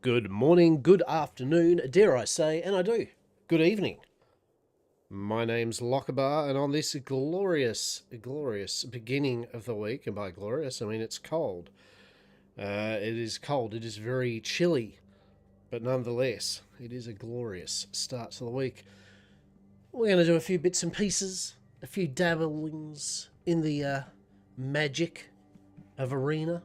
Good morning, good afternoon, dare I say, and I do. Good evening. My name's Lockabar, and on this glorious beginning of the week, and by glorious, I mean it's cold. It is cold, it is very chilly, but nonetheless, it is a glorious start to the week. We're going to do a few bits and pieces, a few dabblings in the magic of Arena.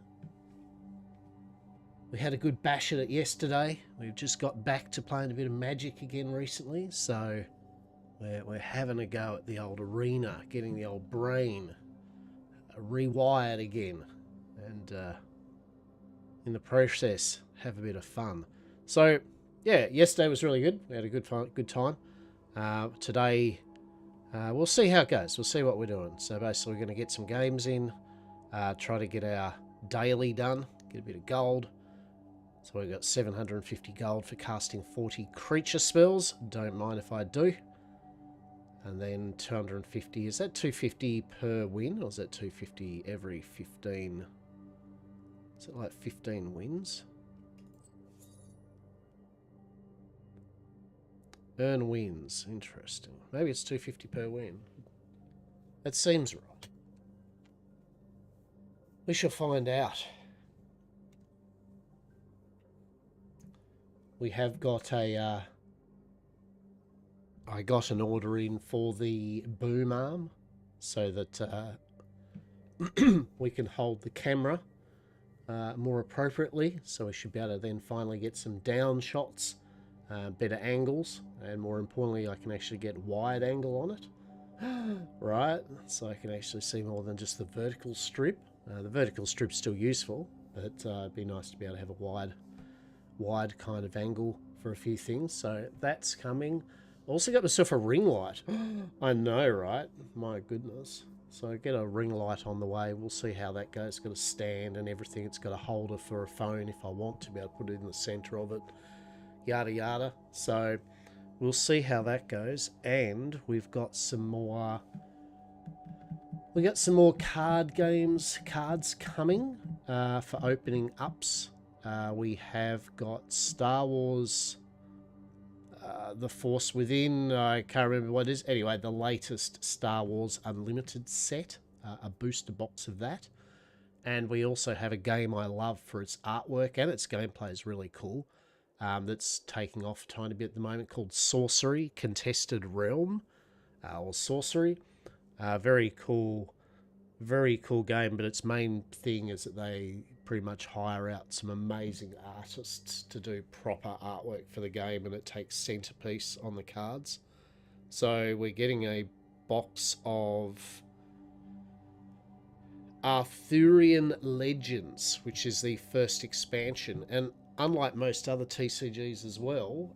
We had a good bash at it yesterday. We've just got back to playing a bit of Magic again recently, so we're having a go at the old Arena, getting the old brain rewired again, and in the process, have a bit of fun. So, yeah, yesterday was really good. We had a good time. Today, we'll see how it goes. We'll see what we're doing. So basically, we're going to get some games in, try to get our daily done, get a bit of gold. So we've got 750 gold for casting 40 creature spells. Don't mind if I do. And then 250. Is that 250 per win? Or is that 250 every 15? Is it like 15 wins? Earn wins. Interesting. Maybe it's 250 per win. That seems right. We shall find out. We have got a... I got an order in for the boom arm so that we can hold the camera more appropriately. So we should be able to then finally get some down shots, better angles, and more importantly, I can actually get wide angle on it. Right, so I can actually see more than just the vertical strip. The vertical strip's still useful, but it'd be nice to be able to have a wide kind of angle for a few things. So that's coming. Also got myself a ring light. I know, right? My goodness. So I get a ring light on the way. We'll see how that goes. It's got a stand and everything. It's got a holder for a phone if I want to be able to put it in the center of it. Yada yada. So we'll see how that goes. And we've got some more... We got some more cards coming for opening ups. We have got Star Wars, The Force Within. I can't remember what it is. Anyway, the latest Star Wars Unlimited set, a booster box of that. And we also have a game I love for its artwork, and its gameplay is really cool. That's taking off a tiny bit at the moment, called Sorcery Contested Realm, or Sorcery. Very cool game, but its main thing is that they pretty much hire out some amazing artists to do proper artwork for the game, and it takes centerpiece on the cards. So we're getting a box of Arthurian Legends, which is the first expansion, and unlike most other TCGs as well,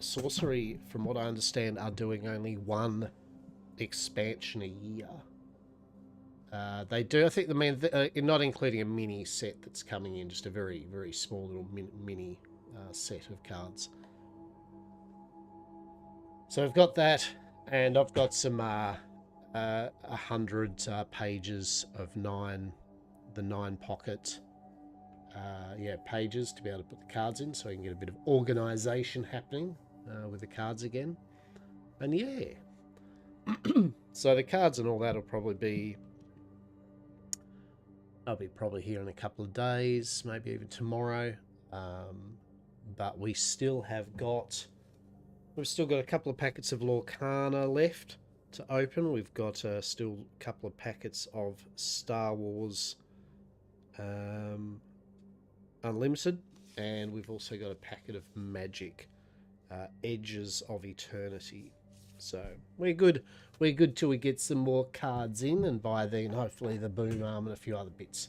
Sorcery, from what I understand, are doing only one expansion a year. They do, I think, not including a mini set that's coming in, just a very, very small little mini set of cards. So I've got that, and I've got some 100 pages of the 9 pocket pages to be able to put the cards in, so I can get a bit of organisation happening with the cards again. And yeah, so the cards and all that will probably be... I'll be probably here in a couple of days, maybe even tomorrow. But we've still got a couple of packets of Lorcana left to open. We've got still a couple of packets of Star Wars Unlimited, and we've also got a packet of Magic Edges of Eternity. So we're good till we get some more cards in, and by then hopefully the boom arm and a few other bits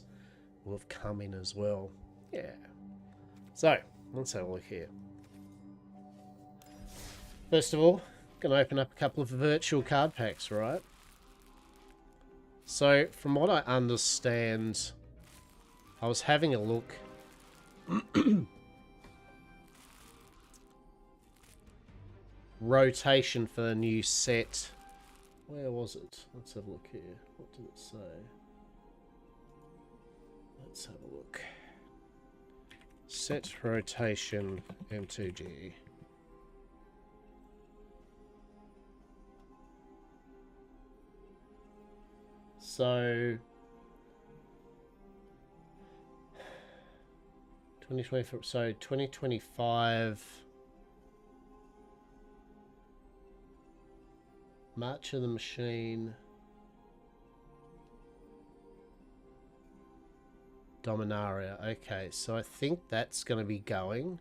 will have come in as well. Yeah. So let's have a look here. First of all, gonna open up a couple of virtual card packs, right? So from what I understand, I was having a look. Rotation for the new set. Where was it? Let's have a look here. What did it say? Let's have a look. Set rotation M2G. So 2024, so 2025 March of the Machine, Dominaria. Okay, so I think that's going to be going.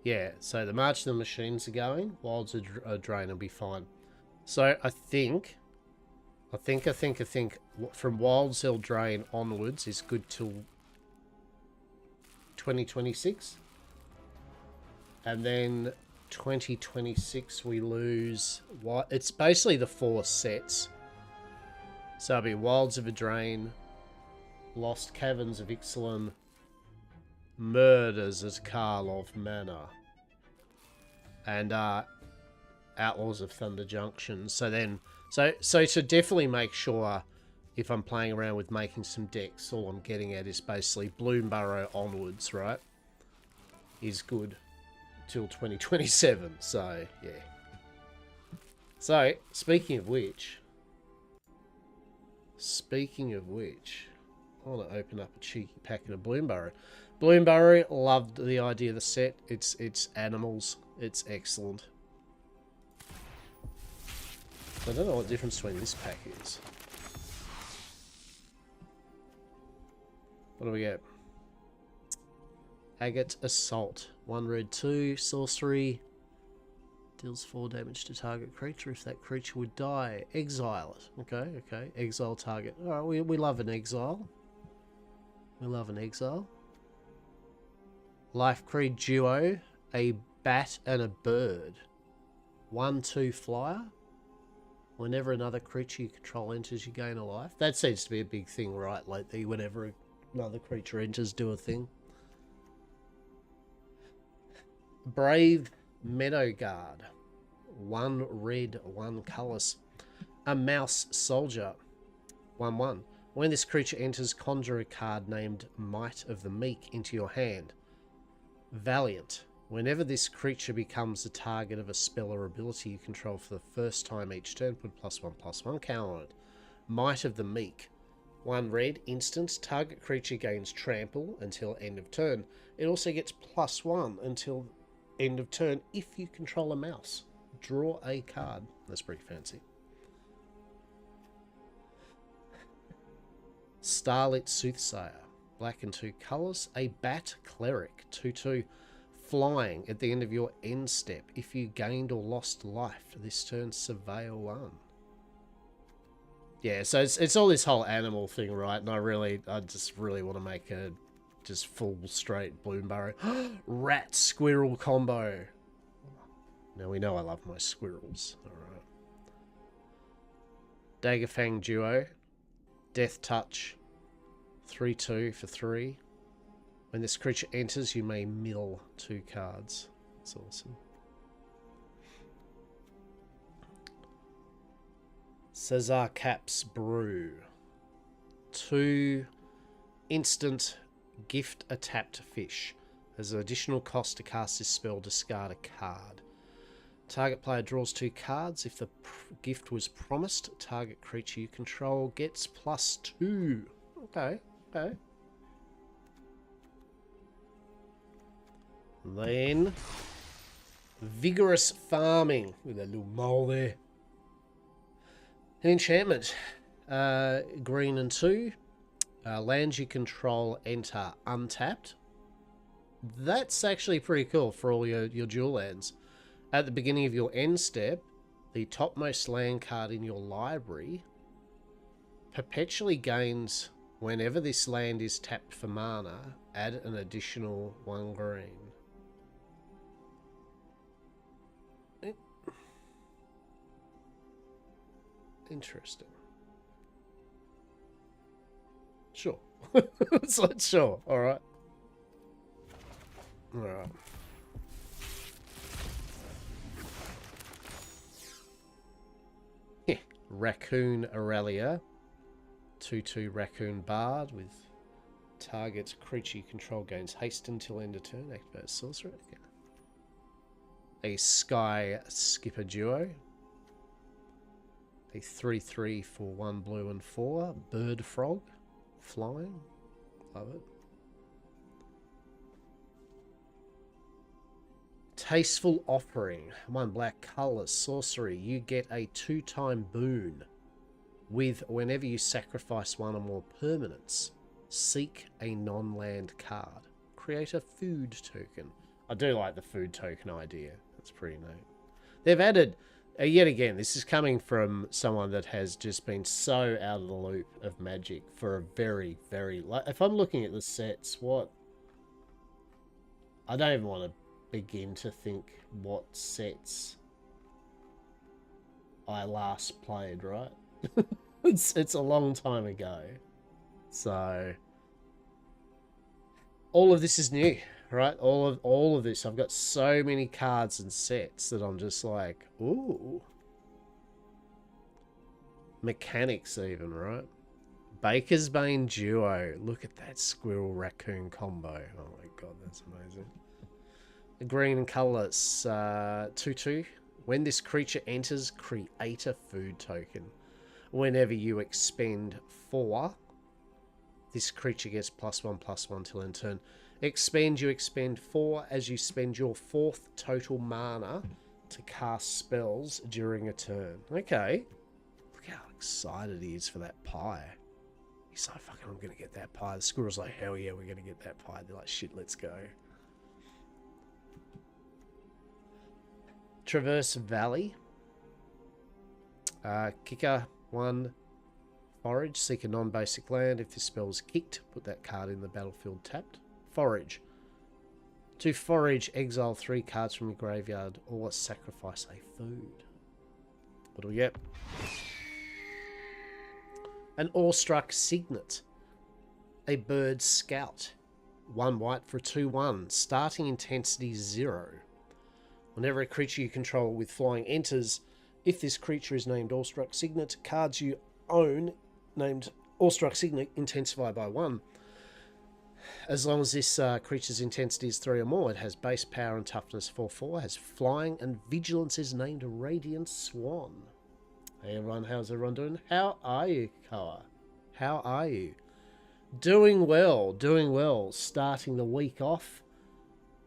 Yeah, so the March of the Machines are going. Wilds of Drain will be fine. So I think from Wilds of Drain onwards is good till 2026. And then 2026 we lose what? It's basically the 4 sets. So it'll be Wilds of Drain, Lost Caverns of Ixalan, Murders at Karlov Manor, and Outlaws of Thunder Junction. So then, so to definitely make sure if I'm playing around with making some decks, all I'm getting at is basically Bloomburrow onwards, right? Is good till 2027. So yeah. So speaking of which, I want to open up a cheeky packet of Bloomburrow. Bloomburrow, loved the idea of the set. It's animals. It's excellent. I don't know what the difference between this pack is. What do we get? Agate Assault. 1 red 2, sorcery. Deals 4 damage to target creature. If that creature would die, exile it. Okay, okay. Exile target. Alright, we love an exile. We love an exile. Life Creed Duo. A bat and a bird. 1/2 flyer. Whenever another creature you control enters, you gain a life. That seems to be a big thing right lately. Whenever another creature enters, do a thing. Brave Meadow Guard. 1 red, 1 colours. A Mouse Soldier. 1/1. When this creature enters, conjure a card named Might of the Meek into your hand. Valiant. Whenever this creature becomes the target of a spell or ability you control for the first time each turn, put +1/+1 counter on it. Might of the Meek. 1 red, instant. Target creature gains trample until end of turn. It also gets +1 until end of turn if you control a mouse. Draw a card. That's pretty fancy. Starlit Soothsayer. Black and 2 colours. A Bat Cleric. 2/2. Flying. At the end of your end step, if you gained or lost life this turn, surveil 1. Yeah, so it's all this whole animal thing, right? And I just really want to make a just full straight Bloomburrow. Rat Squirrel combo. Now we know I love my squirrels. Alright. Daggerfang Duo. Death Touch. 3/2 for 3. When this creature enters, you may mill 2 cards. That's awesome. Cesar Cap's Brew. 2 instant gift a tapped fish. As an additional cost to cast this spell, discard a card. Target player draws 2 cards. If the gift was promised, target creature you control gets +2. Okay, okay. Then, Vigorous Farming, with a little mole there. An enchantment. Green and 2. Lands you control enter untapped. That's actually pretty cool for all your dual lands. At the beginning of your end step, the topmost land card in your library perpetually gains whenever this land is tapped for mana, add an additional 1 green. Interesting. Sure. So sure. Alright. Alright. Raccoon Aurelia. 2/2 Raccoon Bard with target creature you control gains haste until end of turn. Activate sorcerer. Okay. A Sky Skipper duo. A 3/3 for 1 blue and 4. Bird Frog. Flying. Love it. Tasteful Offering. 1 black color sorcery. You get a 2-time boon with whenever you sacrifice 1 or more permanents. Seek a non-land card. Create a food token. I do like the food token idea. That's pretty neat. They've added, yet again, this is coming from someone that has just been so out of the loop of Magic for a very, very... If I'm looking at the sets, what... I don't even want to begin to think what sets I last played, right? It's a long time ago. So all of this is new, right? All of this. I've got so many cards and sets that I'm just like, ooh. Mechanics even, right? Baker's Bane duo. Look at that squirrel raccoon combo. Oh my god, that's amazing. The green colours 2/2. When this creature enters, create a food token. Whenever you expend 4, this creature gets +1/+1 till end turn. Expend, you expend 4 as you spend your 4th total mana to cast spells during a turn. Okay. Look how excited he is for that pie. He's like, fucking, I'm going to get that pie. The squirrel's like, hell yeah, we're going to get that pie. They're like, shit, let's go. Traverse Valley. Kicker 1 forage. Seek a non-basic land. If this spell is kicked, put that card in the battlefield tapped. Forage. To forage, exile 3 cards from your graveyard or sacrifice a food. What do we get? An Awestruck Signet. A Bird Scout. 1 white for a 2/1. Starting intensity 0. Whenever a creature you control with flying enters, if this creature is named Awestruck Signet, cards you own named Awestruck Signet intensify by 1. As long as this creature's intensity is 3 or more, it has base power and toughness 4/4, has flying, and vigilance is named Radiant Swan. Hey everyone, how's everyone doing? How are you, Koa? How are you? Doing well, doing well. Starting the week off.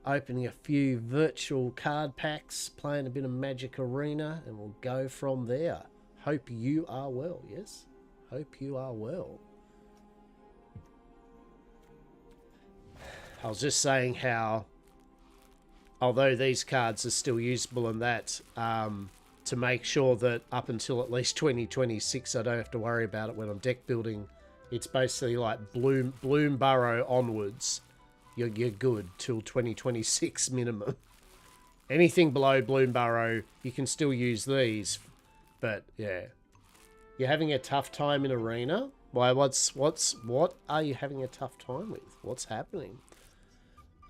Opening a few virtual card packs, playing a bit of Magic Arena, and we'll go from there. Hope you are well, yes? Hope you are well. I was just saying how, although these cards are still usable and that, to make sure that up until at least 2026, I don't have to worry about it when I'm deck building. It's basically like Bloom Burrow onwards. You're good till 2026 minimum. Anything below Bloom Burrow, you can still use these. But yeah, you're having a tough time in Arena. Why? What are you having a tough time with? What's happening?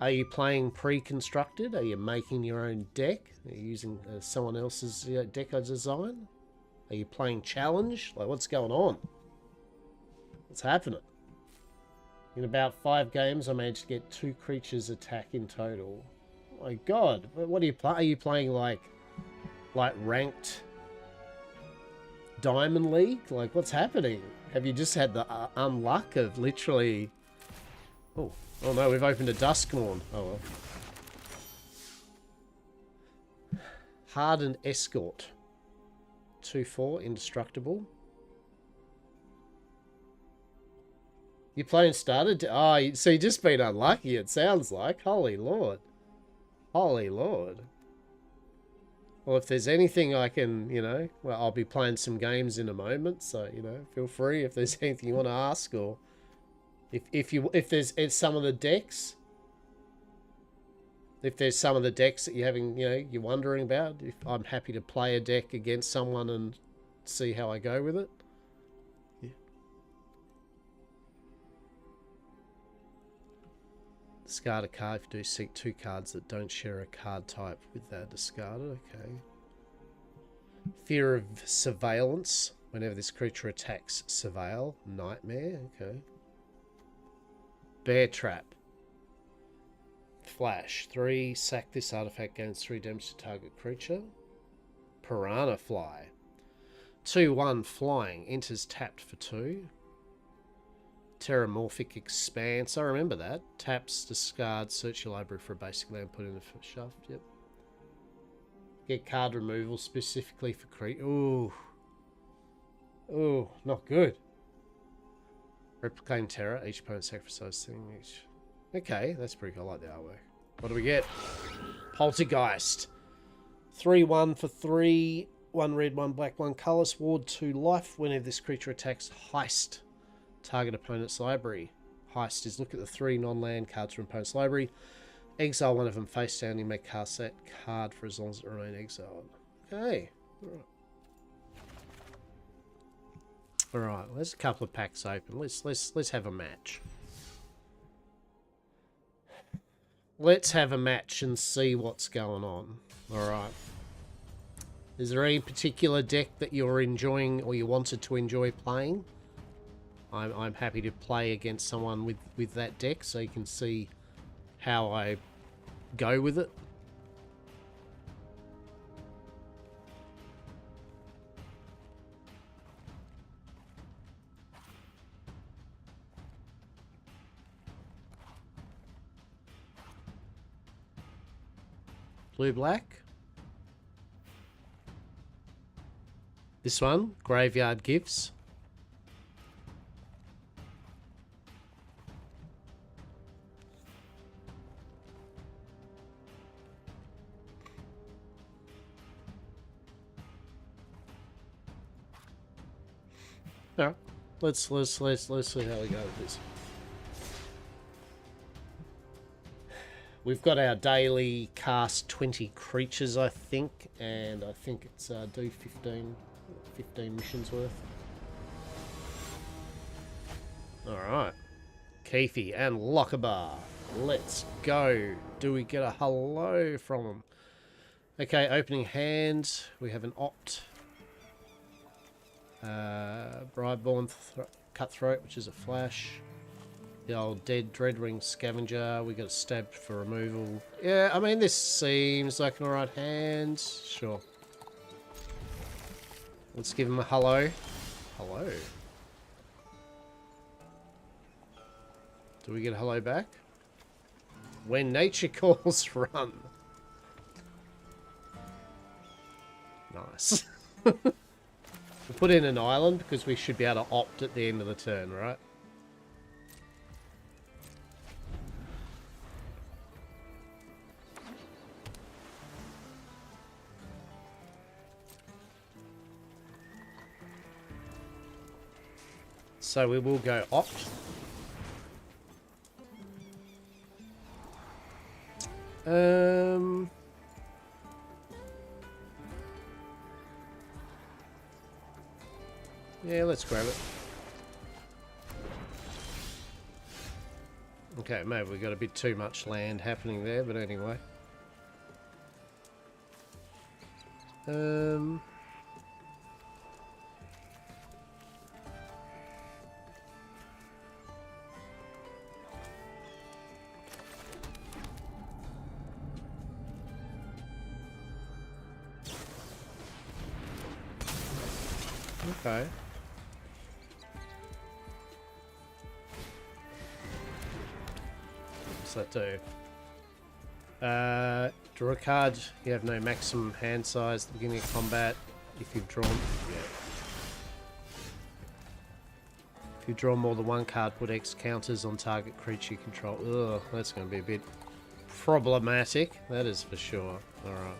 Are you playing pre-constructed? Are you making your own deck? Are you using someone else's deck design? Are you playing challenge? Like, what's going on? What's happening? In about 5 games, I managed to get 2 creatures attack in total. Oh my god, what are you playing? Are you playing like ranked Diamond League? Like, what's happening? Have you just had the unluck of literally... Oh no, we've opened a Duskmourn. Oh well. Hardened Escort. 2/4, indestructible. You're playing started? Oh, so you've just been unlucky, it sounds like. Holy Lord. Holy Lord. Well, if there's anything I can, well, I'll be playing some games in a moment, so, feel free if there's anything you want to ask, or if there's some of the decks, if there's some of the decks that you're having, you're wondering about, if I'm happy to play a deck against someone and see how I go with it. Discard a card if you do seek 2 cards that don't share a card type with that discarded. Okay. Fear of Surveillance. Whenever this creature attacks, surveil. Nightmare, okay. Bear trap. Flash. 3, sack this artifact, gains 3 damage to target creature. Piranha fly. 2/1 flying. Enters tapped for 2. Terramorphic expanse. I remember that. Taps, discard, search your library for a basic land, put in a shaft. Yep. Get card removal specifically for creature. Ooh. Ooh, not good. Replicate terror. Each opponent sacrifices thing. Each. Okay, that's pretty cool. I like the artwork. What do we get? Poltergeist. 3/1 for 3. 1 red, 1 black, 1 colorless. Ward 2 life. Whenever this creature attacks, heist. Target opponent's library. Heist is look at the 3 non-land cards from opponent's library. Exile one of them face down. You may cast that card for as long as it remains exiled. Okay. Alright, there's a couple of packs open. Let's have a match. Let's have a match and see what's going on. Alright. Is there any particular deck that you're enjoying or you wanted to enjoy playing? I'm happy to play against someone with that deck so you can see how I go with it. Blue-black. This one, Graveyard Gifts. Alright, let's see how we go with this. We've got our daily cast 20 creatures, I think, and I think it's do 15 missions worth. Alright. Keefe and Lockabar. Let's go. Do we get a hello from them? Okay, opening hand. We have an Opt. Brideborn Cutthroat, which is a flash. The old Dead Dreadwing Scavenger. We got a Stabbed for removal. Yeah, I mean, this seems like an alright hand. Sure. Let's give him a hello. Hello. Do we get a hello back? When nature calls, run. Nice. We'll put in an island because we should be able to opt at the end of the turn, right? So we will go opt. Yeah, let's grab it. Okay, maybe we got a bit too much land happening there, but anyway. Okay. What's that do? Draw a card. You have no maximum hand size at the beginning of combat. If you've drawn... Yeah. If you draw more than one card, put X counters on target creature you control. Ugh, that's going to be a bit problematic. That is for sure. Alright.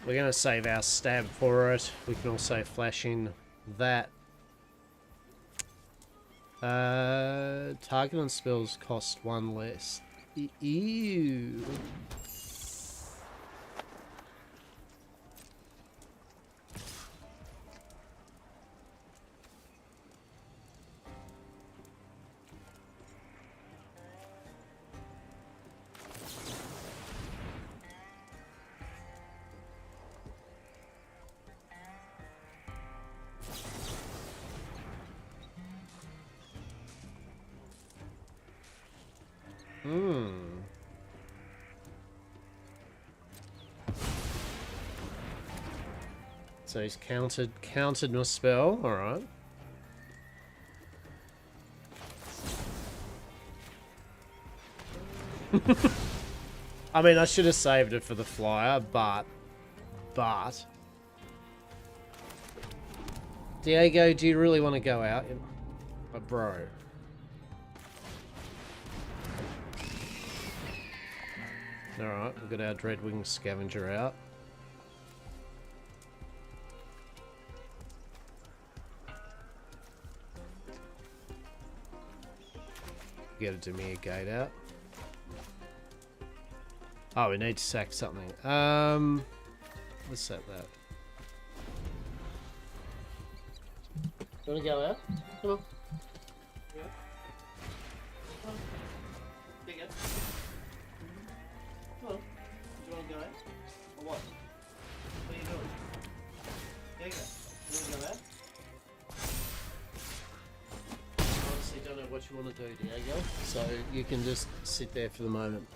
We're going to save our stab for it. We can also flash in that. Target and spells cost 1 less. Ew. So he's countered my spell, alright. I mean, I should have saved it for the flyer, but... Diego, do you really want to go out? Bro. Alright, we've got our Dreadwing Scavenger out. Get a Demir Gate out. Oh, we need to sack something. Let's set that. You want to go out? Come on. Yeah. Come on. There you go. Come on. Do you want to go out? Or what? What are you doing? There you go. You want to go out? Honestly, don't know what you want to do, Diego. So you can just sit there for the moment.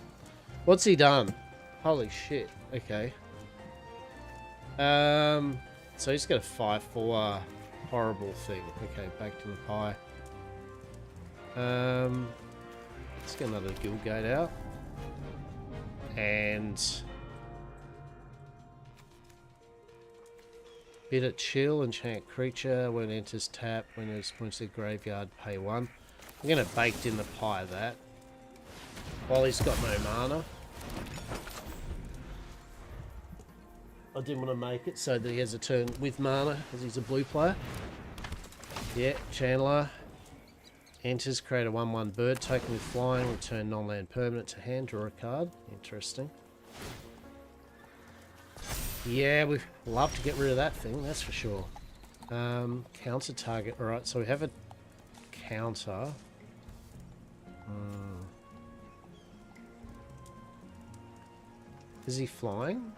What's he done? Holy shit. Okay. So he's got a 5/4 horrible thing. Okay, back to the pie. Let's get another guild gate out. And bit of chill, enchant creature when it enters tap, when it points to the graveyard, pay 1. I'm gonna baked in the pie that. While he's got no mana. I didn't want to make it so that he has a turn with mana, because he's a blue player. Yeah, Chandler. Enters, create a 1/1 bird token with flying, return non-land permanent to hand, draw a card. Interesting. Yeah, we'd love to get rid of that thing, that's for sure. Counter target. Alright, so we have a counter. Is he flying?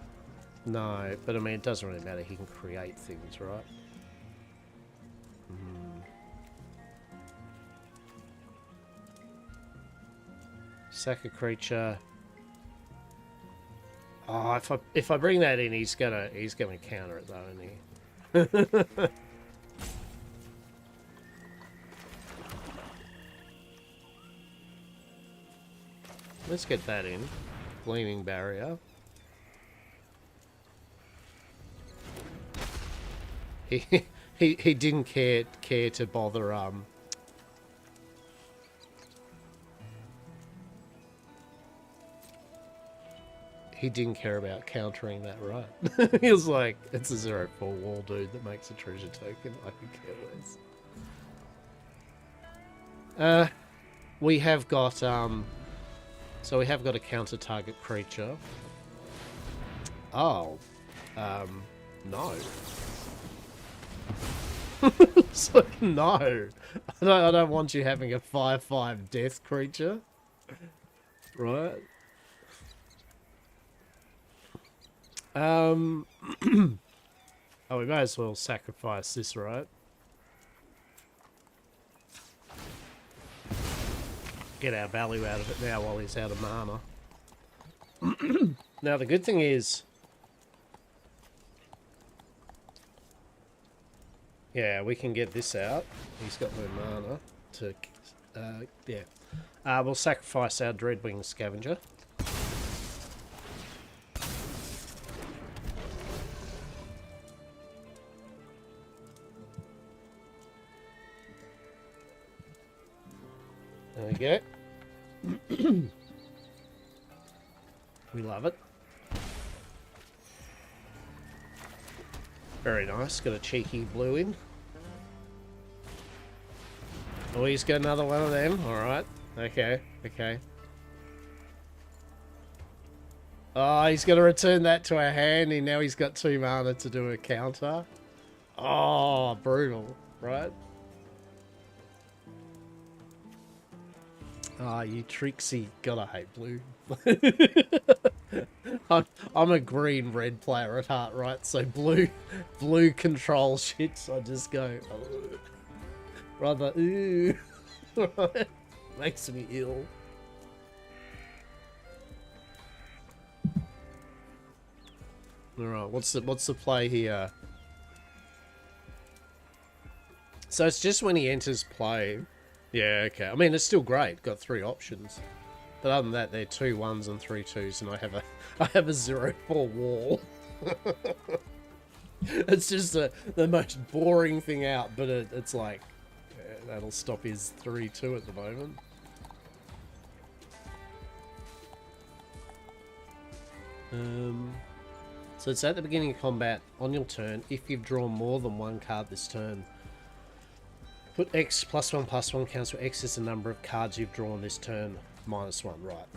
No, but I mean, it doesn't really matter. He can create things, right? Sack a creature. Oh, if I bring that in, he's gonna counter it though, isn't he? Let's get that in. Gleaming barrier. He didn't care to bother he didn't care about countering that, right? He was like, it's a 0/4 wall dude that makes a treasure token. I could care less. We have got so we have got a counter target creature. Oh. No. It's like, no. I don't want you having a 5/5 death creature. Right? Oh, we may as well sacrifice this, right? Get our value out of it now while he's out of mana. Now, the good thing is... Yeah, we can get this out. He's got no mana to... yeah. We'll sacrifice our Dreadwing Scavenger. There we go. We love it. Very nice. Got a cheeky blue in. Oh, he's got another one of them. Alright. Okay. Okay. Oh, he's going to return that to our hand, and now he's got 2 mana to do a counter. Oh, brutal. Right? Ah, you tricksy. Gotta hate blue. I'm a green-red player at heart, right? So blue control shits. I just go, ugh. Rather, ooh. Right? Makes me ill. Alright, what's the play here? So it's just when he enters play. Yeah, okay. I mean, it's still great. Got 3 options. But other than that, they're 2 1s and 3 2s, and I have a 0-4 wall. It's just the most boring thing out, but it's like, that'll stop his 3-2 at the moment. So it's at the beginning of combat, on your turn, if you've drawn more than 1 card this turn, put X +1/+1 cancel X is the number of cards you've drawn this turn, -1, right.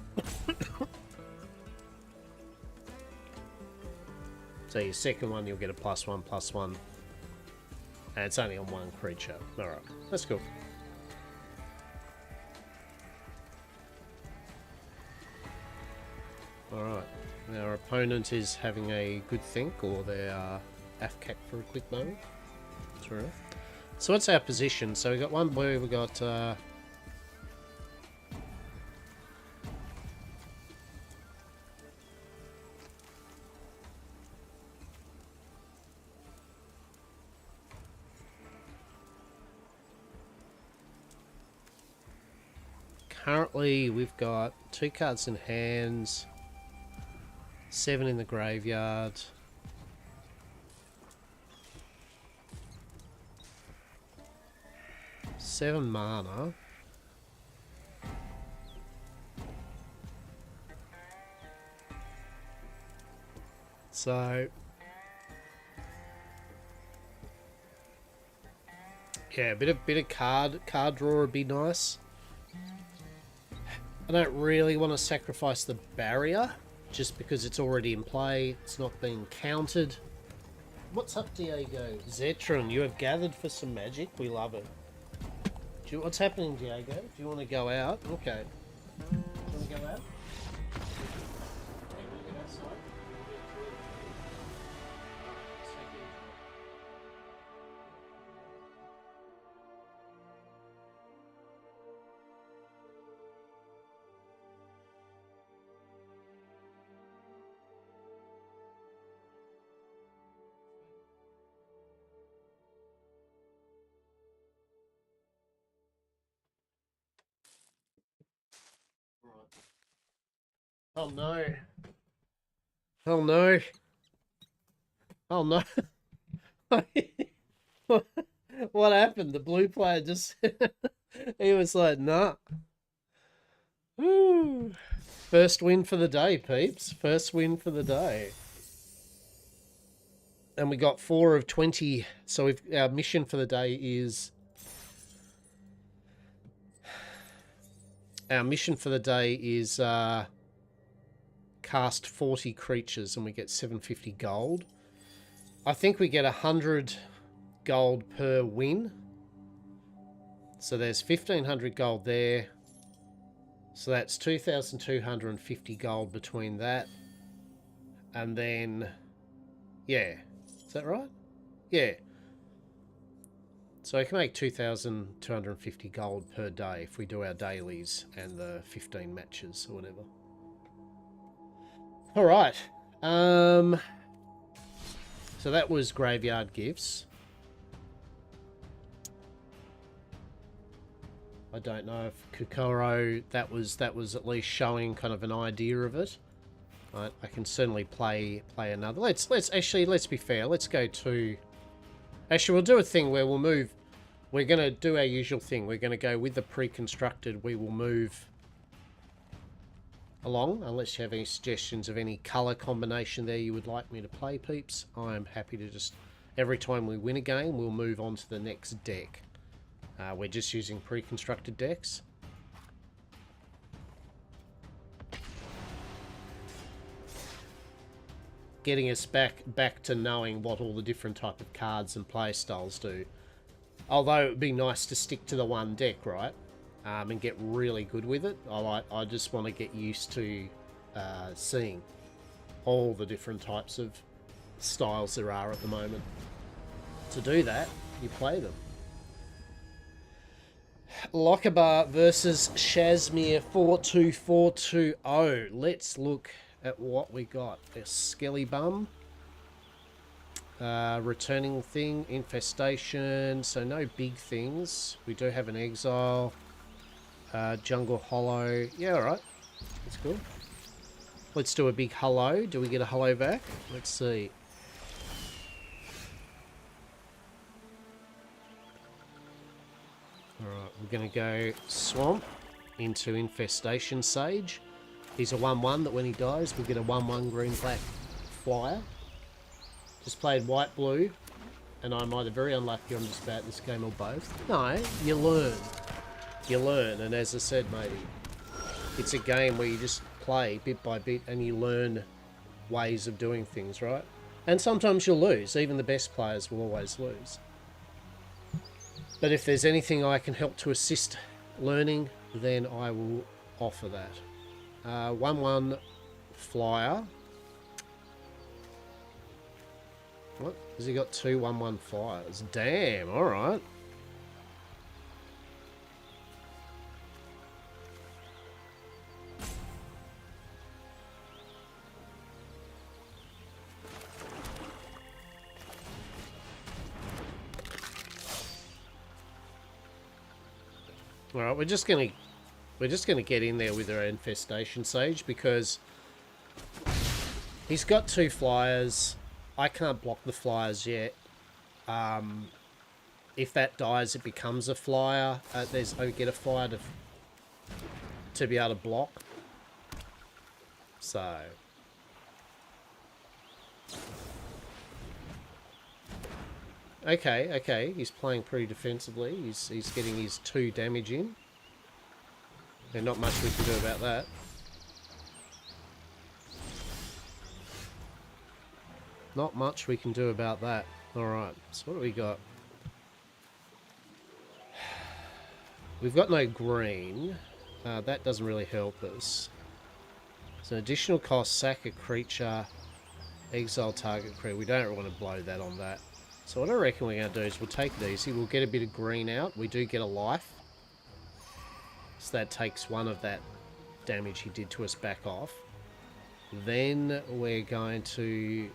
So your second one, you'll get a +1/+1. And it's only on 1 creature. Alright, that's cool. Alright, our opponent is having a good think, or they are AFCAC for a quick moment. That's right. So what's our position? So we got 1 blue, we got currently we've got 2 cards in hands, 7 in the graveyard. Seven mana. So yeah, a bit of card draw would be nice. I don't really want to sacrifice the barrier just because it's already in play. It's not being countered. What's up, Diego? Zetron, you have gathered for some magic. We love it. What's happening, Diego? Do you want to go out? Okay. Do you want to go out? Oh no. Oh no. Oh no. What happened? The blue player just... he was like, nah. Woo. First win for the day, peeps. First win for the day. And we got 4 of 20. So our mission for the day is... Our mission for the day is cast 40 creatures and we get 750 gold. I think we get 100 gold per win. So there's 1,500 gold there. So that's 2,250 gold between that. And then, yeah. Is that right? Yeah. So I can make 2,250 gold per day if we do our dailies and the 15 matches or whatever. Alright. So that was Graveyard Gifts. I don't know if Kokoro, that was at least showing kind of an idea of it. I can certainly play another. Let's be fair. Let's go to... Actually, we'll do a thing where we'll move... We're going to do our usual thing. We're going to go with the pre-constructed. We will move along, unless you have any suggestions of any colour combination there you would like me to play, peeps. I am happy to just... Every time we win a game, we'll move on to the next deck. We're just using pre-constructed decks. Getting us back to knowing what all the different type of cards and play styles do. Although it would be nice to stick to the one deck, right? And get really good with it. I just want to get used to seeing all the different types of styles there are at the moment. To do that, you play them. Lockabar versus Shazmir 42420. Let's look at what we got. A Skelly Bum. Returning thing. Infestation. So no big things. We do have an Exile. Jungle Hollow. Yeah, alright. That's cool. Let's do a big hello. Do we get a hello back? Let's see. Alright, we're going to go Swamp into Infestation Sage. He's a 1-1 that when he dies, we get a 1-1 green-black flyer. Just played white-blue, and I'm either very unlucky or I'm just bad at this game or both. No, you learn. You learn, and as I said, matey, it's a game where you just play bit by bit and you learn ways of doing things, right? And sometimes you'll lose. Even the best players will always lose. But if there's anything I can help to assist learning, then I will offer that. 1-1 flyer. What? Has he got 2 1-1 flyers? Damn, alright. Alright, we're just gonna get in there with our Infestation Sage because he's got 2 flyers. I can't block the flyers yet. If that dies, it becomes a flyer. I get a flyer to be able to block. So okay, he's playing pretty defensively. He's getting his 2 damage in. There's not much we can do about that. Not much we can do about that. Alright, so what do we got? We've got no green. That doesn't really help us. It's an additional cost, sack a creature, exile target creature. We don't want to blow that on that. So what I reckon we're going to do is we'll take it easy. We'll get a bit of green out. We do get a life. So that takes 1 of that damage he did to us back off. Then we're going to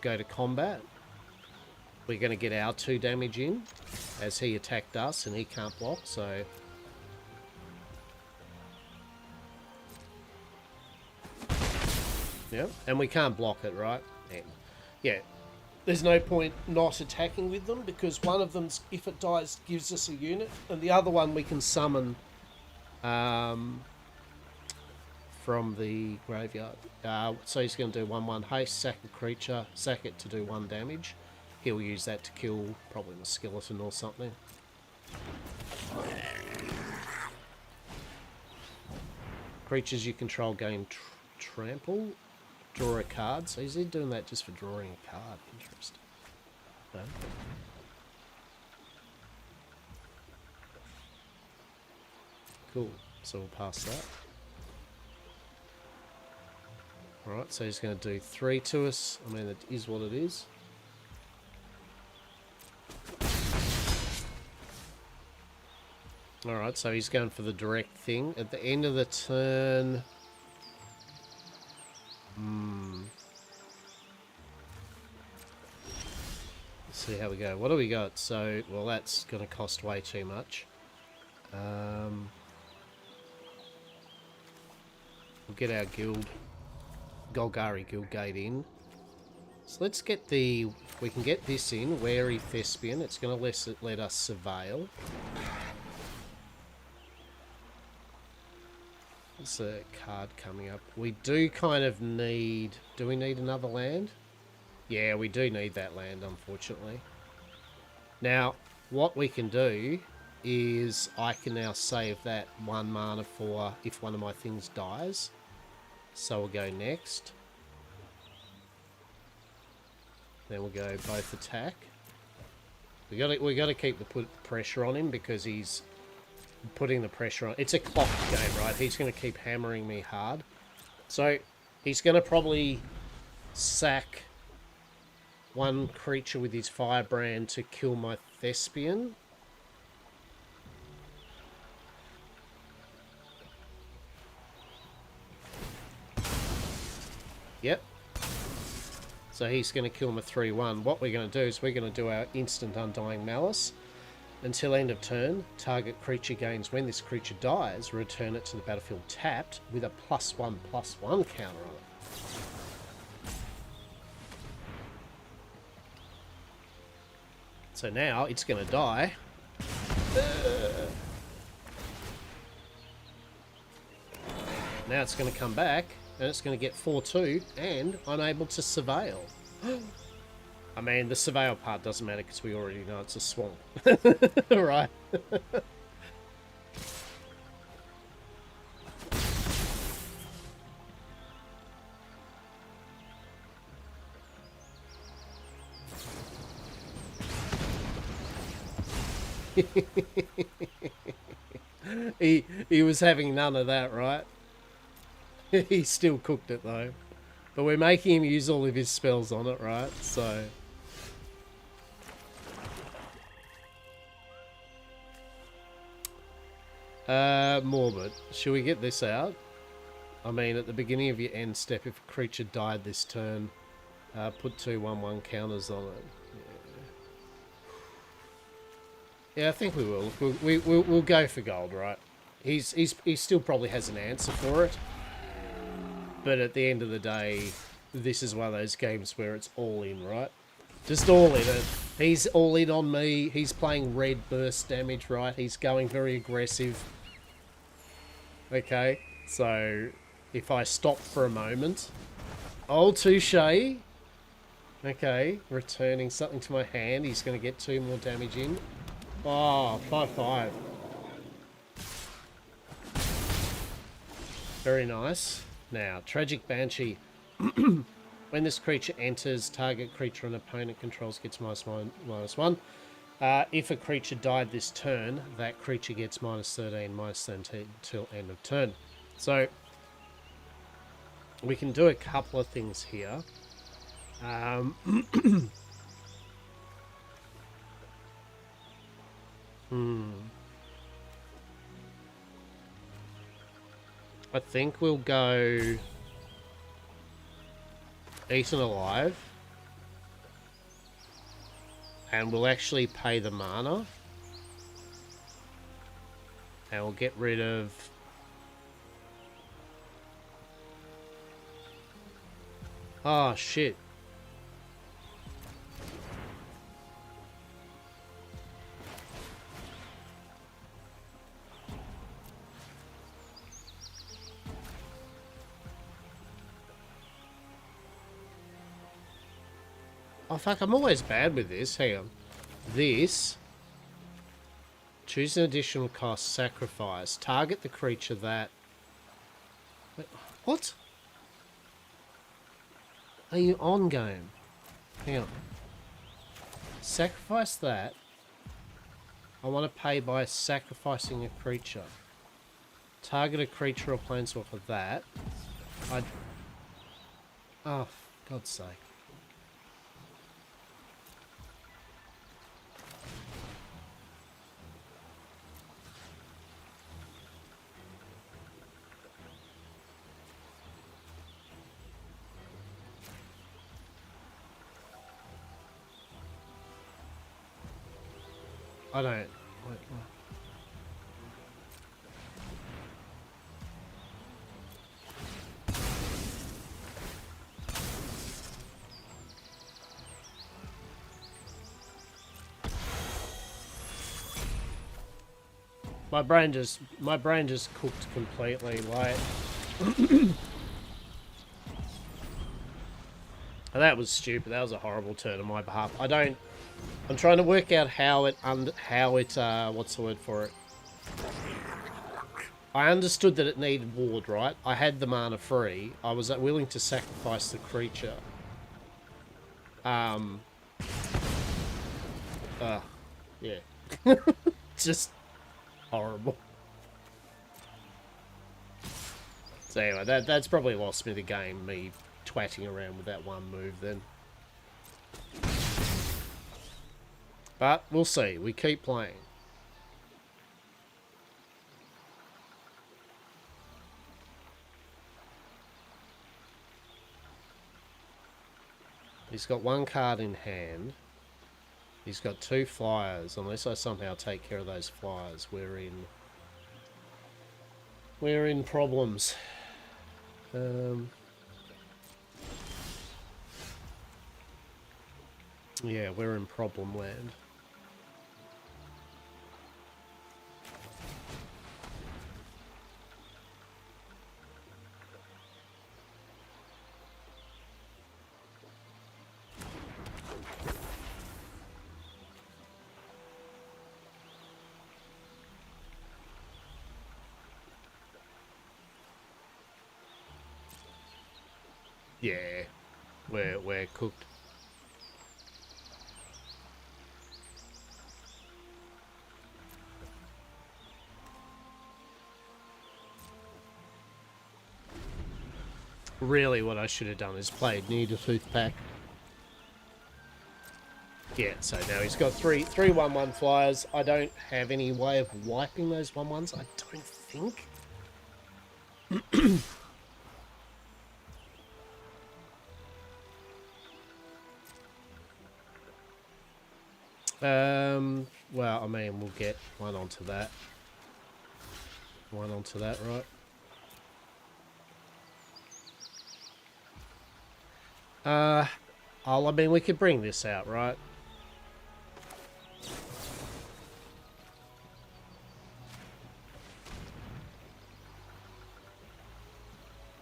go to combat. We're going to get our 2 damage in as he attacked us and he can't block, so yeah, and we can't block it, right? And yeah, there's no point not attacking with them because one of them, if it dies, gives us a unit, and the other one we can summon from the graveyard. So he's going to do 1-1 haste, sack a creature, sack it to do 1 damage. He'll use that to kill probably a skeleton or something. Creatures you control gain trample. Draw a card. So is he doing that just for drawing a card? Interesting. No? Cool. So we'll pass that. Alright, so he's going to do 3 to us. I mean, it is what it is. Alright, so he's going for the direct thing. At the end of the turn... Let's see how we go. What do we got? So, well, that's going to cost way too much. We'll get our guild... Golgari Guildgate in. So let's get the... We can get this in. Wary Thespian. It's going to let us surveil. There's a card coming up. We do kind of need... Do we need another land? Yeah, we do need that land, unfortunately. Now, what we can do is I can now save that 1 mana for if one of my things dies. So we'll go next. Then we'll go both attack. We got to keep the pressure on him because he's putting the pressure on. It's a clock game, right? He's going to keep hammering me hard. So he's going to probably sack one creature with his Firebrand to kill my Thespian. Yep. So he's going to kill my 3/1. What we're going to do is we're going to do our instant Undying Malice. Until end of turn, target creature gains when this creature dies, return it to the battlefield tapped with a +1/+1 counter on it. So now it's going to die. Now it's going to come back and it's going to get 4/2 and I'm able to surveil. I mean, the surveil part doesn't matter because we already know it's a swamp. Right. He was having none of that, right? He still cooked it though. But we're making him use all of his spells on it, right? So Morbid. Should we get this out? I mean, at the beginning of your end step, if a creature died this turn, put 2/1/1 counters on it. Yeah, I think we will. We'll go for gold, right? He still probably has an answer for it. But at the end of the day, this is one of those games where it's all in, right? Just all in it. He's all in on me. He's playing red burst damage, right? He's going very aggressive. Okay, so if I stop for a moment... Oh, touche. Okay, returning something to my hand. He's going to get 2 more damage in. Oh, 5/5. Very nice. Now, Tragic Banshee. When this creature enters, target creature an opponent controls gets -1/-1. If a creature died this turn, that creature gets -13, -17 till end of turn. So, we can do a couple of things here. I think we'll go Eaten Alive. And we'll actually pay the mana. And we'll get rid of... Oh, shit. Oh, fuck, I'm always bad with this. Hang on. This. Choose an additional cost. Sacrifice. Target the creature that... Wait, what? Are you on game? Hang on. Sacrifice that. I want to pay by sacrificing a creature. Target a creature or planeswalker that. Oh, for God's sake. I don't... Wait. My brain just cooked completely. Like, I That was stupid. That was a horrible turn on my behalf. I'm trying to work out how it, what's the word for it? I understood that it needed ward, right? I had the mana free. I was willing to sacrifice the creature. Yeah. Just horrible. So anyway, that's probably lost me the game, me twatting around with that one move then. But we'll see. We keep playing. He's got one card in hand. He's got 2 flyers. Unless I somehow take care of those flyers, we're in problems. Yeah, we're in problem land. Yeah, we're cooked. Really, what I should have done is played Need a Tooth Pack. Yeah, so now he's got three 1/1 flyers. I don't have any way of wiping those 1/1s, I don't think. Well, I mean, we'll get one onto that. One onto that, right? I mean, we could bring this out, right?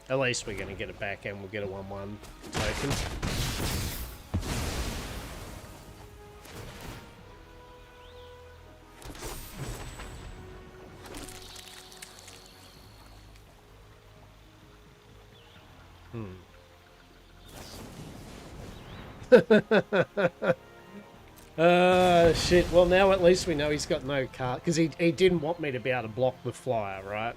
At least we're going to get it back and we'll get a 1/1 token. Shit. Well, now at least we know he's got no card. Because he didn't want me to be able to block the flyer, right?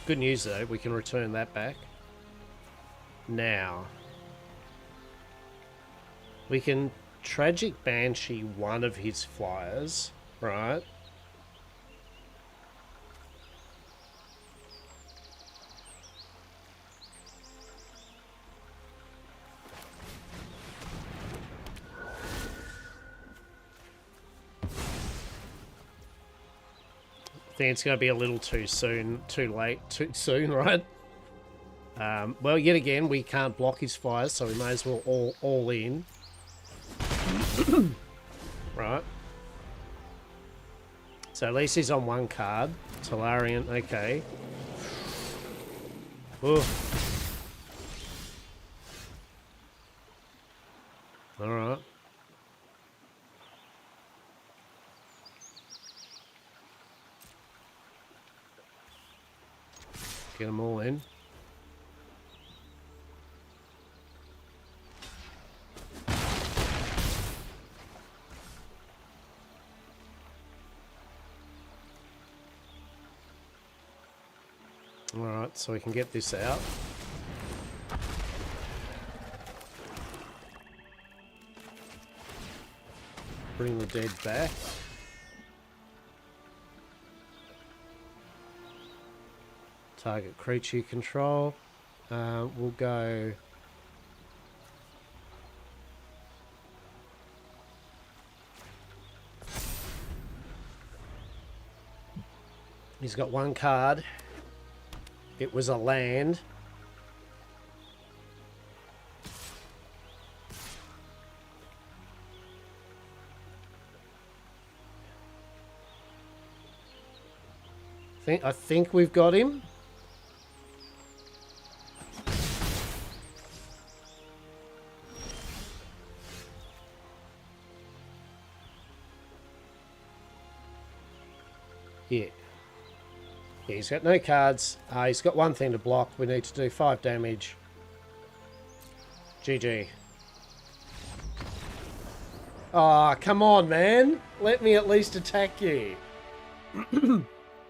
Good news, though. We can return that back. Now. We can Tragic Banshee one of his flyers, right? I think it's going to be a little too soon, too late, too soon, right? Well, yet again, we can't block his flyers, so we may as well all in. Right. So at least he's on one card. Talarian, okay. Alright. Get them all in. Alright, so we can get this out. Bring the dead back. Target creature you control. We'll go... He's got one card. It was a land. I think we've got him. Yeah. Yeah, he's got no cards. He's got one thing to block. We need to do 5 damage. GG. Oh, come on, man. Let me at least attack you.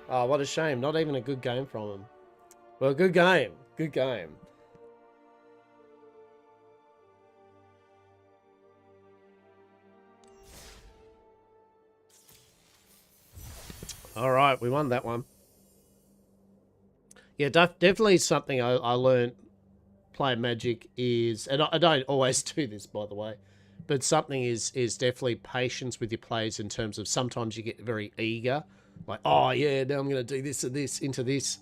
Oh, what a shame. Not even a good game from him. Well, good game. Good game. All right, we won that one. Yeah, definitely something I learned playing Magic is, and I don't always do this, by the way, but something is definitely patience with your players in terms of sometimes you get very eager, like, oh yeah, now I'm going to do this and this into this,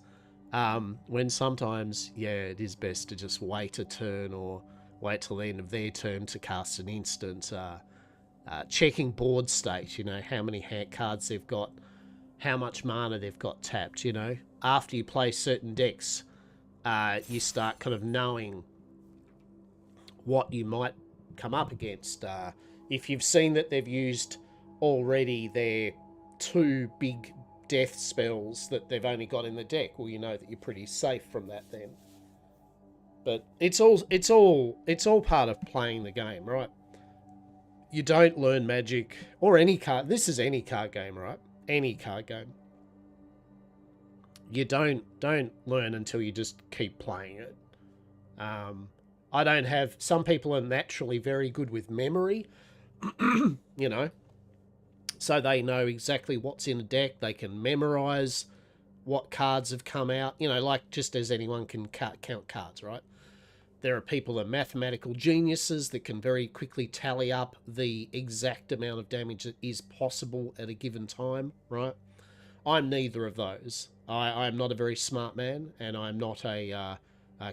when sometimes, yeah, it is best to just wait a turn or wait till the end of their turn to cast an instant, checking board state, you know, how many hand cards they've got, how much mana they've got tapped, you know. After you play certain decks, you start kind of knowing what you might come up against. If you've seen that they've used already their 2 big death spells that they've only got in the deck, well, you know that you're pretty safe from that then. But it's all part of playing the game, right? You don't learn Magic or any card. This is any card game, right? Any card game. You don't learn until you just keep playing it. I don't have... Some people are naturally very good with memory, you know, so they know exactly what's in a deck. They can memorize what cards have come out, you know, like just as anyone can count cards, right? There are people that are mathematical geniuses that can very quickly tally up the exact amount of damage that is possible at a given time, right? I'm neither of those. I'm not a very smart man, and I'm not a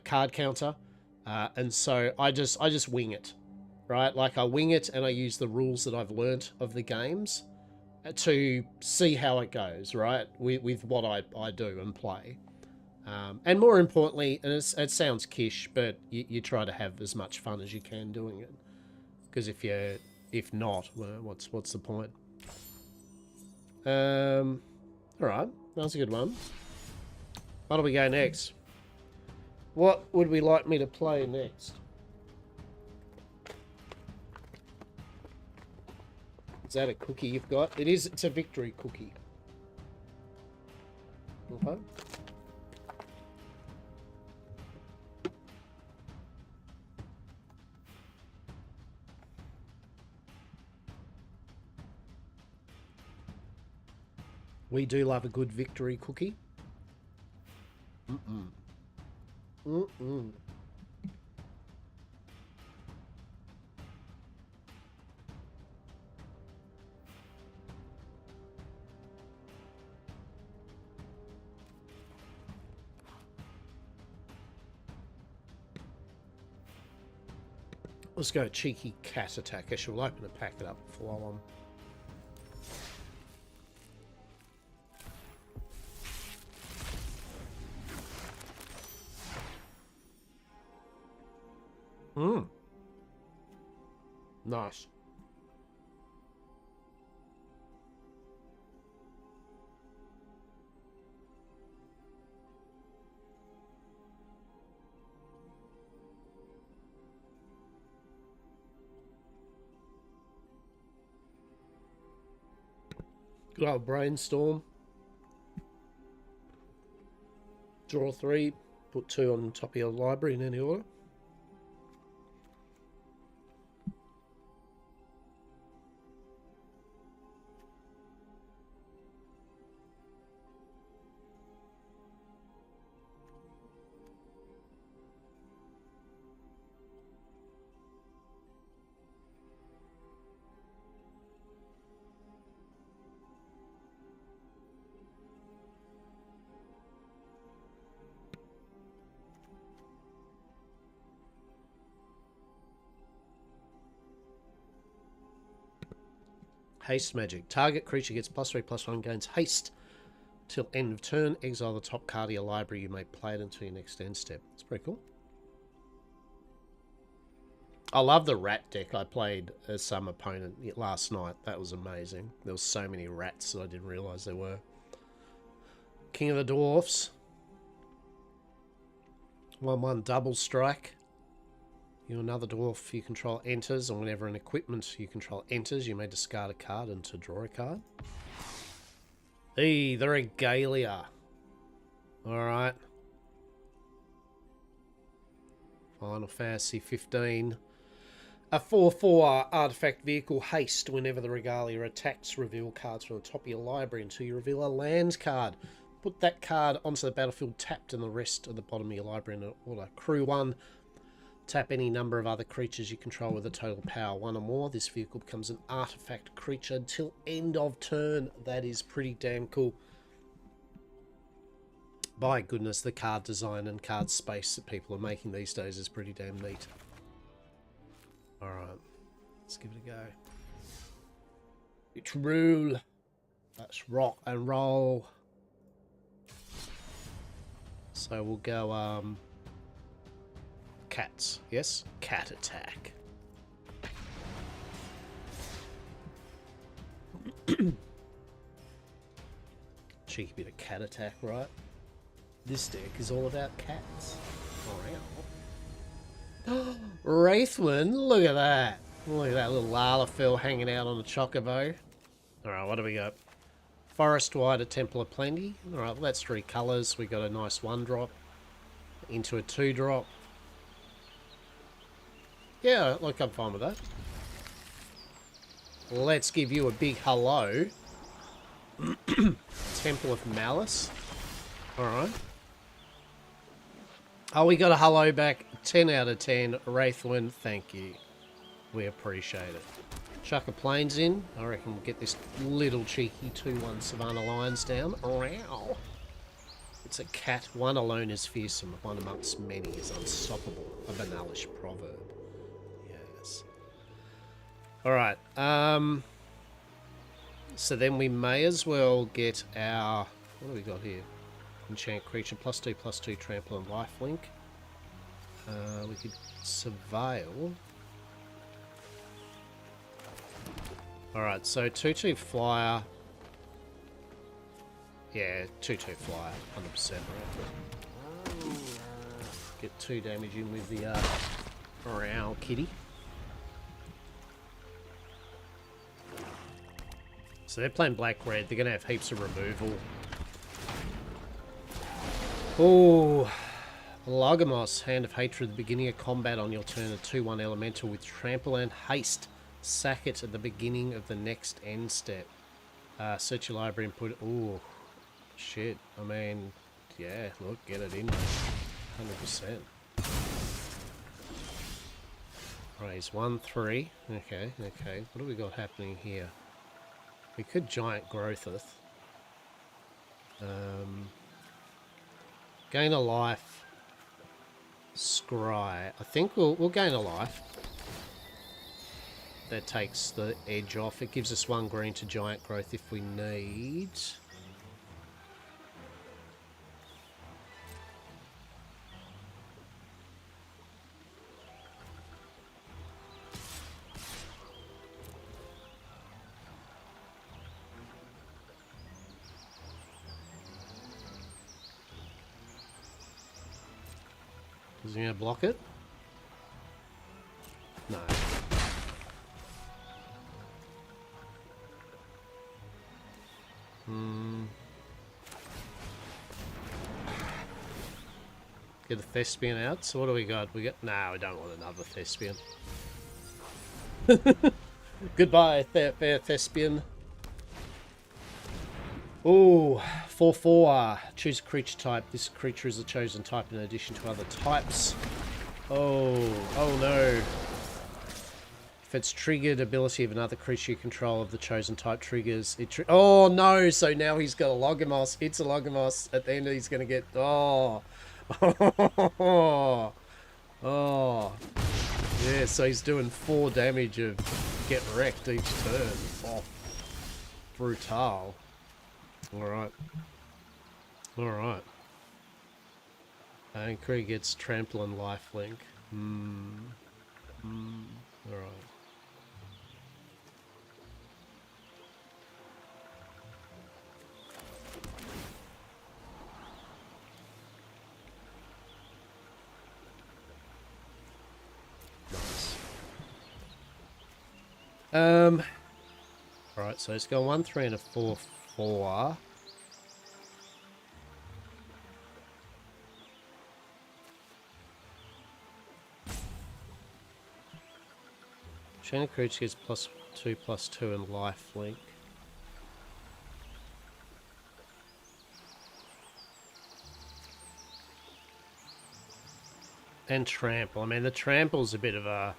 card counter, and so I just wing it, right? Like I wing it, and I use the rules that I've learnt of the games to see how it goes, right? With what I do and play, and more importantly, and it sounds kish, but you try to have as much fun as you can doing it, because if not, well, what's the point? Alright, that was a good one. What do we go next? What would we like me to play next? Is that a cookie you've got? It is, it's a victory cookie. Okay. We do love a good victory cookie. Mm-mm. Mm-mm. Let's go cheeky cat attack. Actually, we'll open and pack it up while I'm... Nice. Good old brainstorm. Draw 3. Put 2 on top of your library in any order. Haste magic. Target creature gets +3/+1, gains haste Till end of turn, exile the top card of your library. You may play it until your next end step. It's pretty cool. I love the rat deck I played as some opponent last night. That was amazing. There was so many rats that I didn't realise there were. King of the Dwarfs. 1/1 double strike. You another dwarf you control enters, and whenever an equipment you control enters, you may discard a card and to draw a card. Hey, the Regalia. Alright. Final Fantasy 15. A 4/4 artifact vehicle haste. Whenever the Regalia attacks, reveal cards from the top of your library until you reveal a land card. Put that card onto the battlefield tapped and the rest of the bottom of your library in order. Crew 1. Tap any number of other creatures you control with a total power 1 or more. This vehicle becomes an artifact creature until end of turn. That is pretty damn cool. By goodness, the card design and card space that people are making these days is pretty damn neat. Alright, let's give it a go. It's rule. Let's rock and roll. So we'll go, cats. Yes? Cat attack. Cheeky bit of cat attack, right? This deck is all about cats. Oh, Wraithwind, look at that. Look at that little Lalafell hanging out on a chocobo. Alright, what do we got? Forest Wide, a Temple of Plenty. Alright, well, that's 3 colours. We got a nice 1-drop into a 2-drop. Yeah, look, I'm fine with that. Let's give you a big hello. Temple of Malice. Alright. Oh, we got a hello back. 10 out of 10. Wraithwind, thank you. We appreciate it. Chuck a planes in. I reckon we'll get this little cheeky 2/1 Savannah Lions down. Ow. It's a cat. One alone is fearsome. One amongst many is unstoppable. A banalish proverb. Yes. Alright. So then we may as well get our... What do we got here? Enchant creature. +2/+2 trample and lifelink. We could surveil. Alright, so 2/2 flyer. Yeah, 2/2 flyer, 100% right. Get 2 damage in with the Row kitty. So they're playing black-red. They're going to have heaps of removal. Oh, Logamos, Hand of Hatred at the beginning of combat on your turn. A 2/1 elemental with trample and haste. Sack it at the beginning of the next end step. Search your library and put it... Ooh, shit. I mean, yeah, look, get it in. 100%. Right, he's 1/3. Okay, okay. What do we got happening here? We could Giant Growtheth. Gain a life. Scry. I think we'll gain a life. That takes the edge off. It gives us 1 green to Giant Growth if we need. Is he going to block it? No. Get a Thespian out. So what do we got? We got... Nah, we don't want another Thespian. Goodbye, fair Thespian. Ooh, 4/4. Choose a creature type. This creature is a chosen type in addition to other types. Oh no. If it's triggered, ability of another creature you control of the chosen type triggers. Oh no, so now he's got a Logamos. It's a Logamos. At the end he's going to get... Oh. Oh. Yeah, so he's doing 4 damage of get wrecked each turn. Oh. Brutal. Alright. Alright. And Krieg gets trample and lifelink. Alright. Alright, so it's got 1, 3 and a 4, 4. Chain of creature gets +2/+2 and lifelink. And trample. I mean, the trample's a bit of a...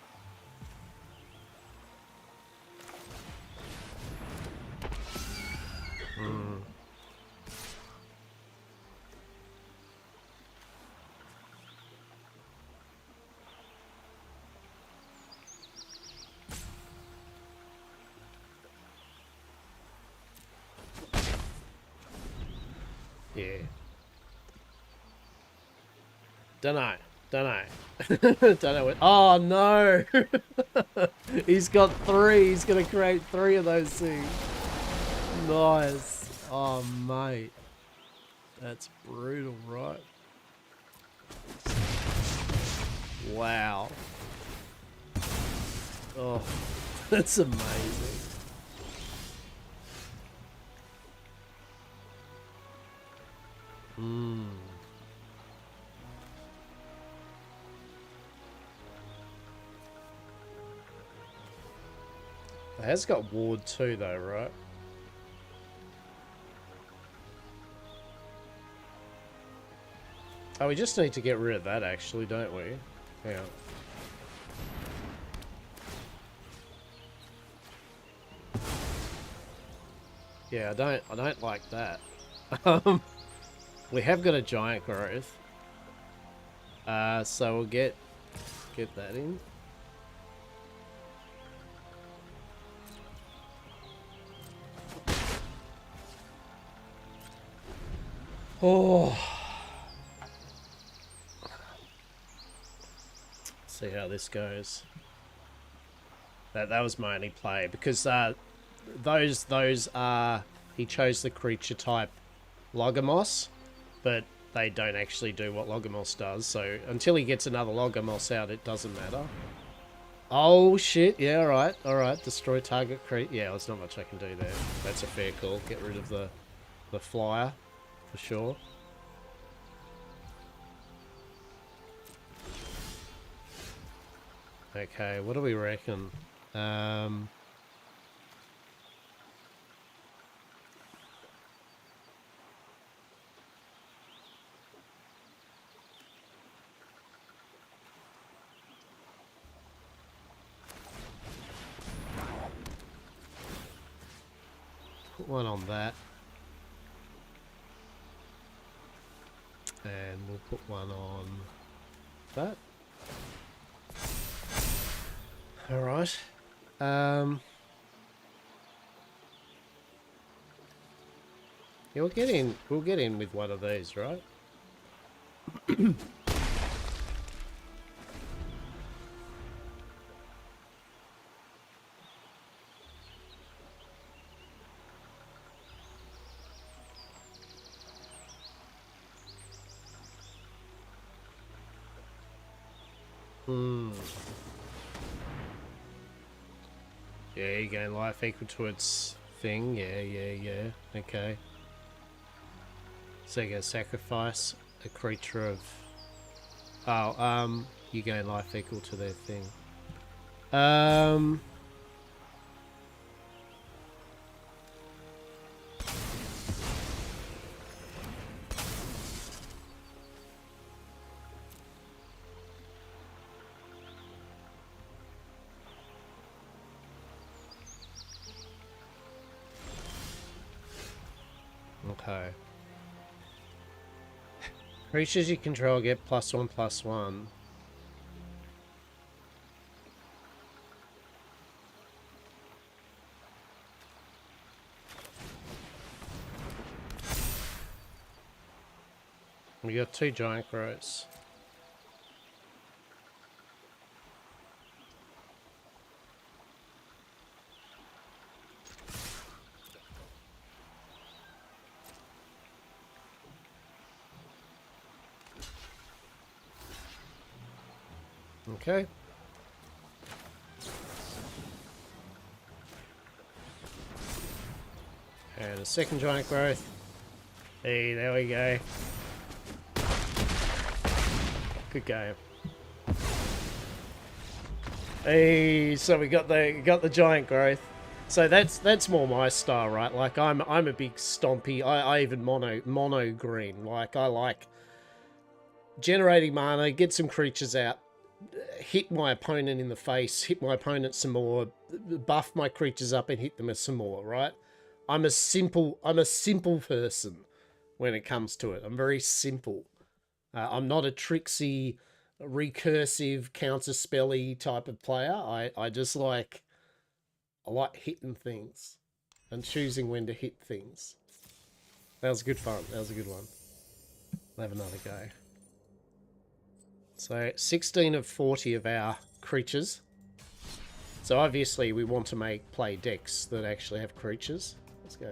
Yeah. Dunno. Don't know what... Oh, no! He's got 3. He's going to create 3 of those things. Nice. Oh, mate. That's brutal, right? Wow. Oh, that's amazing. It has got ward too, though, right? Oh, we just need to get rid of that, actually, don't we? Yeah. Yeah, I don't like that. We have got a giant growth. So we'll get that in. Oh. See how this goes. That was my only play because those are he chose the creature type Logamos, but they don't actually do what Logamos does. So until he gets another Logamos out, it doesn't matter. Oh shit! Yeah, all right. Destroy target creature. Yeah, there's not much I can do there. That's a fair call. Get rid of the flyer for sure. Okay, what do we reckon? Put one on that. And we'll put one on that. Alright. Yeah, we'll get in with one of these, right? Yeah, you gain life equal to its thing. Yeah. Okay. So you go sacrifice a creature of... Oh, you gain life equal to their thing. Okay. Creatures you control get +1/+1. We got 2 giant growths. Okay. And a second giant growth. Hey, there we go. Good game. Hey, so we got the giant growth. So that's more my style, right? Like I'm a big stompy. I even mono green. Like I like generating mana, get some creatures out, hit my opponent in the face, hit my opponent some more, buff my creatures up and hit them some more, right? I'm a simple person when it comes to it. I'm very simple. I'm not a tricksy, recursive, counter-spelly type of player. I just like... I like hitting things. And choosing when to hit things. That was good fun. That was a good one. I'll have another go. So, 16 of 40 of our creatures. So obviously we want to play decks that actually have creatures. Let's go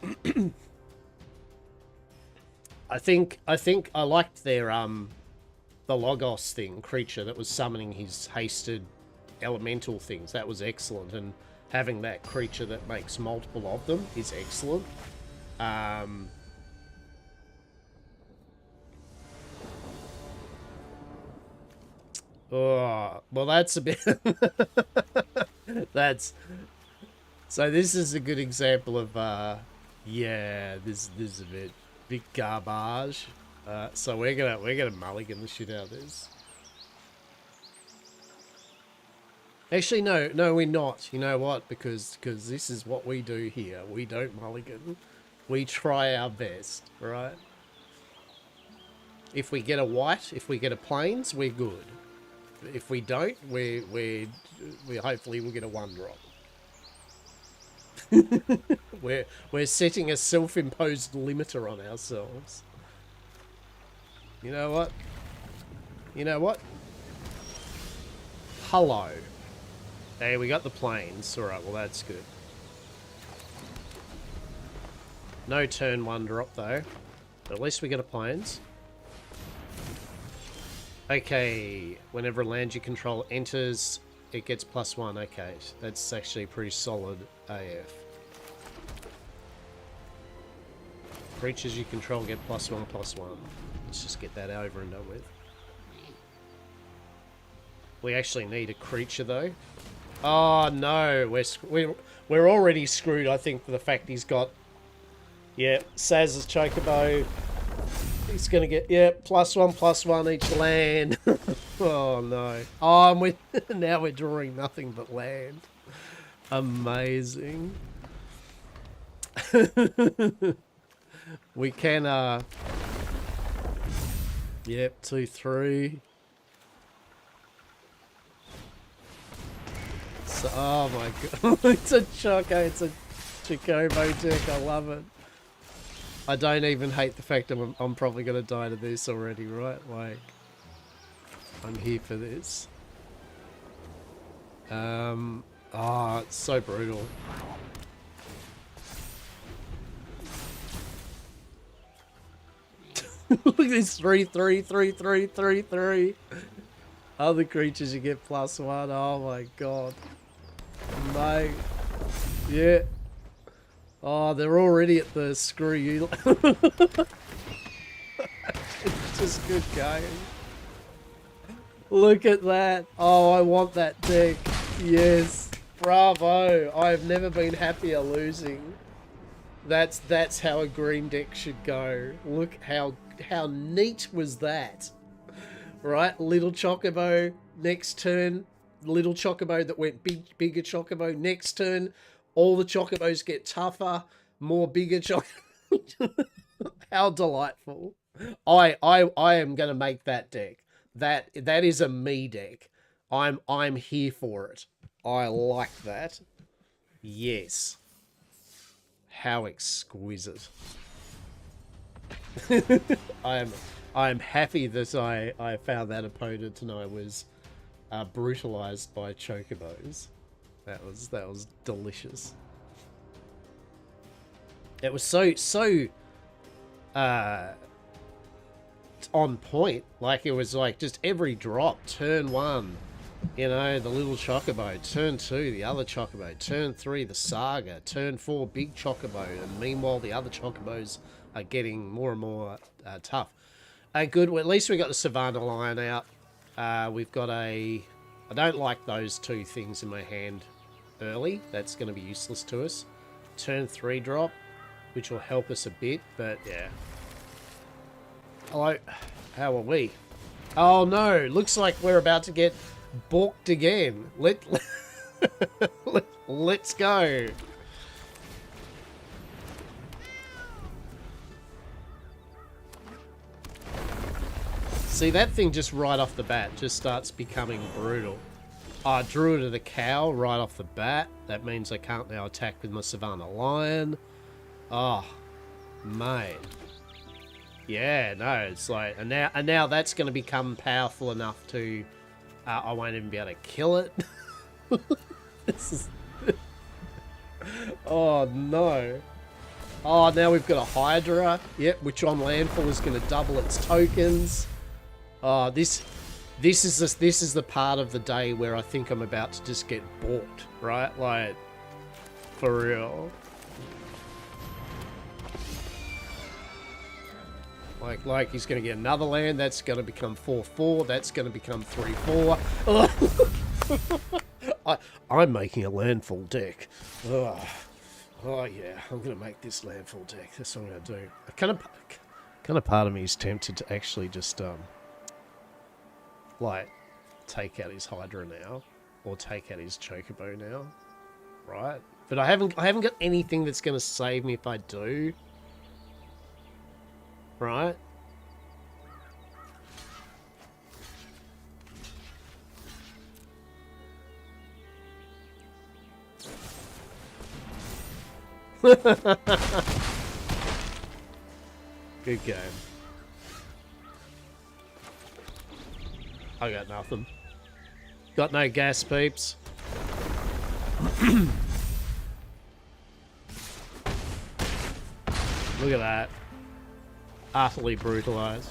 again. I think I liked their the Logos thing, creature that was summoning his hasted elemental things. That was excellent, and having that creature that makes multiple of them is excellent. Oh, well, that's a bit... that's... So this is a good example of, yeah, this is a bit garbage. So we're gonna mulligan the shit out of this. Actually, no, we're not. You know what? Because this is what we do here. We don't mulligan. We try our best, right? If we get a white, if we get a plains, we're good. If we don't, we hopefully we'll get a 1-drop. we're setting a self-imposed limiter on ourselves. You know what? You know what? Hello. Hey, we got the plains. Alright, well that's good. No turn 1-drop though. But at least we get a plains. Okay, whenever a land you control enters, it gets +1. Okay, that's actually pretty solid AF. Creatures you control get +1/+1. Let's just get that over and done with. We actually need a creature though. Oh no, we're already screwed. I think for the fact he's got, yeah, Saz's Chocobo. He's gonna get, yeah, +1/+1 each land. Oh no. Oh, and now we're drawing nothing but land. Amazing. We can, yep, 2/3. So, oh my god, it's a Choco, it's a Chocobo deck, I love it. I don't even hate the fact that I'm probably going to die to this already, right? Like, I'm here for this. Oh, it's so brutal. Look at this 3/3, 3/3, 3/3. Other creatures you get +1. Oh my god. Mate. Yeah. Oh, they're already at the screw you. It's just good game. Look at that. Oh, I want that deck. Yes. Bravo. I've never been happier losing. That's how a green deck should go. Look how neat was that. Right? Little Chocobo next turn. Little Chocobo that went bigger Chocobo next turn. All the Chocobos get tougher, more bigger Chocobo. How delightful. I am gonna make that deck. That is a me deck. I'm here for it. I like that. Yes. How exquisite. I'm happy that I found that opponent and I was brutalized by chocobos. That was delicious. It was so on point. Like, it was like just every drop. Turn 1, you know, the little chocobo. Turn 2, the other chocobo. Turn 3, the saga. Turn 4, big chocobo. And meanwhile, the other chocobos are getting more and more tough. Good. Well, at least we got the Savannah Lion out. We've got a... I don't like those two things in my hand early. That's going to be useless to us. Turn 3 drop, which will help us a bit, but yeah. Hello. How are we? Oh no, looks like we're about to get balked again. Let's go. See, that thing just right off the bat just starts becoming brutal. I drew it to the cow right off the bat. That means I can't now attack with my Savannah Lion. Oh, mate. Yeah, no, it's like, and now that's going to become powerful enough to, I won't even be able to kill it. This is, oh no. Oh, now we've got a Hydra, yep, which on landfall is going to double its tokens. Oh, this is the part of the day where I think I'm about to just get balked, right? Like, for real. Like he's going to get another land. That's going to become 4/4. That's going to become 3/4. I'm making a landfall deck. Oh yeah, I'm going to make this landfall deck. That's what I'm going to do. Kind of part of me is tempted to actually just like take out his Hydra now, or take out his Chocobo now, right? But I haven't got anything that's going to save me if I do. Right? Good game. I got nothing. Got no gas, peeps. Look at that. Utterly brutalized.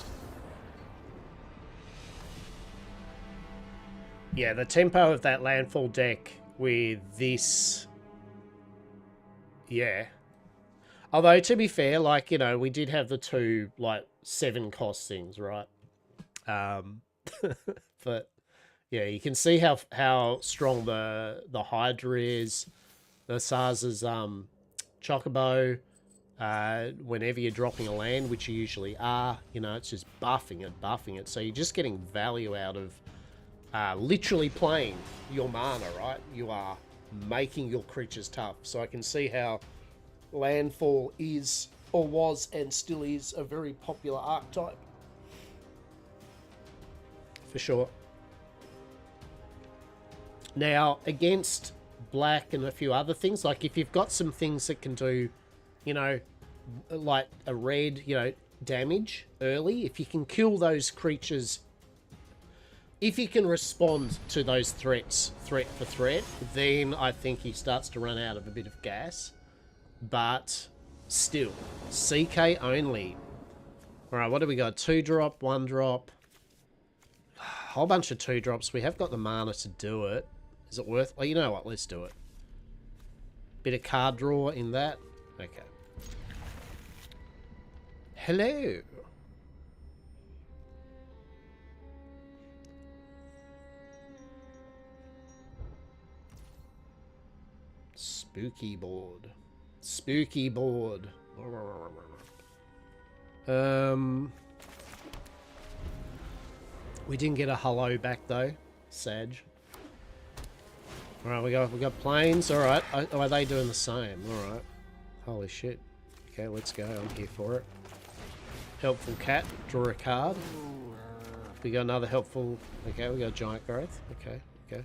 Yeah, the tempo of that landfall deck with this... Yeah. Although, to be fair, like, you know, we did have the two, like, 7 cost things, right? But, yeah, you can see how strong the Hydra is. The Sars's Chocobo. Whenever you're dropping a land, which you usually are, you know, it's just buffing it. So you're just getting value out of literally playing your mana, right? You are making your creatures tough. So I can see how landfall is, or was, and still is, a very popular archetype. For sure. Now, against black and a few other things, like if you've got some things that can do, you know, like a red, you know, damage early, if you can kill those creatures, if you can respond to those threats, threat for threat, then I think he starts to run out of a bit of gas. But still, CK only. Alright, what do we got? 2-drop, 1-drop. A whole bunch of 2-drops. We have got the mana to do it. Is it worth... Well, you know what? Let's do it. Bit of card draw in that. Okay. Hello. Spooky board. Spooky board. We didn't get a hello back though. Sag. Alright, we got planes. Alright. Are they doing the same? Alright. Holy shit. Okay, let's go. I'm here for it. Helpful cat. Draw a card. We got another helpful... Okay, we got giant growth. Okay, okay.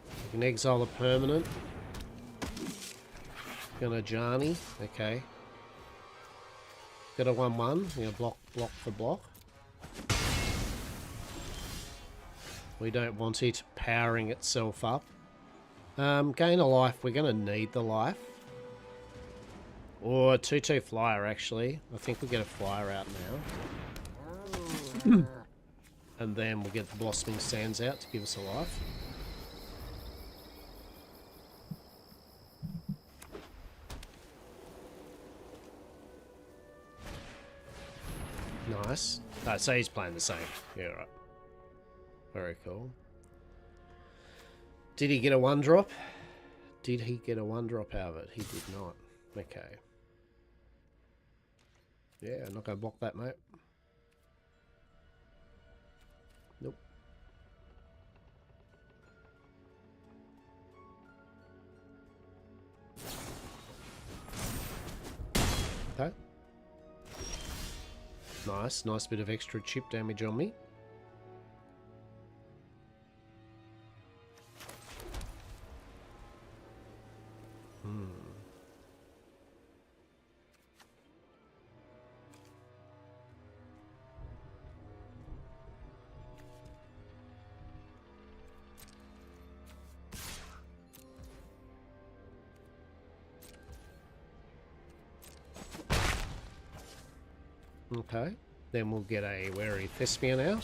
We can exile a permanent. Gonna Johnny. Okay. Got a 1-1. You know, block for block. We don't want it powering itself up. Gain a life. We're going to need the life. Or a 2-2 flyer, actually. I think we'll get a flyer out now. And then we'll get the Blossoming Sands out to give us a life. Nice. Oh, so he's playing the same. Yeah, right. Very cool. Did he get a 1-drop? Did he get a 1-drop out of it? He did not. Okay. Yeah, I'm not going to block that, mate. Nope. Okay. Nice. Nice bit of extra chip damage on me. Okay, then we'll get a Wary Thespian out.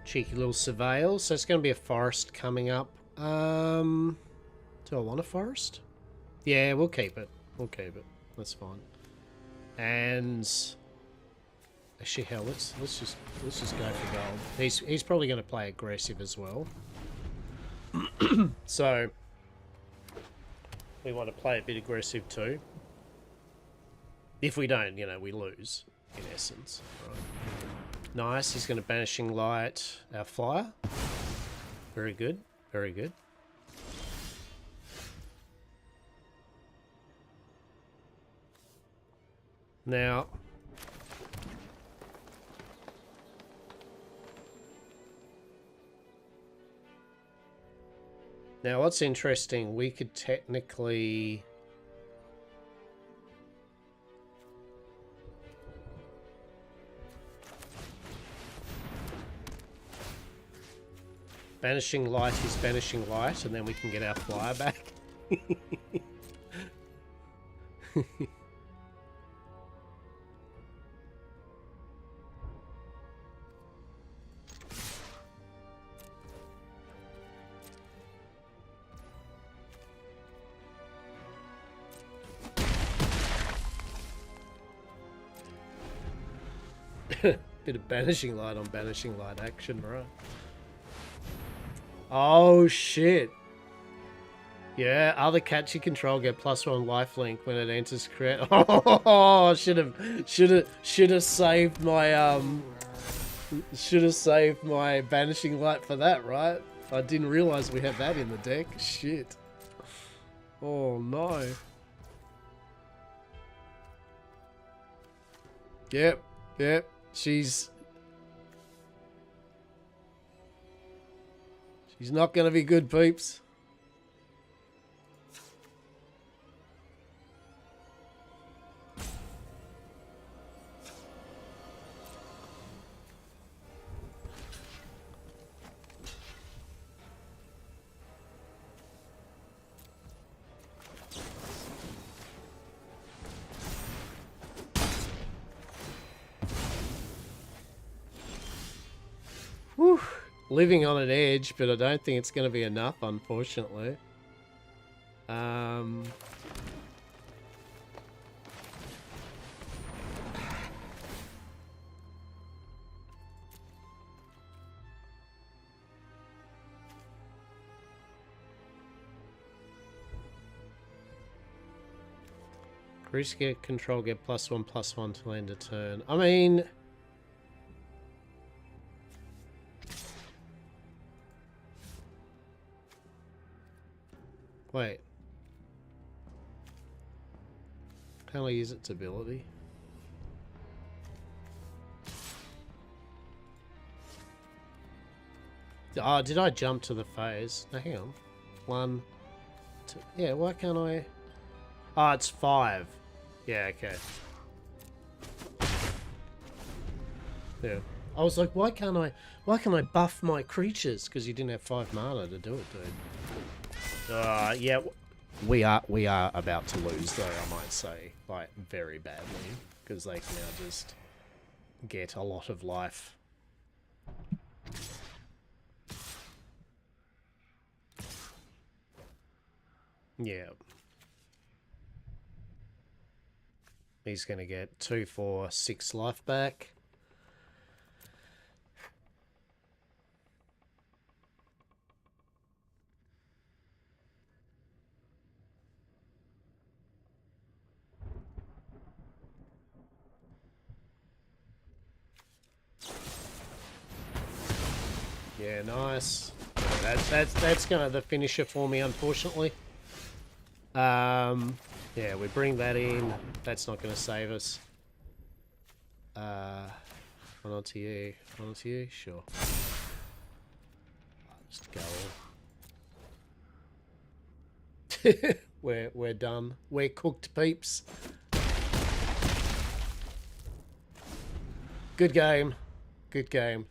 Cheeky little Surveil. So it's going to be a forest coming up. Do I want a forest? Yeah, we'll keep it. We'll keep it. That's fine. And actually, hell, let's just go for gold. He's probably going to play aggressive as well. So we want to play a bit aggressive too. If we don't, you know, we lose, in essence. Right. Nice, he's going to Banishing Light our flyer. Very good, very good. Now, what's interesting, we could technically... Banishing Light is Banishing Light, and then we can get our flyer back. Bit of Banishing Light on Banishing Light action, right? Oh shit! Yeah, other cat you control get +1 lifelink when it enters create. Oh, should have saved my Banishing Light for that, right? I didn't realize we had that in the deck. Shit. Oh no. Yep. She's not going to be good, peeps. Whew. Living on an edge, but I don't think it's going to be enough, unfortunately. Grease get control, get +1/+1 till end of turn. I mean... Wait. Can I use its ability? Oh, did I jump to the phase? No, hang on. 1, 2... Yeah, why can't I... Oh, it's 5. Yeah, okay. Yeah. I was like, why can't I buff my creatures? Because you didn't have 5 mana to do it, dude. Yeah, we are about to lose though, I might say, like very badly, because they can now just get a lot of life. Yeah. He's going to get 2 for 6 life back. Yeah, nice. That's gonna the finisher for me, unfortunately. Yeah, we bring that in. That's not gonna save us. One onto you. One onto you? Sure. I'll just go all. We're done. We're cooked, peeps. Good game. Good game.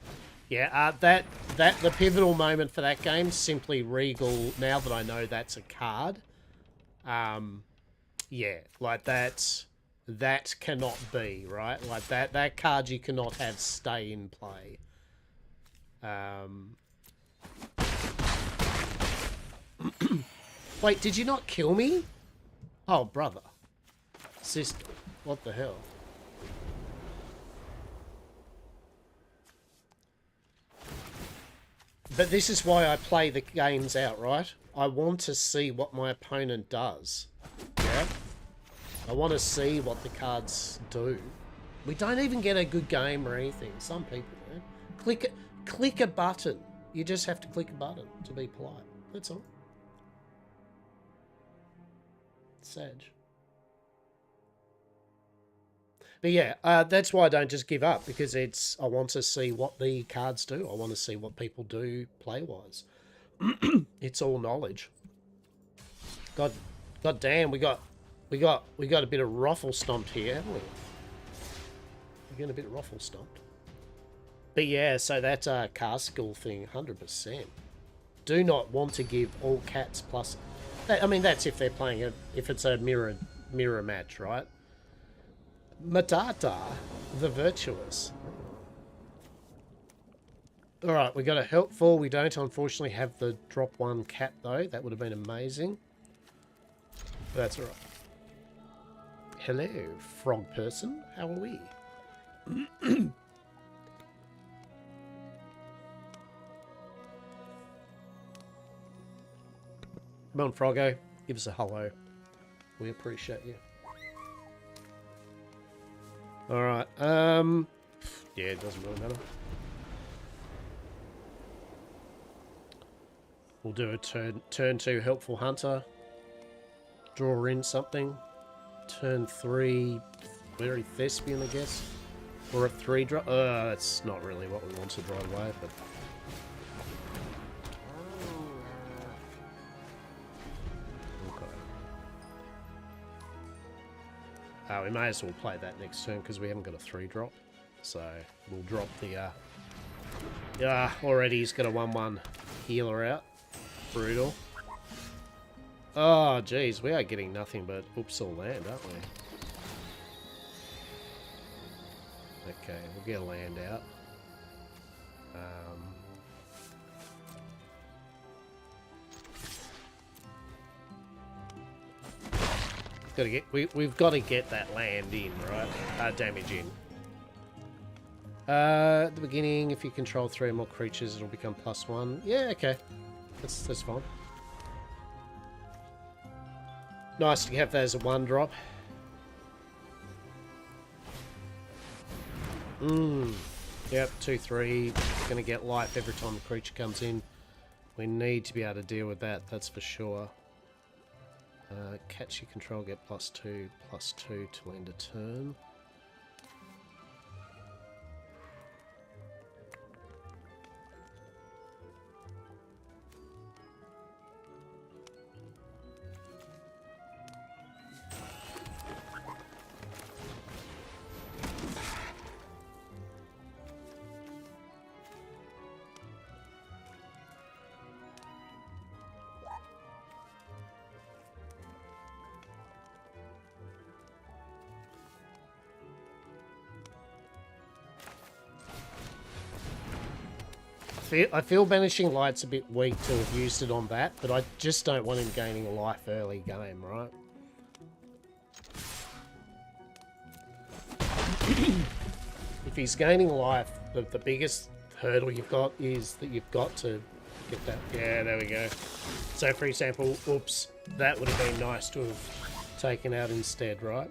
Yeah, the pivotal moment for that game, simply Regal, now that I know that's a card. Yeah, like that cannot be, right? Like that card you cannot have stay in play. Wait, did you not kill me? Oh, brother. Sister. What the hell? But this is why I play the games out, right? I want to see what my opponent does. Yeah? I want to see what the cards do. We don't even get a good game or anything. Some people do. Click a button. You just have to click a button to be polite. That's all. Sag. But yeah, that's why I don't just give up, because I want to see what the cards do. I want to see what people do play-wise. It's all knowledge. God damn, we got a bit of ruffle stomped here, haven't we? We're getting a bit ruffle stomped. But yeah, so that cast skill thing, 100%. Do not want to give all cats plus. I mean, that's if they're playing it. If it's a mirror match, right? Matata, the virtuous. All right, we got a helpful. We don't unfortunately have the drop 1 cat though. That would have been amazing. But that's all right. Hello, frog person. How are we? Come on, Froggo. Give us a hello. We appreciate you. Alright, yeah, it doesn't really matter. We'll do a turn 2 helpful hunter. Draw in something. Turn 3 very thespian, I guess. Or a 3 drop. That's not really what we wanted right away, but. We may as well play that next turn because we haven't got a 3 drop. So we'll drop the. Already he's got a 1/1 healer out. Brutal. Oh, geez, we are getting nothing but oops all land, aren't we? Okay, we'll get a land out. We've got to get that land in, right? Damage in. At the beginning, if you control 3 or more creatures, it'll become +1. Yeah, okay. That's fine. Nice to have that as a 1 drop. Yep, 2/3. Gonna get life every time the creature comes in. We need to be able to deal with that, that's for sure. Catch you control, get +2/+2 to end a turn. I feel Banishing Light's a bit weak to have used it on that, but I just don't want him gaining a life early game, right? If he's gaining life, the biggest hurdle you've got is that you've got to get that. Yeah, there we go. So, for example, oops, that would have been nice to have taken out instead, right?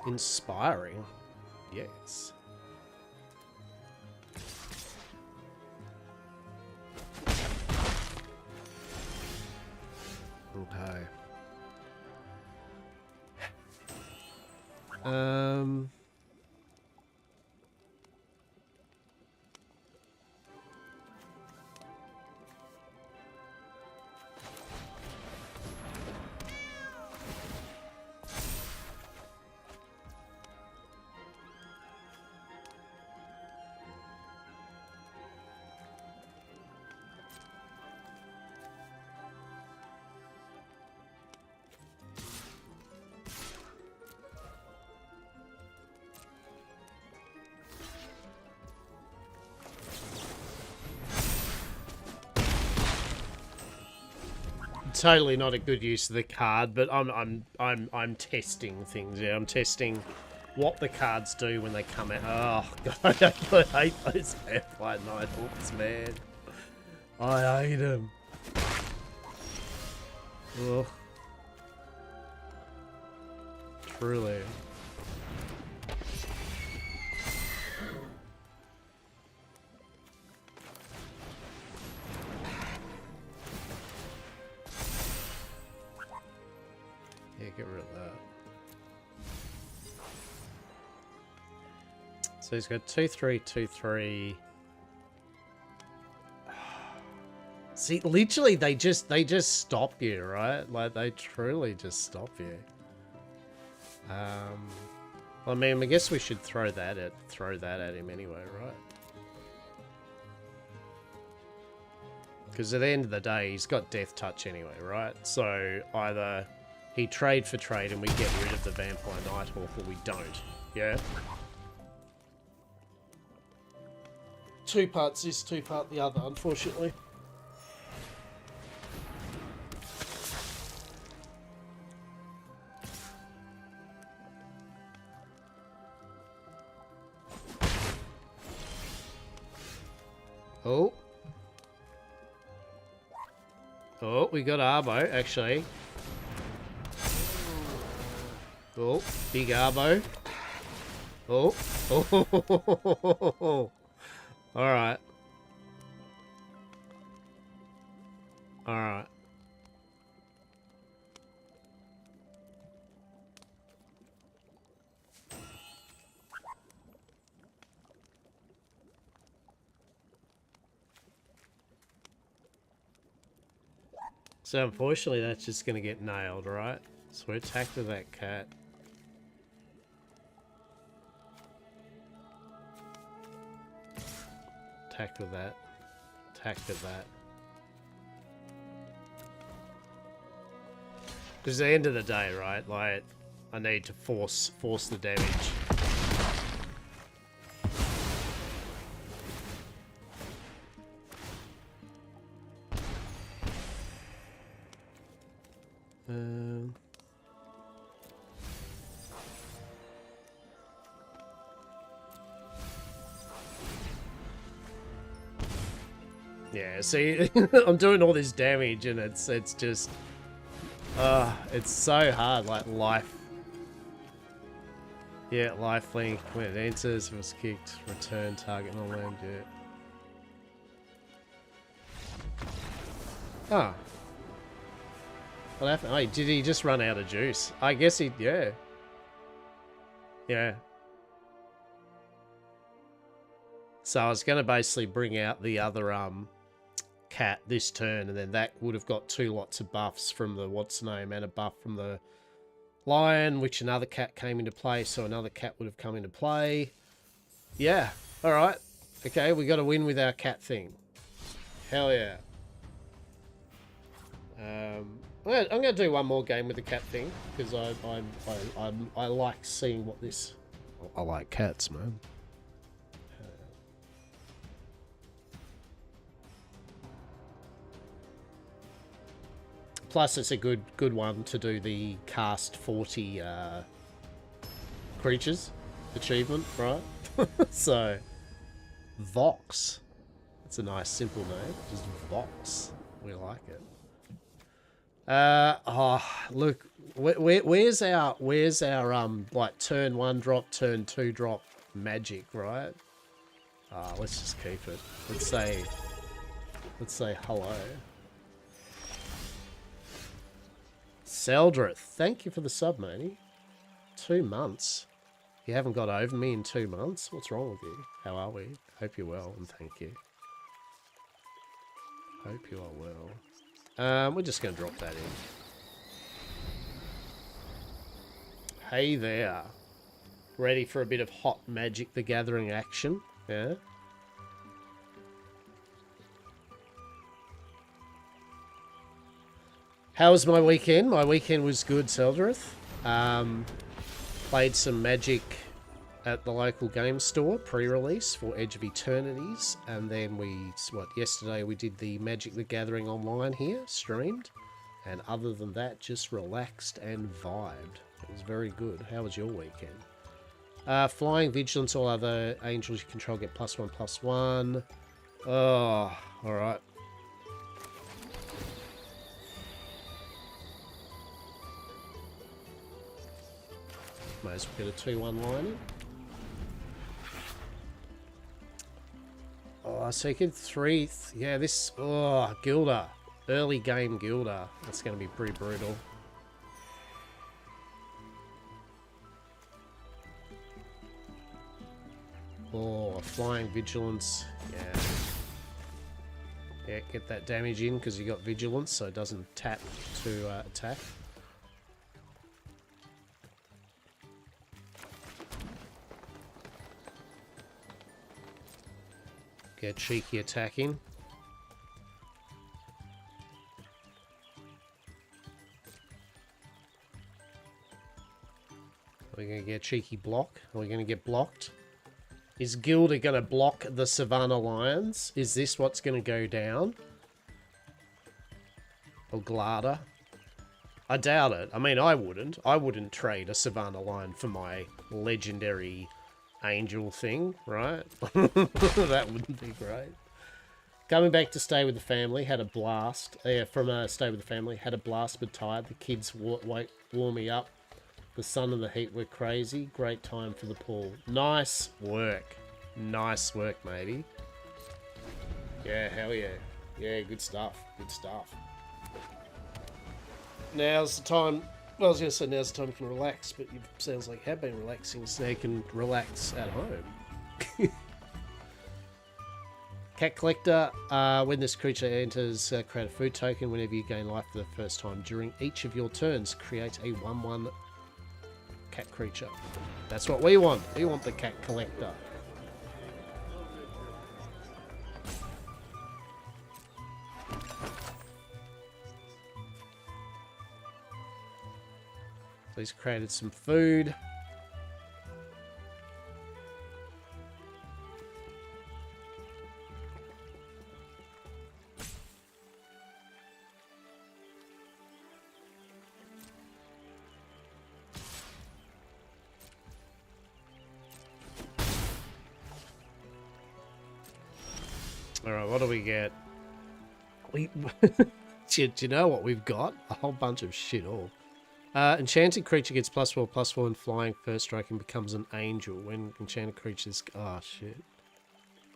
Inspiring, yes. Okay. Totally not a good use of the card, but I'm testing things. Yeah, I'm testing what the cards do when they come out. Oh god, I hate those Vampire Nighthawks, man. I hate them. Ugh. Truly. Yeah, get rid of that. So he's got 2/3, 2/3. See, literally, they just stop you, right? Like they truly just stop you. I mean, I guess we should throw that at him anyway, right? Because at the end of the day, he's got Death Touch anyway, right? So either he trade for trade and we get rid of the Vampire Nighthawk, or we don't. Yeah. Two parts this, two part the other, unfortunately. Oh. Oh, we got Arbo, actually. Oh, big Arbo. Oh. Oh. Alright. Alright. So unfortunately that's just going to get nailed, right? So we attack with that cat. Attack with that. Attack with that. Because at the end of the day, right, like, I need to force the damage. Yeah, see, I'm doing all this damage and it's just, it's so hard, like life. Yeah, life link, when it enters, it was kicked, return target on land, yeah. Ah. What happened? Oh, did he just run out of juice? I guess he, yeah. Yeah. So I was going to basically bring out the other cat this turn, and then that would have got 2 lots of buffs from the what's-name and a buff from the lion, which another cat came into play, so another cat would have come into play. Yeah. All right. Okay, we got to win with our cat thing. Hell yeah. I'm gonna do one more game with the cat thing because I like seeing what this. I like cats, man. Plus, it's a good one to do the cast 40 creatures achievement, right? So, Vox. It's a nice simple name, just Vox. We like it. Oh, look, where's our like turn 1 drop, turn 2 drop magic, right? Let's just keep it. Let's say hello. Seldrith, thank you for the sub, matey. 2 months. You haven't got over me in 2 months? What's wrong with you? How are we? Hope you're well, and thank you. Hope you are well. We're just going to drop that in. Hey there. Ready for a bit of hot Magic the Gathering action? Yeah? How was my weekend? My weekend was good, Seldrith. Played some Magic at the local game store, pre-release for Edge of Eternities, and then yesterday we did the Magic the Gathering online here, streamed, and other than that, just relaxed and vibed. It was very good. How was your weekend? Flying, Vigilance, all other angels you control get +1/+1. Oh, alright. Might as well get a 2/1 lining. Oh, so you get 3... Yeah, this... Oh, Gilda. Early game Gilda. That's going to be pretty brutal. Oh, Flying Vigilance. Yeah. Yeah, get that damage in because you got Vigilance, so it doesn't tap to attack. Get cheeky attacking. Are we going to get cheeky block? Are we going to get blocked? Is Gilda going to block the Savannah Lions? Is this what's going to go down? Or Glada? I doubt it. I mean, I wouldn't. I wouldn't trade a Savannah Lion for my legendary angel thing, right? That wouldn't be great. Coming back to stay with the family, had a blast. Yeah, from stay with the family, had a blast but tired. The kids wore me up. The sun and the heat were crazy. Great time for the pool. Nice work. Nice work, matey. Yeah, hell yeah. Yeah, good stuff. Good stuff. Now's the time... Well, I was going to say now's the time you can relax, but it sounds like you have been relaxing, so you can relax at home. Cat Collector. When this creature enters, create a food token. Whenever you gain life for the first time during each of your turns, create a 1/1 cat creature. That's what we want. We want the Cat Collector. He's created some food. Alright, what do we get? Do you know what we've got? A whole bunch of shit all. Enchanted creature gets +4/+4 in flying first strike and becomes an angel. When enchanted creatures... Oh, shit.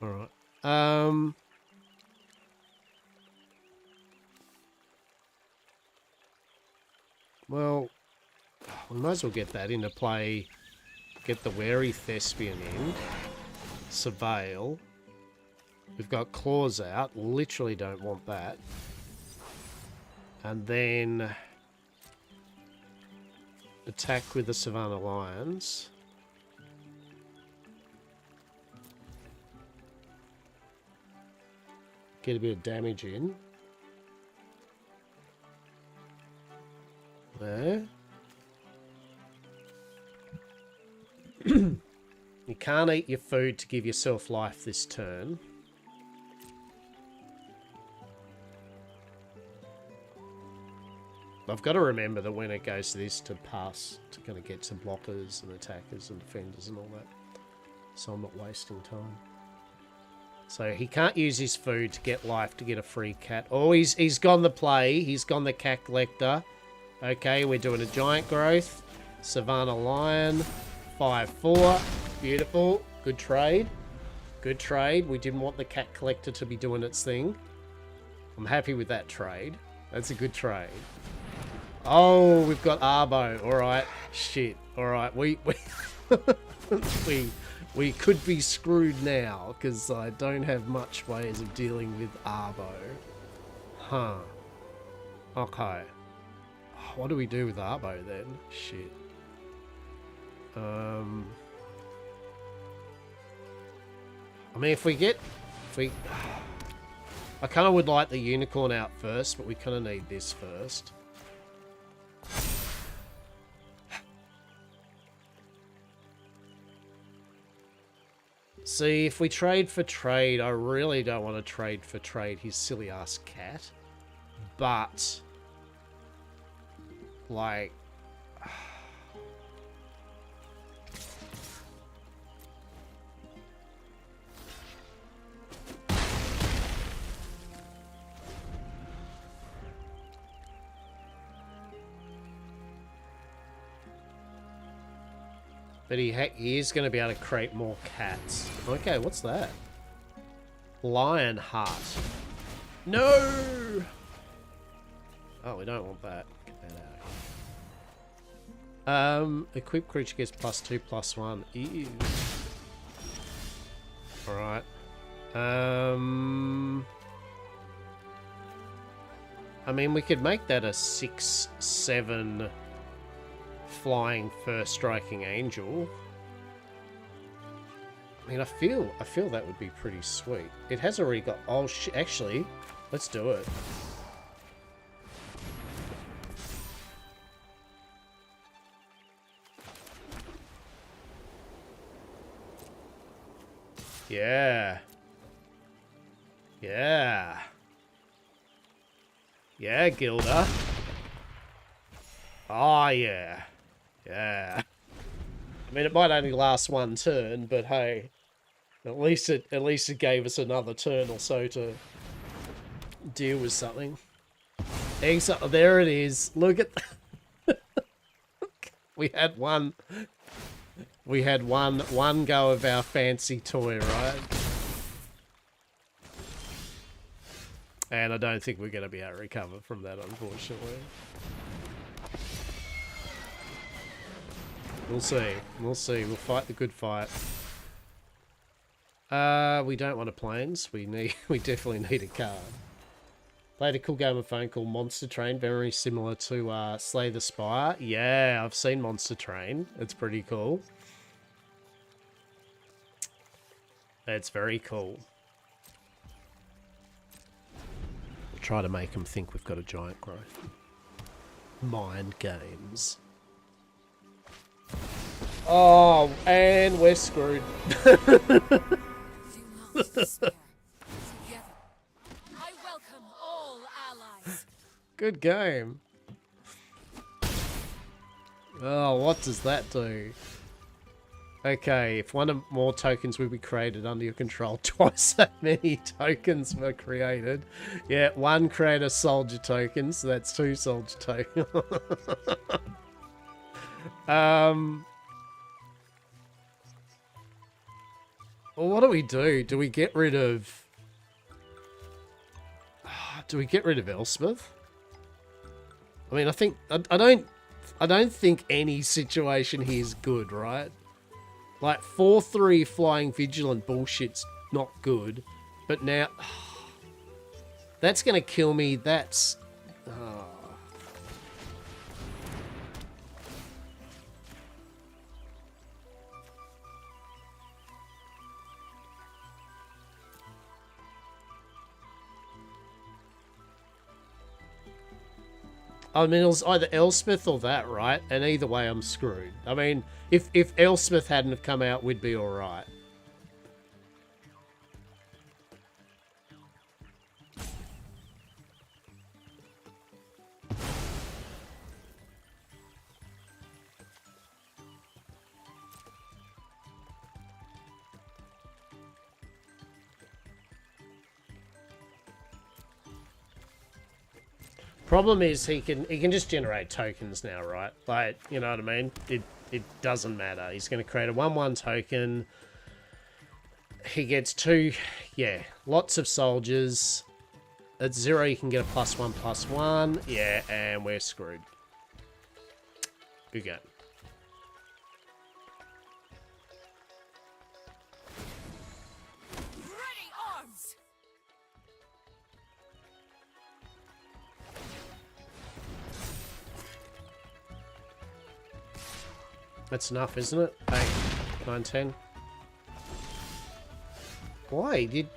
Alright. Might as well get that into play. Get the Wary Thespian in. Surveil. We've got Claws out. Literally don't want that. And then attack with the Savannah Lions. Get a bit of damage in. There. You can't eat your food to give yourself life this turn. I've got to remember that when it goes to this to pass, to kind of get to blockers and attackers and defenders and all that. So I'm not wasting time. So he can't use his food to get life to get a free cat. Oh, he's gone the play. He's gone the cat collector. Okay, we're doing a giant growth. Savannah Lion. 5-4. Beautiful. Good trade. Good trade. We didn't want the cat collector to be doing its thing. I'm happy with that trade. That's a good trade. Oh, we've got Arbo. Alright. Shit. Alright. We could be screwed now, because I don't have much ways of dealing with Arbo. Huh. Okay. What do we do with Arbo then? Shit. I mean, if we... I kind of would like the unicorn out first, but we kind of need this first. See, if we trade for trade, I really don't want to trade for trade his silly ass cat. But, like... But he is going to be able to create more cats. Okay, what's that? Lion Heart. No! Oh, we don't want that. Get that out of here. Equipped creature gets +2/+1. Ew. Alright. I mean, we could make that a 6/7... flying first striking angel. I mean, I feel that would be pretty sweet. It has already got... Oh, shit. Actually, let's do it. Yeah. Yeah. Yeah, Gilda. Oh, yeah. Yeah. I mean, it might only last one turn, but hey, at least it gave us another turn or so to deal with something. Exile, there it is. Look at we had one go of our fancy toy, right? And I don't think we're going to be able to recover from that, unfortunately. We'll see. We'll see. We'll fight the good fight. We don't want a planes. We definitely need a card. Played a cool game of phone called Monster Train, very similar to Slay the Spire. Yeah, I've seen Monster Train. It's pretty cool. It's very cool. We'll try to make them think we've got a giant growth. Mind games. Oh, and we're screwed. Good game. Oh, what does that do? Okay, if one or more tokens will be created under your control, twice that many tokens were created. Yeah, one creator soldier token, so that's 2 soldier tokens. Well, what do we do? Do we get rid of... Do we get rid of Elspeth? I mean, I don't I don't think any situation here is good, right? Like 4-3 flying vigilant bullshit's not good, but now that's gonna kill me. That's I mean, it was either Elspeth or that, right? And either way, I'm screwed. I mean, if Elspeth hadn't have come out, we'd be all right. Problem is he can just generate tokens now, right? Like, you know what I mean? It doesn't matter. He's going to create a 1/1 token. He gets 2, yeah, lots of soldiers. At 0, you can get a +1/+1. Yeah, and we're screwed. Good game. That's enough, isn't it? 8, 9, 10. Why? You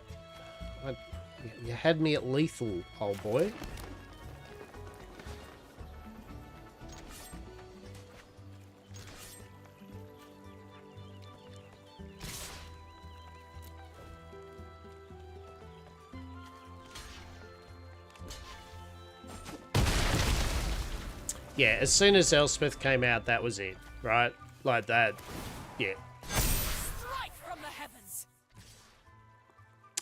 had me at lethal, old boy. Yeah, as soon as Elspeth came out, that was it, right? Like that, yeah. Strike from the heavens.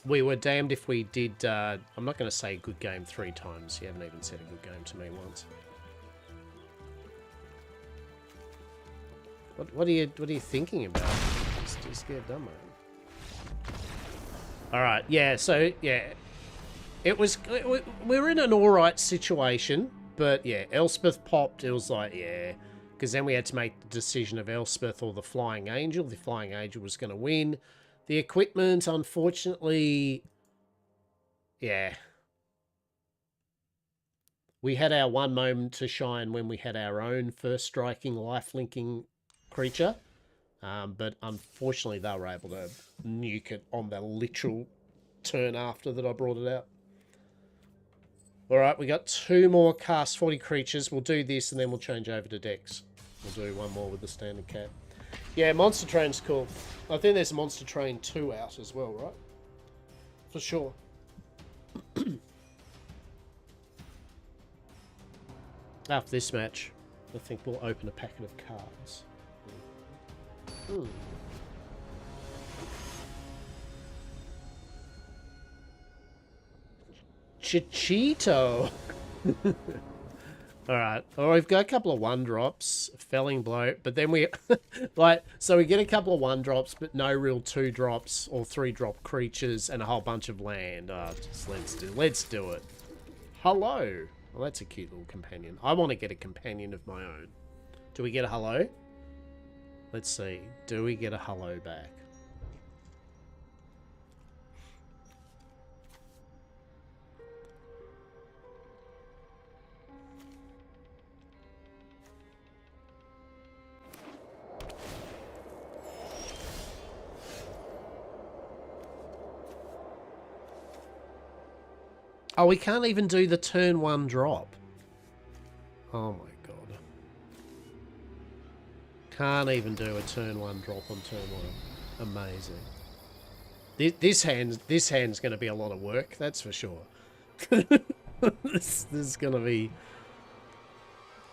We were damned if we did, I'm not going to say good game 3 times. You haven't even said a good game to me once. What are you thinking about? Just get done, mate. Alright, yeah, so, yeah. We're in an alright situation, but yeah, Elspeth popped, it was like, yeah. Because then we had to make the decision of Elspeth or the Flying Angel. The Flying Angel was going to win. The equipment, unfortunately, yeah. We had our one moment to shine when we had our own first striking, life-linking creature. But unfortunately, they were able to nuke it on the literal turn after that I brought it out. All right, we got 2 more cast 40 creatures. We'll do this and then we'll change over to decks. We'll do 1 more with the standard cat. Yeah, Monster Train's cool. I think there's Monster Train 2 out as well, right? For sure. After this match, I think we'll open a packet of cards. Chichito. Alright, well, we've got a couple of 1-drops, Felling Blow, but then we, like, so we get a couple of 1-drops, but no real 2-drops or 3-drop creatures and a whole bunch of land. Just let's do it. Hello. Well, that's a cute little companion. I want to get a companion of my own. Do we get a hello? Let's see. Do we get a hello back? Oh, we can't even do the turn 1 drop. Oh my god. Can't even do a turn 1 drop on turn 1. Amazing. This hand's going to be a lot of work, that's for sure. This is going to be...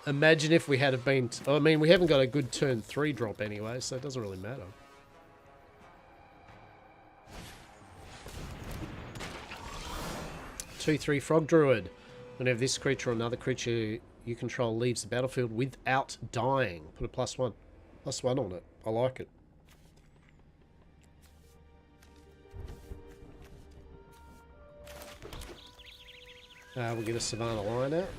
Imagine if we had have been... I mean, we haven't got a good turn 3 drop anyway, so it doesn't really matter. Two, 3 Frog Druid. Whenever this creature or another creature you control leaves the battlefield without dying, put a +1 on it. I like it. We'll get a Savannah Lion out.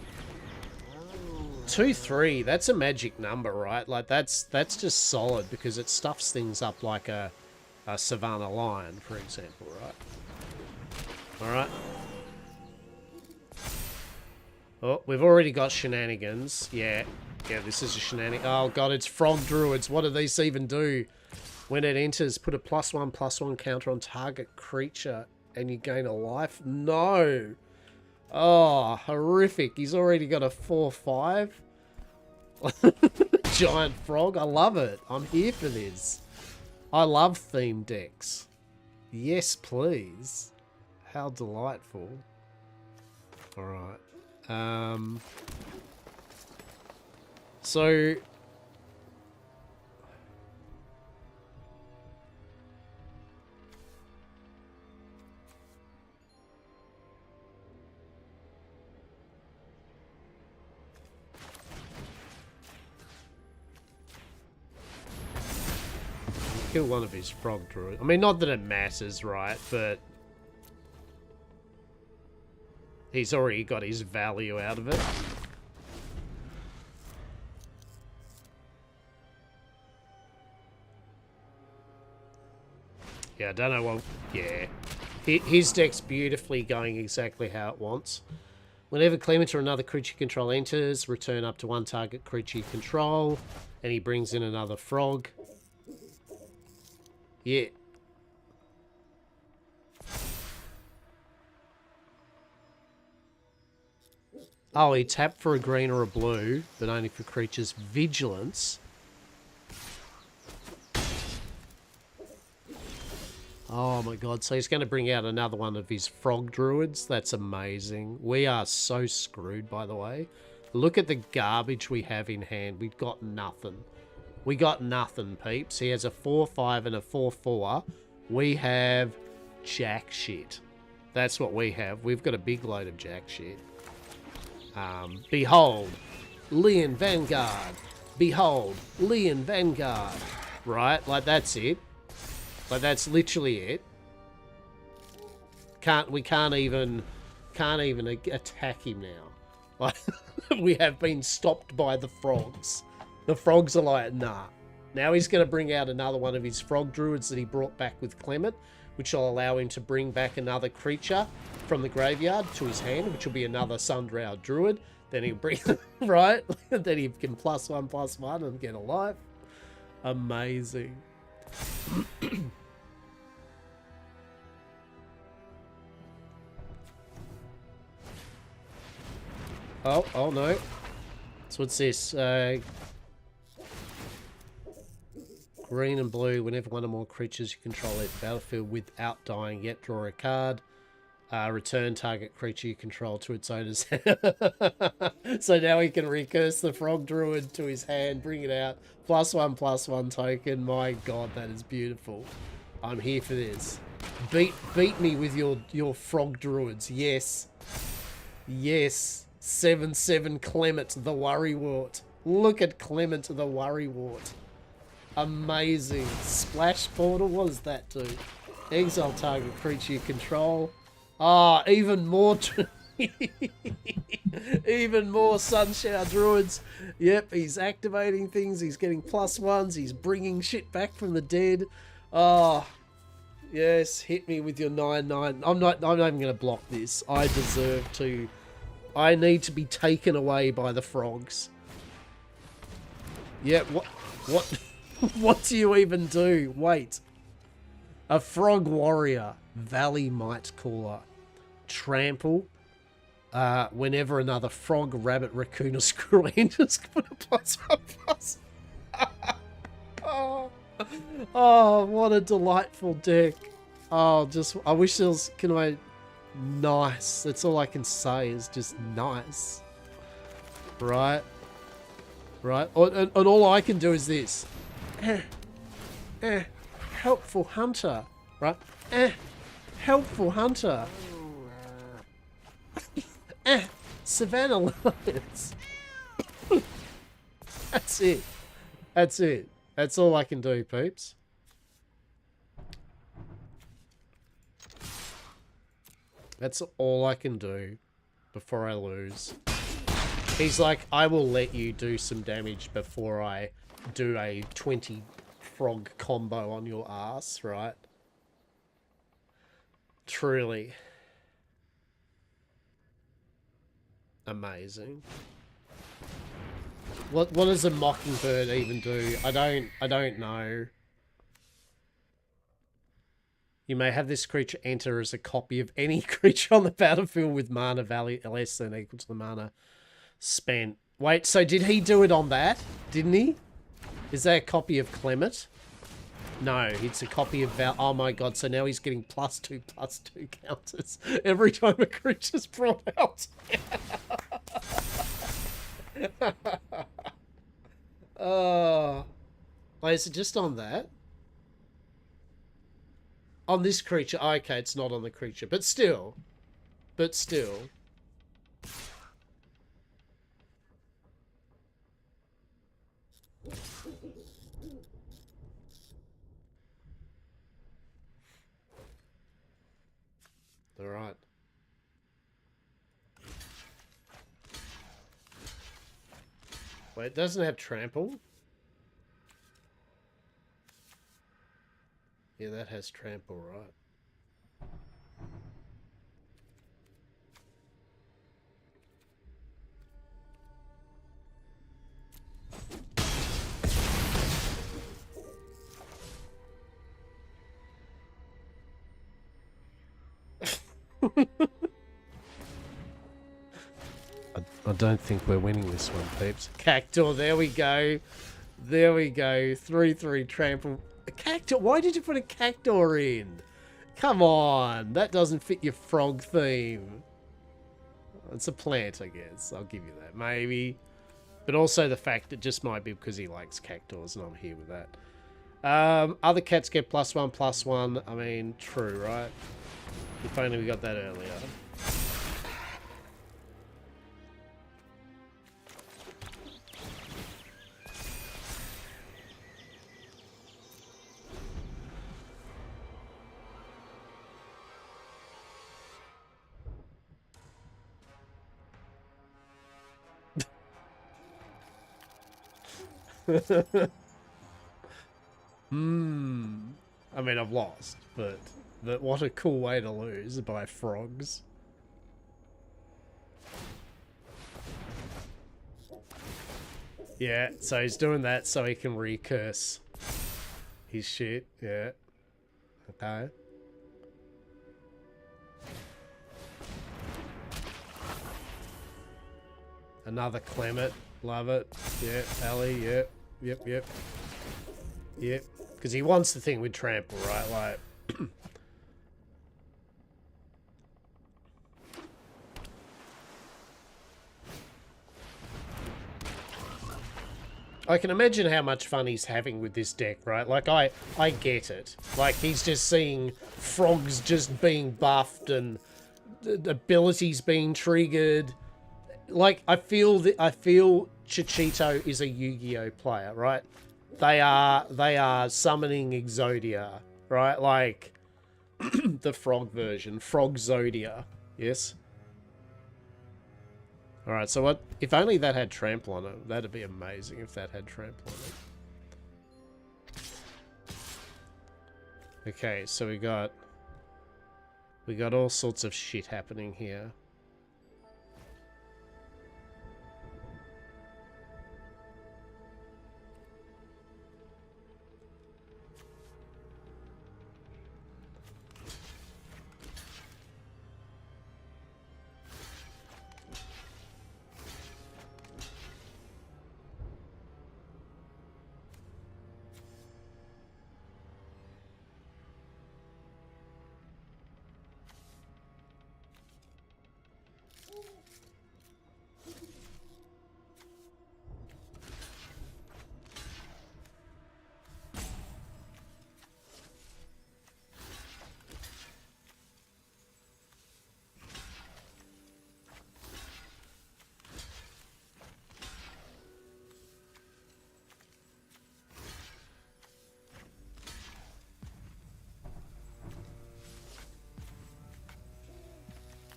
2-3, that's a magic number, right? Like, that's just solid because it stuffs things up like a Savannah Lion, for example, right? Alright. Oh, we've already got shenanigans. Yeah. Yeah, this is a shenanigan. Oh, God, it's Frog Druids. What do these even do? When it enters, put a +1/+1 counter on target creature and you gain a life? No. Oh, horrific. He's already got a 4/5. Giant frog. I love it. I'm here for this. I love theme decks. Yes, please. How delightful. Alright. So... kill one of his frog druids. I mean, not that it matters, right? But he's already got his value out of it. Yeah, I don't know what... Yeah. His deck's beautifully going exactly how it wants. Whenever Clement or another creature you control enters, return up to one target creature you control, and he brings in another frog. Yeah. Oh, he tapped for a green or a blue, but only for creatures' vigilance. Oh my God, so he's going to bring out another one of his frog druids. That's amazing. We are so screwed, by the way. Look at the garbage we have in hand. We've got nothing. We got nothing, peeps. He has a 4/5 and a 4/4. We have jack shit. That's what we have. We've got a big load of jack shit. Behold, Leon Vanguard. Behold, Leon Vanguard. Right? Like, that's it. Like, that's literally it. We can't even attack him now. Like, we have been stopped by the frogs. The frogs are like, nah. Now he's going to bring out another one of his frog druids that he brought back with Clement, which will allow him to bring back another creature from the graveyard to his hand, which will be another Sundries druid. Then he'll bring, right? Then he can +1/+1 and get a life. Amazing. Oh no. So what's this? Green and blue, whenever one or more creatures you control leave the battlefield without dying yet, draw a card. Return target creature you control to its owner's hand. So now he can recurse the frog druid to his hand, bring it out. +1/+1 token. My God, that is beautiful. I'm here for this. Beat me with your frog druids. Yes. Yes. 7/7 Clement the Worrywart. Look at Clement the Worrywart. Amazing. Splash portal, what does that do? Exile target creature you control. Ah, even more even more Sunshine Druids. Yep, he's activating things, he's getting +1s, he's bringing shit back from the dead. Oh, yes, hit me with your 9/9. I'm not even gonna block this. I need to be taken away by the frogs. Yeah, what what do you even do? Wait. A frog warrior. Valley Might Caller. Trample. Whenever another frog, rabbit, raccoon, or squirrel enters, put a +1/+. Oh, what a delightful deck. Oh, I wish there was, nice. That's all I can say is just nice. Right? Right? And all I can do is this. Helpful hunter. Right? Helpful hunter. Savannah Lions. That's it. That's it. That's all I can do, peeps. That's all I can do before I lose. He's like, I will let you do some damage before I do a 20 frog combo on your ass, right? Truly. Amazing. What does a mockingbird even do? I don't know. You may have this creature enter as a copy of any creature on the battlefield with mana value less than equal to the mana spent. Wait, so did he do it on that? Didn't he? Is that a copy of Clement? No, it's a copy of Val. Oh my god, so now he's getting +2/+2 counters every time a creature's brought out. Oh. Wait, is it just on that? On this creature? Oh, okay, it's not on the creature. But still. But still. Alright. Wait, it doesn't have trample? Yeah, that has trample, right? I don't think we're winning this one, peeps. Cactor, there we go. There we go. 3/3 trample. A cactor? Why did you put a cactor in? Come on. That doesn't fit your frog theme. It's a plant, I guess. I'll give you that. Maybe. But also the fact that just might be because he likes cactors and I'm here with that. Other cats get +1/+1. I mean, true, right? If only we got that earlier. I mean, I've lost, but what a cool way to lose, by frogs. Yeah, so he's doing that so he can recurse his shit. Yeah. Okay. Another Clement. Love it. Yeah, Pally. Yep. Yep, yep. Yep. Because he wants the thing with trample, right? Like... I can imagine how much fun he's having with this deck, right? Like, I get it. Like, he's just seeing frogs just being buffed and abilities being triggered. Like, I feel Chichito is a Yu-Gi-Oh player, right? They are summoning Exodia, right? Like, the frog version. Frog Zodia. Yes? Alright, so what... If only that had trample on it. That'd be amazing if that had trample on it. Okay, so we got all sorts of shit happening here.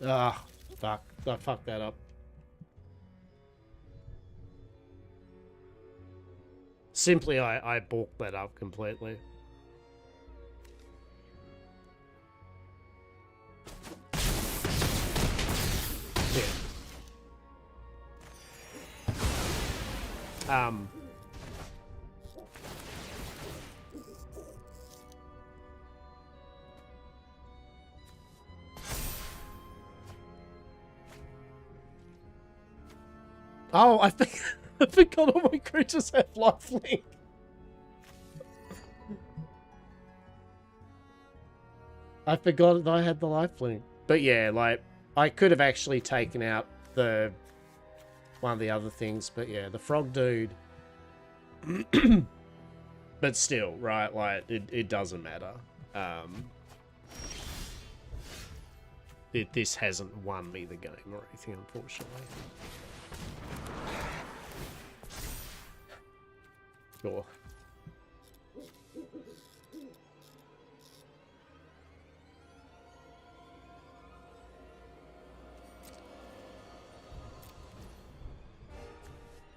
Ah, fuck. I fucked that up. simply I balked that up completely. Yeah. Oh, I think I forgot all my creatures have lifelink. I forgot that I had the lifelink. But yeah, like I could have actually taken out the one of the other things, but yeah, the frog dude. But still, right? Like it doesn't matter. This hasn't won me the game or anything, unfortunately. Sure.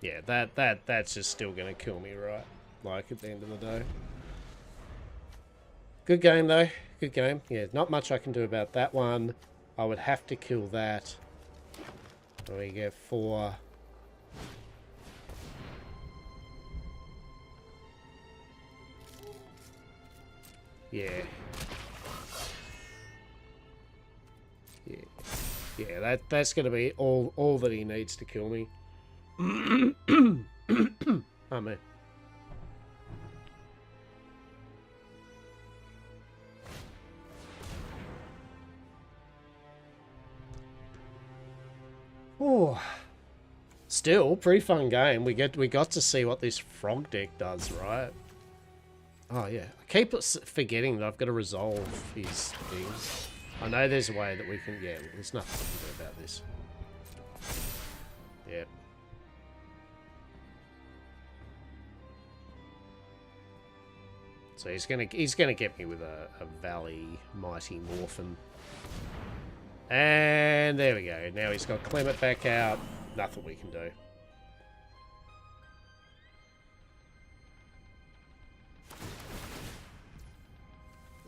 Yeah, that's just still gonna kill me, right? Like at the end of the day. Good game though. Good game. Yeah, not much I can do about that one. I would have to kill that. We get 4. Yeah. Yeah. Yeah, that's gonna be all that he needs to kill me. Oh man. Oh. Still, pretty fun game. We got to see what this frog deck does, right? Oh yeah. I keep forgetting that I've got to resolve his things. I know there's a way that we can... Yeah, there's nothing I can do about this. Yep. So he's gonna get me with a Valley Mighty Morphin. And there we go. Now he's got Clement back out. Nothing we can do.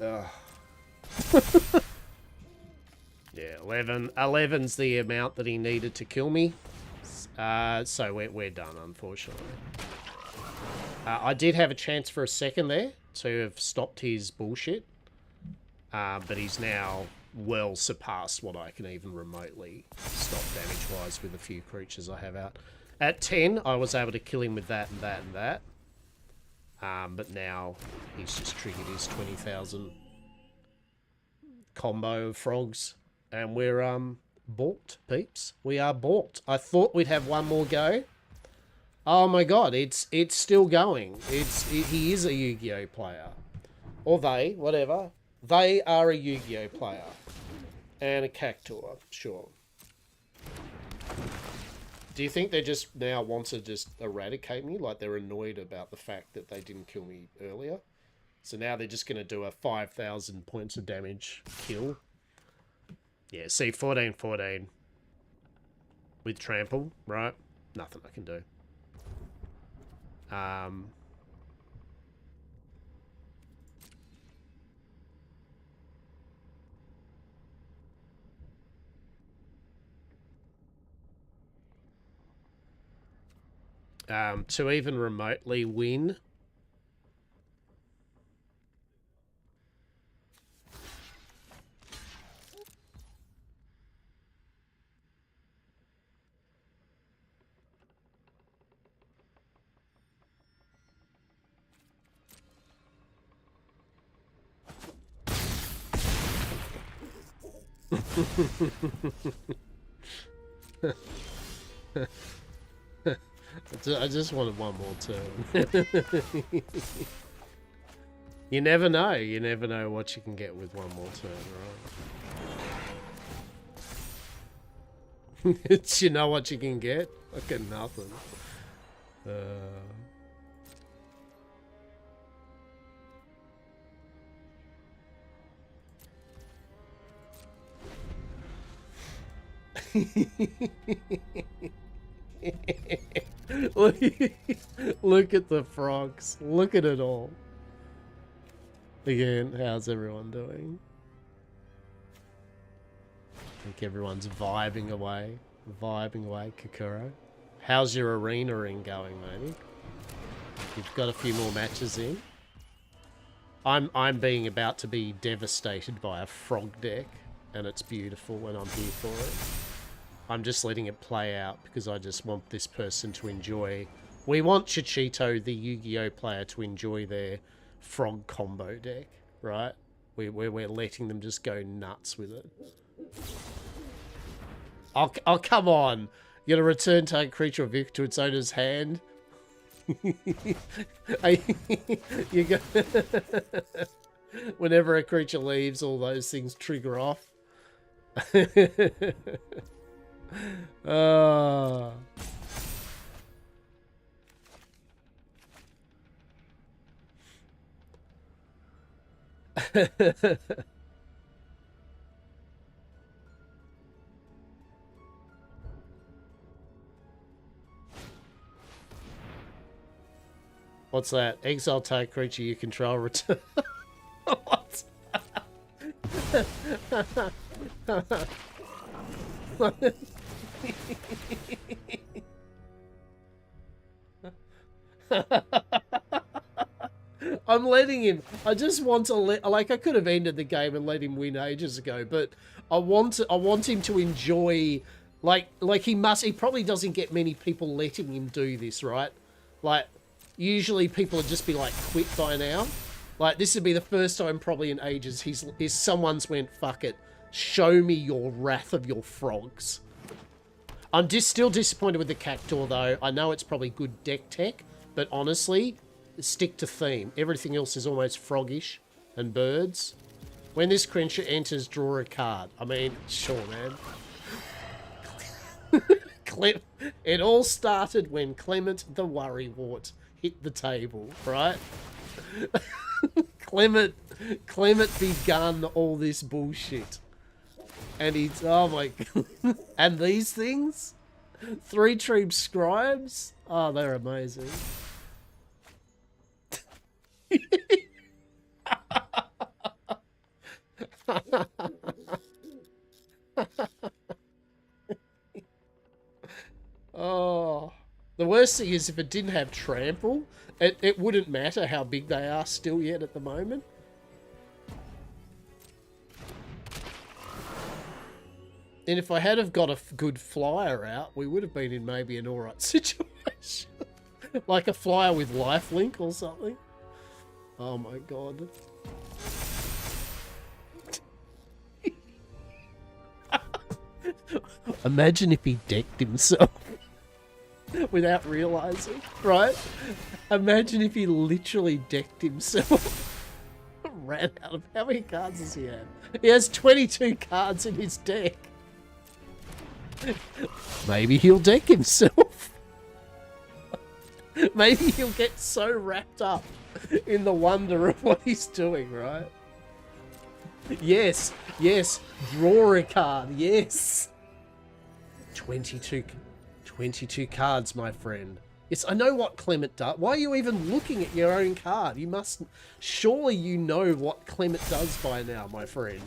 Ugh. Yeah, 11's the amount that he needed to kill me. So we're done, unfortunately. I did have a chance for a second there to have stopped his bullshit. But he's now well surpassed what I can even remotely stop damage-wise with a few creatures I have out. At 10, I was able to kill him with that and that and that. But now he's just triggered his 20,000 combo of frogs. And we're balked, peeps. We are balked. I thought we'd have one more go. Oh my god, it's still going. He is a Yu-Gi-Oh player. Or they, whatever. They are a Yu-Gi-Oh player. And a Cactuar, sure. Do you think they just now want to just eradicate me? Like they're annoyed about the fact that they didn't kill me earlier? So now they're just going to do a 5,000 points of damage kill. Yeah, see, 14-14 with trample, right? Nothing I can do. To even remotely win. I just wanted one more turn. You never know. You never know what you can get with one more turn, right? It's, you know what you can get? Fucking nothing. Look, look at the frogs. Look at it all. Again, how's everyone doing? I think everyone's vibing away. Vibing away, Kakuro. How's your arena ring going, matey? You've got a few more matches in. I'm being about to be devastated by a frog deck, and it's beautiful and I'm here for it. I'm just letting it play out because I just want this person to enjoy. We want Chichito, the Yu-Gi-Oh player, to enjoy their frog combo deck, right? We're letting them just go nuts with it. Oh, come on. You're gonna return target creature or vehicle to its owner's hand. You go. Whenever a creature leaves, all those things trigger off. Oh. What's that? Exile target creature you control return. What? I'm letting him. I just want to let. Like, I could have ended the game and let him win ages ago, but I want him to enjoy. Like he must. He probably doesn't get many people letting him do this, right? Like, usually people would just be like quit by now. Like, this would be the first time probably in ages someone's went, fuck it, show me your wrath of your frogs. I'm just still disappointed with the Cactuar though. I know it's probably good deck tech, but honestly, stick to theme. Everything else is almost froggish and birds. When this creature enters, draw a card. I mean, sure, man. It all started when Clement the Worrywart hit the table, right? Clement begun all this bullshit. And he's, oh my god. And these things? Three Tree Scribes? Oh, they're amazing. Oh. The worst thing is if it didn't have trample, it wouldn't matter how big they are still yet at the moment. And if I had have got a good flyer out, we would have been in maybe an alright situation. Like a flyer with lifelink or something. Oh my god. Imagine if he decked himself without realizing, right? Imagine if he literally decked himself. Ran out of, how many cards does he have? He has 22 cards in his deck. Maybe he'll deck himself. Maybe he'll get so wrapped up in the wonder of what he's doing, right? Yes, yes, draw a card, yes. 22 cards, my friend. Yes, I know what Clement does. Why are you even looking at your own card? You must... Surely you know what Clement does by now, my friend.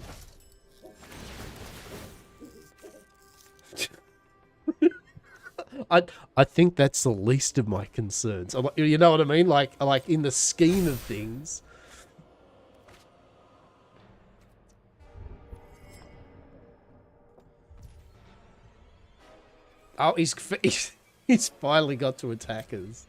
I think that's the least of my concerns. You know what I mean? Like in the scheme of things. Oh, he's finally got to attackers.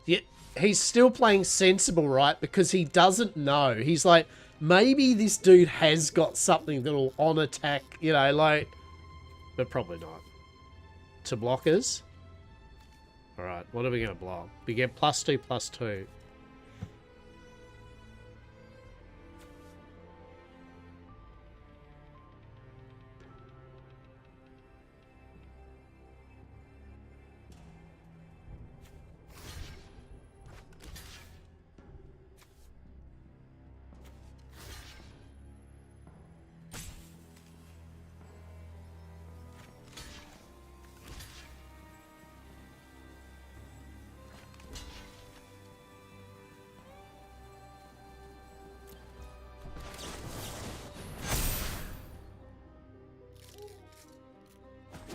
Yeah, he's still playing sensible, right? Because he doesn't know. He's like, maybe this dude has got something that'll on attack, you know, like, but probably not. To blockers. All right, what are we gonna block? We get +2/+2.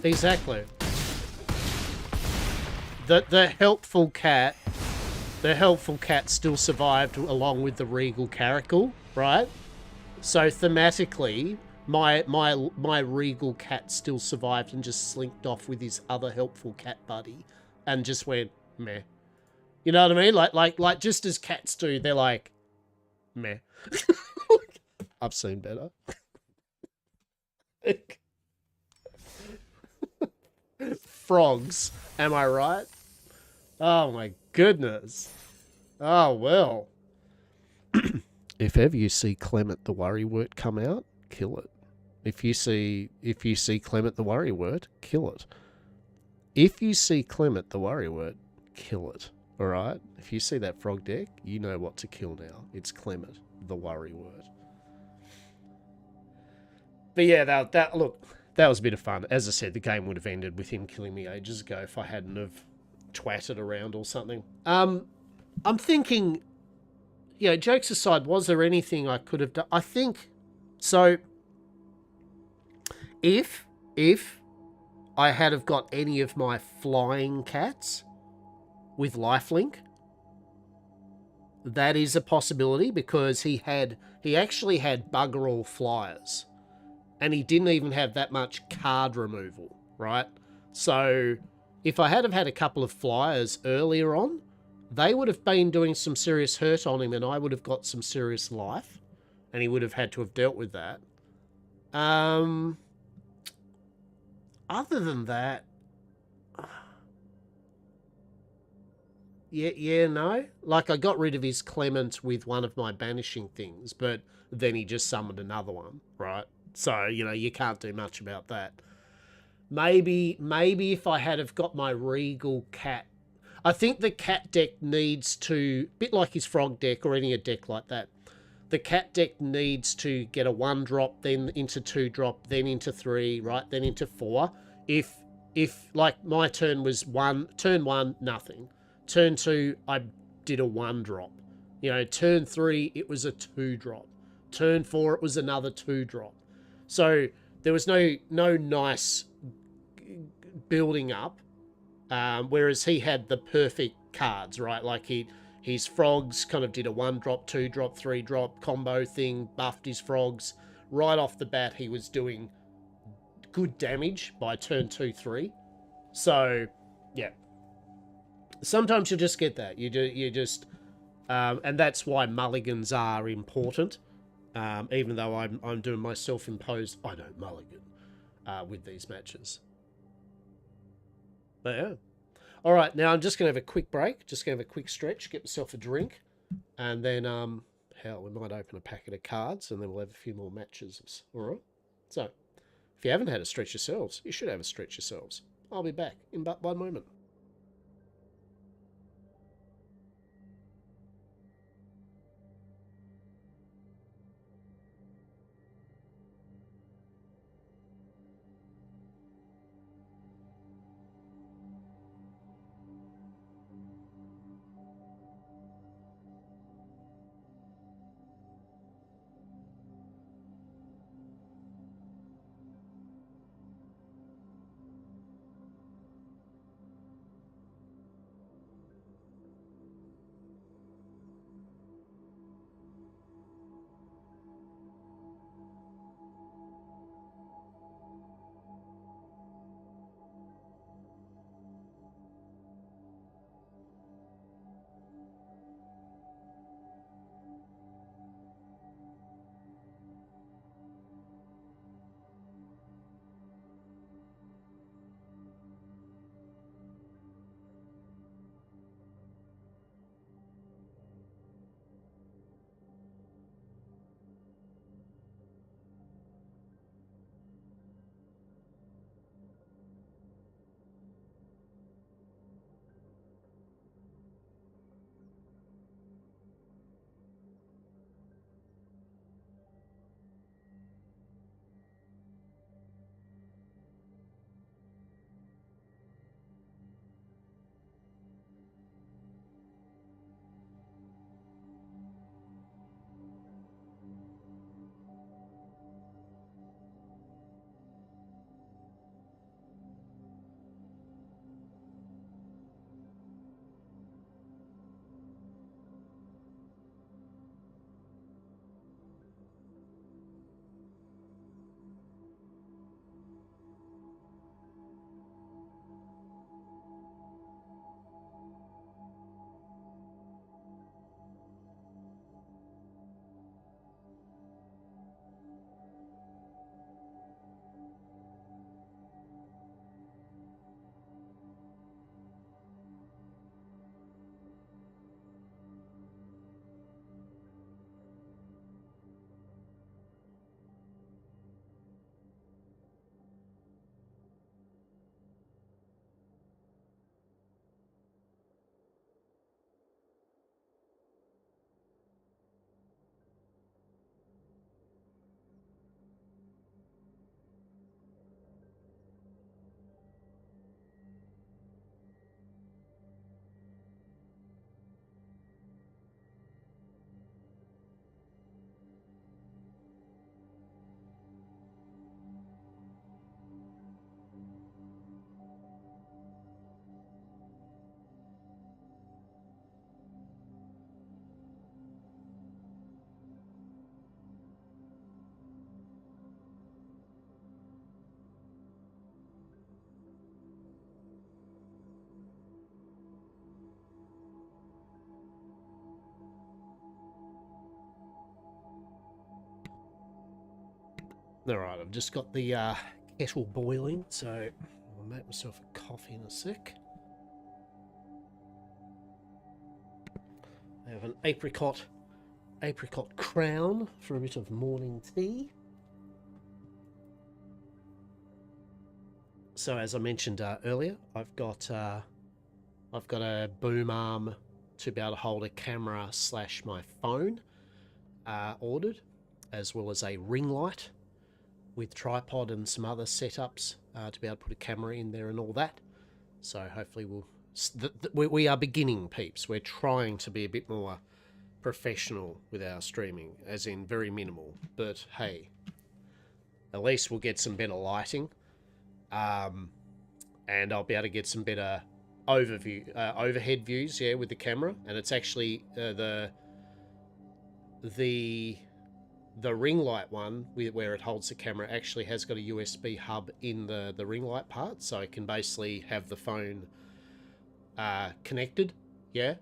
Exactly. The helpful cat still survived along with the regal caracal, right? So thematically, my regal cat still survived and just slinked off with his other helpful cat buddy, and just went meh. You know what I mean? Like just as cats do, they're like meh. I've seen better. Frogs, am I right? Oh my goodness. Oh well. If ever you see Clement the Worrywart come out, kill it. If you see Clement the Worrywart, kill it. If you see Clement the Worrywart, kill it. Alright? If you see that frog deck, you know what to kill now. It's Clement the Worrywart. But yeah, that look, that was a bit of fun. As I said, the game would have ended with him killing me ages ago if I hadn't have twatted around or something. I'm thinking, you know, jokes aside, was there anything I could have done? I think so. If I had have got any of my flying cats with lifelink, that is a possibility, because he actually had bugger all flyers, and he didn't even have that much card removal, right? So if I had have had a couple of flyers earlier on, they would have been doing some serious hurt on him, and I would have got some serious life, and he would have had to have dealt with that. Other than that, no. Like, I got rid of his Clement with one of my banishing things, but then he just summoned another one, right? So, you know, you can't do much about that. Maybe if I had have got my Regal Cat, I think the cat deck needs to, bit like his frog deck or any deck like that, the cat deck needs to get a 1-drop, then into 2-drop, then into 3, right? Then into 4. If like my turn was turn 1, nothing. Turn 2, I did a 1-drop. You know, turn 3, it was a 2-drop. Turn 4, it was another 2-drop. So there was no nice building up. Whereas he had the perfect cards, right? Like his frogs kind of did a 1-drop, 2-drop, 3-drop combo thing, buffed his frogs. Right off the bat, he was doing good damage by turn 2, 3. So, yeah. Sometimes you just get that. You just... and that's why mulligans are important. Even though I'm doing my self-imposed, I don't mulligan with these matches. But yeah. All right, now I'm just going to have a quick break. Just going to have a quick stretch, get myself a drink. And then, hell, we might open a packet of cards and then we'll have a few more matches. All right? So, if you haven't had a stretch yourselves, you should have a stretch yourselves. I'll be back in but 1 moment. Alright, I've just got the kettle boiling, so I'll make myself a coffee in a sec. I have an apricot crown for a bit of morning tea. So as I mentioned earlier, I've got a boom arm to be able to hold a camera / my phone ordered, as well as a ring light with tripod and some other setups to be able to put a camera in there and all that. So hopefully we are beginning, peeps. We're trying to be a bit more professional with our streaming, as in very minimal. But hey, at least we'll get some better lighting, and I'll be able to get some better overhead views, yeah, with the camera. And it's actually the ring light one, where it holds the camera, actually has got a USB hub in the ring light part, so I can basically have the phone connected, yeah,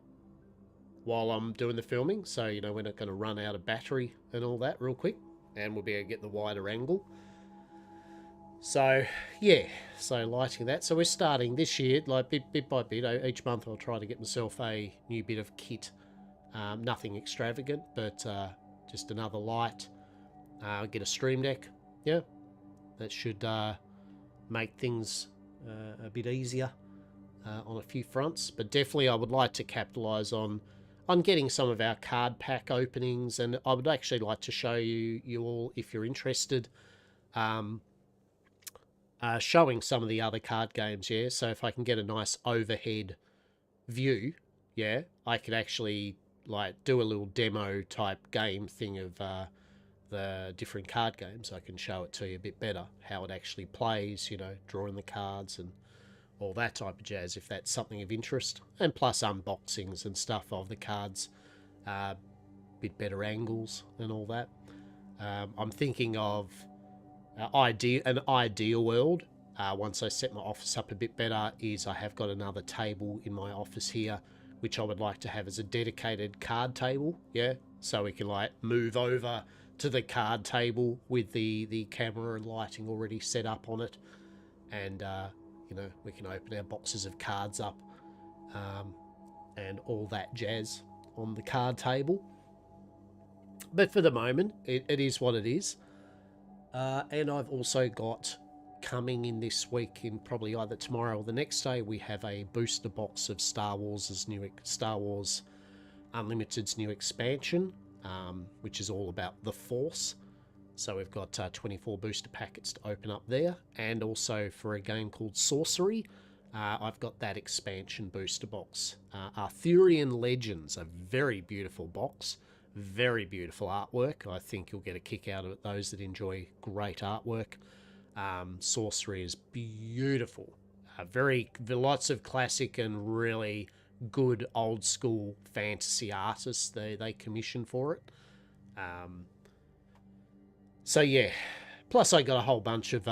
while I'm doing the filming. So, you know, we're not going to run out of battery and all that real quick, and we'll be able to get the wider angle. So, yeah, so lighting that. So we're starting this year, like bit by bit. Each month I'll try to get myself a new bit of kit. Nothing extravagant, but just another light. Get a stream deck. Yeah, that should make things a bit easier on a few fronts. But definitely I would like to capitalise on getting some of our card pack openings, and I would actually like to show you all, if you're interested, showing some of the other card games, yeah. So if I can get a nice overhead view, yeah, I could actually like do a little demo type game thing of the different card games. I can show it to you a bit better, how it actually plays, you know, drawing the cards and all that type of jazz, if that's something of interest. And plus unboxings and stuff of the cards, bit better angles and all that. I'm thinking of an ideal world, once I set my office up a bit better, is I have got another table in my office here, which I would like to have as a dedicated card table, yeah, so we can like move over to the card table with the camera and lighting already set up on it, and you know, we can open our boxes of cards up, and all that jazz on the card table. But for the moment, it is what it is. And I've also got, coming in this week, in probably either tomorrow or the next day, we have a booster box of Star Wars Unlimited's new expansion, which is all about the Force. So we've got 24 booster packets to open up there, and also for a game called Sorcery, I've got that expansion booster box. Arthurian Legends, a very beautiful box. Very beautiful artwork. I think you'll get a kick out of it, those that enjoy great artwork. Sorcery is beautiful. Lots of classic and really good old school fantasy artists they commission for it. So yeah, plus I got a whole bunch of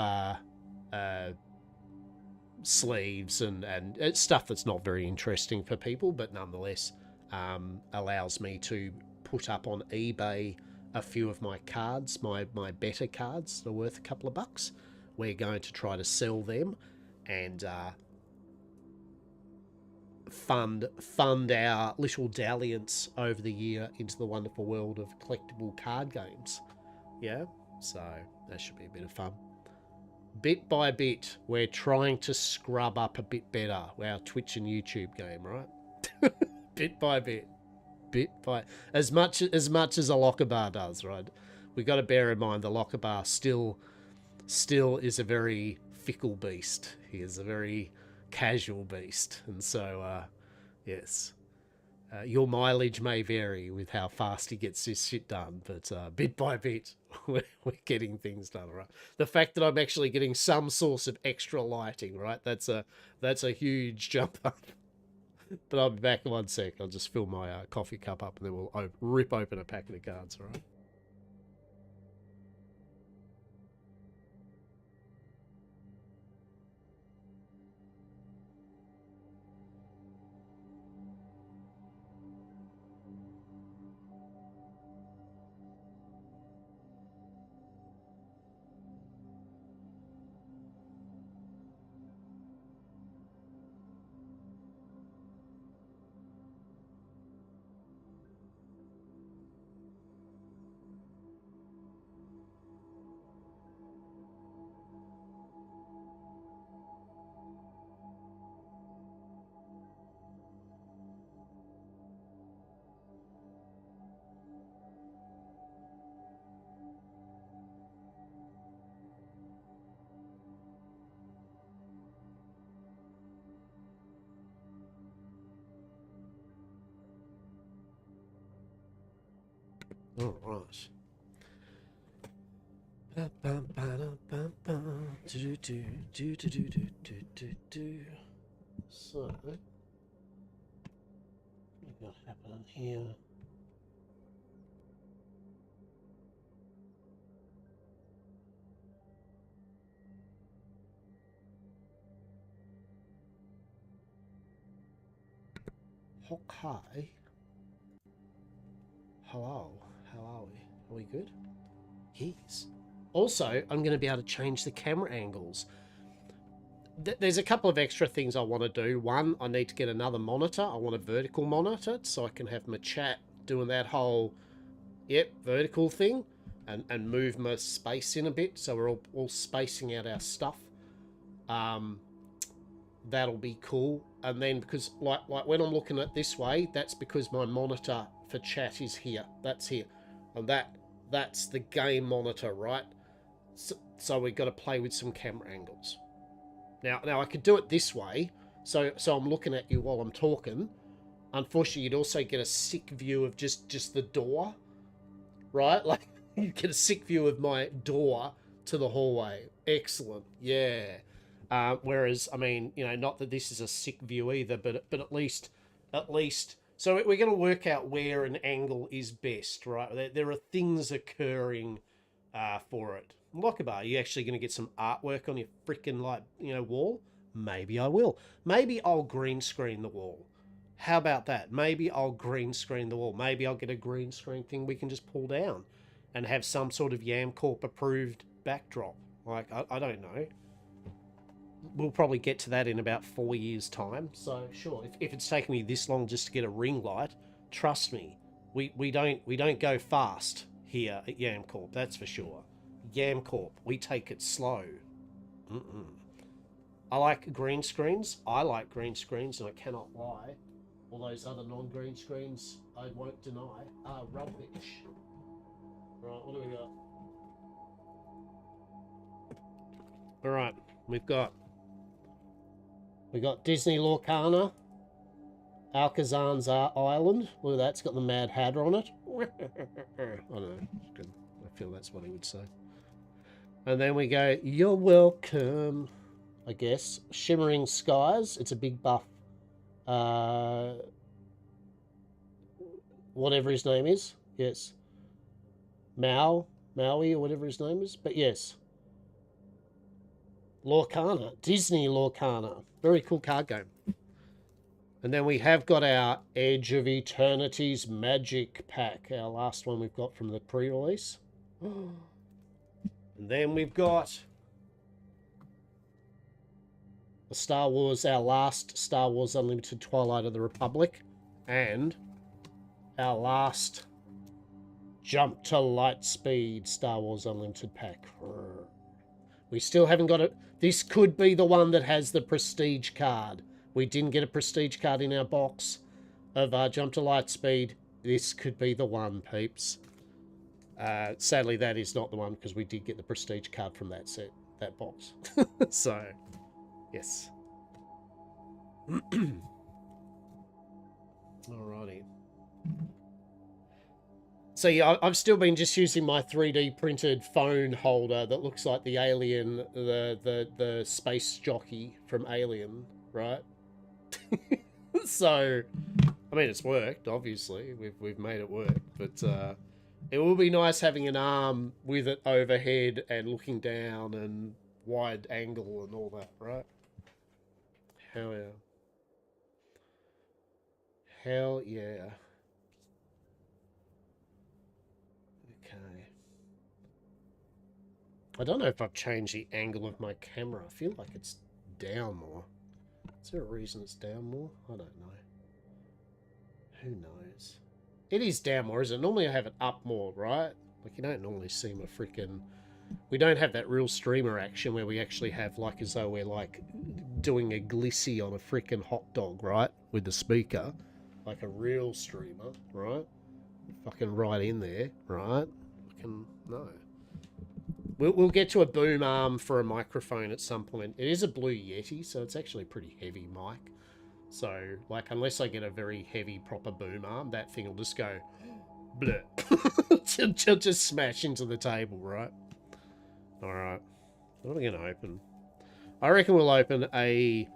sleeves and stuff that's not very interesting for people, but nonetheless allows me to put up on eBay a few of my cards, my better cards that are worth a couple of bucks. We're going to try to sell them and fund our little dalliance over the year into the wonderful world of collectible card games. Yeah, so that should be a bit of fun. Bit by bit, we're trying to scrub up a bit better our Twitch and YouTube game, right? Bit by bit. As much as a locker bar does, right? We got to bear in mind the locker bar still is a very fickle beast. He is a very casual beast, and so yes, your mileage may vary with how fast he gets this shit done, but bit by bit we're getting things done, right? The fact that I'm actually getting some source of extra lighting, right? That's a huge jump up. But I'll be back in 1 sec. I'll just fill my coffee cup up, and then we'll rip open a pack of the cards, all right? All right. So, what got happening here? Hokai. Hello. How are we? Are we good? Yes. Also, I'm going to be able to change the camera angles. There's a couple of extra things I want to do. One, I need to get another monitor. I want a vertical monitor so I can have my chat doing that whole, vertical thing, and move my space in a bit so we're all spacing out our stuff. That'll be cool. And then because like when I'm looking at this way, that's because my monitor for chat is here. That's here, and that's the game monitor, right? So we've got to play with some camera angles. Now I could do it this way. So I'm looking at you while I'm talking. Unfortunately, you'd also get a sick view of just the door, right? Like you get a sick view of my door to the hallway. Excellent, yeah. Whereas, I mean, not that this is a sick view either, but at least, so we're going to work out where an angle is best, right? There are things occurring for it. Lockabar, are you actually going to get some artwork on your freaking wall? Maybe I will. Maybe I'll green screen the wall. How about that? Maybe I'll green screen the wall. Maybe I'll get a green screen thing we can just pull down and have some sort of YamCorp approved backdrop. Like, I don't know. We'll probably get to that in about 4 years' time. So sure, if it's taken me this long just to get a ring light, trust me, we don't go fast here at YamCorp. That's for sure. YamCorp, we take it slow. I like green screens. I like green screens, and I cannot lie. All those other non-green screens, I won't deny, are rubbish. Right, what do we got? All right, we got Disney Lorcana, Alcazar's Island. Look at that, it's got the Mad Hatter on it. I don't know, I feel that's what he would say. And then we go, you're welcome, I guess. Shimmering Skies, it's a big buff. Whatever his name is, yes. Maui, or whatever his name is, but yes. Lorcana, Disney Lorcana. Very cool card game. And then we have got our Edge of Eternity's Magic Pack, our last one we've got from the pre-release. And then we've got the Star Wars, our last Star Wars Unlimited Twilight of the Republic, and our last Jump to Lightspeed Star Wars Unlimited pack. We still haven't got it. This could be the one that has the prestige card. We didn't get a prestige card in our box of Jump to Lightspeed. This could be the one, peeps. Sadly, that is not the one because we did get the prestige card from that set, that box. So, yes. Alrighty. So yeah, I've still been just using my 3D printed phone holder that looks like the alien, the space jockey from Alien, right? So, I mean, it's worked. Obviously, we've made it work, but it will be nice having an arm with it overhead and looking down and wide angle and all that, right? Hell yeah. Hell yeah. Okay. I don't know if I've changed the angle of my camera. I feel like it's down more. Is there a reason it's down more? I don't know. Who knows? It is down more, isn't it? Normally I have it up more, right? Like, you don't normally see my freaking... We don't have that real streamer action where we actually have, like, as though we're, like, doing a glissy on a freaking hot dog, right? With the speaker. Like a real streamer, right? Fucking right in there, right? Fucking, no. We'll get to a boom arm for a microphone at some point. It is a Blue Yeti, so it's actually a pretty heavy mic. So, like, unless I get a very heavy proper boom arm, that thing will just go Bleh. Just smash into the table, right? Alright. What are we going to open? I reckon we'll open a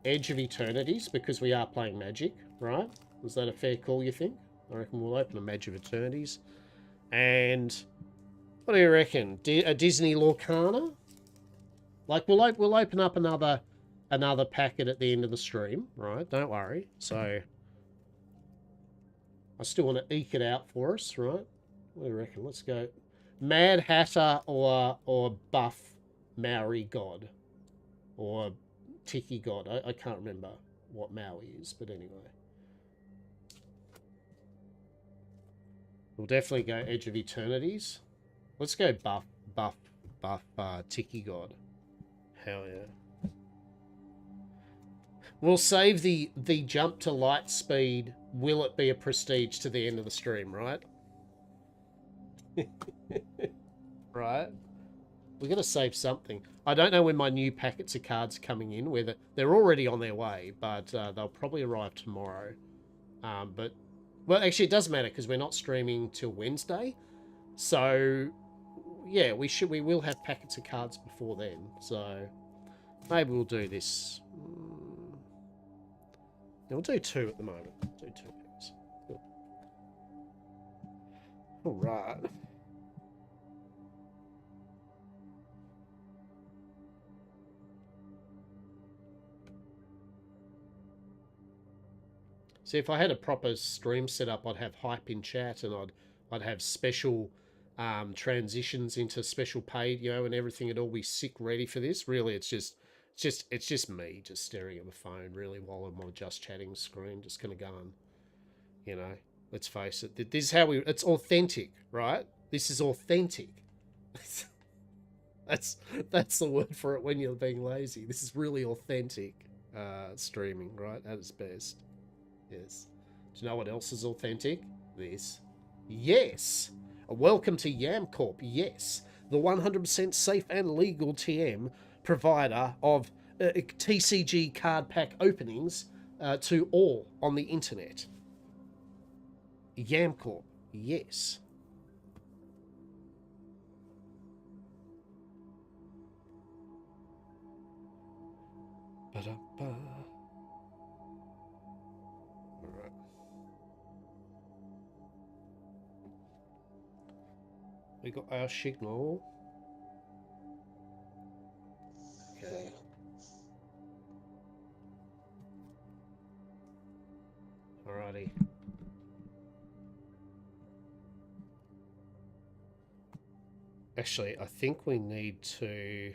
Edge of Eternities because we are playing Magic, right? Is that a fair call, you think? I reckon we'll open a Edge of Eternities. And what do you reckon? A Disney Lorcana? Like, we'll open up another packet at the end of the stream, right? Don't worry. So, I still want to eke it out for us, right? What do you reckon? Let's go. Mad Hatter or Buff Maori God. Or Tiki God. I can't remember what Maui is, but anyway. We'll definitely go Edge of Eternities. Let's go Buff Tiki God. Hell yeah. We'll save the jump to light speed. Will it be a prestige to the end of the stream, right? Right? We're going to save something. I don't know when my new packets of cards are coming in. Whether they're already on their way, but they'll probably arrive tomorrow. Well, actually, it doesn't matter because we're not streaming till Wednesday. So, yeah, we will have packets of cards before then. So, maybe we'll do this. Yeah, we'll do 2 at the moment. Do 2 packs. Cool. All right. See, if I had a proper stream set up, I'd have hype in chat, and I'd have special transitions into special paid, and everything. It'd all be sick ready for this. Really, it's just me just staring at my phone, really, while I'm on just chatting screen, just gonna go and, let's face it. This is how it's authentic, right? This is authentic. That's the word for it when you're being lazy. This is really authentic streaming, right? At its best. Yes. Do you know what else is authentic? This. Yes. Welcome to YamCorp. Yes. The 100% safe and legal TM provider of TCG card pack openings to all on the internet. YamCorp. Yes. Ba-da-ba. We got our signal. Okay. Alrighty. Actually, I think we need to...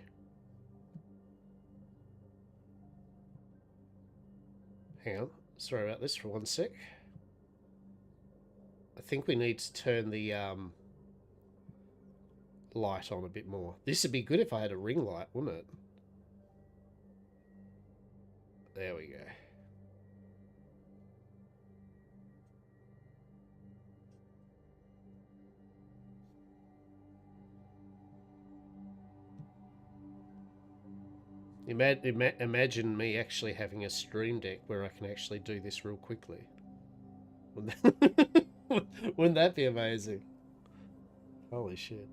Hang on. Sorry about this for one sec. I think we need to turn the light on a bit more. This would be good if I had a ring light, wouldn't it? There we go. Imagine me actually having a stream deck where I can actually do this real quickly. Wouldn't that be amazing? Holy shit!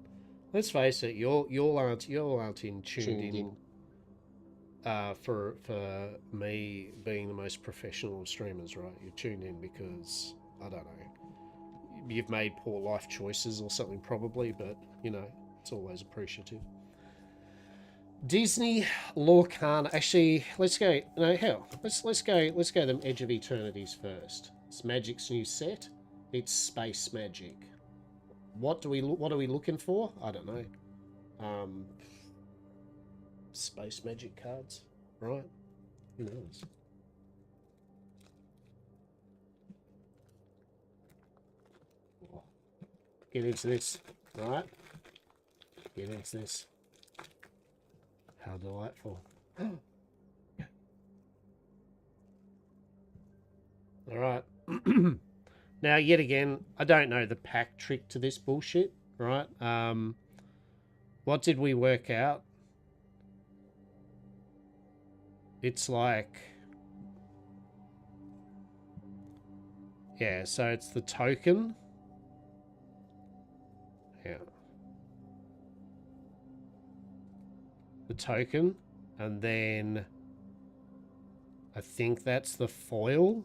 Let's face it, y'all aren't in tuned in. For me being the most professional of streamers, right? You're tuned in because I don't know, you've made poor life choices or something probably, but it's always appreciative. Disney Lorcana. Actually, let's go. No, hell, let's go them Edge of Eternities first. It's Magic's new set. It's Space Magic. What are we looking for? I don't know. Space Magic cards, right? Who knows? Get into this, right? Get into this. How delightful. All right. Now, yet again, I don't know the pack trick to this bullshit, right? What did we work out? It's like... Yeah, so it's the token. Yeah. The token, and then I think that's the foil,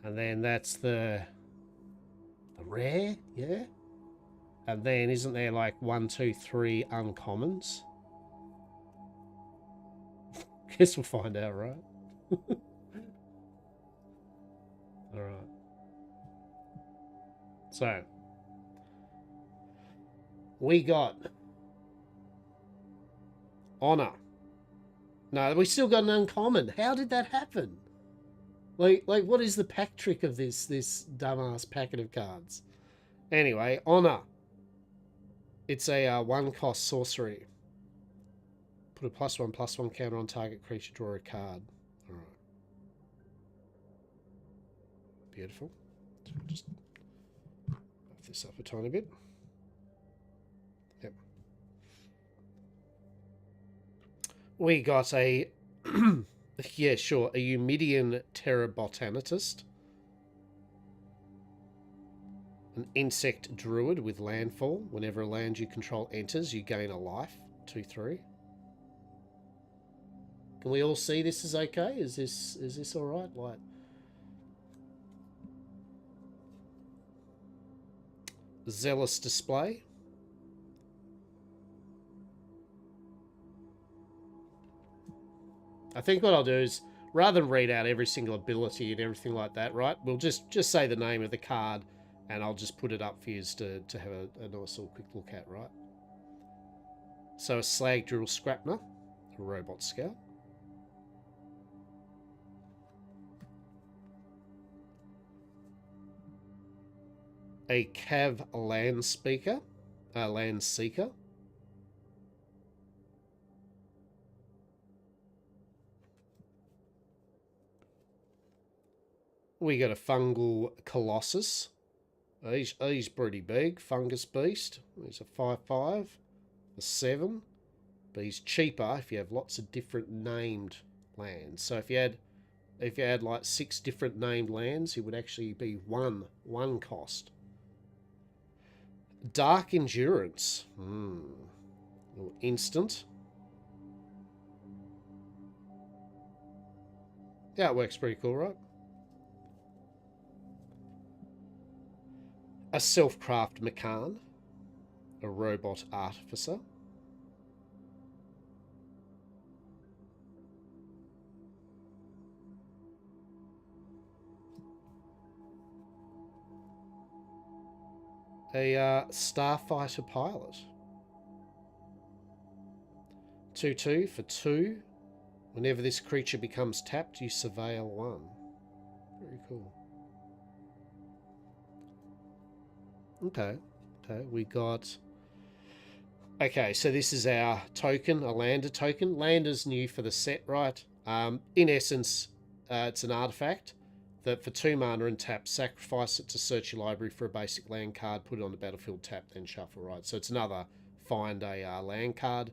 and then that's the rare, yeah. And then isn't there like 1, 2, 3 uncommons? Guess we'll find out, right? All right. So we got honor. No, we still got an uncommon. How did that happen? Like, what is the pack trick of this dumbass packet of cards? Anyway, honor. It's a 1-cost sorcery. Put a +1/+1 counter on target creature. Draw a card. All right. Beautiful. So we'll just buff this up a tiny bit. Yep. We got a yeah, sure, a Eumidian Terrabotanist. An insect druid with landfall. Whenever a land you control enters, you gain a life. 2/3. Can we all see this is okay? Is this all right? Like, zealous display. I think what I'll do is, rather than read out every single ability and everything like that, right? We'll just say the name of the card, and I'll just put it up for you to have a nice little quick look at, right? So a Slag Drill Scrapner, a Robot Scout. A Cav Land Speaker, Land Seeker. We got a Fungal Colossus. He's pretty big. Fungus Beast. He's a 5/5, a 7. But he's cheaper if you have lots of different named lands. So if you had like 6 different named lands, it would actually be one cost. Dark Endurance. Instant. Yeah, it works pretty cool, right? A Self-Craft Macan. A Robot Artificer. A Starfighter Pilot. 2/2 for 2. Whenever this creature becomes tapped, you surveil 1. Very cool. Okay, we got... Okay, so this is our token, a Lander token. Lander's new for the set, right? In essence, it's an artifact that for 2 mana and tap, sacrifice it to search your library for a basic land card, put it on the battlefield, tap, then shuffle, right? So it's another find a land card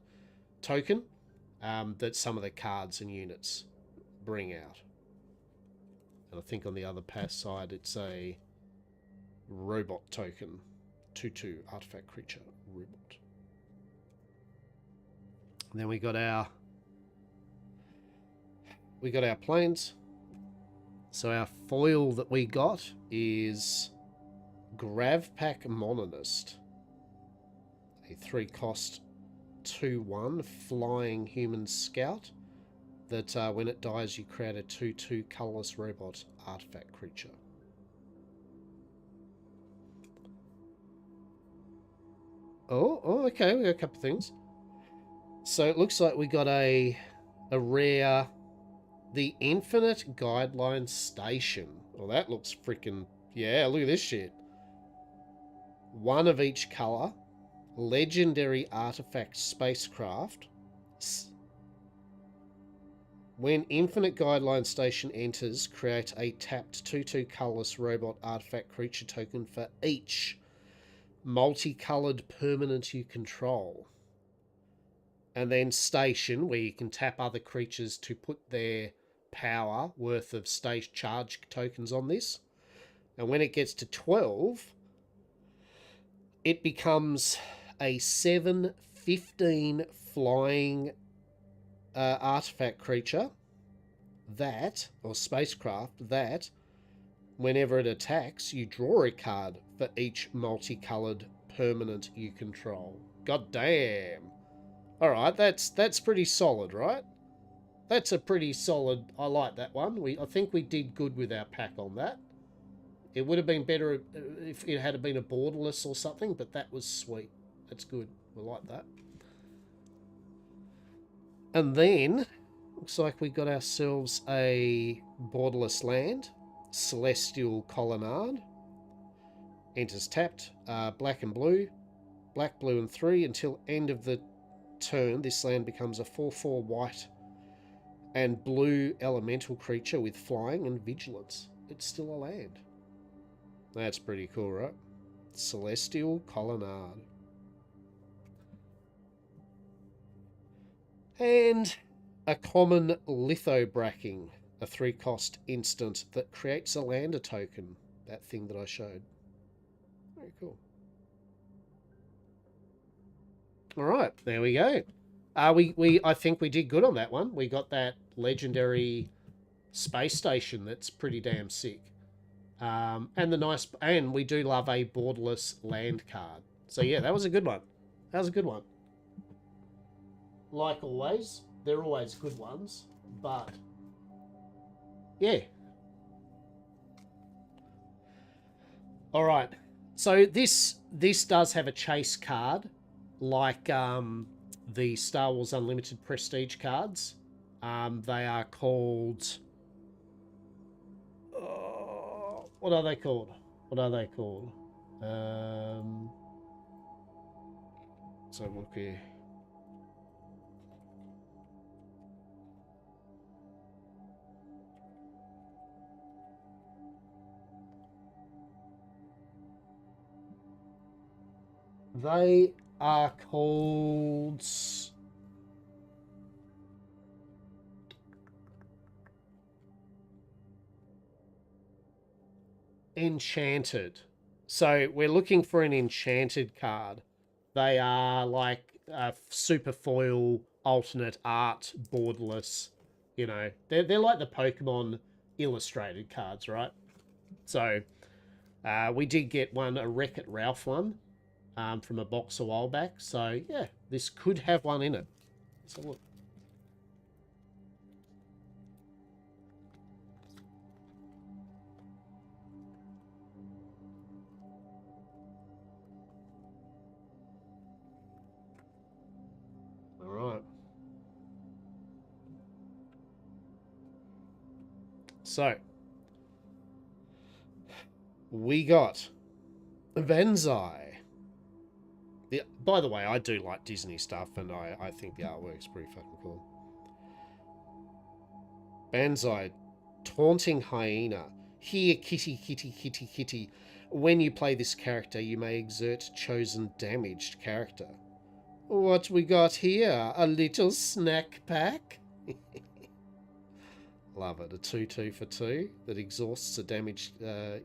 token that some of the cards and units bring out. And I think on the other pass side, it's a robot token. 2/2 artifact creature, robot. And then we got our planes. So our foil that we got is Gravpack Mononist. A 3-cost 2/1 flying human scout that when it dies you create a 2/2 colorless robot artifact creature. Oh, okay, we got a couple of things. So it looks like we got a rare, the Infinite Guideline Station. Well, that looks freaking... Yeah, look at this shit. 1 of each color. Legendary artifact spacecraft. When Infinite Guideline Station enters, create a tapped 2/2 colorless robot artifact creature token for each multicolored permanent you control. And then Station, where you can tap other creatures to put their power worth of stage charge tokens on this. And when it gets to 12, it becomes a 7/15 flying artifact creature that, or spacecraft, that whenever it attacks, you draw a card for each multicolored permanent you control. God damn. Alright, that's pretty solid, right? That's a pretty solid... I like that one. I think we did good with our pack on that. It would have been better if it had been a borderless or something, but that was sweet. That's good. We like that. And then, looks like we got ourselves a borderless land. Celestial Colonnade. Enters tapped. Black and blue. Black, blue, and 3. Until end of the turn, this land becomes a 4/4 white and blue elemental creature with flying and vigilance. It's still a land. That's pretty cool, right? Celestial Colonnade. And a common Lithobracking, a 3-cost instant that creates a lander token. That thing that I showed. Very cool. All right, there we go. I think we did good on that one. We got that legendary space station that's pretty damn sick. And we do love a borderless land card. So yeah, that was a good one. That was a good one. Like always, they're always good ones, but yeah. All right. So this does have a chase card, like the Star Wars Unlimited Prestige cards. They are called. What are they called? What are they called? So look here. They are called Enchanted. So we're looking for an Enchanted card. They are like super foil, alternate art, borderless. You know, they're like the Pokemon illustrated cards, right? So we did get a Wreck-It Ralph one from a box a while back. So yeah, this could have one in it. So look. All right. So we got Banzai. By the way, I do like Disney stuff, and I think the artwork's pretty fucking cool. Banzai, taunting hyena. Here, kitty, kitty, kitty, kitty. When you play this character, you may exert chosen damaged character. What we got here? A little snack pack? Love it. A 2/2 for 2 that exhausts a damaged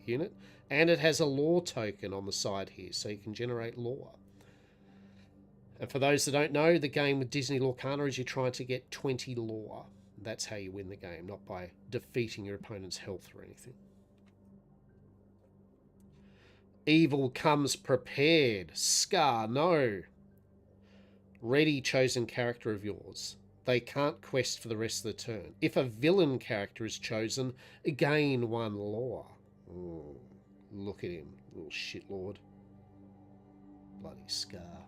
unit. And it has a lore token on the side here, so you can generate lore. And for those that don't know, the game with Disney Lorcana is you're trying to get 20 lore. That's how you win the game, not by defeating your opponent's health or anything. Evil comes prepared. Scar, no. Ready chosen character of yours. They can't quest for the rest of the turn. If a villain character is chosen, gain 1 lore. Ooh, look at him, little shitlord. Bloody Scar.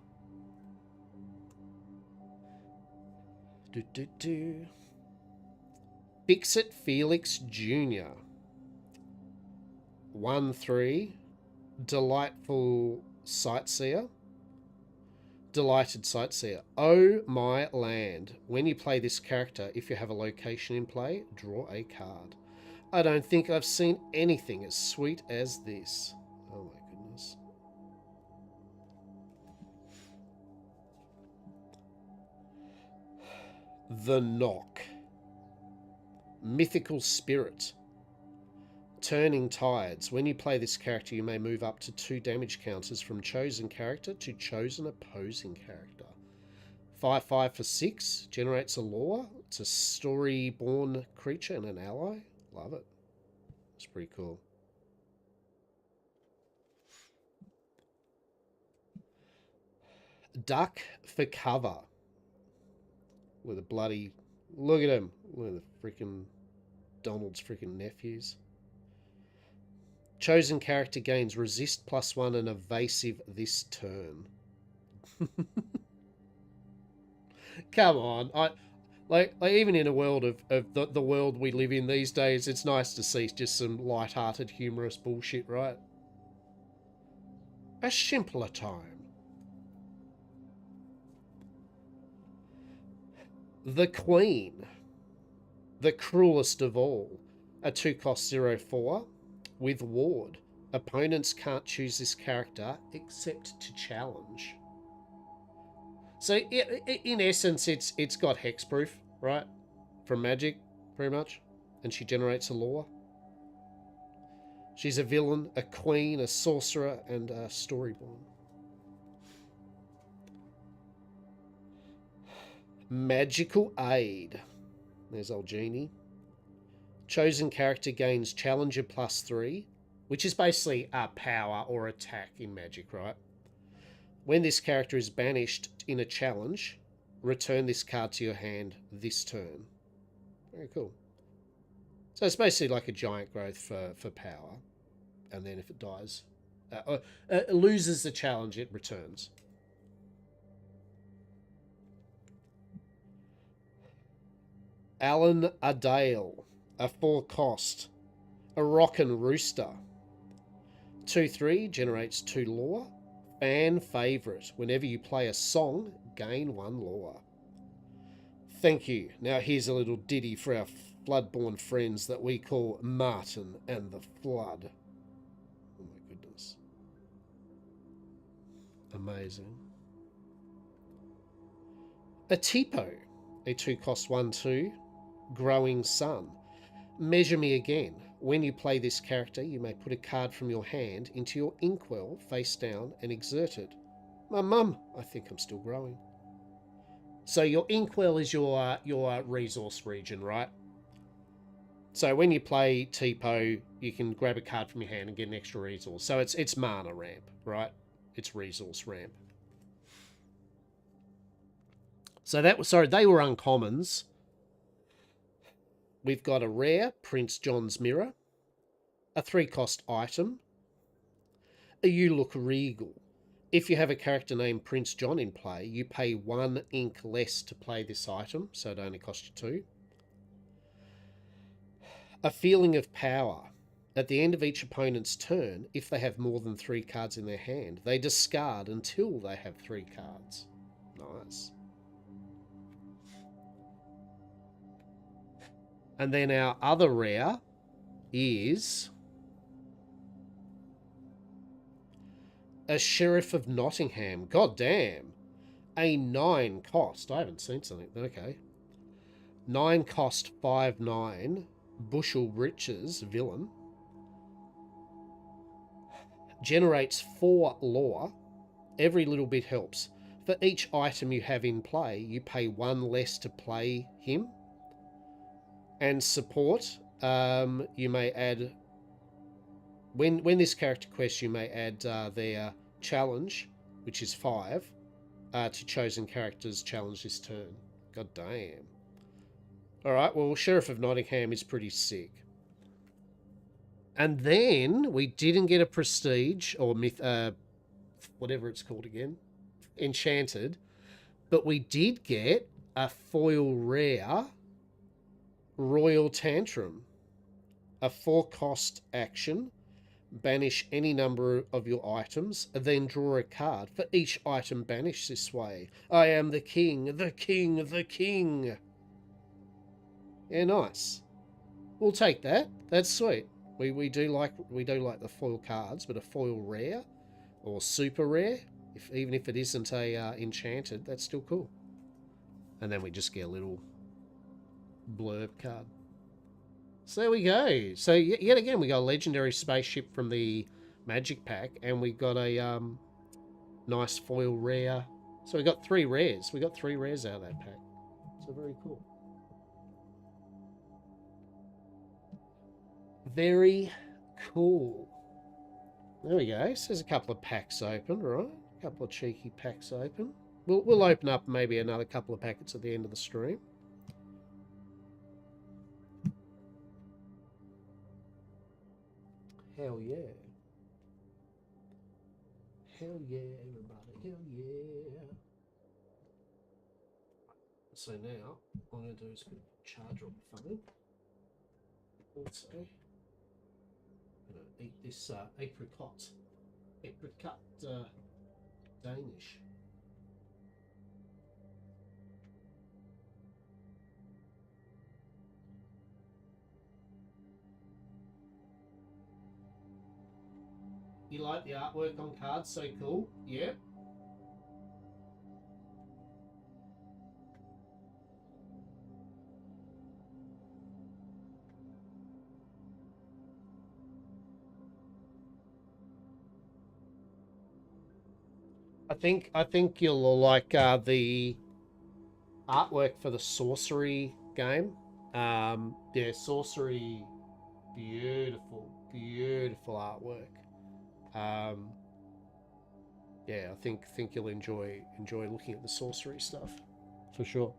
Fix-It Felix Jr. 1/3. Delightful Sightseer. Delighted Sightseer. Oh my land. When you play this character, if you have a location in play, draw a card. I don't think I've seen anything as sweet as this. Oh my goodness. The Knock. Mythical Spirit. Turning Tides. When you play this character, you may move up to 2 damage counters from chosen character to chosen opposing character. 5/5 for 6. Generates a lore. It's a story-born creature and an ally. Love it. It's pretty cool. Duck for cover. With a bloody... Look at him. Look at the freaking... Donald's freaking nephews. Chosen character gains resist +1 and evasive this turn. Come on. Like even in a world of the world we live in these days, it's nice to see just some light-hearted, humorous bullshit, right? A simpler time. The Queen. The cruelest of all. A 2-cost 0/4 with Ward. Opponents can't choose this character except to challenge. So in essence, it's got hexproof, right? From Magic, pretty much. And she generates a lore. She's a villain, a queen, a sorcerer, and a storyborn. Magical Aid. There's old Genie. Chosen character gains Challenger +3, which is basically a power or attack in Magic, right? When this character is banished in a challenge, return this card to your hand this turn. Very cool. So it's basically like a giant growth for power. And then if it dies, it loses the challenge, it returns. Alan Adale, a 4-cost, a Rockin' Rooster. 2/3 generates 2 lore. Fan favourite. Whenever you play a song, gain 1 lore. Thank you. Now here's a little ditty for our Floodborn friends that we call Martin and the Flood. Oh my goodness. Amazing. A Tipo. A 2-cost 1/2. Growing Sun. Measure Me Again. When you play this character, you may put a card from your hand into your inkwell face down and exert it. My mum, I think I'm still growing. So your inkwell is your resource region, right? So when you play Tipo, you can grab a card from your hand and get an extra resource. So it's mana ramp, right? It's resource ramp. So that was, sorry, they were uncommons. We've got a rare, Prince John's Mirror. A 3-cost item. A You Look Regal. If you have a character named Prince John in play, you pay 1 ink less to play this item, so it only costs you 2. A Feeling of Power. At the end of each opponent's turn, if they have more than 3 cards in their hand, they discard until they have 3 cards. Nice. And then our other rare is a Sheriff of Nottingham. God damn. A 9-cost. I haven't seen something. Okay. 9-cost 5/9 Bushel Riches villain. Generates 4 lore. Every little bit helps. For each item you have in play, you pay 1 less to play him. And support, you may add... When this character quests, you may add their challenge, which is 5, to chosen characters' challenge this turn. God damn. Alright, well, Sheriff of Nottingham is pretty sick. And then we didn't get a prestige, or myth, whatever it's called again, enchanted, but we did get a foil rare Royal Tantrum. A 4-cost action. Banish any number of your items, then draw a card for each item banished this way. I am the king, the king, the king. Yeah, nice. We'll take that. That's sweet. We do like the foil cards, but a foil rare or super rare, even if it isn't a enchanted, that's still cool. And then we just get a little blurb card. So there we go. So yet again, we got a legendary spaceship from the Magic Pack, and we got a nice foil rare. So we got 3 rares. We got 3 rares out of that pack. So very cool. Very cool. There we go. So there's a couple of packs open, right? A couple of cheeky packs open. We'll open up maybe another couple of packets at the end of the stream. Hell yeah. Hell yeah, everybody. Hell yeah. So now, what I'm going to do is put a charger on the phone. Also, I'm going to eat this apricot Danish. You like the artwork on cards? So cool. Yep. I think you'll like the artwork for the sorcery game. Yeah, sorcery, beautiful artwork. Yeah, I think you'll enjoy looking at the sorcery stuff, for sure.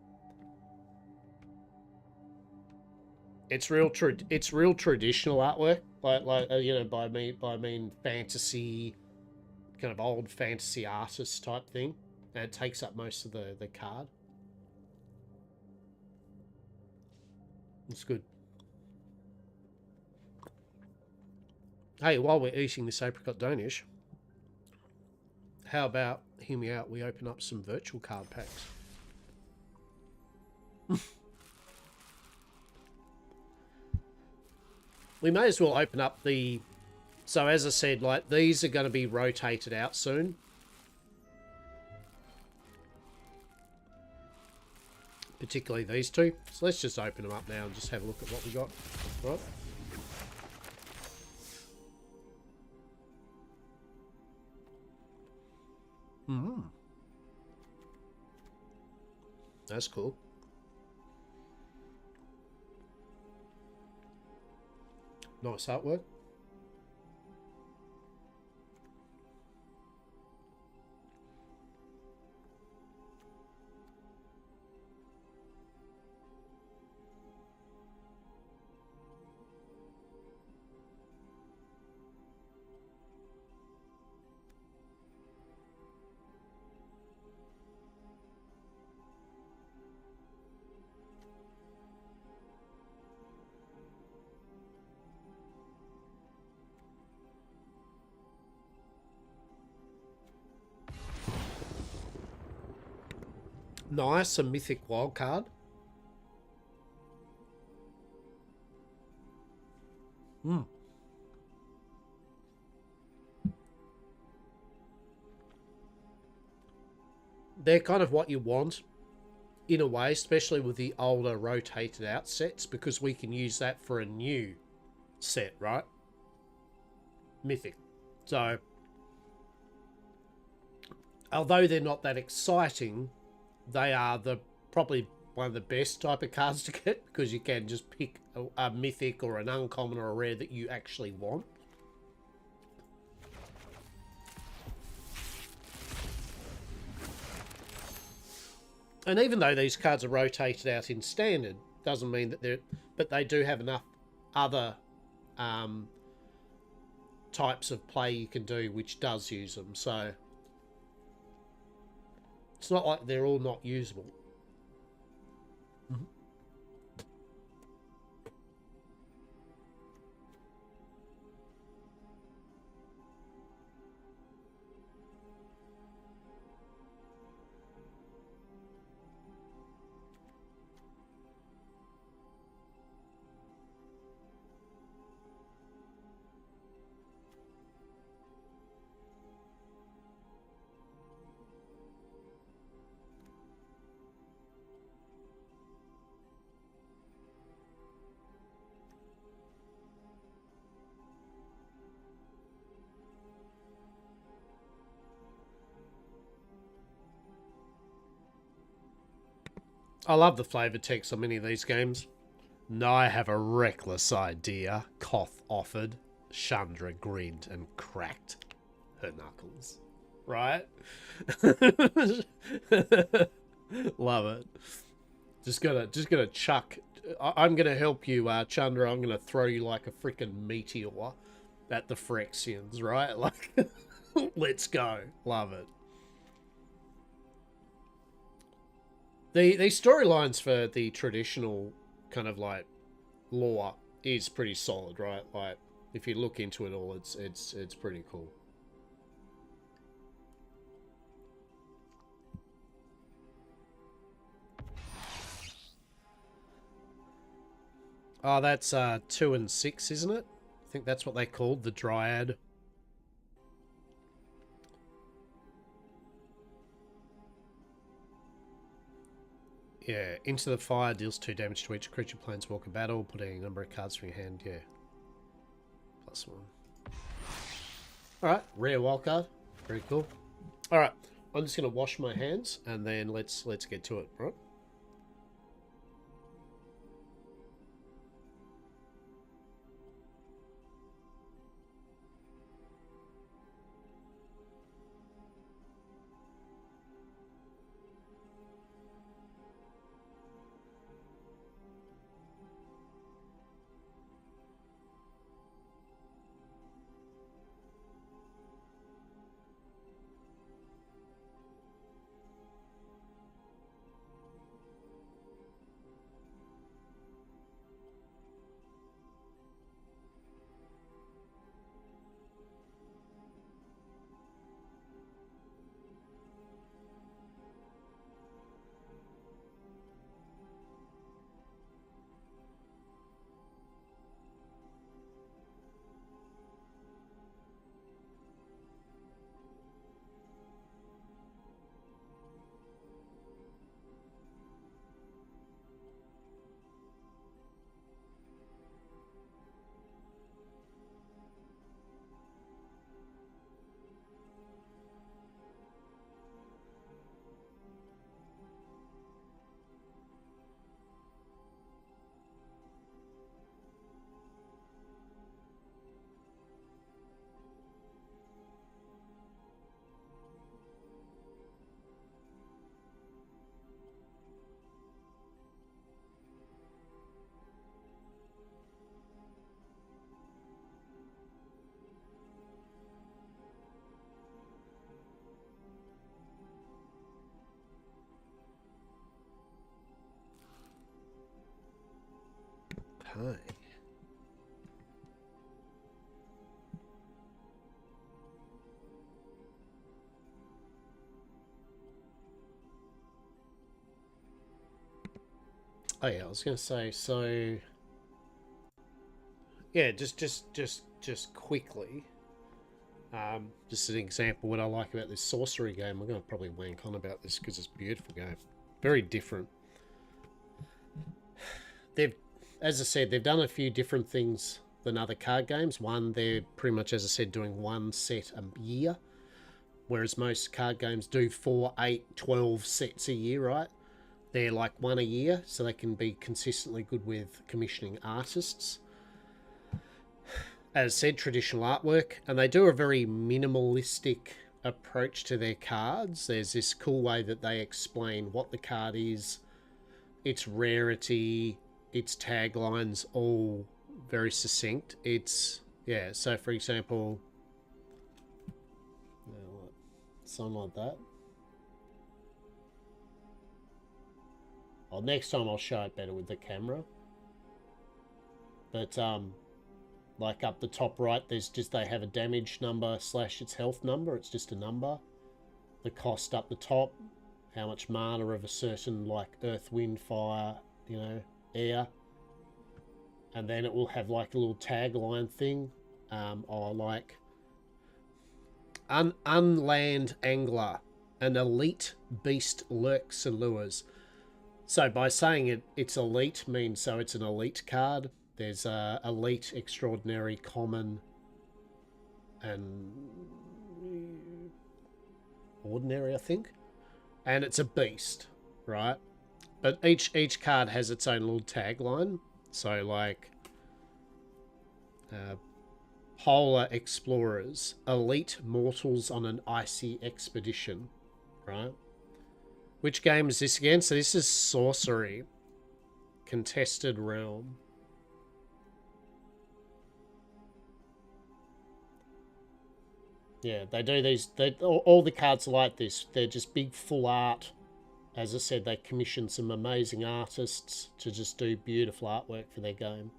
It's real traditional artwork, like you know, by I mean fantasy, kind of old fantasy artist type thing, and it takes up most of the card. It's good. Hey, while we're eating this apricot Danish, how about, hear me out, we open up some virtual card packs. We may as well open up the... So as I said, like, these are going to be rotated out soon. Particularly these two. So let's just open them up now and just have a look at what we got. Right. That's cool. Nice artwork. Nice, a mythic wild card. They're kind of what you want, in a way, especially with the older rotated out sets, because we can use that for a new set, right? Mythic. So, although they're not that exciting, they are probably one of the best type of cards to get, because you can just pick a mythic or an uncommon or a rare that you actually want. And even though these cards are rotated out in standard, doesn't mean that but they do have enough other types of play you can do which does use them. So it's not like they're all not usable. I love the flavor text on many of these games. "No, I have a reckless idea," Koth offered. Chandra grinned and cracked her knuckles. Right? Love it. Just gonna chuck. I'm gonna help you, Chandra. I'm gonna throw you like a freaking meteor at the Phyrexians, right? Like, let's go. Love it. The storylines for the traditional kind of like lore is pretty solid, right? Like, if you look into it all, it's pretty cool. Oh, that's 2 and 6, isn't it? I think that's what they called the Dryad. Yeah, Into the Fire deals 2 damage to each creature planeswalker battle, putting a number of cards from your hand, yeah. +1. Alright, rare wildcard. Very cool. Alright, I'm just gonna wash my hands and then let's get to it, right? Okay. Oh yeah, I was gonna say, so yeah, just quickly. Just an example, what I like about this sorcery game. I'm gonna probably wank on about this because it's a beautiful game. Very different. They've, as I said, they've done a few different things than other card games. One, they're pretty much, as I said, doing one set a year, whereas most card games do 4, 8, 12 sets a year, right? They're like one a year, so they can be consistently good with commissioning artists. As said, traditional artwork, and they do a very minimalistic approach to their cards. There's this cool way that they explain what the card is, its rarity, its taglines, all very succinct. It's, yeah, so for example, something like that. Well, next time I'll show it better with the camera. But like up the top right, there's just, they have a damage number / its health number. It's just a number. The cost up the top, how much mana of a certain like earth, wind, fire, you know, air. And then it will have like a little tagline thing, or like unland angler, an elite beast lurks and lures. So by saying it's elite means so it's an elite card. There's elite, extraordinary, common, and ordinary, I think. And it's a beast, right? But each card has its own little tagline. So, like, Polar Explorers, elite mortals on an icy expedition, right? Which game is this again? So this is Sorcery. Contested Realm. Yeah, they do these. All the cards are like this. They're just big full art. As I said, they commission some amazing artists to just do beautiful artwork for their game.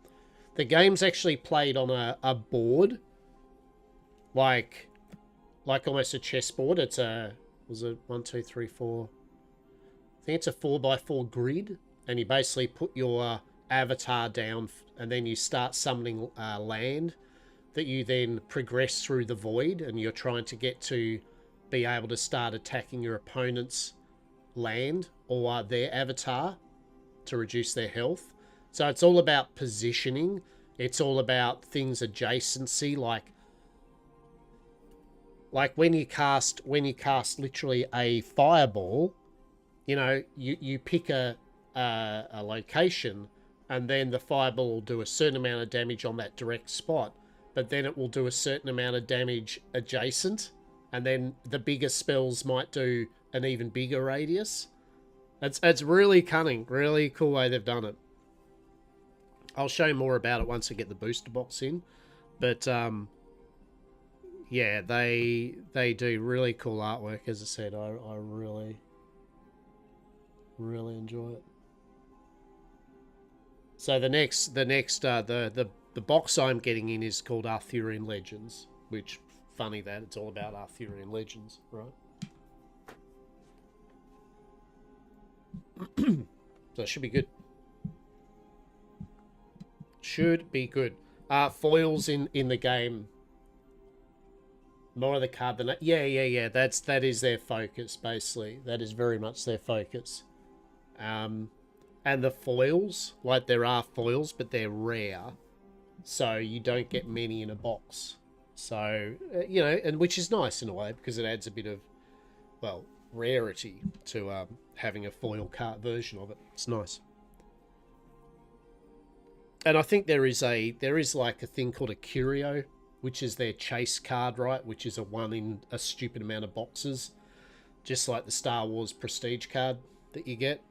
The game's actually played on a board, like almost a chessboard. It's a, was it 1, 2, 3, 4? I think it's a 4x4 grid, and you basically put your avatar down, and then you start summoning land that you then progress through the void, and you're trying to get to be able to start attacking your opponent's land or their avatar to reduce their health. So it's all about positioning. It's all about things adjacency, like when you cast literally a fireball, you know, you pick a location, and then the fireball will do a certain amount of damage on that direct spot, but then it will do a certain amount of damage adjacent, and then the bigger spells might do an even bigger radius. It's really cunning, really cool way they've done it. I'll show you more about it once I get the booster box in, but yeah, they do really cool artwork. As I said, I really enjoy it. So the box I'm getting in is called Arthurian Legends, which, funny that it's all about Arthurian legends, right? So it should be good. Should be good. Foils in the game. More of the card than that. Yeah. That is their focus, basically. That is very much their focus. And the foils, like, there are foils, but they're rare, so you don't get many in a box. So you know, and which is nice in a way, because it adds a bit of, well, rarity to having a foil card version of it. It's nice. And I think there is like a thing called a curio, which is their chase card, right? Which is a one in a stupid amount of boxes, just like the Star Wars prestige card that you get.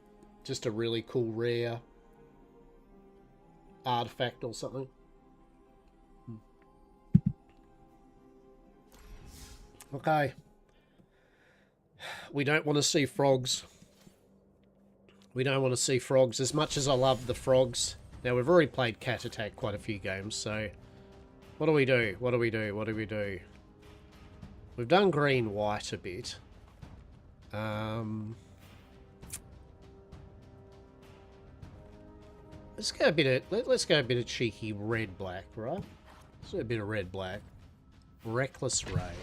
Just a really cool rare artifact or something. Okay. We don't want to see frogs. We don't want to see frogs. As much as I love the frogs. Now, we've already played Cat Attack quite a few games, so what do we do? What do we do? What do we do? We've done green-white a bit. Let's go a bit of cheeky red-black, right? Let's do a bit of red-black. Reckless Ray.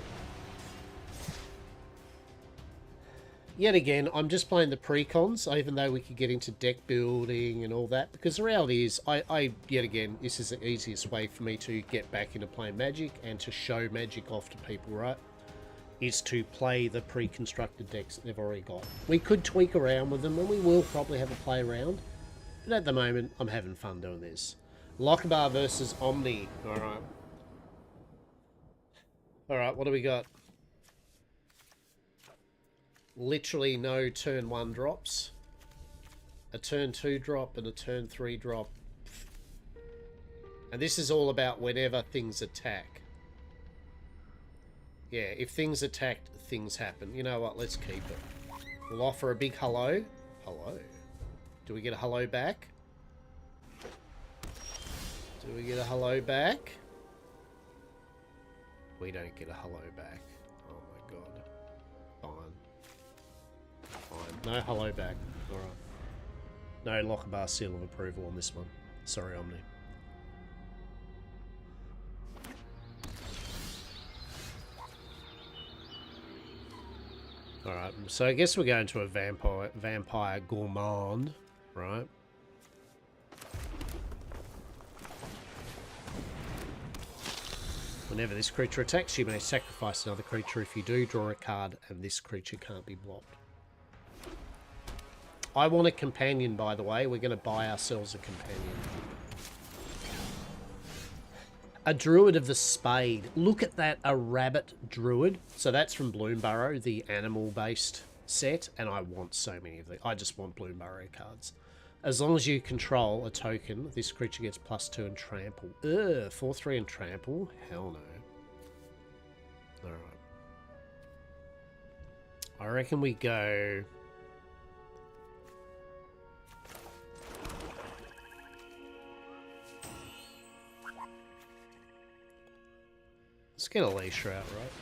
Yet again, I'm just playing the pre-cons, even though we could get into deck building and all that, because the reality is, yet again, this is the easiest way for me to get back into playing Magic and to show Magic off to people, right? Is to play the pre-constructed decks that they've already got. We could tweak around with them, and we will probably have a play around, but at the moment, I'm having fun doing this. Lockbar versus Omni. Alright. Alright, what do we got? Literally no turn 1 drops. A turn 2 drop and a turn 3 drop. And this is all about whenever things attack. Yeah, if things attack, things happen. You know what, let's keep it. We'll offer a big hello. Hello. Do we get a hello back? Do we get a hello back? We don't get a hello back. Oh my god. Fine. No hello back. Alright. No Lockbar seal of approval on this one. Sorry, Omni. Alright, so I guess we're going to a vampire gourmand, right? Whenever this creature attacks, you may sacrifice another creature. If you do, draw a card, and this creature can't be blocked. I want a companion, by the way. We're going to buy ourselves a companion. A Druid of the Spade. Look at that, a Rabbit Druid. So that's from Bloomburrow, the animal-based set. And I want so many of them. I just want Bloomburrow cards. As long as you control a token, this creature gets +2 and trample. Ugh, 4/3 and trample? Hell no. Alright. I reckon we go... Let's get Alicia out, right?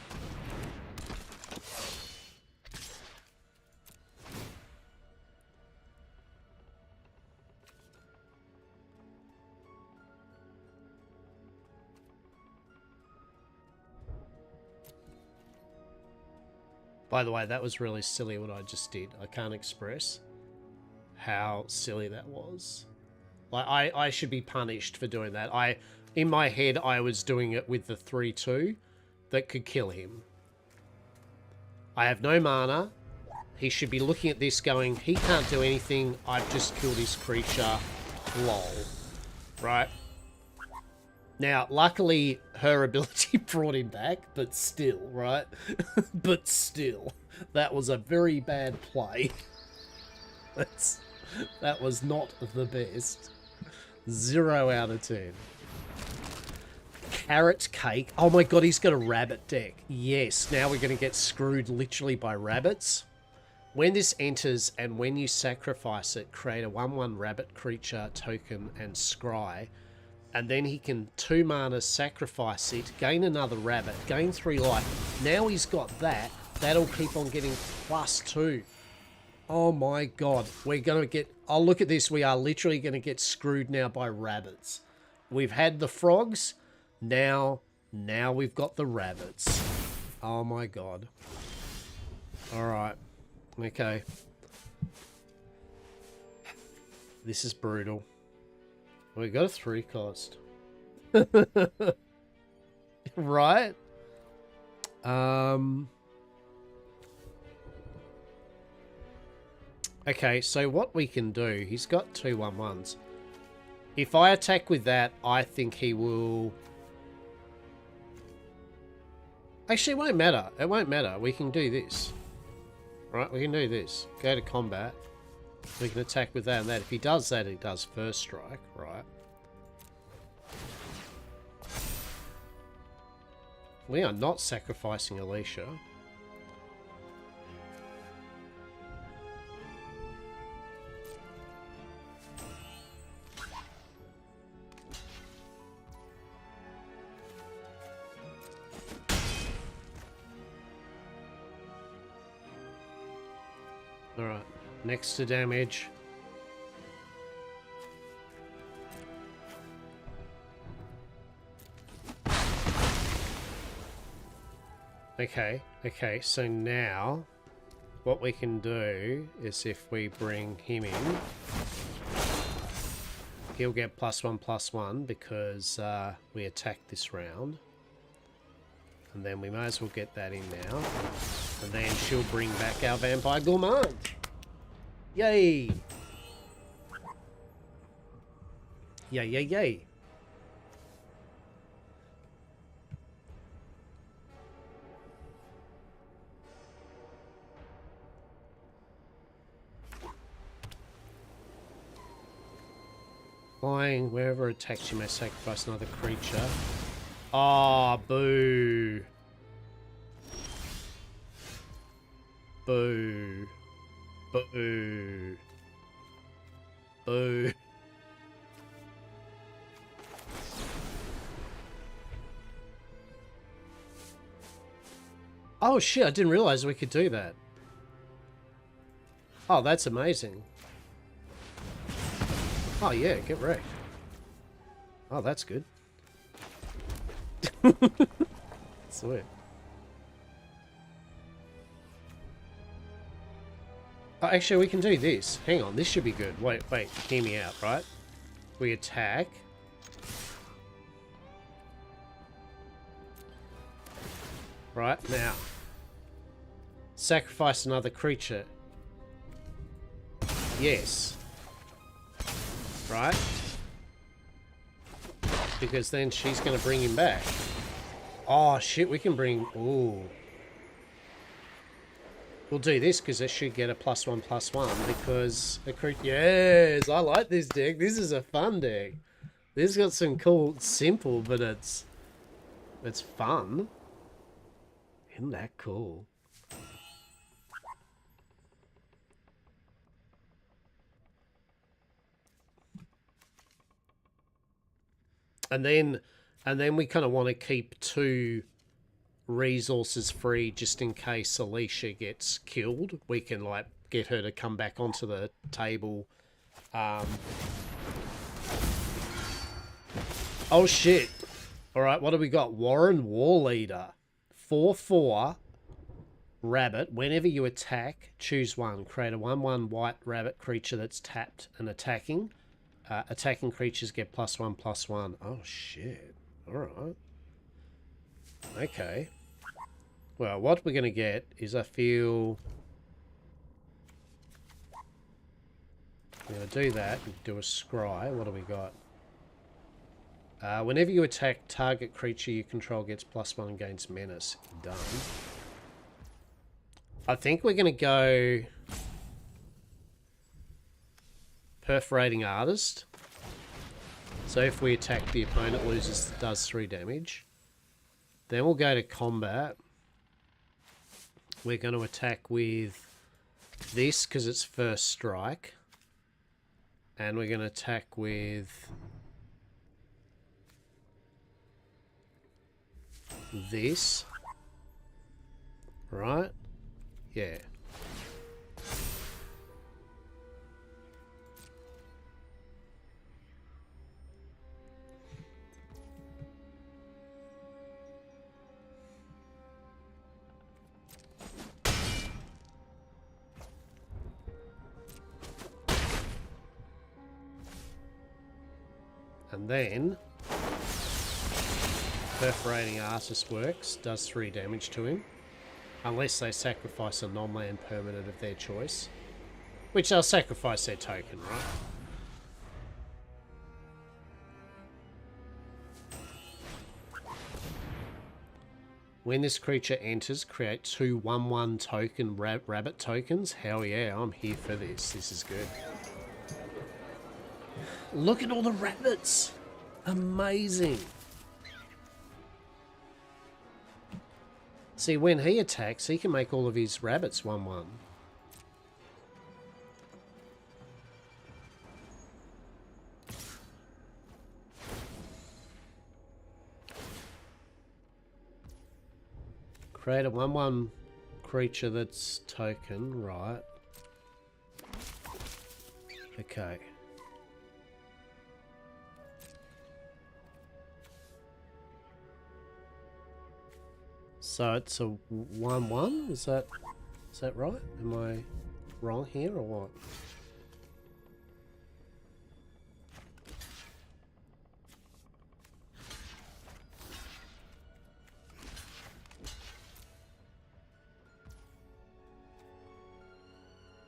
By the way, that was really silly what I just did. I can't express how silly that was. Like, I should be punished for doing that. In my head, I was doing it with the 3/2 that could kill him. I have no mana. He should be looking at this going, he can't do anything. I've just killed his creature. Lol. Right? Now, luckily, her ability brought him back, but still, right? But still, that was a very bad play. That was not the best. 0 out of 10. Carrot cake. Oh my god, he's got a rabbit deck. Yes, now we're going to get screwed literally by rabbits. When this enters and when you sacrifice it, create a 1/1 rabbit creature token and scry. And then he can 2 mana sacrifice it, gain another rabbit, gain 3 life. Now he's got that. That'll keep on getting +2. Oh my god. We're going to get... Oh, look at this. We are literally going to get screwed now by rabbits. We've had the frogs. Now we've got the rabbits. Oh my god. Alright. Okay. This is brutal. We got a 3 cost. Right? Okay, so what we can do, he's got 2 1/1s. If I attack with that, I think he will... Actually, it won't matter. It won't matter. We can do this. Right, we can do this. Go to combat. We can attack with that and that. If he does that, he does first strike, right? We are not sacrificing Alicia. Alright, next to damage. Okay, so now what we can do is if we bring him in, he'll get +1/+1 because we attacked this round. And then we may as well get that in now. And then she'll bring back our Vampire Gourmand. Yay! Yay, yay, yay. Flying, wherever it attacks you may sacrifice another creature. Ah, oh, boo. Boo. Boo. Boo. Oh shit, I didn't realize we could do that. Oh, that's amazing. Oh yeah, get wrecked. Oh, that's good. Sweet. Oh, actually, we can do this. Hang on, this should be good. Wait, hear me out, right? We attack. Right, now. Sacrifice another creature. yes. Right? Because then she's going to bring him back. Oh, shit, we can bring... Ooh. We'll do this because it should get a +1/+1 because... Yes, I like this deck. This is a fun deck. This got some cool... Simple, but it's fun. Isn't that cool? And then we kind of want to keep 2 resources free just in case Alicia gets killed. We can like get her to come back onto the table. Oh shit. Alright, what do we got? Warren War Leader. 4/4 rabbit. Whenever you attack, choose one. Create a 1/1 white rabbit creature that's tapped and attacking. Attacking creatures get +1/+1. Oh shit. Alright. Okay. Well, what we're going to get is, I feel... We're going to do that and do a scry. What do we got? Whenever you attack, target creature you control gets +1 against menace. Done. I think we're going to go... Perforating Artist. So if we attack, the opponent does 3 damage. Then we'll go to combat. We're going to attack with this because it's first strike. And we're going to attack with this. Right? Yeah. And then Perforating Artist works, does 3 damage to him. Unless they sacrifice a non-land permanent of their choice. Which they'll sacrifice their token, right? When this creature enters, create 2 1/1 token rabbit tokens. Hell yeah, I'm here for this. This is good. Look at all the rabbits! Amazing! See, when he attacks, he can make all of his rabbits 1/1. Create a 1/1 creature that's token, right? Okay. So it's a 1/1? Is that right? Am I wrong here or what?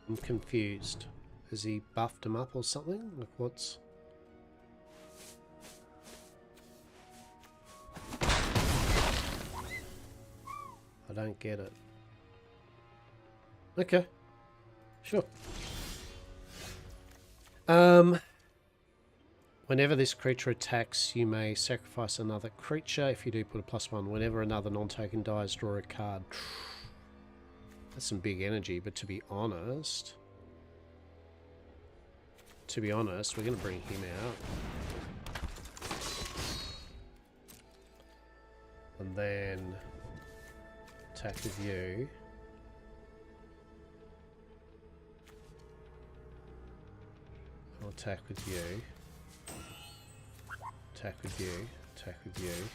I'm confused. Has he buffed him up or something? Like what's... I don't get it. Okay. Sure. Whenever this creature attacks, you may sacrifice another creature. If you do, put a +1. Whenever another non-token dies, draw a card. That's some big energy, but to be honest, we're going to bring him out. And then attack with you. I'll attack with you. Attack with you. Attack with you.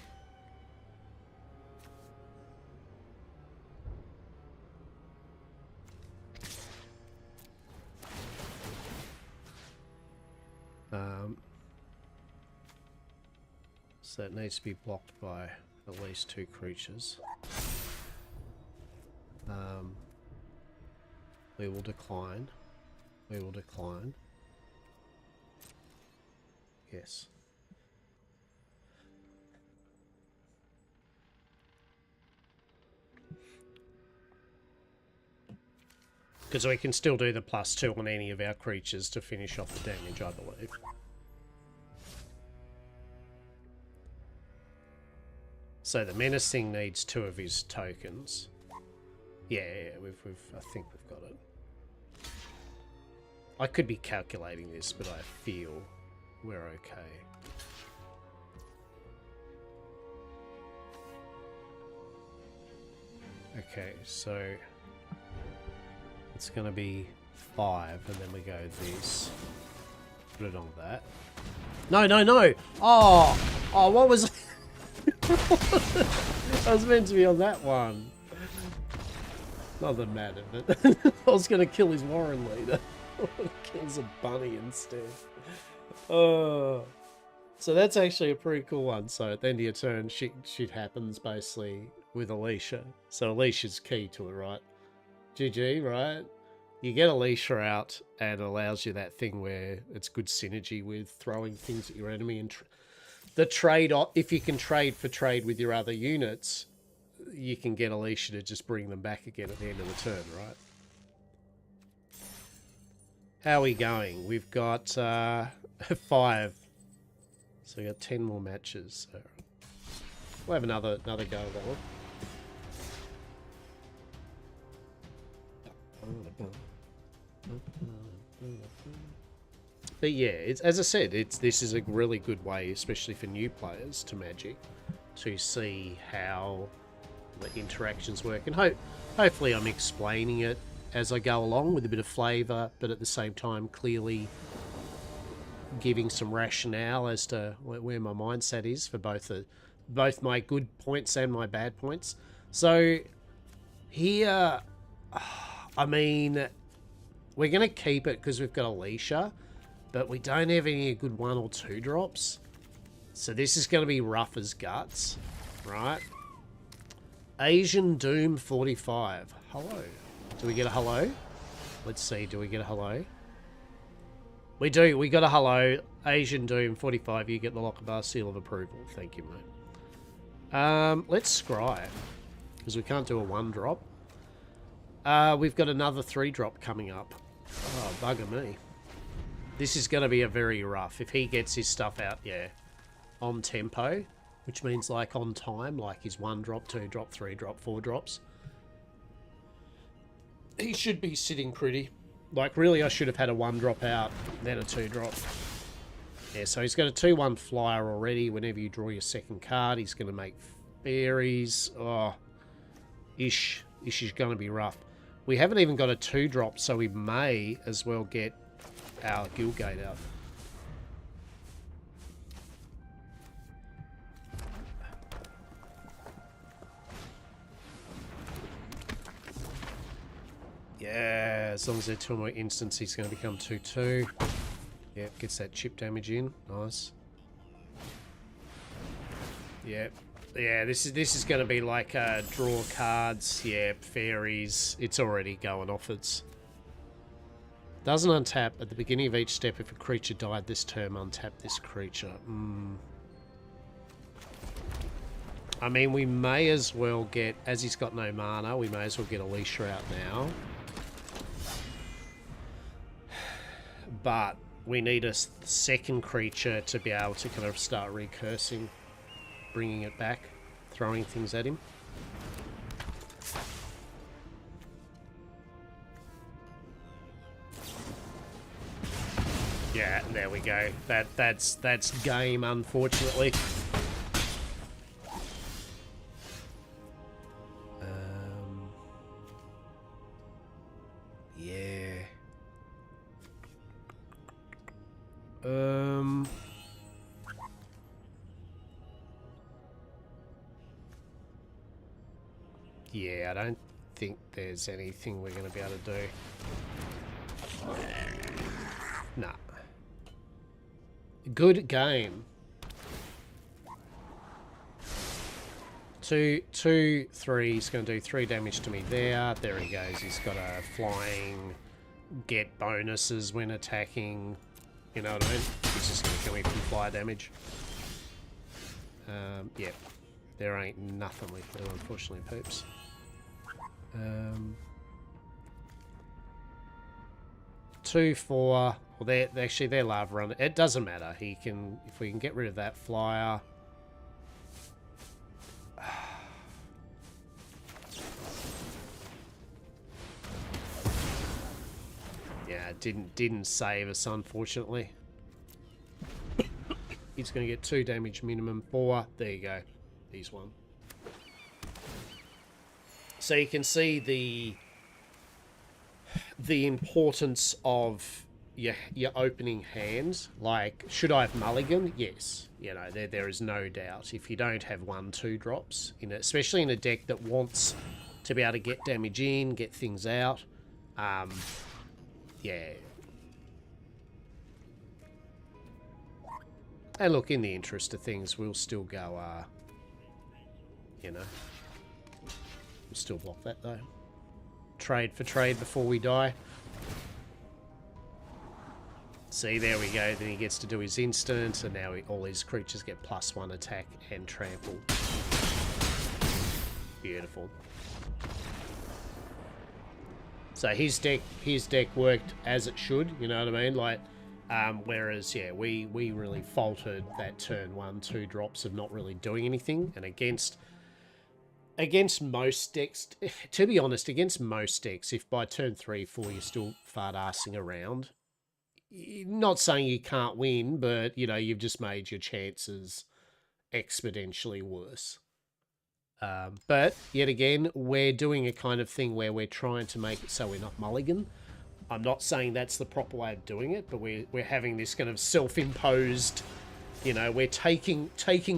So it needs to be blocked by at least 2 creatures. We will decline. We will decline. Yes. Because we can still do the +2 on any of our creatures to finish off the damage, I believe. So the menacing needs 2 of his tokens. Yeah, I think we've got it. I could be calculating this, but I feel we're okay. Okay, so it's going to be 5, and then we go this. Put it on that. No, no, no! Oh! Oh, what was... I was meant to be on that one. Not that matter, but I was going to kill his Warren leader. Kills a bunny instead. Oh. So that's actually a pretty cool one. So at the end of your turn, shit happens basically with Alicia. So Alicia's key to it, right? GG, right? You get Alicia out and it allows you that thing where it's good synergy with throwing things at your enemy. And the trade, if you can trade for trade with your other units, you can get Alicia to just bring them back again at the end of the turn, right? How are we going? We've got 5. So we've got 10 more matches. So we'll have another go at that one. But yeah, as I said, this is a really good way, especially for new players to Magic, to see how the interactions work. And hopefully I'm explaining it as I go along with a bit of flavour, but at the same time clearly giving some rationale as to where my mindset is for both my good points and my bad points. So here, I mean, we're going to keep it because we've got Alicia, but we don't have any good 1 or 2 drops. So this is going to be rough as guts, right? Asian Doom 45. Hello. Do we get a hello? Let's see, do we get a hello? We do. We got a hello. Asian Doom 45. You get the locker bar seal of approval. Thank you, mate. Let's scry, because we can't do a 1-drop. We've got another 3-drop coming up. Oh, bugger me. This is going to be a very rough. If he gets his stuff out, yeah, on tempo, which means like on time, like his 1-drop, 2-drop, 3-drop, 4 drops. He should be sitting pretty. Like, really, I should have had a 1-drop out, then a 2-drop. Yeah, so he's got a 2-1 flyer already. Whenever you draw your second card, he's going to make fairies. Oh, Ish is going to be rough. We haven't even got a 2-drop, so we may as well get our Guildgate out. Yeah, as long as they're 2 more instants, he's going to become 2/2. Yep, gets that chip damage in. Nice. Yep. Yeah, this is going to be like draw cards. Yep, fairies. It's already going off its. Doesn't untap at the beginning of each step. If a creature died this turn, untap this creature. I mean, we may as well get, as he's got no mana, we may as well get Alicia out now. But we need a second creature to be able to kind of start recursing, bringing it back, throwing things at him. Yeah, there we go. That's game, unfortunately. Yeah. Yeah, I don't think there's anything we're going to be able to do. Nah. Good game. 2, 3. He's going to do 3 damage to me there. There he goes. He's got a flying get bonuses when attacking. You know what I mean? He's just going to kill me from fire damage. Yep. There ain't nothing we can do, unfortunately, peeps. 2, 4. Well, they're lava run. It doesn't matter. He can, if we can get rid of that flyer. Yeah, it didn't save us, unfortunately. He's going to get 2 damage minimum. 4. There you go. He's 1. So you can see the importance of your opening hand. Like, should I have mulligan? Yes. You know, there is no doubt. If you don't have 1/2 drops, in it, especially in a deck that wants to be able to get damage in, get things out, yeah. And look, in the interest of things, we'll still go, you know, we'll still block that though. Trade for trade before we die. See, there we go. Then he gets to do his instant, and now all his creatures get +1 attack and trample. Beautiful. So his deck worked as it should, you know what I mean? Like, whereas, yeah, we really faltered that turn 1, 2 drops of not really doing anything. And against most decks, to be honest, against most decks, if by turn 3, 4 you're still fart-arsing around, not saying you can't win, but, you know, you've just made your chances exponentially worse. But, yet again, we're doing a kind of thing where we're trying to make it so we're not mulligan. I'm not saying that's the proper way of doing it, but we're having this kind of self-imposed, you know, we're taking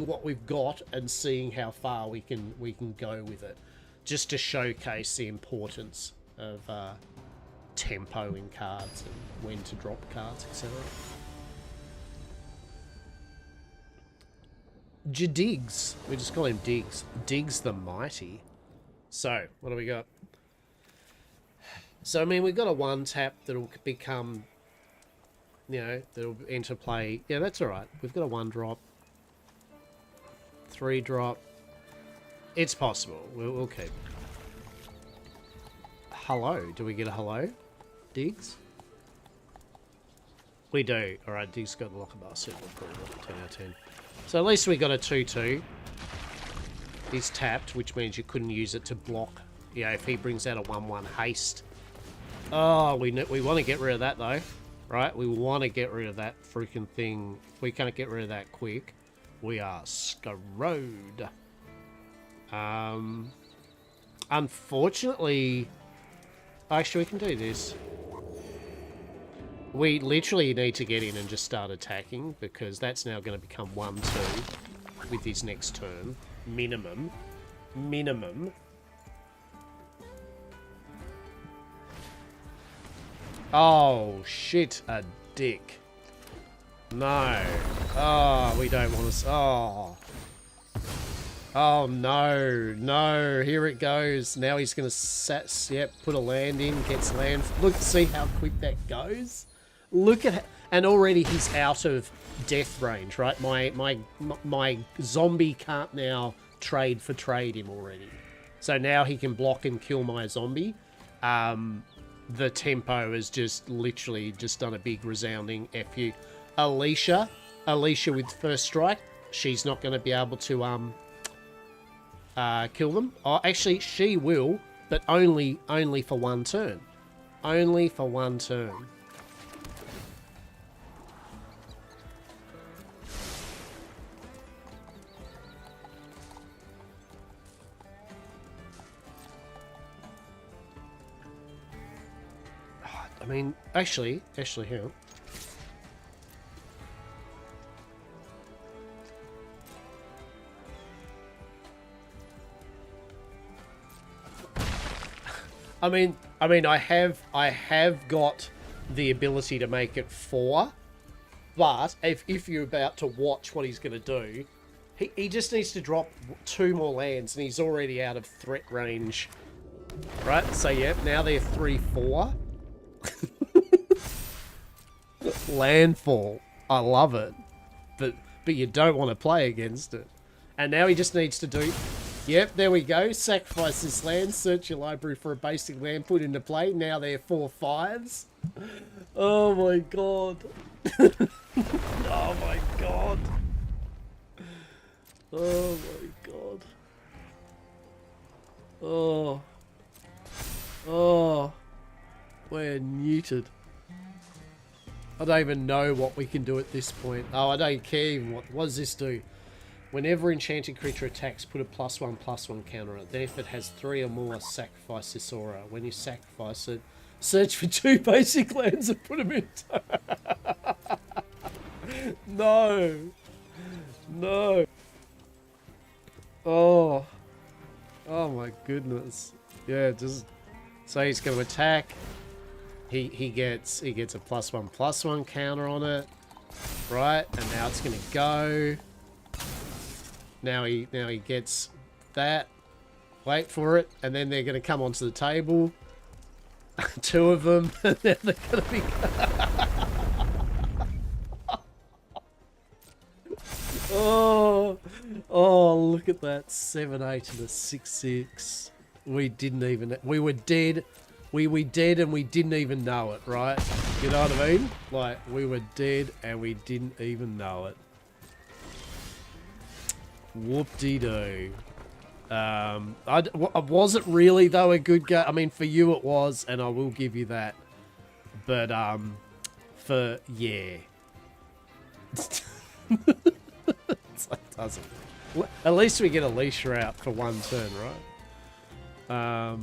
what we've got and seeing how far we can go with it, just to showcase the importance of tempo in cards and when to drop cards, etc. Diggs. We just call him Diggs. Diggs the Mighty. So, what do we got? So, I mean, we've got a 1-tap that'll become, you know, that'll enter play. Yeah, that's alright. We've got a 1-drop. 3-drop. It's possible. We'll keep. Hello. Do we get a hello? Diggs? We do. Alright, Diggs got the Lockable Super Approval. 10 out of 10. So at least we got a 2/2. He's tapped, which means you couldn't use it to block. Yeah, if he brings out a 1/1 haste. Oh, we want to get rid of that though, right? We want to get rid of that freaking thing. If we can't get rid of that quick, we are screwed. Unfortunately, actually we can do this. We literally need to get in and just start attacking, because that's now going to become 1/2 with his next turn. Minimum. Oh, shit, a dick. No. Oh, we don't want to... Oh. Oh, no. Here it goes. Now he's going to put a land in, gets land. Look, see how quick that goes? Look at... And already he's out of death range, right? My zombie can't now trade for trade him already. So now he can block and kill my zombie. The tempo has just literally just done a big resounding FU. Alicia with first strike. She's not going to be able to kill them. Oh, actually, she will, but only for 1 turn. Only for 1 turn. I mean, actually, here. I mean, I have got the ability to make it 4, but if you're about to watch what he's going to do, he just needs to drop 2 more lands, and he's already out of threat range. Right? So, yeah, now they're 3/4. Landfall. I love it. But you don't want to play against it. And now he just needs to do... Yep, there we go. Sacrifice this land. Search your library for a basic land. Put into play. Now they're 4/5s. Oh my god. Oh my god. Oh my god. Oh. Oh. We're neutered. I don't even know what we can do at this point. Oh, I don't care even what does this do? Whenever enchanted creature attacks, put a +1/+1 counter on it. Then if it has 3 or more, sacrifice this aura. When you sacrifice it, search for 2 basic lands and put them in. No. No. Oh. Oh my goodness. Yeah, just... So he's going to attack. He gets a +1/+1 counter on it. Right? And now it's going to go... Now he gets that. Wait for it, and then they're going to come onto the table. 2 of them, and then they're going to be. Oh, look at that 7/8 and a 6/6. We didn't even. We were dead. We were dead, and we didn't even know it. Right? You know what I mean? Like we were dead, and we didn't even know it. Whoop-de-doo. Was it really, though, a good game? I mean, for you it was, and I will give you that. But, yeah. It doesn't. At least we get Alicia out for 1 turn, right?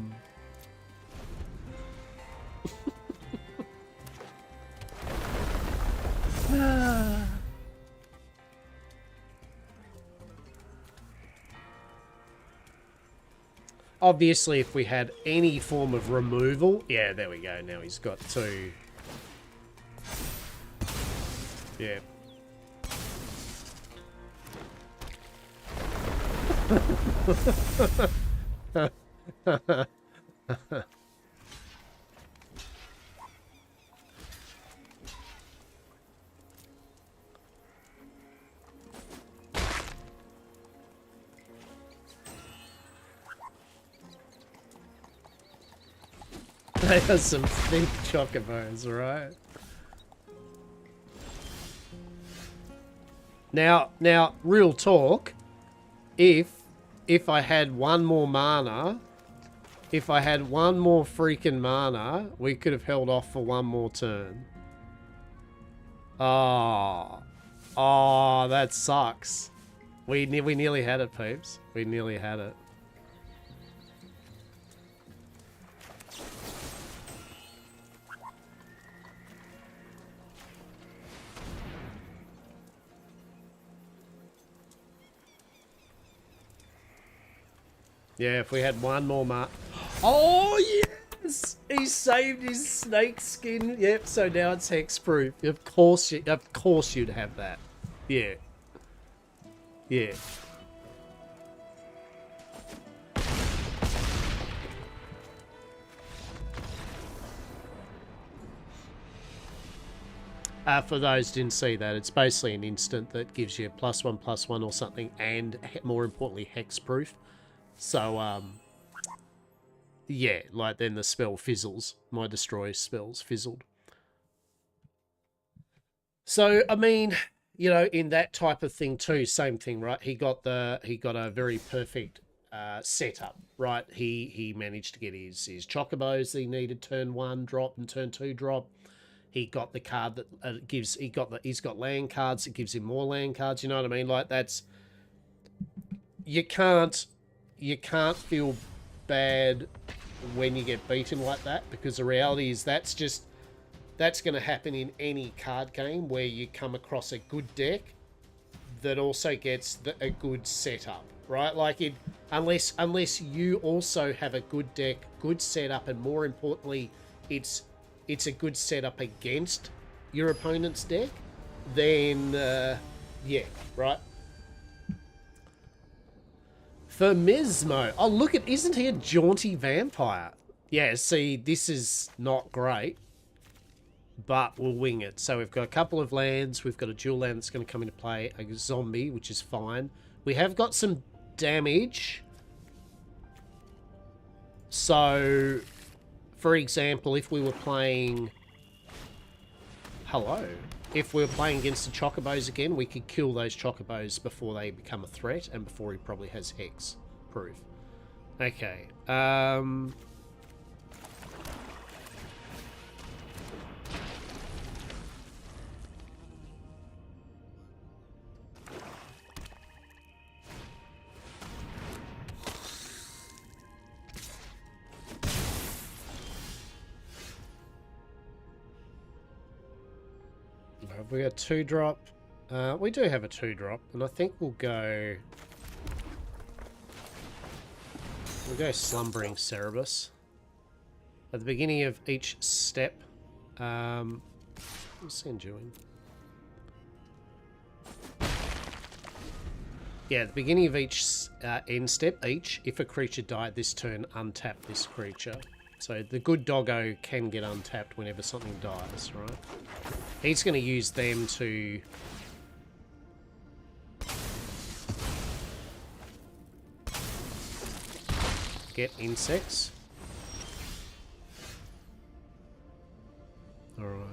Obviously, if we had any form of removal... Yeah, there we go. Now he's got 2. Yeah. They are some thick chocobos, right? Now, real talk. If I had 1 more mana, if I had 1 more freaking mana, we could have held off for 1 more turn. Oh, that sucks. We nearly had it, peeps. We nearly had it. Yeah, if we had 1 more Oh, yes! He saved his snake skin. Yep, so now it's hexproof. Of course you'd have that. Yeah. Yeah. For those who didn't see that, it's basically an instant that gives you +1/+1 or something, and more importantly, hexproof. So, yeah, like then the spell fizzles. My destroy spells fizzled. So, I mean, you know, in that type of thing too, same thing, right? He got a very perfect setup, right? He managed to get his chocobos that he needed turn 1 drop and turn 2 drop. He got the card that he's got land cards that gives him more land cards. You know what I mean? Like that's you can't feel bad when you get beaten like that, because the reality is that's going to happen in any card game where you come across a good deck that also gets a good setup, right? Like unless you also have a good deck, good setup, and more importantly, it's a good setup against your opponent's deck, then yeah, right. Vermismo. Oh, look at... Isn't he a jaunty vampire? Yeah, see, this is not great. but we'll wing it. So we've got a couple of lands. We've got a dual land that's going to come into play. A zombie, which is fine. We have got some damage. So, for example, if we were playing... Hello. If we were playing against the Chocobos again, we could kill those Chocobos before they become a threat and before he probably has Hex proof. Okay. We got 2-drop. We do have a 2-drop, and I think we'll go Slumbering Cerebus. At the beginning of each step, we'll send you in. Yeah, at the beginning of each end step, if a creature died this turn, untap this creature. So the good doggo can get untapped whenever something dies, right? He's going to use them to... get insects. Alright.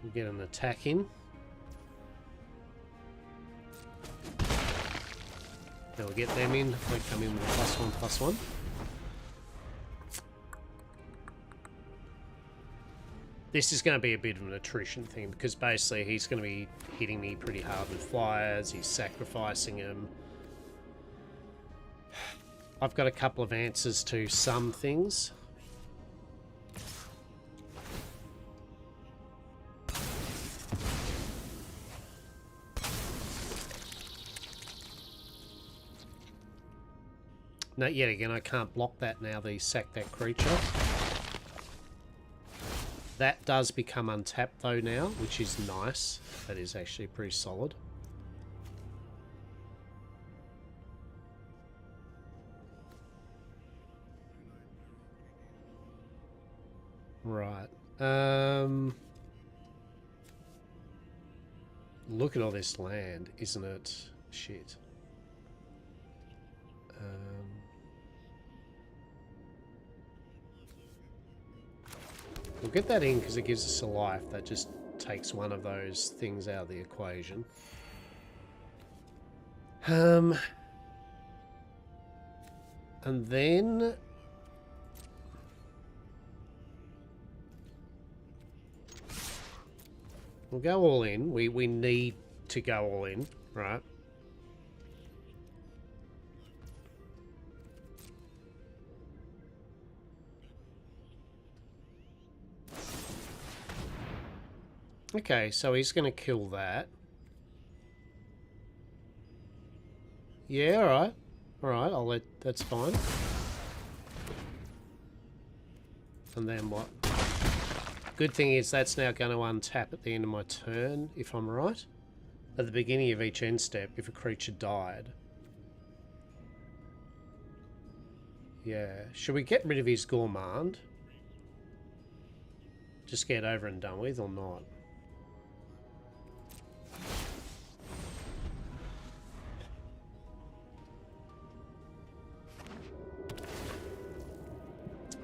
We'll get an attack in. Now we'll get them in. They come in with a +1/+1. This is going to be a bit of an attrition thing because basically he's going to be hitting me pretty hard with flyers. He's sacrificing them. I've got a couple of answers to some things. No, yet again, I can't block that now that he's sacked that creature. That does become untapped though now, which is nice. That is actually pretty solid. Right. Look at all this land, isn't it? Shit. We'll get that in because it gives us a life. That just takes one of those things out of the equation. And then... we'll go all in. We need to go all in, right? Okay, so he's going to kill that. Yeah, alright. Alright, I'll let... that's fine. And then what? Good thing is that's now going to untap at the end of my turn, if I'm right. At the beginning of each end step, if a creature died. Yeah. Should we get rid of his Gourmand? Just get over and done with, or not?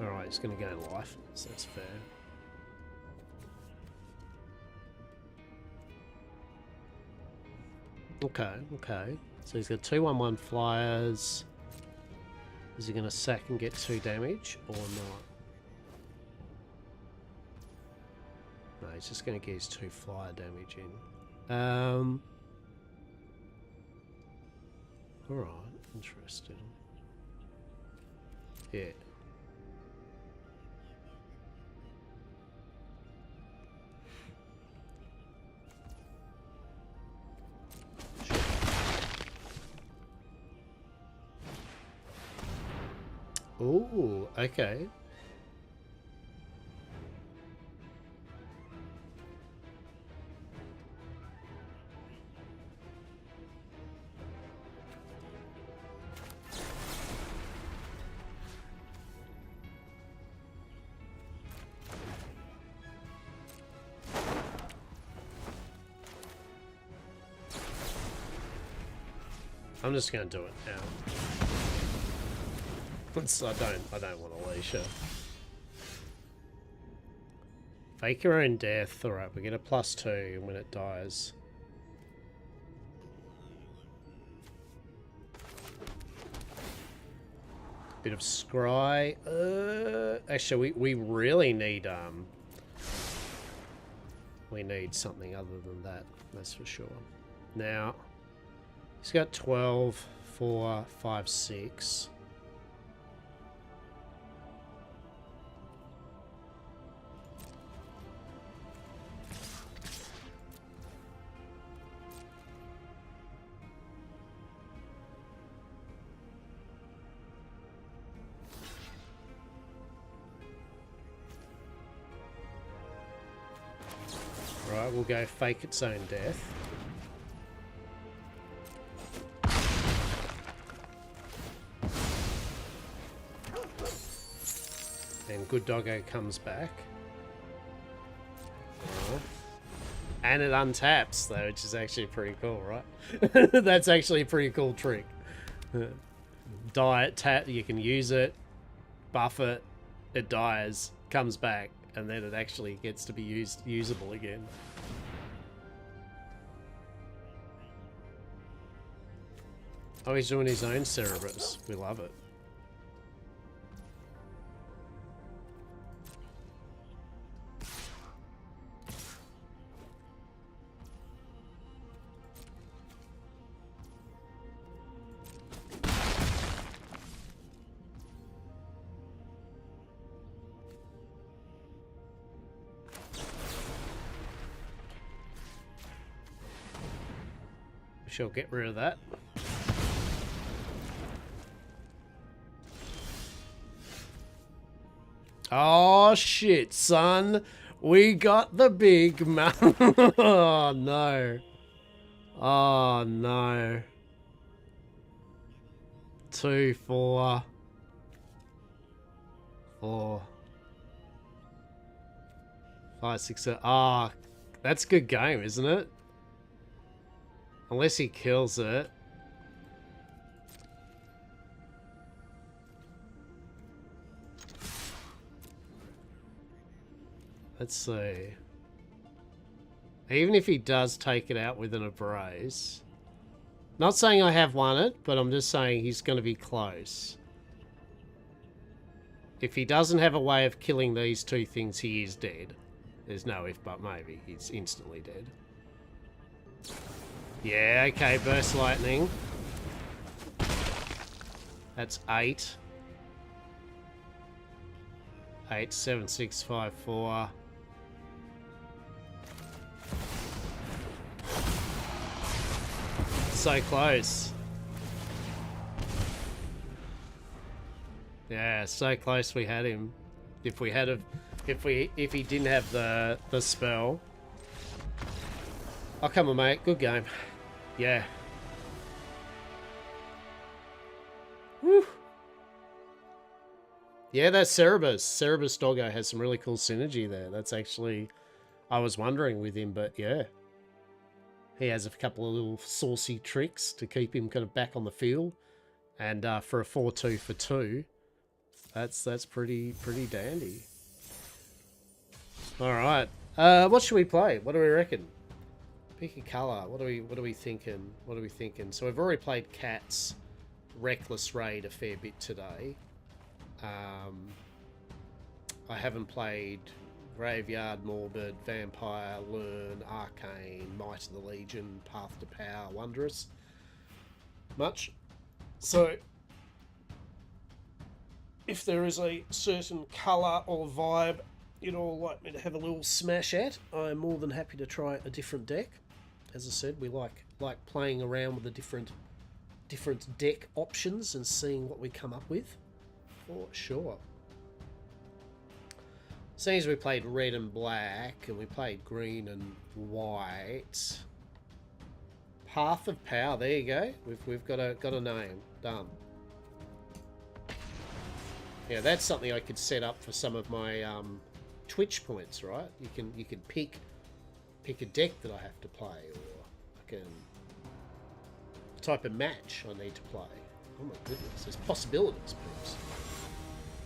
Alright, he's going to go life, so that's fair. Okay, okay. So he's got 2/1/1 flyers. Is he going to sack and get 2 damage, or not? No, he's just going to get his 2 flyer damage in. Alright, interesting. Yeah. Ooh, okay. I'm just gonna do it now. I don't want Alicia. Fake your own death. Alright, we get a +2 when it dies. Bit of scry. Actually, we really need something other than that. That's for sure. Now, he's got 12, 4, 5, 6. Right, we'll go fake its own death. And good doggo comes back. Right. And it untaps though, which is actually pretty cool, right? That's actually a pretty cool trick. Diet tap, you can use it, buff it, it dies, comes back, and then it actually gets to be usable again. Oh, he's doing his own Cerberus. We love it. She'll get rid of that. Oh shit, son. We got the big man. Oh no. Oh no. 2, 4. 4. 5, 6, 7. Ah, that's a good game, isn't it? Unless he kills it. Let's see. Even if he does take it out with an abrase. Not saying I have won it, but I'm just saying he's going to be close. If he doesn't have a way of killing these two things, he is dead. There's no if but maybe. He's instantly dead. Yeah, okay, burst lightning. That's 8. 8, 7, 6, 5, 4. So close. Yeah, so close we had him. If he didn't have the spell. Oh, come on, mate. Good game. Yeah. Woo. Yeah, that's Cerberus. Cerberus Doggo has some really cool synergy there. That's actually... I was wondering with him, but yeah. He has a couple of little saucy tricks to keep him kind of back on the field. And for a 4-2 for 2, that's pretty dandy. Alright. What should we play? What do we reckon? Pick a colour. What are we thinking? What are we thinking? So we've already played Cats, Reckless Raid a fair bit today. I haven't played Graveyard, Morbid, Vampire, Learn, Arcane, Might of the Legion, Path to Power, Wondrous. Much. So if there is a certain colour or vibe you'd all like me to have a little smash at, I'm more than happy to try a different deck. As I said, we like playing around with the different deck options and seeing what we come up with. For sure. Seeing as we played red and black, and we played green and white. Path of Power, there you go. We've got a name. Done. Yeah, that's something I could set up for some of my Twitch points, right? You can pick a deck that I have to play, or I can type of match I need to play. Oh my goodness, there's possibilities, peeps.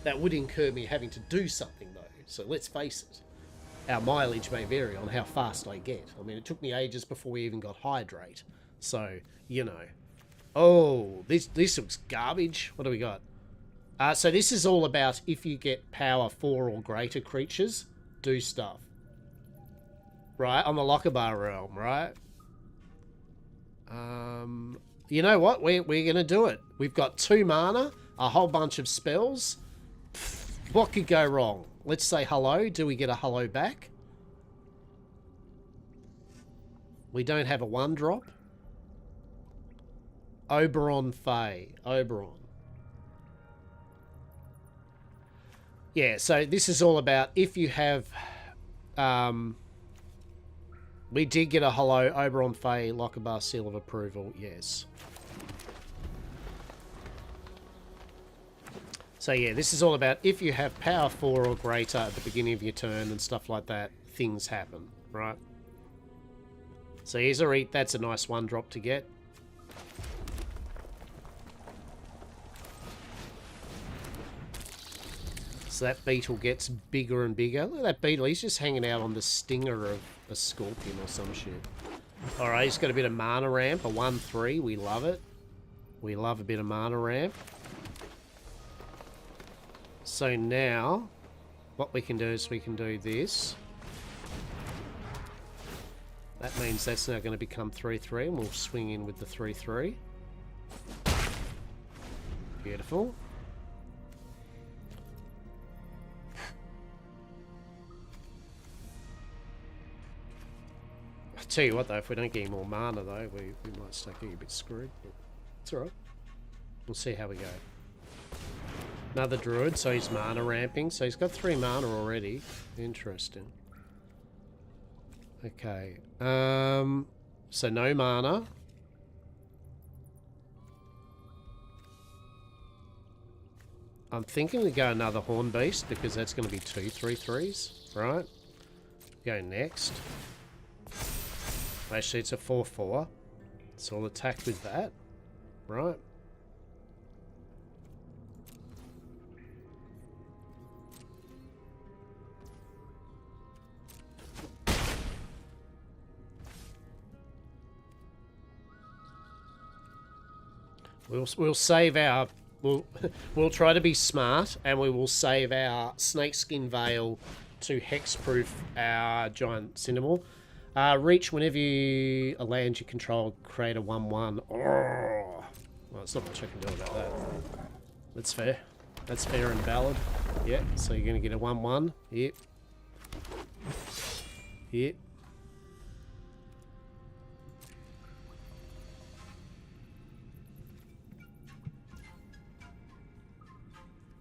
That would incur me having to do something though, so let's face it. Our mileage may vary on how fast I get. I mean, it took me ages before we even got hydrate. So, you know. Oh, this looks garbage. What do we got? So this is all about if you get power 4 or greater creatures, do stuff. Right, on the Lochabar realm, right? You know what? We're going to do it. We've got 2 mana, a whole bunch of spells. What could go wrong? Let's say hello. Do we get a hello back? We don't have a 1-drop. Oberon Fae. Oberon. Yeah, so this is all about if you have... we did get a hello. Oberon Fae, Lochabar seal of approval. Yes. So yeah, this is all about if you have power 4 or greater at the beginning of your turn and stuff like that, things happen, right? So here's a read. That's a nice 1-drop to get. So that beetle gets bigger and bigger. Look at that beetle. He's just hanging out on the stinger of a scorpion or some shit. Alright, he's got a bit of mana ramp, a 1-3. We love it. We love a bit of mana ramp. So now, what we can do is we can do this. That means that's now going to become 3-3, and we'll swing in with the 3-3. Beautiful. I'll tell you what though, if we don't get any more mana though, we might start getting a bit screwed. But it's alright. We'll see how we go. Another druid, so he's mana ramping. So he's got 3 mana already. Interesting. Okay. So no mana. I'm thinking we go another Horn Beast because that's going to be 2 3/3s, right? Go next. Actually, it's a 4/4. So we'll attack with that, right? We'll save our... We'll try to be smart, and we will save our Snakeskin Veil to hexproof our Giant Cinnamon. Reach whenever a land you control, create a 1/1. Oh, well, there's not much I can do about that. That's fair. That's fair and valid. Yep, so you're going to get a 1/1. Yep. Yep.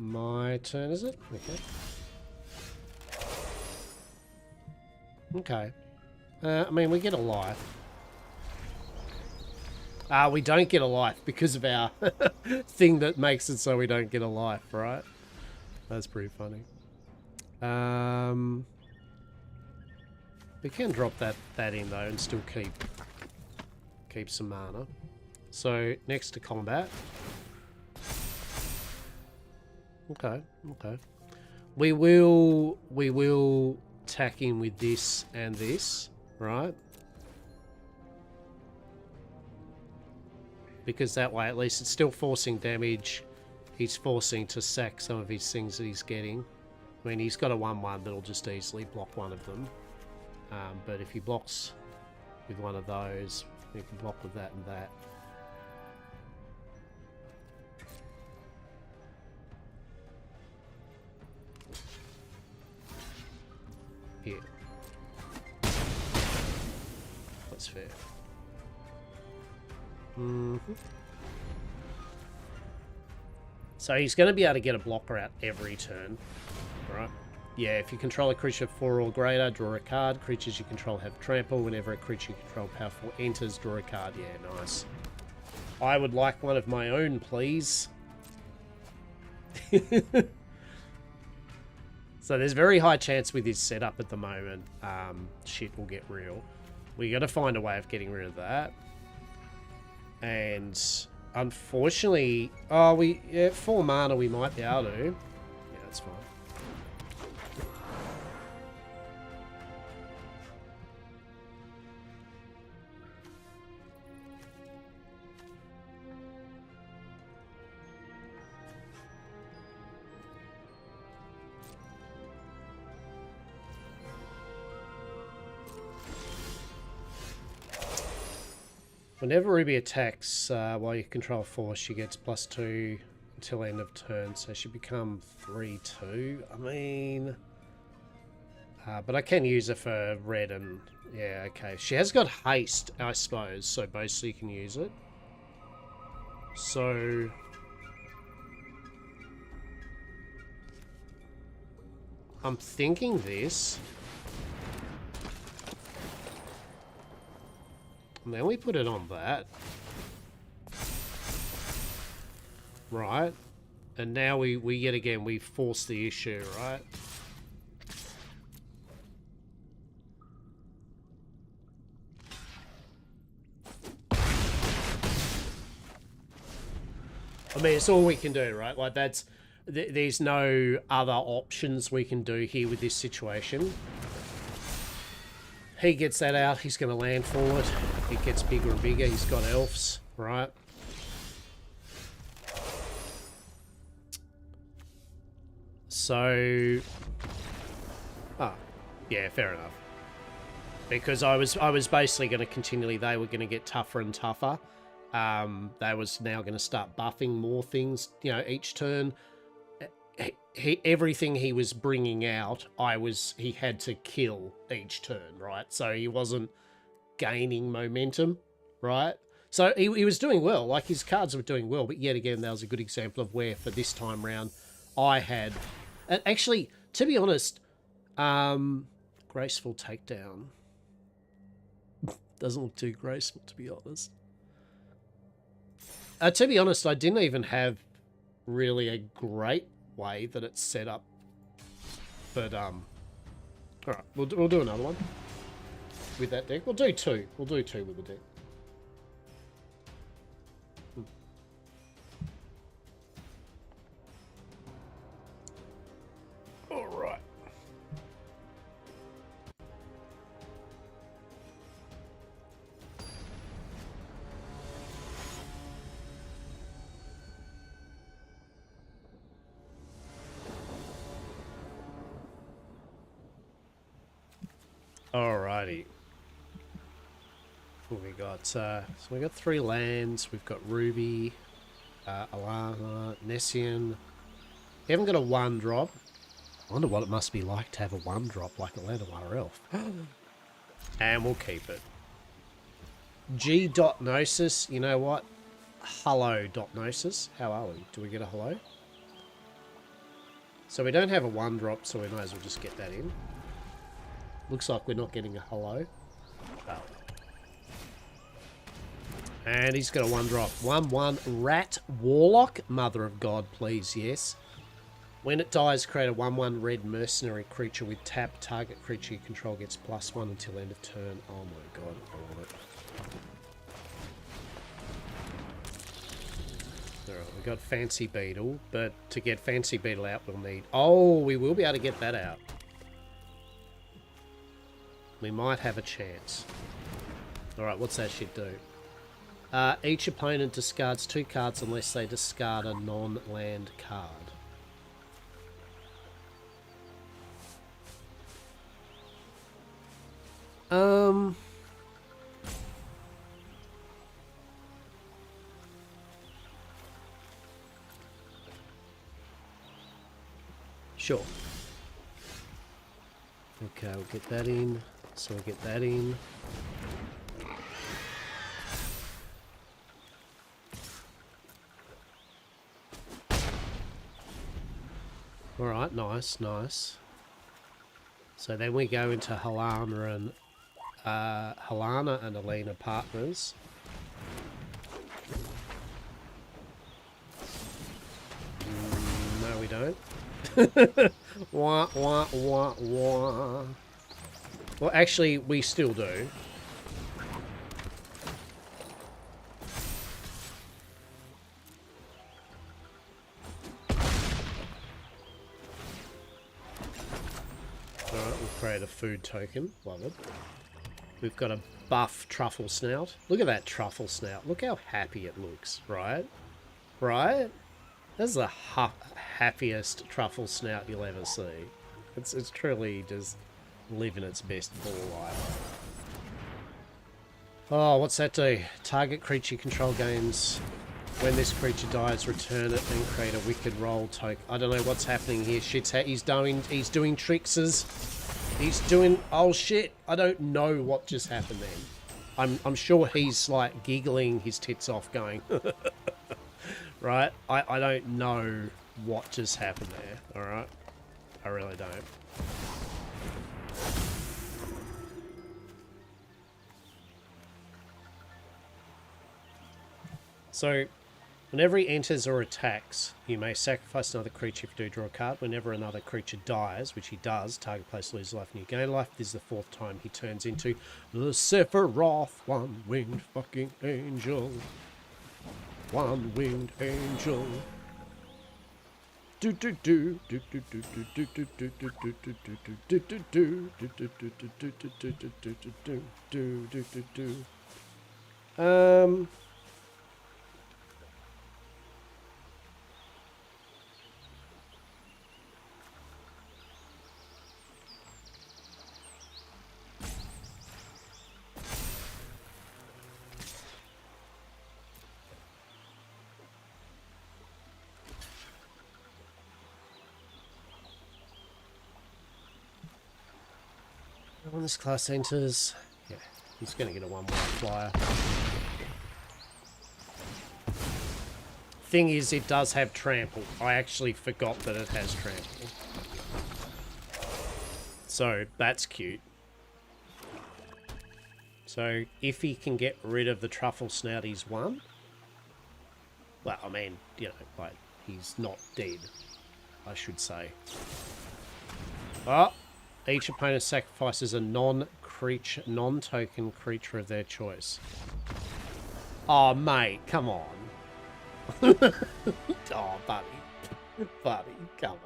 My turn, is it? Okay. Okay. I mean, we get a life. We don't get a life because of our thing that makes it so we don't get a life, right? That's pretty funny. We can drop that in, though, and still keep some mana. So, next to combat. Okay, okay. We will tack in with this and this, right? Because that way, at least it's still forcing damage. He's forcing to sack some of his things that he's getting. I mean, he's got a 1/1 that'll just easily block one of them. But if he blocks with one of those, he can block with that and that. Here. That's fair. So he's going to be able to get a blocker out every turn, right? Yeah, if you control a creature 4 or greater, draw a card. Creatures you control have trample. Whenever a creature you control power 4 enters, draw a card. Yeah, nice. I would like one of my own, please. So there's very high chance with his setup at the moment, shit will get real. We got to find a way of getting rid of that. And unfortunately, oh, yeah, 4 mana we might be able to. Yeah, that's fine. Whenever Ruby attacks while you control force, she gets +2 until end of turn, so she become 3/2. I mean, but I can use her for red and yeah, okay. She has got haste, I suppose, so basically you can use it. So I'm thinking this. And then we put it on that. Right. And now we yet again, we force the issue, right? I mean, it's all we can do, right? Like, that's... There's no other options we can do here with this situation. He gets that out, he's going to landfall it. It gets bigger and bigger. He's got elves, right? So... Oh, yeah, fair enough. Because I was basically going to continually... They were going to get tougher and tougher. They was now going to start buffing more things, you know, each turn. Everything he was bringing out, he had to kill each turn, right? So he wasn't gaining momentum, right? So he was doing well, like his cards were doing well, but yet again, that was a good example of where for this time round, I had, and actually, to be honest, graceful takedown doesn't look too graceful, to be honest. To be honest, I didn't even have really a great way that it's set up, but all right, we'll do another one with that deck. We'll do two with the deck. All right. Alrighty. What we got? So we got 3 lands. We've got Ruby, Alana, Nessian. We haven't got a 1-drop. I wonder what it must be like to have a 1-drop like a Landowar Elf. And we'll keep it. G.Gnosis. You know what? Hello.Gnosis. How are we? Do we get a hello? So we don't have a 1-drop, so we might as well just get that in. Looks like we're not getting a hello. Oh. And he's got a 1-drop. 1/1 Rat Warlock. Mother of God, please, yes. When it dies, create a 1/1 red mercenary creature with tap. Target creature you control gets +1 until end of turn. Oh my god, I want it. Alright, we got Fancy Beetle, but to get Fancy Beetle out, we'll need... Oh, we will be able to get that out. We might have a chance. Alright, what's that shit do? Each opponent discards 2 cards unless they discard a non-land card. Sure. Okay, we'll get that in. So we'll get that in. Alright, nice, nice. So then we go into Helana and Alina partners. No, we don't. Wah, wah, wah, wah. Well, actually, we still do. Alright, we'll create a food token. Love it. We've got a buff truffle snout. Look at that truffle snout. Look how happy it looks, right? Right? That's the happiest truffle snout you'll ever see. It's truly just living its best ball life. Oh, what's that do? Target creature control games. When this creature dies, return it and create a wicked roll token. I don't know what's happening here. He's doing trickses. He's doing, oh shit. I don't know what just happened then. I'm sure he's like giggling his tits off going, right? I don't know what just happened there, all right? I really don't. So, whenever he enters or attacks, you may sacrifice another creature if you do draw a card. Whenever another creature dies, which he does, target player loses life and you gain life. This is the 4th time he turns into the Sephiroth, one-winged fucking angel. One-winged angel. Do do do do do do do do do do do do do do do do do do. When this class enters, yeah, he's going to get a 1-1 flyer. Thing is, it does have trample. I actually forgot that it has trample. So, that's cute. So, if he can get rid of the truffle snout, he's won. Well, I mean, you know, like, he's not dead, I should say. Oh! Each opponent sacrifices a non-token creature of their choice. Oh, mate, come on. Oh, buddy. Buddy, come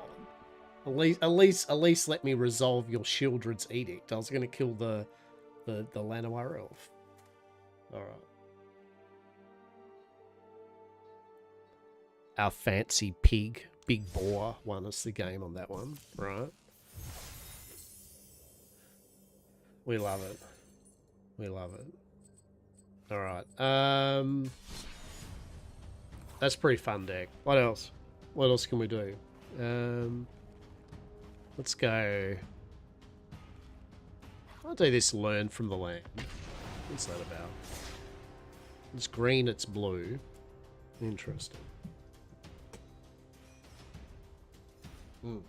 on. At least let me resolve your Shieldred's edict. I was going to kill the Llanowar elf. Alright. Our fancy pig, big boar, won us the game on that one. Right. We love it. We love it. Alright. That's a pretty fun deck. What else? What else can we do? Let's go. I'll do this learn from the land. What's that about? It's green, it's blue. Interesting. Hmm.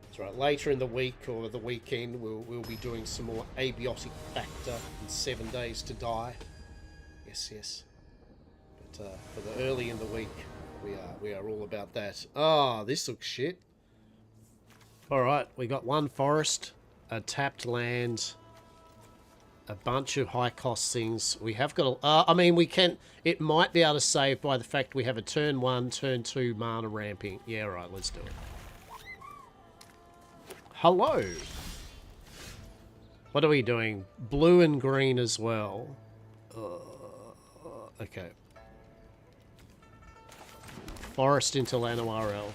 That's right. Later in the week or the weekend, we'll be doing some more Abiotic Factor in 7 Days to Die. Yes, yes. But for the early in the week, we are all about that. Ah, this looks shit. All right, we got one forest, a tapped land, a bunch of high cost things. We have got. I mean, we can. It might be able to save by the fact we have a turn 1, turn 2 mana ramping. Yeah, right. Let's do it. Hello. What are we doing? Blue and green as well. Okay. Forest into Llanowar elf.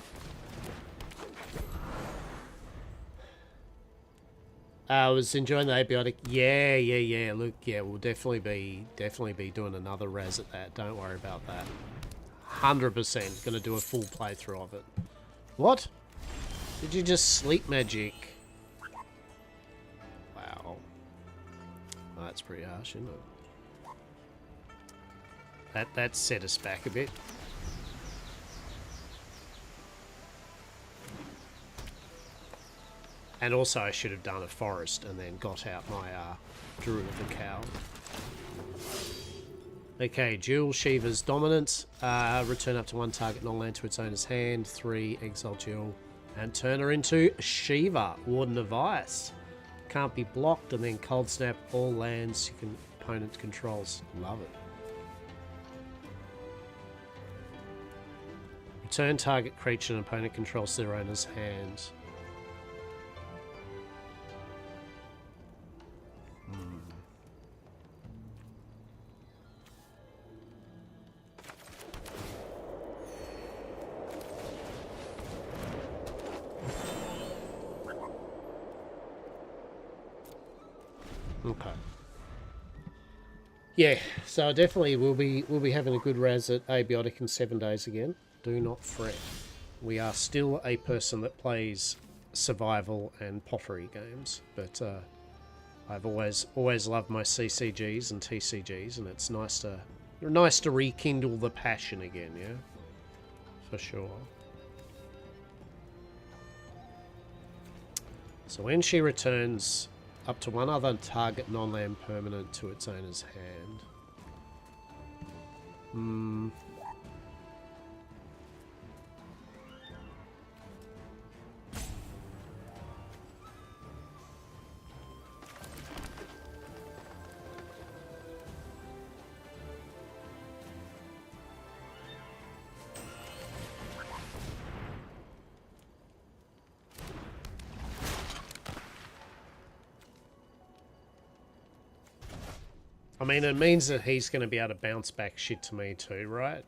I was enjoying the Abiotic. Yeah. Look, yeah, we'll definitely be doing another raz at that. Don't worry about that. 100% gonna do a full playthrough of it. What? Did you just sleep magic? Wow. Oh, that's pretty harsh, isn't it? That set us back a bit. And also I should have done a forest and then got out my Druid of the Cow. Okay, Jewel Shiva's Dominance. Return up to 1 target non-land to its owner's hand. 3, exile Jewel. And turn her into Shiva, Warden of Ice. Can't be blocked, and then Cold Snap all lands your opponent controls. Love it. Return target creature an opponent controls to their owner's hand. Okay. Yeah, so definitely we'll be having a good raz at Abiotic in 7 days again. Do not fret. We are still a person that plays survival and pottery games, but I've always loved my CCGs and TCGs, and it's nice to rekindle the passion again, yeah? For sure. So when she returns up to one other target non-land permanent to its owner's hand. I mean, it means that he's going to be able to bounce back shit to me too, right?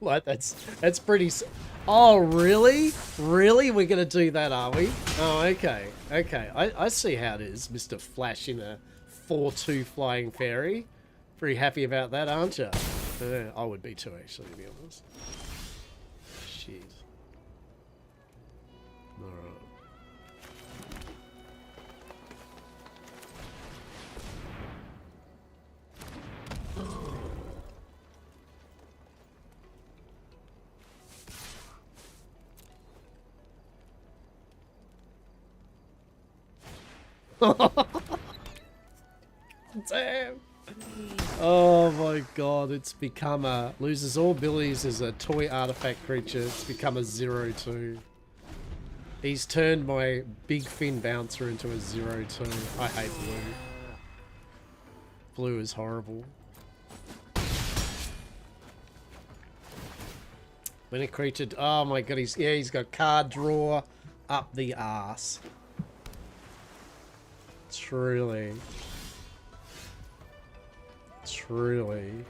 Like, that's pretty... Oh, really? Really? We're going to do that, are we? Oh, okay. Okay. I see how it is, Mr. Flash in a 4-2 flying fairy. Pretty happy about that, aren't you? I would be too, actually, to be honest. Shit. Alright. Damn. Oh my god, it's become a... Loses all abilities as a toy artifact creature. It's become a 0-2. He's turned my big fin bouncer into a 0-2. I hate blue. Blue is horrible. When a creature... Oh my god, he's got card draw up the arse. Truly. Truly.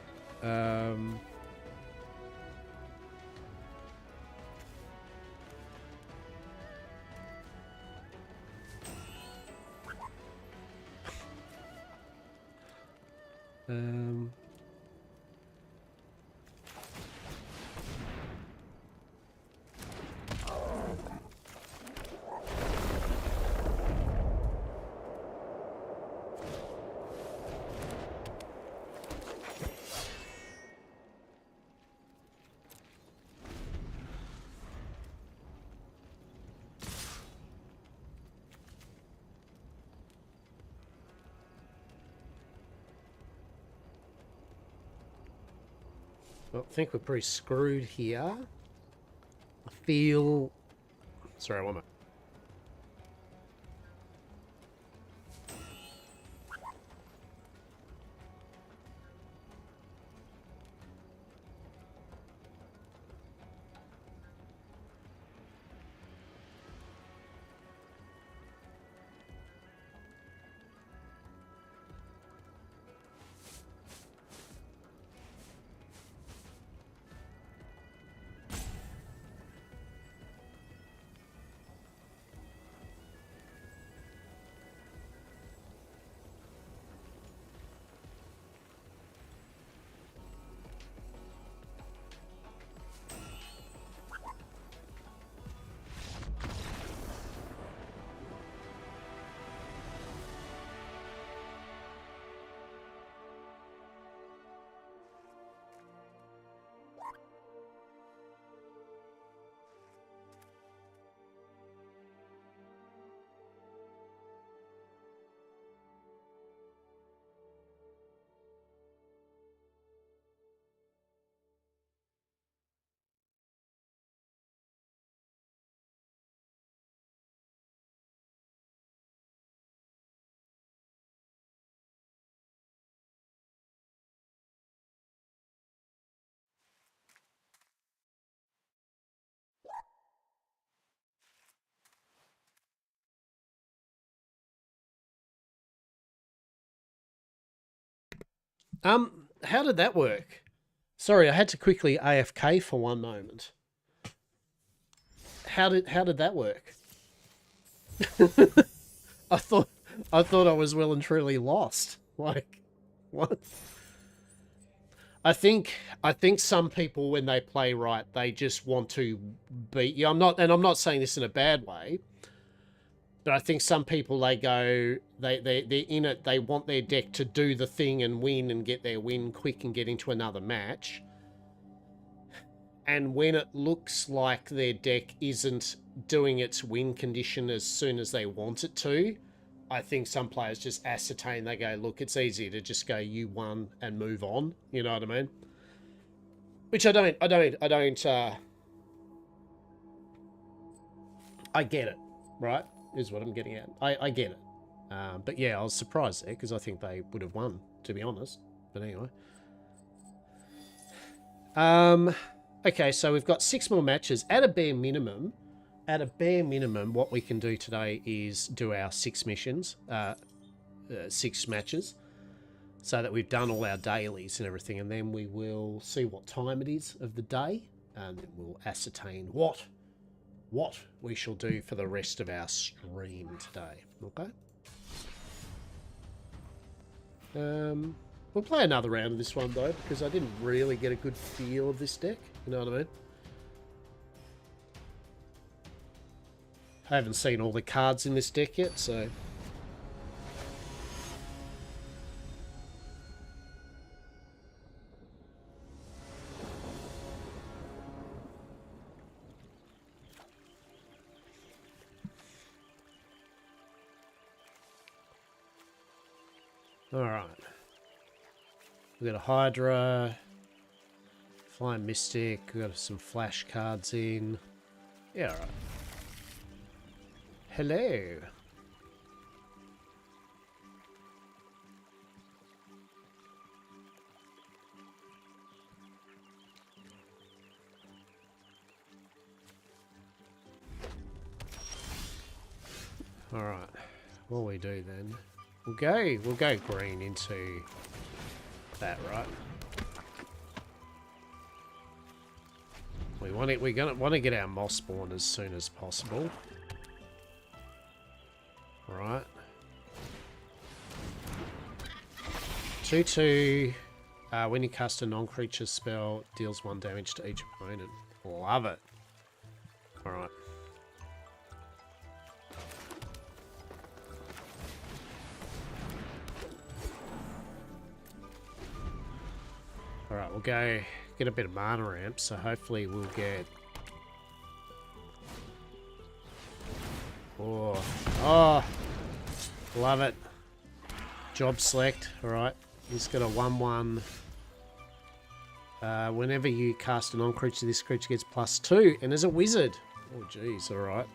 Well, I think we're pretty screwed here. I feel... Sorry, one more. How did that work? Sorry, I had to quickly AFK for one moment. How did that work? I thought I was well and truly lost. Like, what? I think some people, when they play right, they just want to beat you. I'm not saying this in a bad way, but I think some people, they go, they're in it. They want their deck to do the thing and win and get their win quick and get into another match. And when it looks like their deck isn't doing its win condition as soon as they want it to, I think some players just ascertain, they go, look, it's easier to just go, you won, and move on. You know what I mean? Which I don't, I get it, right? Is what I'm getting at. I get it. But yeah, I was surprised there because I think they would have won, to be honest. But anyway. Okay, so we've got 6 more matches. At a bare minimum, what we can do today is do our 6 missions, 6 matches, so that we've done all our dailies and everything, and then we will see what time it is of the day, and then we'll ascertain what we shall do for the rest of our stream today. Okay. We'll play another round of this one though, because I didn't really get a good feel of this deck. You know what I mean? I haven't seen all the cards in this deck yet, so... Alright. We've got a Hydra, Flying Mystic, we've got some flash cards in. Yeah, alright. Hello. Alright. What we do then? We'll go green into that, right? We want to get our moss spawn as soon as possible. Right. 2/2. When you cast a non-creature spell, deals 1 damage to each opponent. Love it. Alright. Alright, we'll go get a bit of mana ramp, so hopefully we'll get... Oh, love it. Job select, alright. He's got a 1/1. Whenever you cast a non-creature, this creature gets +2, and there's a wizard. Oh, jeez, alright.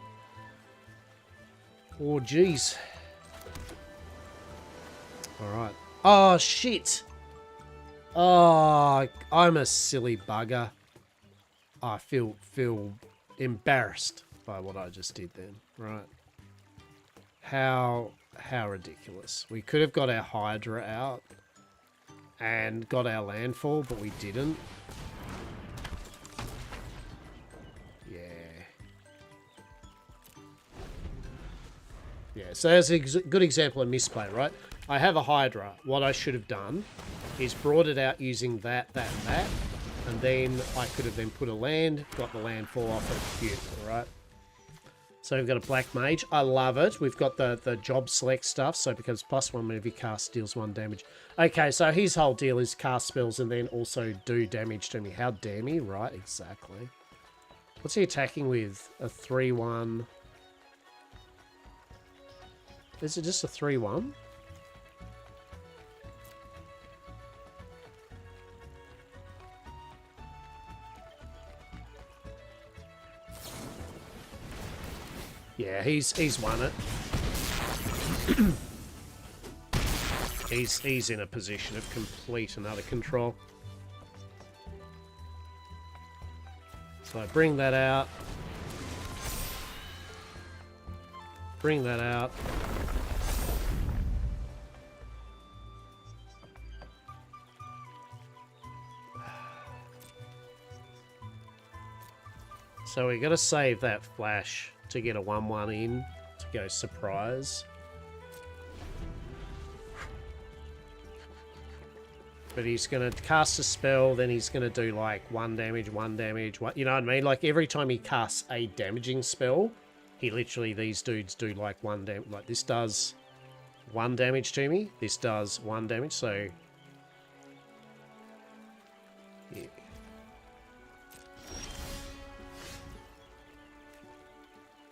Oh, jeez. Alright. Oh, shit! Oh, I'm a silly bugger. I feel embarrassed by what I just did then. Right. How ridiculous. We could have got our Hydra out and got our landfall, but we didn't. Yeah. Yeah, so that's a good example of misplay, right? I have a Hydra. What I should have done is brought it out using that, and that, and then I could have then put a land, got the landfall off it. Beautiful, right? So we've got a black mage. I love it. We've got the job select stuff, so it becomes +1 whenever you cast, deals 1 damage. Okay, so his whole deal is cast spells and then also do damage to me. How dare me? Right, exactly. What's he attacking with? A 3/1. Is it just a 3/1? Yeah, he's won it. he's in a position of complete and utter control. So I bring that out. Bring that out. So we got to save that flash to get a 1/1 in to go surprise. But he's going to cast a spell, then he's going to do like 1 damage, 1 damage, you know what I mean? Like every time he casts a damaging spell, he literally, these dudes do like 1 damage. Like this does 1 damage to me, this does 1 damage, so... Yeah.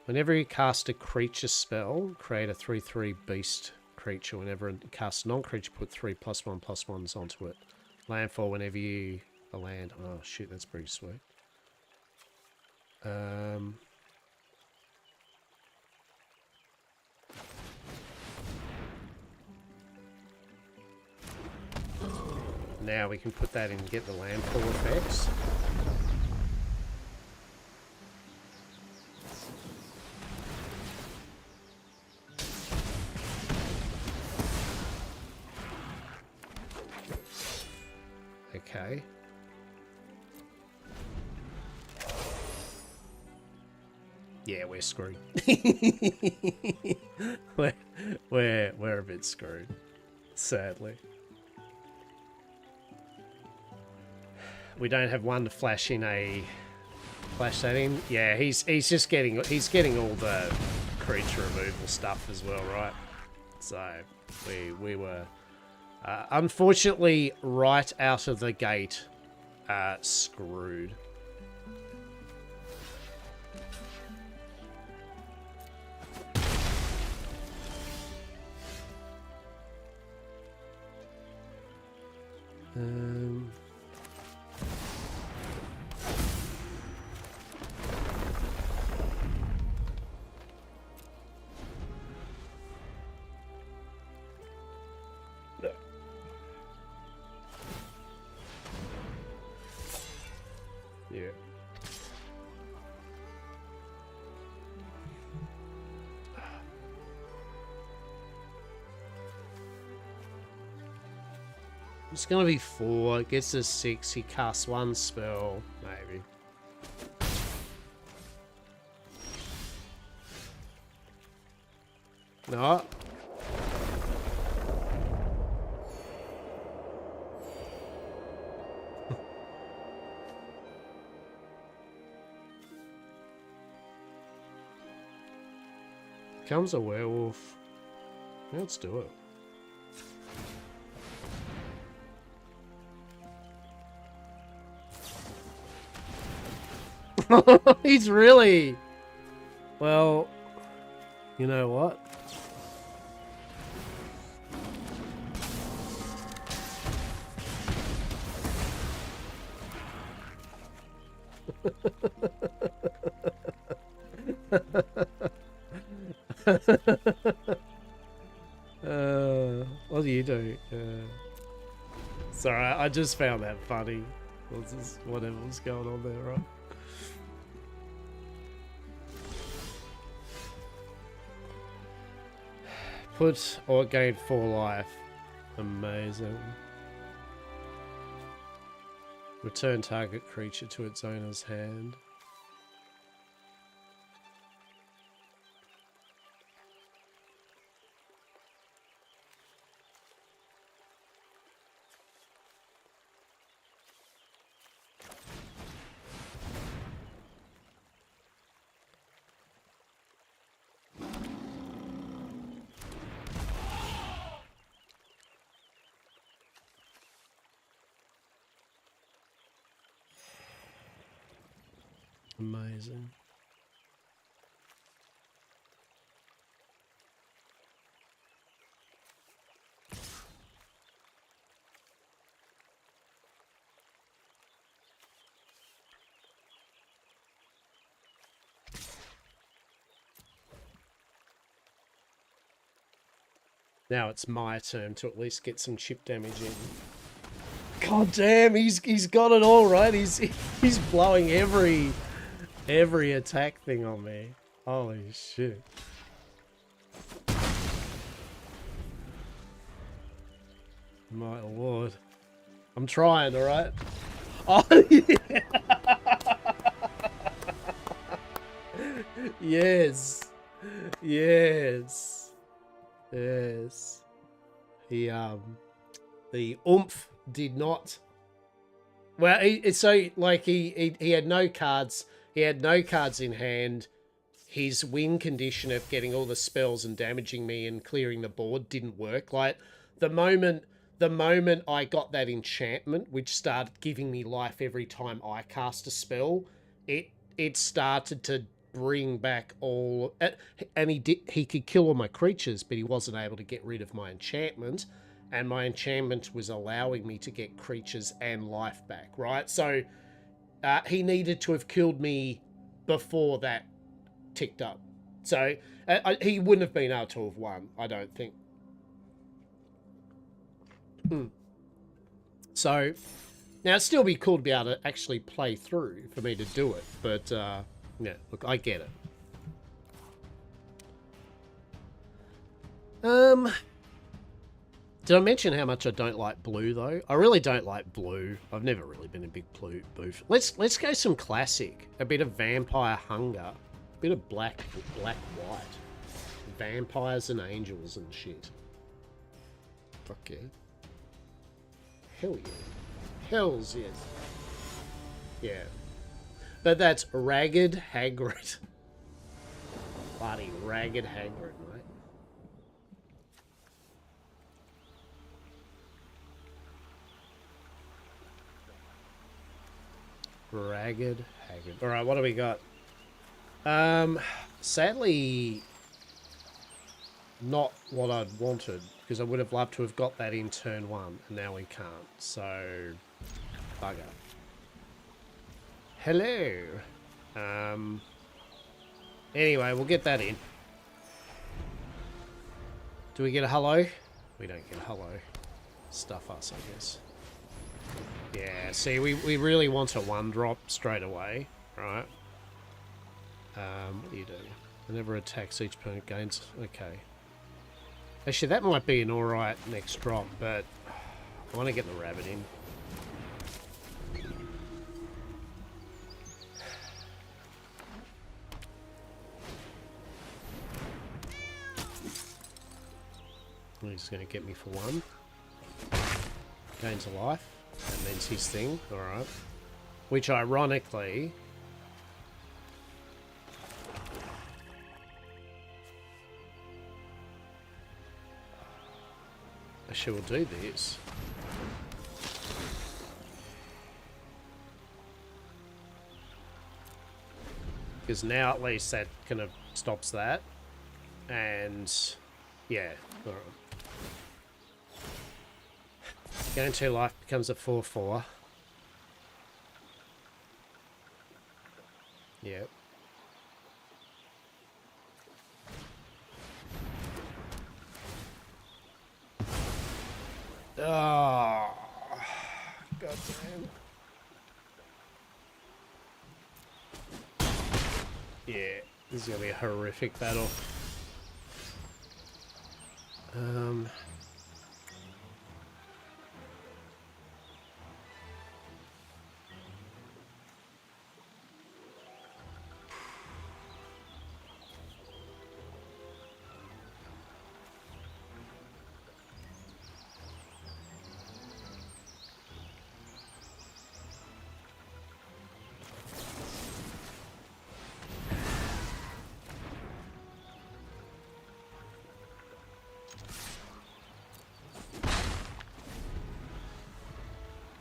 Whenever you cast a creature spell, create a 3/3 beast creature. Whenever it casts non-creature, put 3+1/+1s onto it. Landfall whenever you a land. Oh shit, that's pretty sweet. Now we can put that in and get the landfall effects. Okay. Yeah, we're screwed. we're a bit screwed, sadly. We don't have one to flash in a flash that in. Yeah, he's just getting all the creature removal stuff as well, right? So we were unfortunately right out of the gate screwed. Yeah. It's gonna be 4. It gets to 6. He casts 1 spell, maybe. No. Becomes a werewolf. Let's do it. He's really... Well, you know what? What do you do? Sorry, I just found that funny. Whatever was going on there, right? Put or gain 4 life. Amazing. Return target creature to its owner's hand. Amazing. Now it's my turn to at least get some chip damage in. God damn, he's got it all right. He's blowing every attack thing on me. Holy shit. My lord. I'm trying, alright? Oh, yeah. Yes. Yes. Yes. He, the oomph did not... Well, so, like, he had no cards. He had no cards in hand. His win condition of getting all the spells and damaging me and clearing the board didn't work. Like, the moment I got that enchantment, which started giving me life every time I cast a spell, it started to bring back all... And he could kill all my creatures, but he wasn't able to get rid of my enchantment. And my enchantment was allowing me to get creatures and life back, right? So he needed to have killed me before that ticked up. So he wouldn't have been able to have won, I don't think. So now it'd still be cool to be able to actually play through for me to do it. But yeah, look, I get it. Did I mention how much I don't like blue, though? I really don't like blue. I've never really been a big blue boof. Let's go some classic. A bit of Vampire Hunger. A bit of black white. Vampires and angels and shit. Fuck yeah. Hell yeah. Hells yes. Yeah. But that's Ragged Hagrid. Bloody Ragged Hagrid, mate. Ragged Hagrid. Alright, what do we got? Sadly, not what I'd wanted, because I would have loved to have got that in turn one, and now we can't, so bugger. Hello. Anyway, we'll get that in. Do we get a hello? We don't get a hello. Stuff us, I guess. Yeah, see, we really want a one drop straight away, right? What do you do? Whenever attacks, each opponent gains... Okay. Actually, that might be an alright next drop, but I want to get the rabbit in. He's going to get me for one. Gains a life. That means his thing. Alright. Which, ironically... Actually, we'll do this. Because now at least that kind of stops that. And... yeah. Alright. Gain 2 life becomes a 4/4. Yep. Oh, God damn. Yeah, this is gonna be a horrific battle.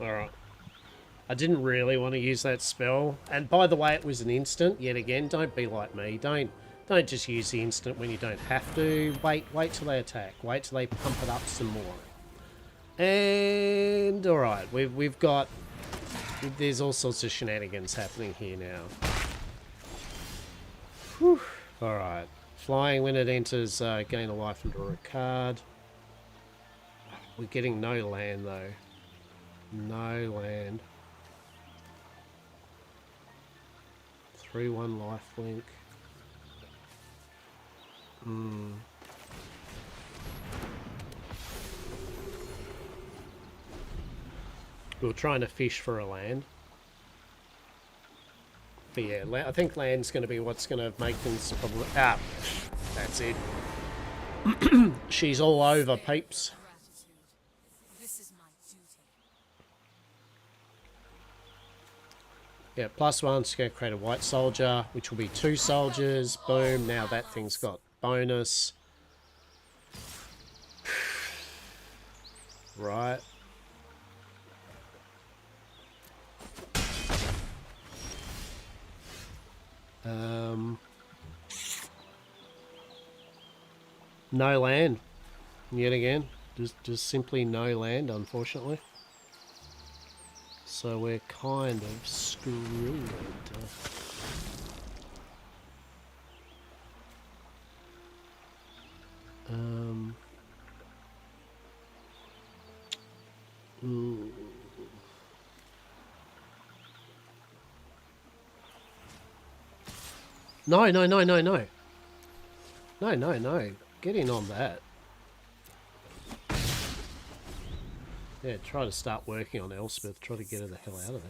Alright. I didn't really want to use that spell. And by the way, it was an instant. Yet again, don't be like me. Don't just use the instant when you don't have to. Wait till they attack. Wait till they pump it up some more. And alright, we've got... There's all sorts of shenanigans happening here now. Whew. Alright. Flying when it enters, gain a life and draw a card. We're getting no land though. No land. 3/1 lifelink. We were trying to fish for a land. But yeah, I think land's going to be what's going to make things probably... Ah, that's it. She's all over, peeps. Yeah, +1's going to create a white soldier, which will be 2 soldiers. Boom, now that thing's got bonus. Right. No land. Yet again. Just simply no land, unfortunately. So we're kind of screwed. No, no, no, no, no. No, no, no. Get in on that. Yeah, try to start working on Elspeth. Try to get her the hell out of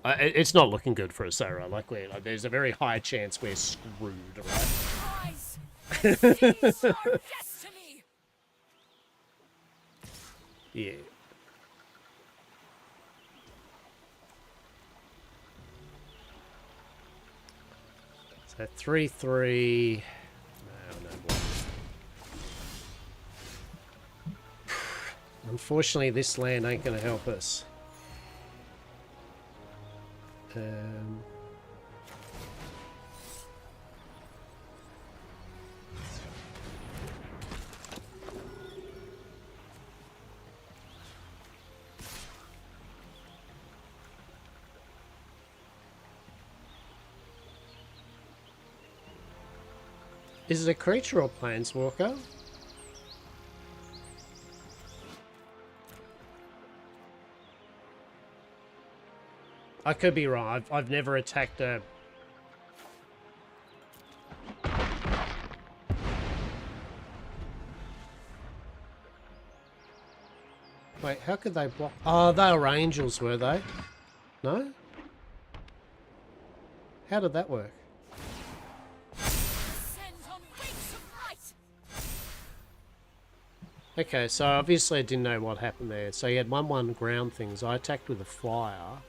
there. It's not looking good for us, though, right? Like, there's a very high chance we're screwed, right? Yeah. So 3-3. No more. Unfortunately, this land ain't going to help us. Is it a creature or planeswalker? I could be wrong. I've never attacked a... Wait, how could they block? Oh, they were angels, were they? No? How did that work? Okay, so obviously I didn't know what happened there. So he had 1/1 ground things. I attacked with a flyer.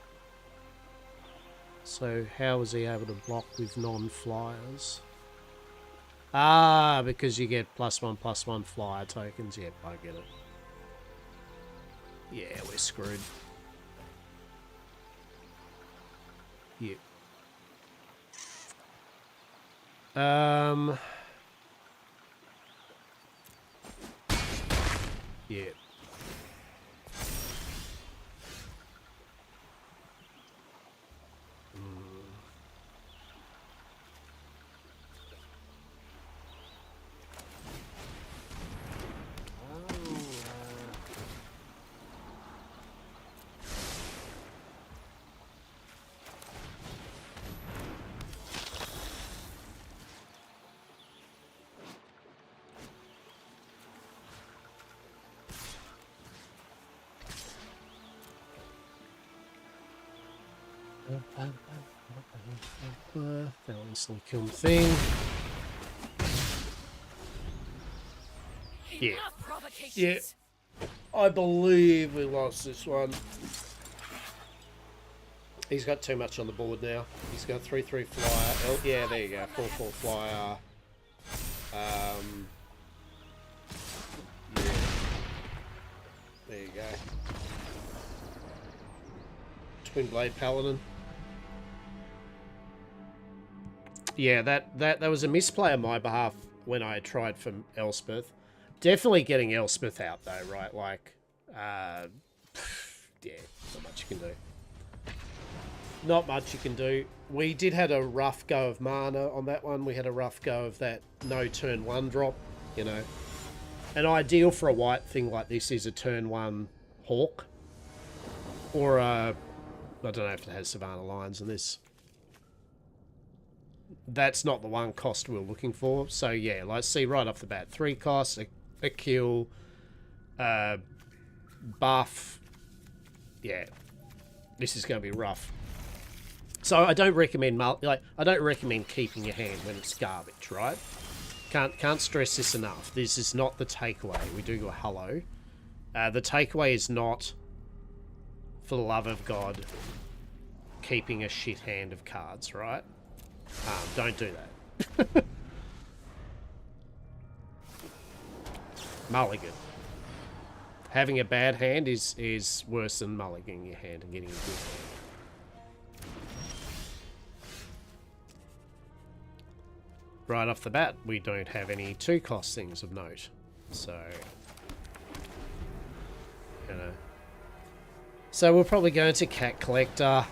So how was he able to block with non-flyers? Ah, because you get +1/+1 flyer tokens. Yep, I get it. Yeah, we're screwed. Yep. Yeah. That'll instantly kill the thing. Yeah. Yeah. I believe we lost this one. He's got too much on the board now. He's got 3/3 flyer. Oh, yeah, there you go. 4/4 flyer. Yeah. There you go. Twin Blade Paladin. Yeah, that was a misplay on my behalf when I tried for Elspeth. Definitely getting Elspeth out though, right? Like, yeah, not much you can do. Not much you can do. We did had a rough go of mana on that one. We had a rough go of that no turn 1 drop, you know. An ideal for a white thing like this is a turn 1 Hawk. Or a... I don't know if it has Savannah Lions in this. That's not the one cost we were looking for. So yeah, let's see right off the bat. 3 costs, a kill, buff. Yeah. This is going to be rough. So I don't recommend I don't recommend keeping your hand when it's garbage, right? Can't stress this enough. This is not the takeaway. We do a hello. The takeaway is not, for the love of God, keeping a shit hand of cards, right? Don't do that. Mulligan. Having a bad hand is worse than mulliganing your hand and getting a good hand. Right off the bat, we don't have any 2-cost things of note. So, you know. So we'll probably go into Cat Collector.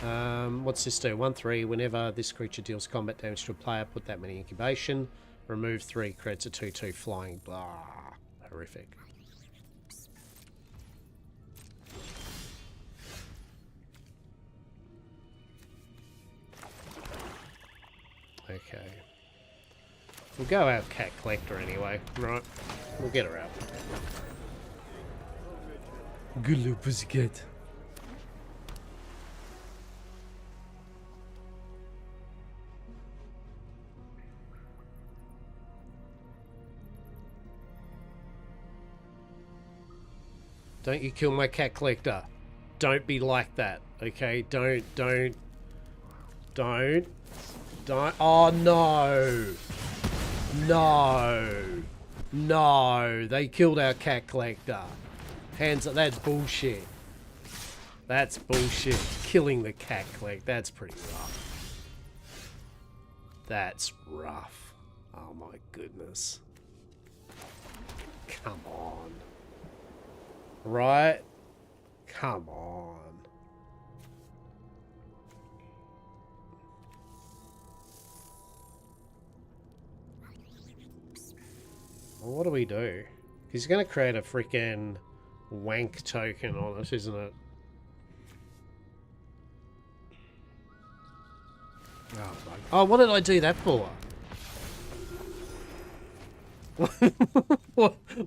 What's this do? 1/3. Whenever this creature deals combat damage to a player, put that many incubation. Remove 3 credits, a 2/2 flying. Blah. Horrific. Okay. We'll go out Cat Collector anyway. Right. We'll get her out. Good little pussycat. Don't you kill my Cat Collector. Don't be like that, okay? Don't. Oh, no. No. They killed our Cat Collector. Hands up. That's bullshit. That's bullshit. Killing the Cat Collector. That's pretty rough. That's rough. Oh, my goodness. Come on. Right? Come on. Well, what do we do? He's going to create a freaking wank token on us, isn't it? Oh, fuck. Oh, what did I do that for?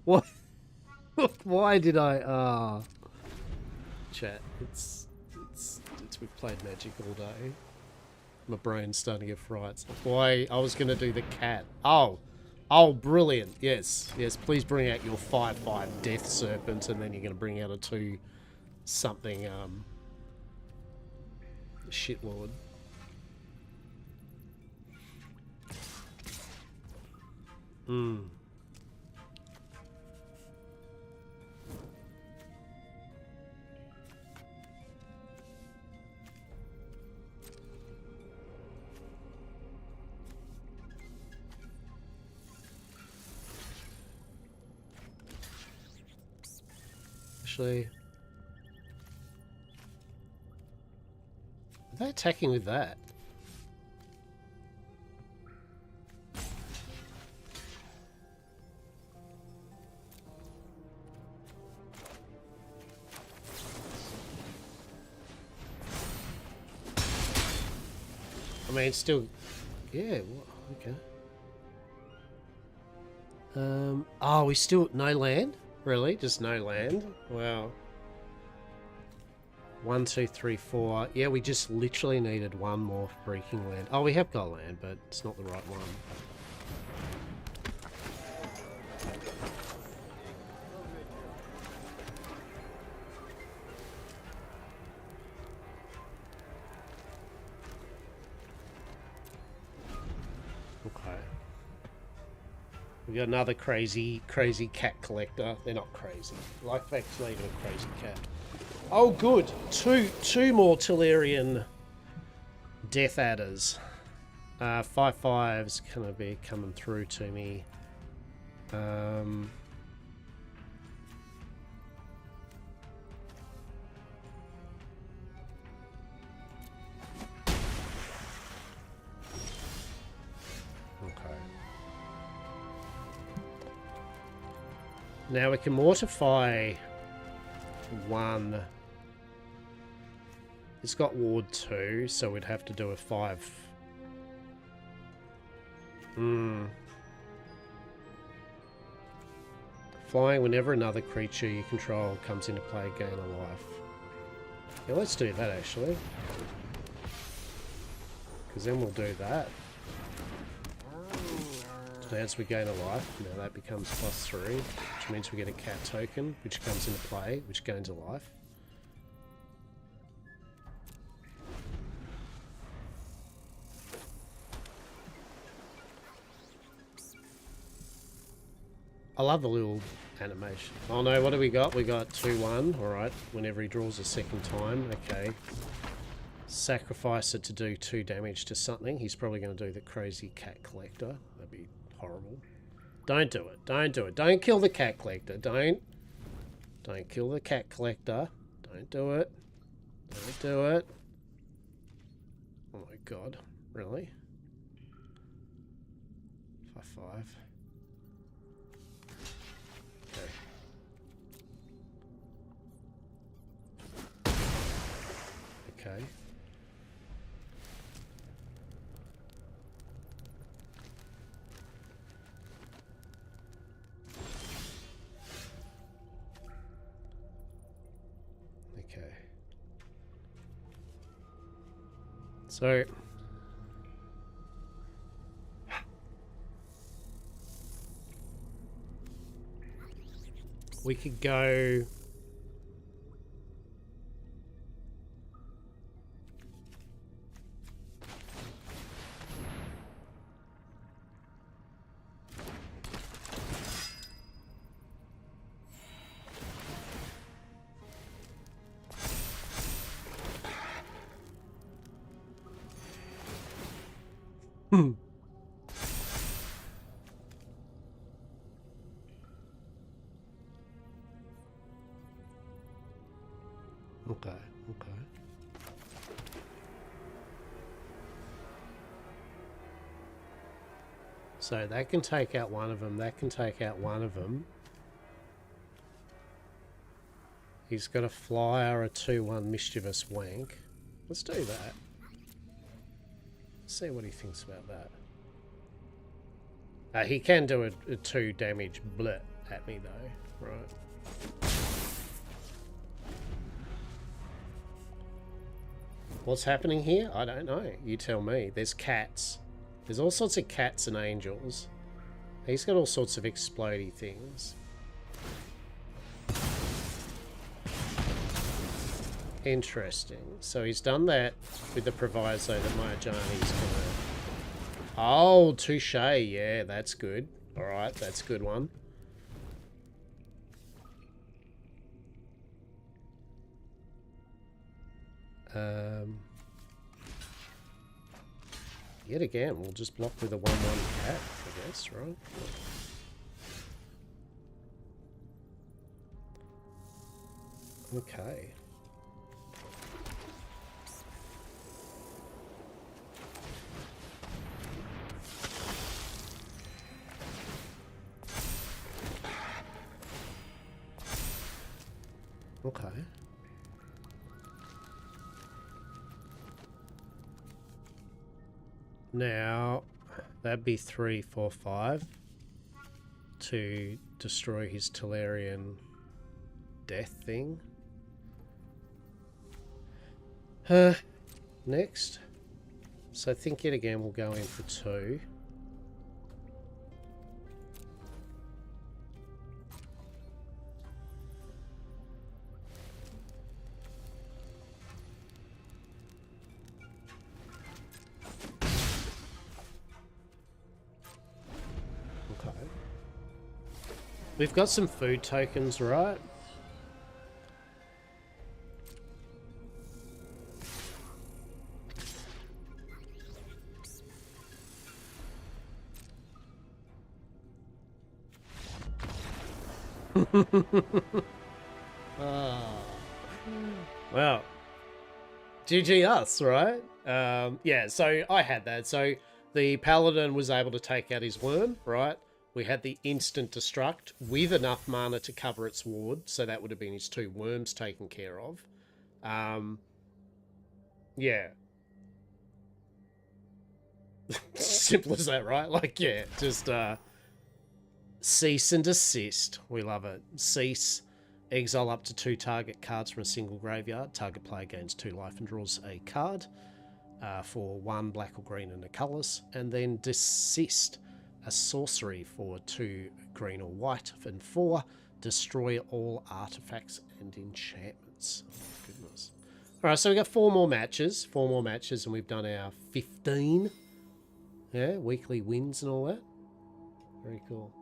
What? Why did I? Chat. It's we've played Magic all day. My brain's starting to get fried. Why I was gonna do the cat. Oh, brilliant. Yes. Please bring out your 5/5 Death Serpent, and then you're gonna bring out a 2 something shitlord. Actually, are they attacking with that? I mean, it's still, yeah. Okay. Oh, we still no land. Really? Just no land? Wow. 1, 2, 3, 4. Yeah, we just literally needed one more freaking land. Oh, we have got land, but it's not the right one. Okay. We got another crazy cat collector. They're not crazy. Lifeback's not even a crazy cat. Oh, good. Two more Tellurian Death Adders. 5/5's gonna be coming through to me. Now we can mortify 1. It's got ward 2, so we'd have to do a 5. 5 Flying whenever another creature you control comes into play, gain a life. Yeah, let's do that actually. Because then we'll do that. So as we gain a life, now that becomes +3, which means we get a cat token, which comes into play, which gains a life. I love the little animation. Oh no, what do we got? We got 2-1. Alright, whenever he draws a second time. Okay. Sacrifice it to do 2 damage to something. He's probably going to do the crazy cat collector. That'd be horrible. Don't do it. Don't do it. Don't kill the cat collector. Don't kill the cat collector. Don't do it. Don't do it. Oh my god. Really? 5/5. Okay. Okay. So we could go okay. So that can take out one of them. That can take out one of them. He's got a flyer, a 2/1 mischievous wank. Let's do that. See what he thinks about that. He can do a 2 damage blit at me though, right? What's happening here? I don't know. You tell me. There's cats. There's all sorts of cats and angels. He's got all sorts of explodey things. Interesting. So he's done that with the proviso that Mahjani's gonna... Oh, touche. Yeah, that's good. Alright, that's a good one. Yet again, we'll just block with a 1/1 cat, I guess, right? Okay. Okay. Now, that'd be 3, 4, 5 to destroy his Tolarian death thing. Next. So I think yet again we'll go in for 2. We've got some food tokens, right? Well, GG us, right? Yeah, so I had that. So the Paladin was able to take out his worm, right? We had the instant destruct with enough mana to cover its ward, so that would have been his 2 worms taken care of. Yeah. Simple as that, right? Like, yeah, just, Cease and desist. We love it. Cease. Exile up to 2 target cards from a single graveyard. Target player gains 2 life and draws a card for 1 black or green and a colourless. And then desist. A sorcery for 2 green or white and 4. Destroy all artifacts and enchantments. Oh, goodness. Alright, so we got 4 more matches. 4 more matches and we've done our 15. Yeah, weekly wins and all that. Very cool.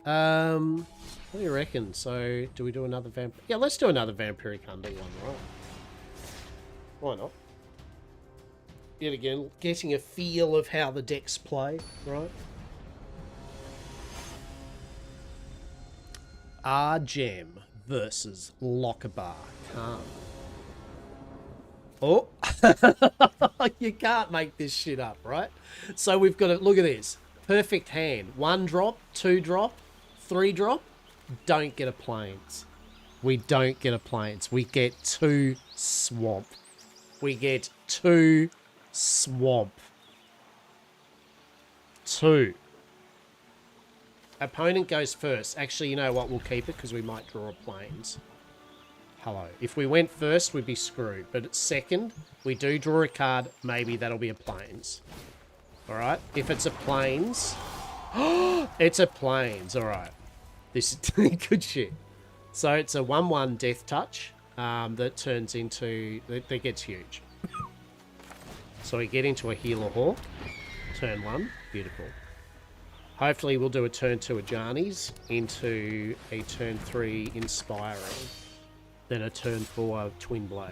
What do you reckon? So, do we do another vamp? Yeah, let's do another Vampiric Hunting one, right? Why not? Yet again, getting a feel of how the decks play, right? R-Gem versus Lockabar Khan. Oh, you can't make this shit up, right? So we've got to look at this. Perfect hand. 1 drop, 2 drop, 3 drop. Don't get a plains. We don't get a plains. We get 2 swamp. We get 2 swamp. 2. Opponent goes first. Actually, you know what? We'll keep it because we might draw a plains. Hello. If we went first, we'd be screwed. But at second, we do draw a card. Maybe that'll be a plains. Alright. If it's a plains... it's a plains. Alright. This is good shit. So it's a 1/1 Death Touch that turns into... that gets huge. So we get into a Healer Hawk. Turn 1. Beautiful. Hopefully we'll do a turn 2 Ajani's into a turn 3 Inspiring. Then a turn 4 Twin Blade.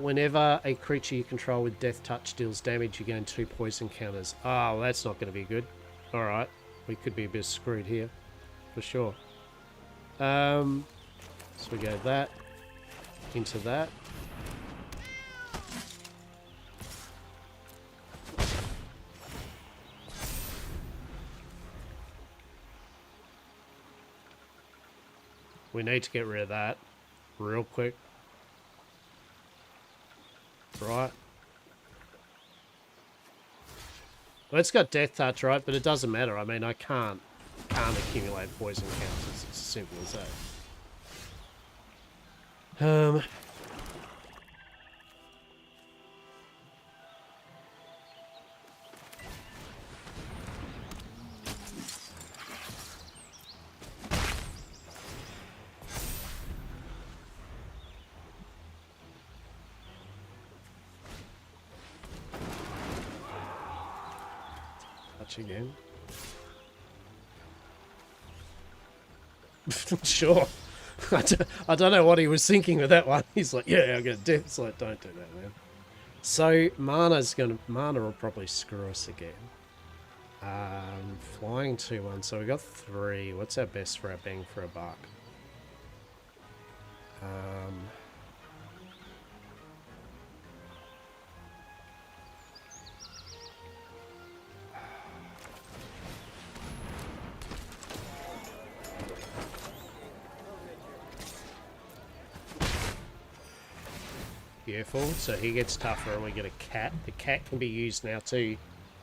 Whenever a creature you control with Death Touch deals damage, you gain 2 poison counters. Oh, well, that's not going to be good. Alright, we could be a bit screwed here. For sure. So we go that. Into that. We need to get rid of that real quick. Right. Well, it's got Death Touch, right? But it doesn't matter. I mean, I can't accumulate poison counters. It's as simple as that. Again. Sure. I don't know what he was thinking with that one. He's like, yeah, I'm gonna do it. It's like, don't do that, man. So mana will probably screw us again. Flying 2/1. So we got 3. What's our best for our bang for a buck? Beautiful. So he gets tougher and we get a cat. The cat can be used now to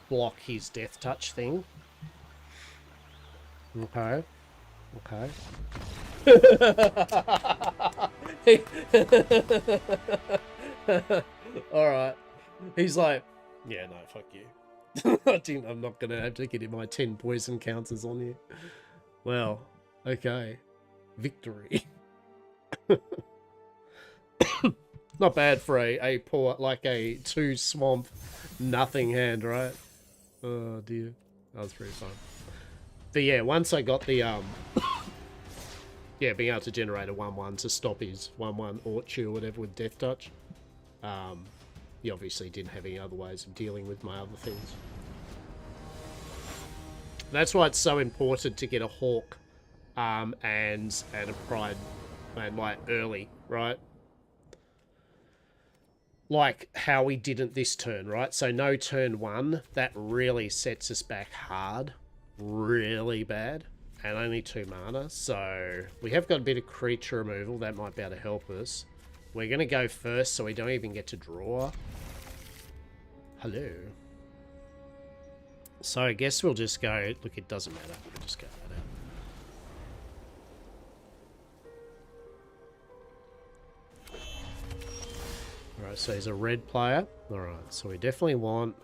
block his Death Touch thing. Okay. Okay. Alright. He's like, yeah, no, fuck you. I'm not going to have to get my 10 poison counters on you. Well, okay. Victory. Not bad for a poor, like a 2 swamp, nothing hand, right? Oh dear. That was pretty fun. But yeah, once I got the, yeah, being able to generate a 1/1 to stop his 1/1 Orchu or whatever with Death Touch, he obviously didn't have any other ways of dealing with my other things. That's why it's so important to get a Hawk, and a Pride, and like early, right? Like how we didn't this turn, right? So no turn 1, that really sets us back hard. Really bad. And only 2 mana. So we have got a bit of creature removal. That might be able to help us. We're going to go first so we don't even get to draw. Hello. So I guess we'll just go... Look, it doesn't matter. We'll just go that out. Alright, so he's a red player. Alright, so we definitely want...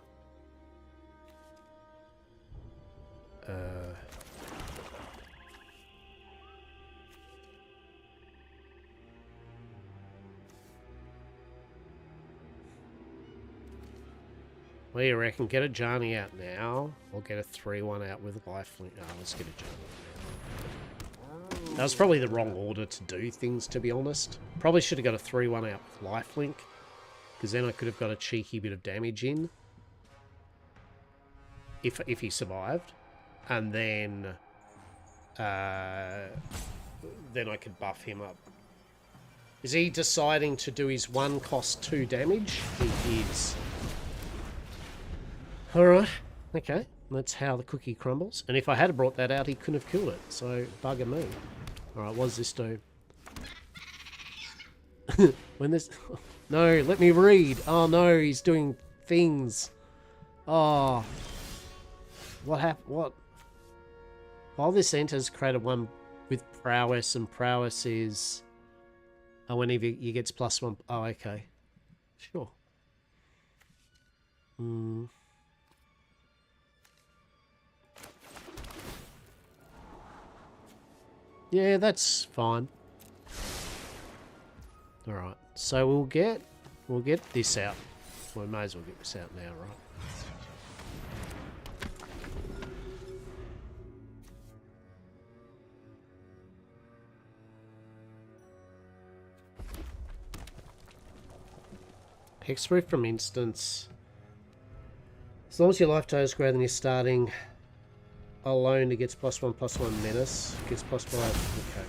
What do you reckon? Get a Johnny out now, or get a 3-1 out with lifelink? Oh, let's get a Johnny out now. That was probably the wrong order to do things, to be honest. Probably should have got a 3-1 out with lifelink, because then I could have got a cheeky bit of damage in. If he survived. And then I could buff him up. Is he deciding to do his 1 cost 2 damage? He is. Alright, okay. That's how the cookie crumbles. And if I had brought that out, he couldn't have killed it. So, bugger me. Alright, what does this do? When this... No, let me read. Oh no, he's doing things. Oh. What happened? What? While this enters, create a 1 with prowess, and prowess is... Oh, whenever he gets +1... Oh, okay. Sure. Hmm... Yeah, that's fine. Alright, so we'll get this out. We may as well get this out now, right? Hexproof from instance. As long as your life total is greater than your starting alone, it gets +1/+1 menace. Gets +5. Okay.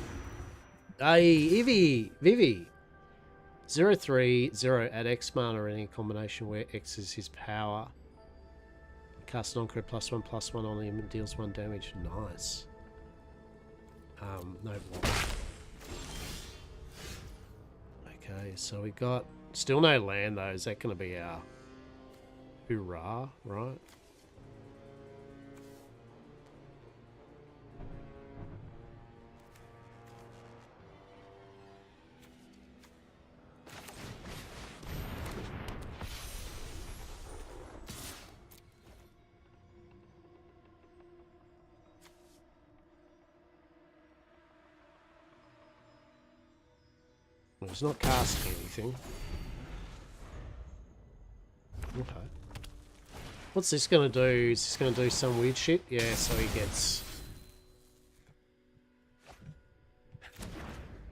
Hey, Vivi! 0/3/0 add X mana or any combination where X is his power. Cast non-crit +1/+1 on him and deals 1 damage. Nice. No block. Okay, so we got... Still no land though. Is that going to be our... Hoorah, right? Well, it's not casting anything. Okay. What's this going to do? Is this going to do some weird shit? Yeah, so he gets...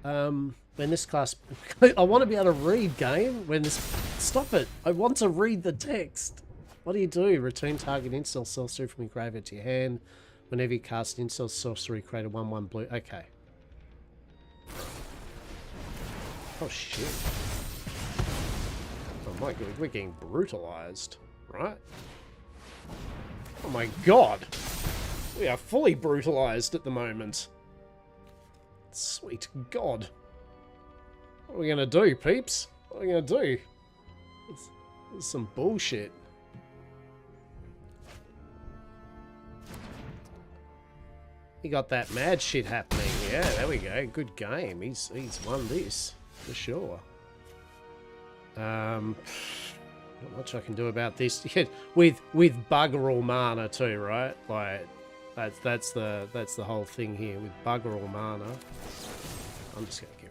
When this class... I want to be able to read, game. When this... Stop it. I want to read the text. What do you do? Return target install sorcery from your graveyard to your hand. Whenever you cast install sorcery, create a 1/1 blue... Okay. Oh, shit. Oh my god, we're getting brutalized, right? Oh my god! We are fully brutalized at the moment. Sweet god. What are we gonna do, peeps? What are we gonna do? This is some bullshit. He got that mad shit happening. Yeah, there we go. Good game. He's won this, for sure. Not much I can do about this. with bugger all mana too, right? Like that's the whole thing here with bugger all mana. I'm just gonna get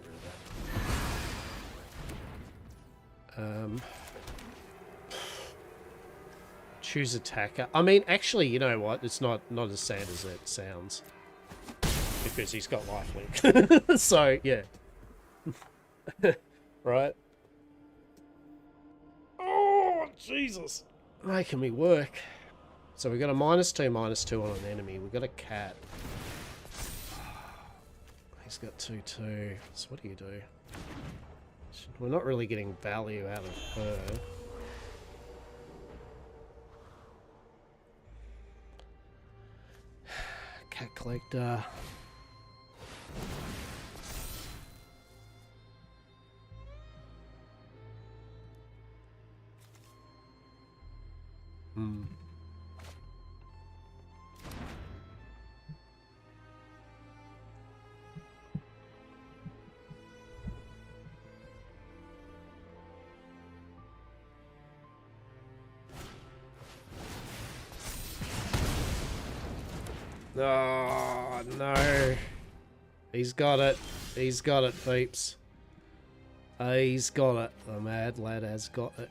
rid of that. Choose attacker. I mean, actually, you know what? It's not as sad as it sounds because he's got lifelink. So yeah, right. Jesus. Making me work. So we got a -2/-2 on an enemy. We got a cat. He's got 2/2. So what do you do? We're not really getting value out of her. Cat collector. Hmm. Oh, no. He's got it. He's got it, peeps. He's got it. The mad lad has got it.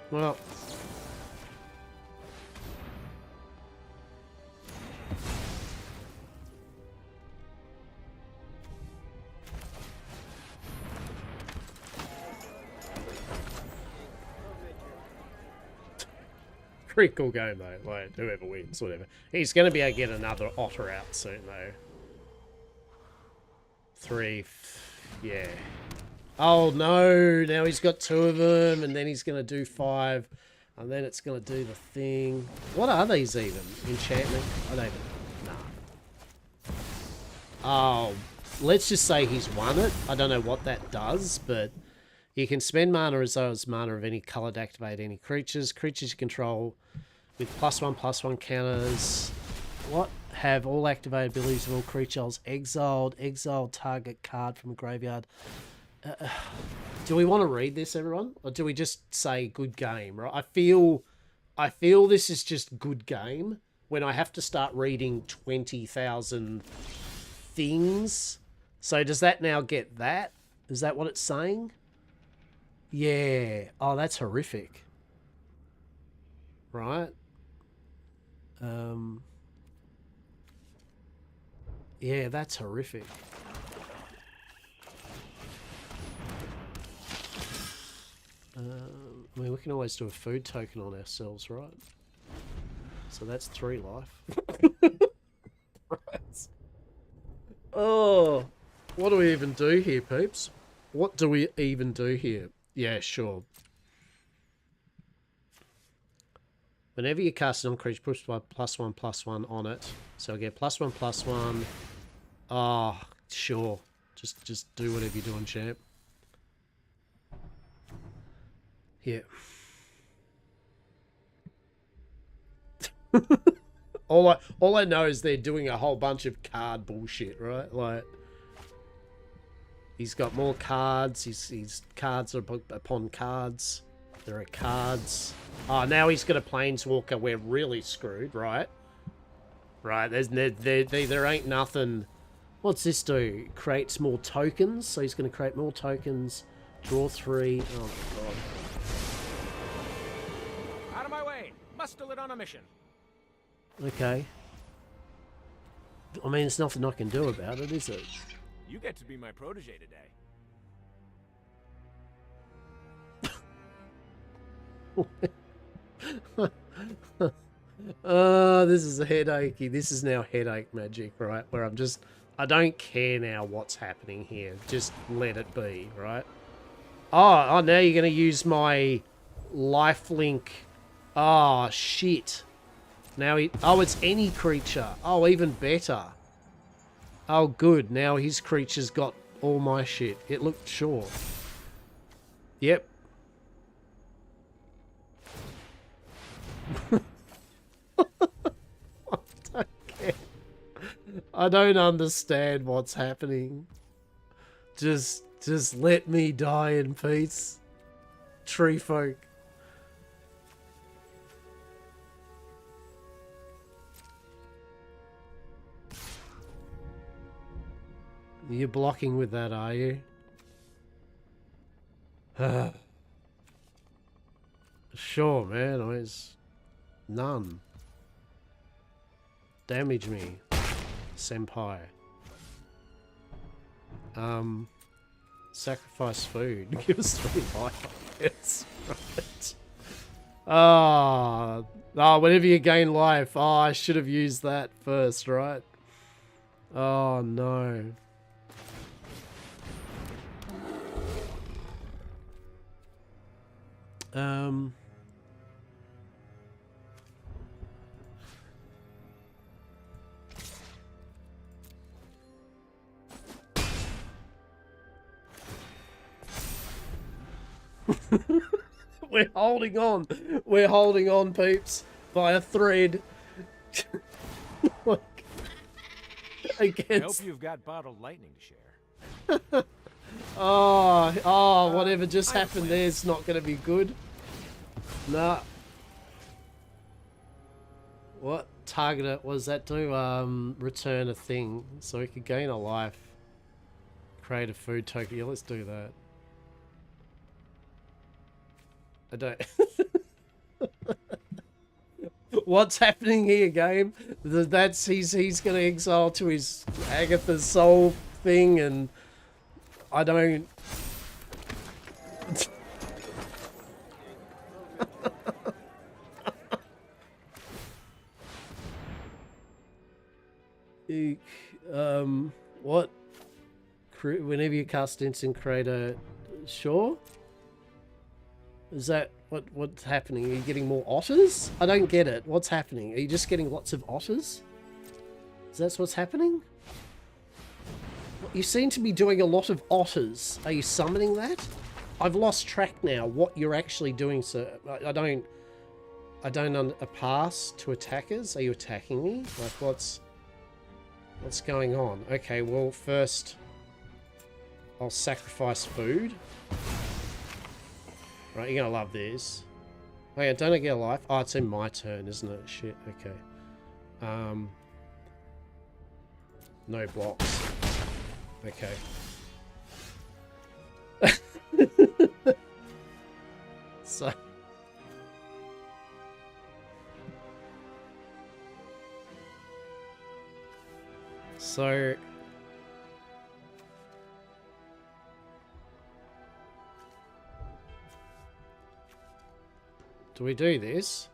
Well. Pretty cool game though, like whoever wins, whatever. He's going to be able to get another otter out soon though. 3, yeah. Oh no, now he's got 2 of them and then he's going to do 5 and then it's going to do the thing. What are these even? Enchantment? I don't even, nah. Oh, let's just say he's won it. I don't know what that does, but you can spend mana as though it's mana of any color to activate any creatures. Creatures you control with +1/+1 counters. What? Have all activated abilities of all creatures exiled. Exiled target card from a graveyard. Do we want to read this, everyone? Or do we just say good game, right? I feel this is just good game when I have to start reading 20,000 things. So does that now get that? Is that what it's saying? Yeah. Oh, that's horrific. Right? Yeah, that's horrific. I mean, we can always do a food token on ourselves, right? So that's 3 life. Right. Oh, what do we even do here, peeps? What do we even do here? Yeah, sure. Whenever you cast a non-creature, push by +1/+1 on it. So I get +1/+1. Ah, oh, sure. Just do whatever you're doing, champ. Yeah. all I know is they're doing a whole bunch of card bullshit, right? Like, he's got more cards. His cards are upon cards. There are cards. Oh, now he's got a planeswalker. We're really screwed, right? Right. There ain't nothing. What's this do? Creates more tokens. So he's going to create more tokens. Draw 3. Oh my god. Out of my way. Muscle it on a mission. Okay. I mean, there's nothing I can do about it, is it? You get to be my protege today. This is a headachy. This is now headache magic, right? Where I don't care now what's happening here. Just let it be, right? Oh, now you're going to use my lifelink. Oh, shit. Now it's any creature. Oh, even better. Oh, good. Now his creature's got all my shit. It looked sure. Yep. I don't care. I don't understand what's happening. Just let me die in peace. Tree folk. You're blocking with that, are you? Sure, man. It's none. Damage me, senpai. Sacrifice food. Give us 3 life. Yes, right. Ah, whenever you gain life. Oh, I should have used that first, right? Oh no. We're holding on. We're holding on, peeps, by a thread. I hope Against... you've got bottled lightning to share. Whatever just happened there is not going to be good. Nah. What target it was that to return a thing so we could gain a life. Create a food token. Yeah, let's do that. I don't... What's happening here, game? That's he's gonna exile to his Agatha's soul thing, and I don't... What? Whenever you cast instant, create a... Sure? Is that what's happening? Are you getting more otters? I don't get it. What's happening? Are you just getting lots of otters? Is that what's happening? You seem to be doing a lot of otters. Are you summoning that? I've lost track now what you're actually doing, sir. I don't a pass to attackers? Are you attacking me? Like what's going on? Okay, well first I'll sacrifice food. Right, you're gonna love this. Oh yeah, don't I get a life? Oh, it's in my turn, isn't it? Shit, okay. No blocks. Okay. So... Do we do this?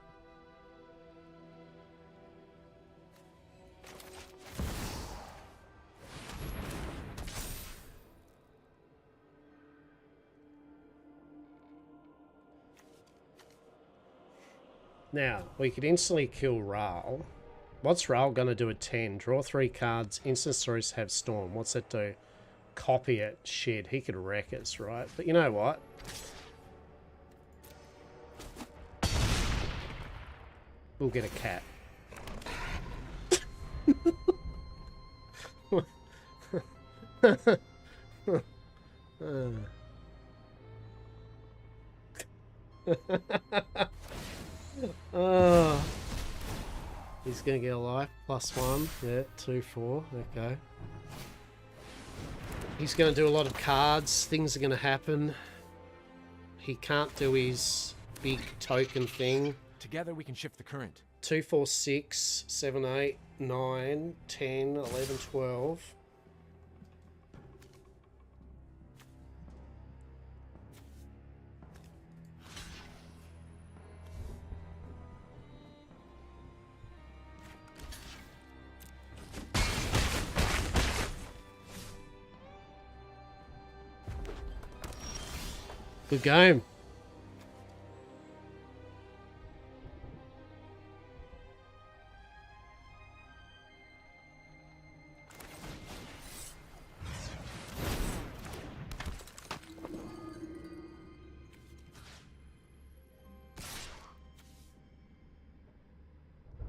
Now, we could instantly kill Ral. What's Ral gonna do at 10? Draw 3 cards, instant stories have Storm. What's that do? Copy it. Shit, he could wreck us, right? But you know what? We'll get a cat. Oh. He's gonna get a life. +1. Yeah, 2, 4. Okay. He's gonna do a lot of cards. Things are gonna happen. He can't do his big token thing. Together we can shift the current. 2, 4, 6, 7, 8, 9, 10, 11, 12. Good game.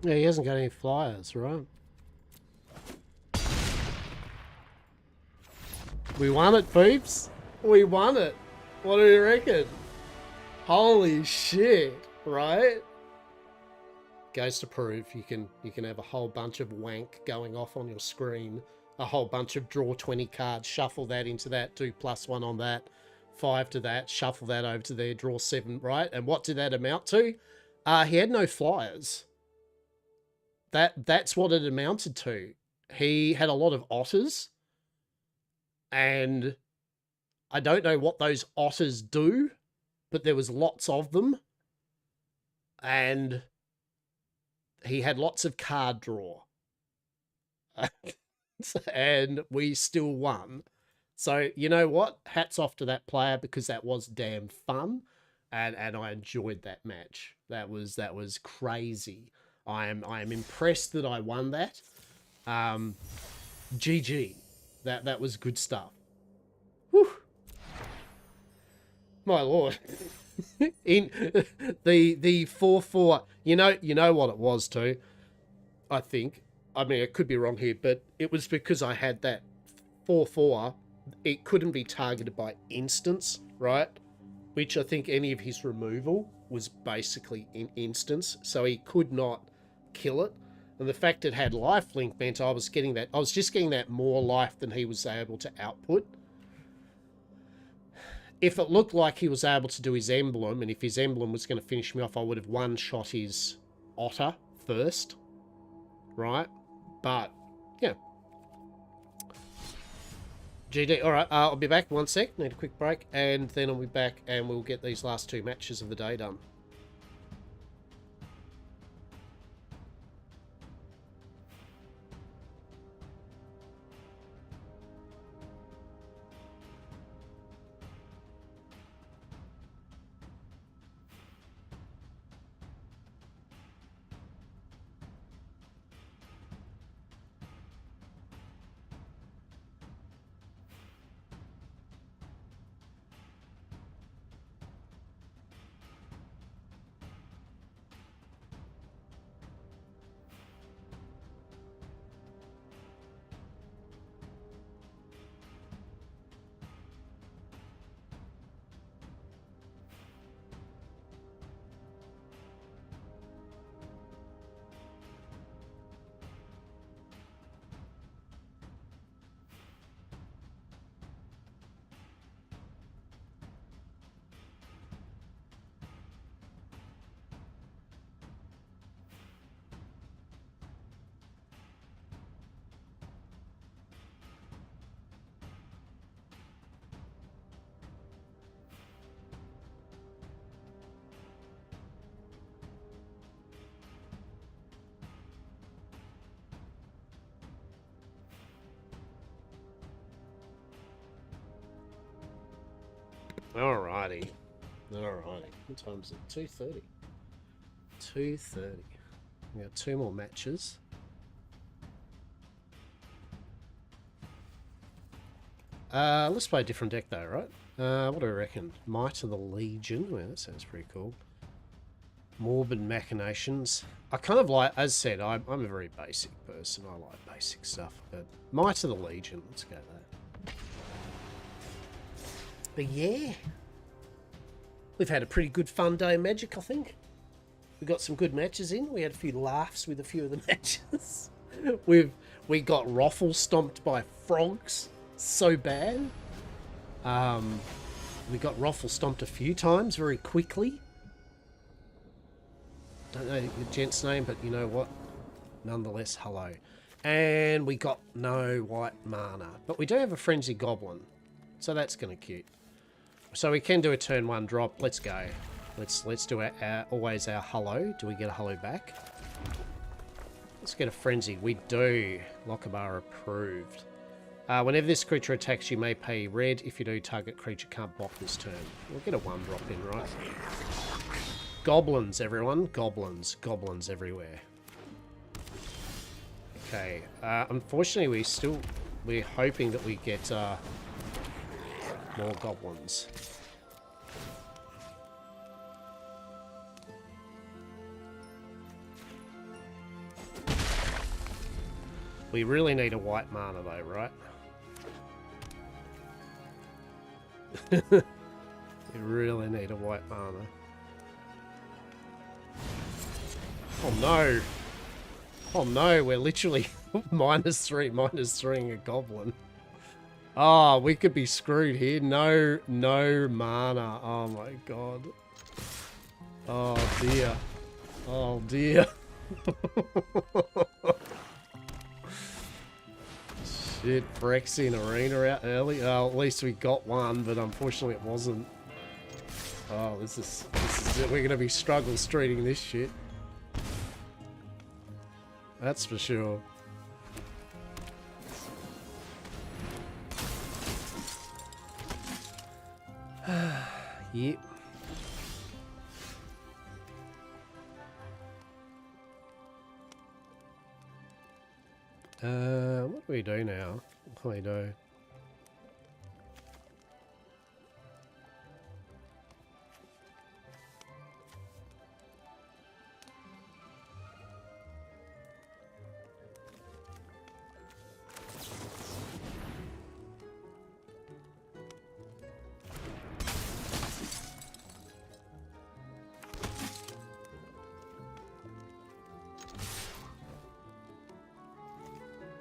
Yeah, he hasn't got any flyers, right? We won it, peeps. We won it. What do you reckon? Holy shit, right? Goes to prove you can have a whole bunch of wank going off on your screen, a whole bunch of draw 20 cards, shuffle that into that, do +1 on that, 5 to that, shuffle that over to there, draw 7, right? And what did that amount to? He had no flyers. That's what it amounted to. He had a lot of otters, and I don't know what those otters do, but there was lots of them, and he had lots of card draw. And we still won. So, you know what? Hats off to that player, because that was damn fun, and I enjoyed that match. That was crazy. I am impressed that I won that. GG. That was good stuff. Whew. My lord. In the 4-4, you know what it was too. I think. I mean, I could be wrong here, but it was because I had that 4-4. It couldn't be targeted by instance, right? Which I think any of his removal was basically in instance, so he could not kill it. And the fact it had lifelink meant I was just getting that more life than he was able to output. If it looked like he was able to do his emblem, and if his emblem was going to finish me off, I would have one-shot his otter first, right? But, yeah. GD. All right, I'll be back 1 sec. Need a quick break, and then I'll be back, and we'll get these last 2 matches of the day done. Alrighty. Alrighty. What time is it? 2:30. 2:30. We got 2 more matches. Let's play a different deck though, right? What do I reckon? Might of the Legion. Well, that sounds pretty cool. Morbid Machinations. I kind of like, as said, I'm a very basic person. I like basic stuff. But Might of the Legion. Let's go there. But yeah. We've had a pretty good fun day of Magic, I think. We got some good matches in. We had a few laughs with a few of the matches. We got Raffle stomped by frogs so bad. We got Raffle stomped a few times very quickly. Don't know the gent's name, but you know what? Nonetheless, hello. And we got no white mana. But we do have a Frenzy Goblin. So that's kind of cute. So we can do a turn 1 drop. Let's go. Let's do always our hello. Do we get a hello back? Let's get a Frenzy. We do. Lockabar approved. Whenever this creature attacks, you may pay red. If you do, target creature can't block this turn. We'll get a 1 drop in, right? Goblins, everyone. Goblins. Goblins everywhere. Okay. Unfortunately, we're hoping that we get more goblins. We really need a white mana though, right? We really need a white mana. Oh no! Oh no, we're literally -3 a goblin. Oh, we could be screwed here. No mana. Oh my god. Oh dear. Oh dear. Shit, Phyrexian Arena out early. Oh, at least we got one, but unfortunately it wasn't. Oh, this is it. We're gonna be struggle streeting this shit. That's for sure. Yep. What do we do now? What do we do?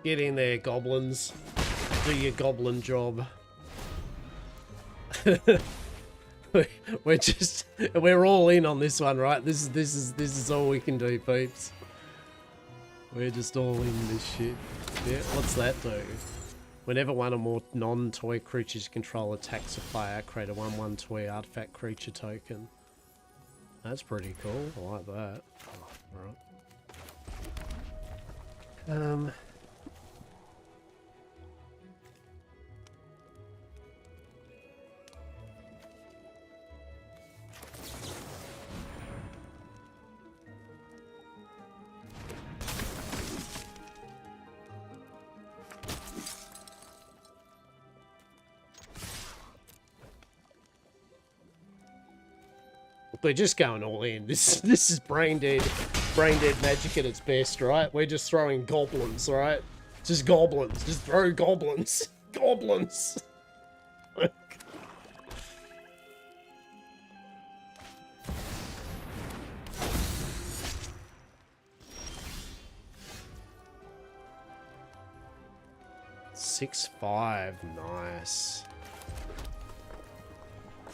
Get in there, goblins. Do your goblin job. We're all in on this one, right? This is all we can do, peeps. We're just all in this shit. Yeah, what's that do? Whenever one or more non-toy creatures you control attacks a player, create a 1/1 toy artifact creature token. That's pretty cool. I like that. Alright. We're just going all in. This is brain dead magic at its best, right? We're just throwing goblins, right? Just goblins. Just throw goblins. Goblins. Six, 5, nice.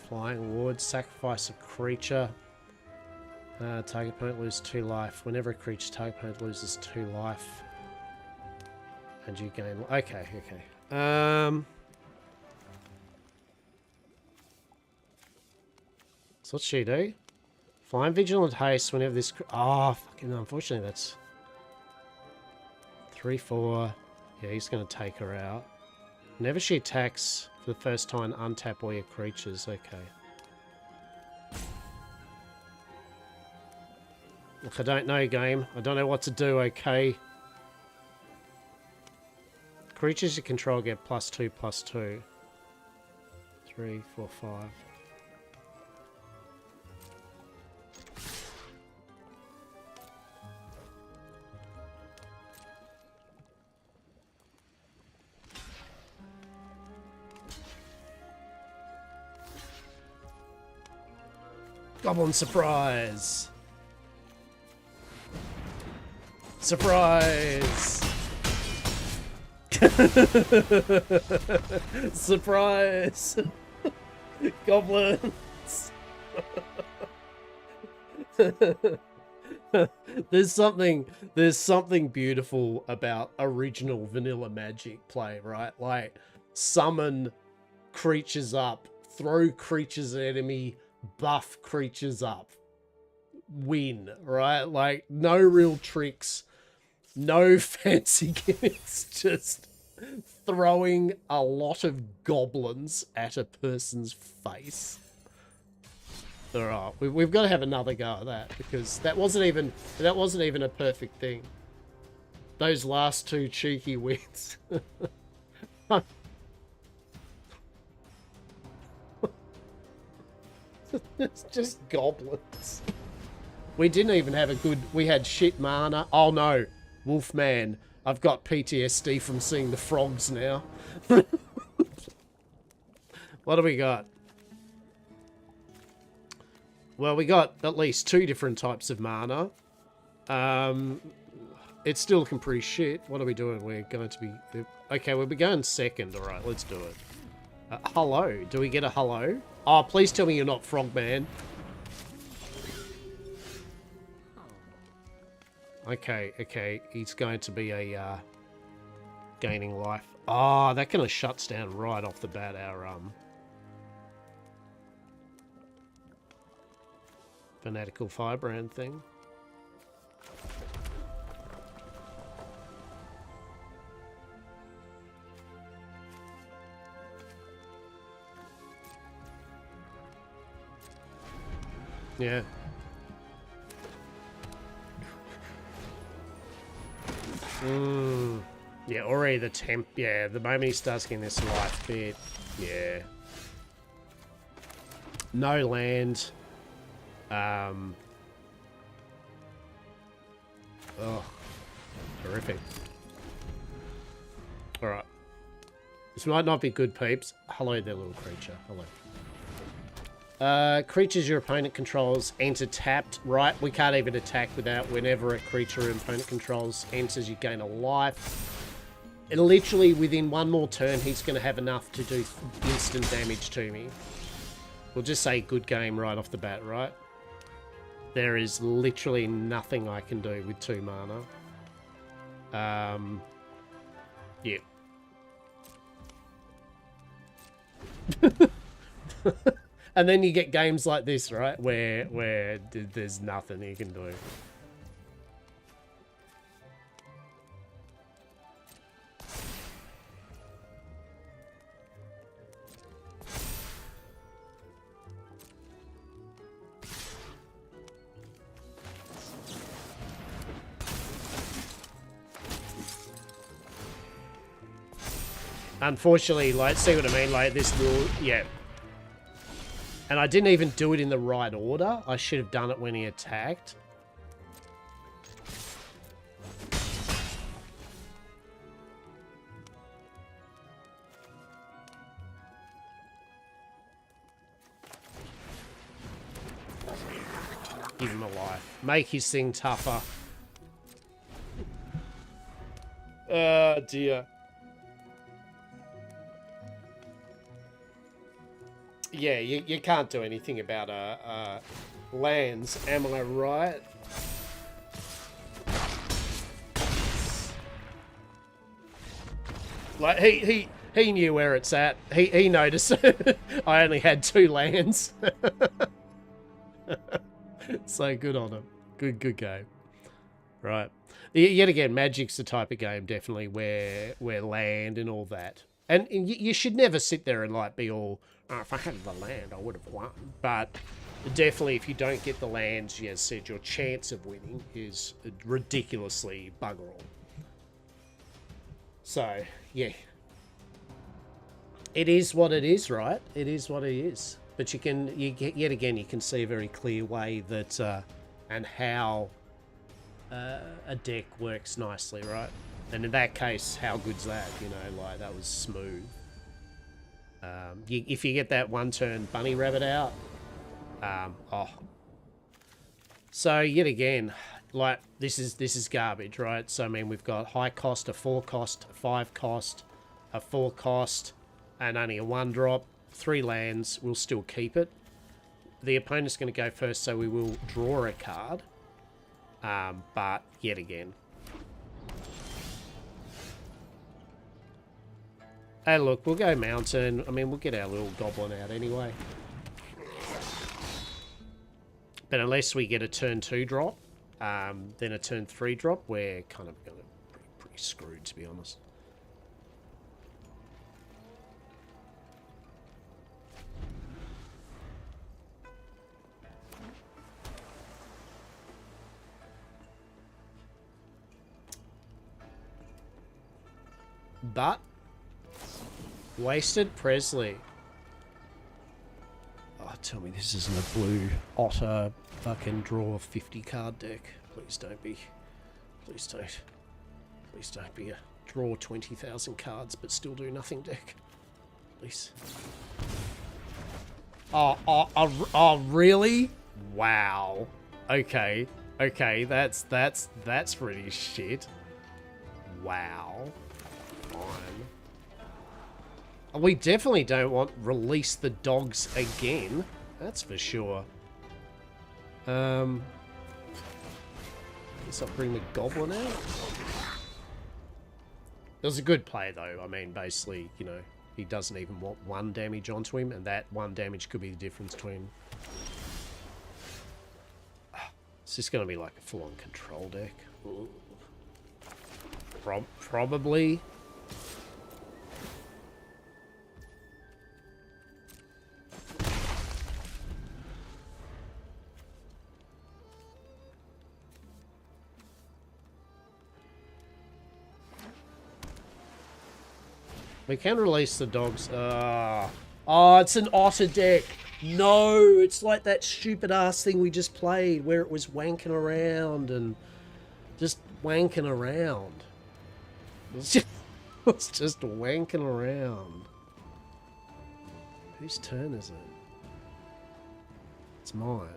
Flying wood, sacrifice a creature. Target opponent loses 2 life. Whenever a creature target opponent loses 2 life. And you gain... Okay, okay. So what's she do? Flying Vigilant Haste whenever this... Oh, fucking unfortunately that's... 3, 4... Yeah, he's going to take her out. Whenever she attacks... For the first time, untap all your creatures. Okay. Look, I don't know, game. I don't know what to do, okay? Creatures you control get +2/+2. 3, 4, 5. Goblin surprise! Surprise! Surprise! Goblins! There's something beautiful about original vanilla Magic play, right? Like, summon creatures up, throw creatures at enemy, buff creatures up, win, right? Like, no real tricks, no fancy gimmicks, just throwing a lot of goblins at a person's face. All right, we've got to have another go at that, because that wasn't even a perfect thing. Those last 2 cheeky wins. It's just goblins. We didn't even have a good... We had shit mana. Oh no, Wolfman. I've got PTSD from seeing the frogs now. What do we got? Well, we got at least 2 different types of mana. It's still looking pretty shit. What are we doing? We're going to be... Okay, we'll be going second. Alright, let's do it. Hello. Do we get a hello? Oh, please tell me you're not Frogman. Okay, okay. He's going to be a gaining life. Oh, that kind of shuts down right off the bat our fanatical firebrand thing. Yeah. Yeah, already the temp. Yeah, the moment he starts getting this life bit. Yeah. No land. Oh. Horrific. Alright. This might not be good, peeps. Hello there, little creature. Hello. Creatures your opponent controls enter tapped. Right, we can't even attack without. Whenever a creature your opponent controls enters, you gain a life. literally within one more turn, he's going to have enough to do instant damage to me. We'll just say good game right off the bat, right? There is literally nothing I can do with 2 mana. Yeah. And then you get games like this, right? Where there's nothing you can do. Unfortunately, like, see what I mean? Like, this will, yeah. And I didn't even do it in the right order. I should have done it when he attacked. Give him a life. Make his thing tougher. Oh, dear. Yeah, you can't do anything about lands, am I right? Like, he knew where it's at. He noticed I only had 2 lands. So good on him. Good game. Right. Yet again, Magic's the type of game, definitely, where land and all that. And you should never sit there and, like, be all, oh, if I had the land, I would have won. But definitely, if you don't get the lands, as said, your chance of winning is ridiculously bugger all. So, yeah. It is what it is, right? It is what it is. But yet again, you can see a very clear way that, and how a deck works nicely, right? And in that case, how good's that? You know, like, that was smooth. If you get that 1-turn bunny rabbit out, oh. So yet again, like, this is garbage, right? So I mean, we've got high cost, a 4 cost, a 5 cost, a 4 cost, and only a 1-drop. 3 lands. We'll still keep it. The opponent's going to go first, so we will draw a card. But yet again. Hey, look, we'll go mountain. I mean, we'll get our little goblin out anyway. But unless we get a turn 2 drop, then a turn 3 drop, we're kind of going to be pretty screwed, to be honest. But wasted Presley. Oh, tell me this isn't a blue otter fucking draw 50 card deck. Please don't be. Please don't. Please don't be a draw 20,000 cards but still do nothing deck. Please. Oh, really? Wow. Okay. Okay, that's pretty shit. Wow. Fine. We definitely don't want release the dogs again. That's for sure. Guess I'll bring the goblin out. It was a good play though. I mean, basically, you know, he doesn't even want 1 damage onto him, and that 1 damage could be the difference between. It's just going to be like a full-on control deck. Ooh. Probably. We can release the dogs. Oh, it's an otter deck. No, it's like that stupid ass thing we just played where it was wanking around and just wanking around. It's just wanking around. Whose turn is it? It's mine.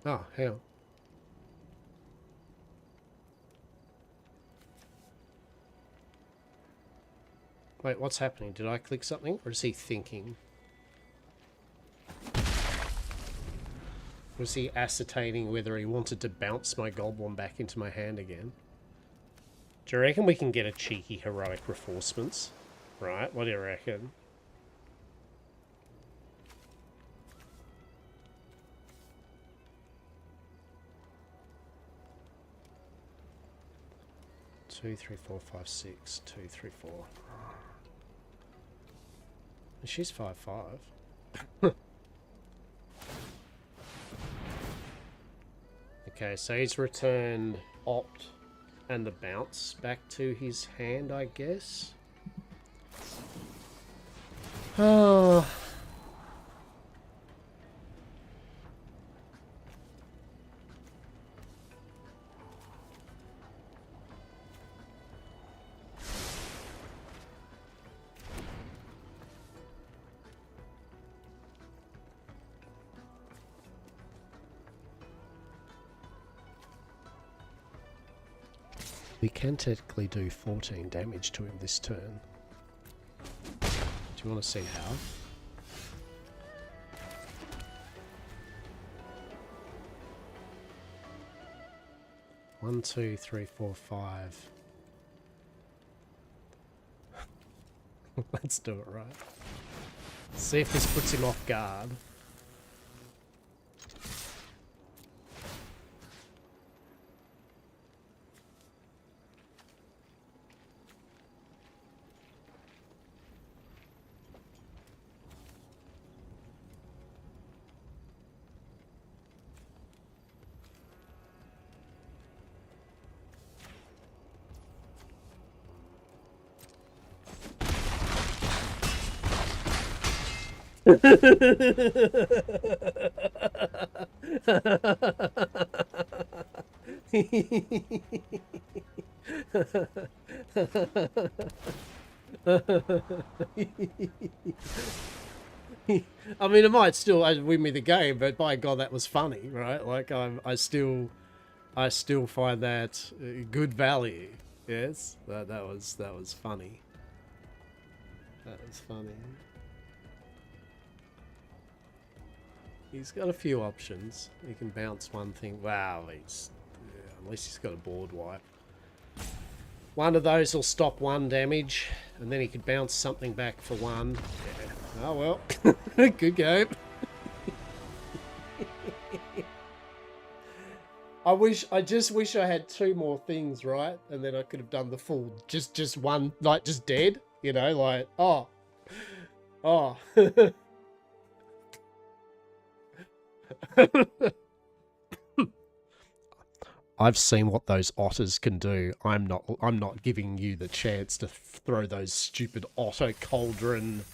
Oh, hell. Wait, what's happening? Did I click something? Or is he thinking? Was he ascertaining whether he wanted to bounce my goblin back into my hand again? Do you reckon we can get a cheeky heroic reinforcements? Right, what do you reckon? Two, three, four, five, six. 2, 3, 4. She's 5/5. Okay, so he's returned Opt and the bounce back to his hand, I guess. Oh. We can technically do 14 damage to him this turn. Do you want to see how? One, two, three, four, 5. Let's do it right. See if this puts him off guard. I mean, it might still win me the game, but by God, that was funny, right? Like, I still find that good value. Yes, that was funny. That was funny. He's got a few options. He can bounce one thing. Wow, unless he's got a board wipe. One of those will stop 1 damage, and then he could bounce something back for 1. Yeah. Oh well, good game. I just wish I had 2 more things, right? And then I could have done the full, just one, like just dead, you know, like oh. I've seen what those otters can do. I'm not giving you the chance to throw those stupid otter cauldron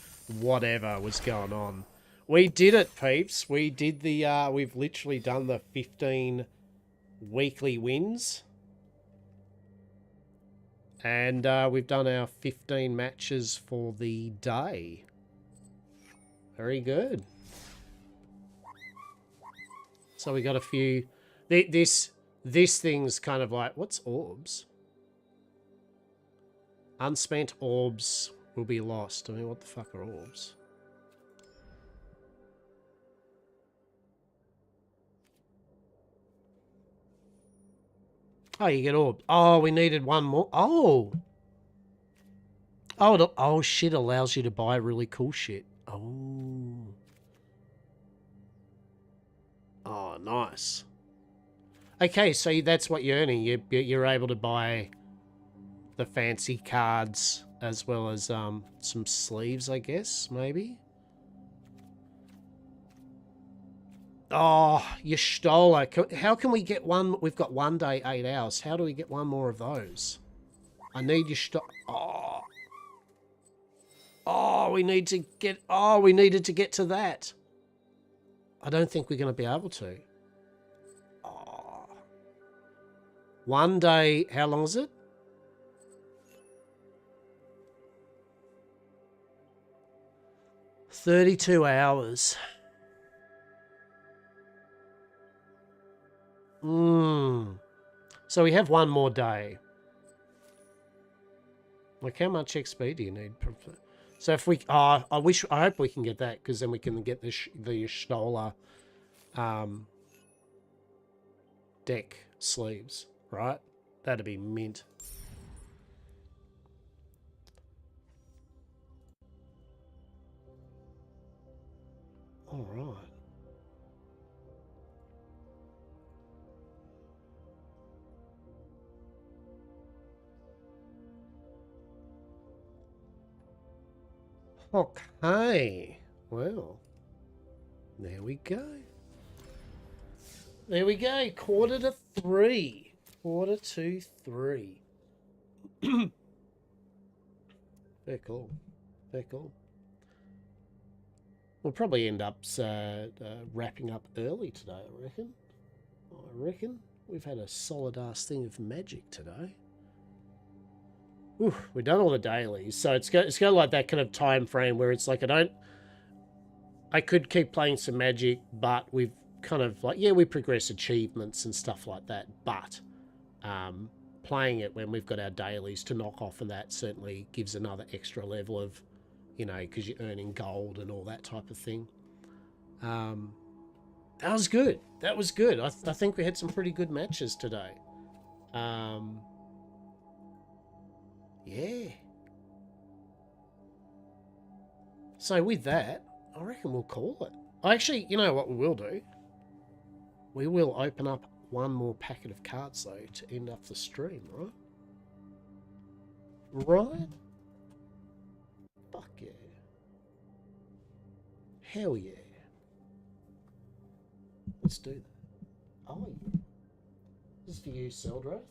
whatever was going on. We did it, peeps. We did the we've literally done the 15 weekly wins. And we've done our 15 matches for the day. Very good. So we got a few this thing's kind of like, what's orbs? Unspent orbs will be lost. I mean, what the fuck are orbs? Oh, you get orbs. Oh, we needed one more. Oh. Oh, shit allows you to buy really cool shit. Oh. Oh, nice. Okay, so that's what you're earning. You're able to buy the fancy cards as well as some sleeves, I guess, maybe. Oh, you stole it. How can we get one? We've got 1 day, 8 hours. How do we get one more of those? I need your stole. Oh. Oh, we need to get... Oh, we needed to get to that. I don't think we're going to be able to. Oh. 1 day... How long is it? 32 hours. So we have one more day. Like, how much XP do you need? So if we, I hope we can get that, because then we can get the Stola deck sleeves, right? That'd be mint. All right. Okay. Well, there we go. There we go. 2:45. 2:45. Very cool. Very cool. We'll probably end up wrapping up early today, I reckon. We've had a solid ass thing of magic today. Ooh, we've done all the dailies, so it's got like that kind of time frame where it's like I could keep playing some magic, but we've kind of like, yeah, we progress achievements and stuff like that, but playing it when we've got our dailies to knock off, and that certainly gives another extra level of, you know, because you're earning gold and all that type of thing. That was good. That was good. I think we had some pretty good matches today. Yeah. So with that, I reckon we'll call it. Actually, you know what we will do? We will open up one more packet of cards, though, to end up the stream, right? Right? Fuck yeah. Hell yeah. Let's do that. Oh, yeah. This is for you, Seldrath.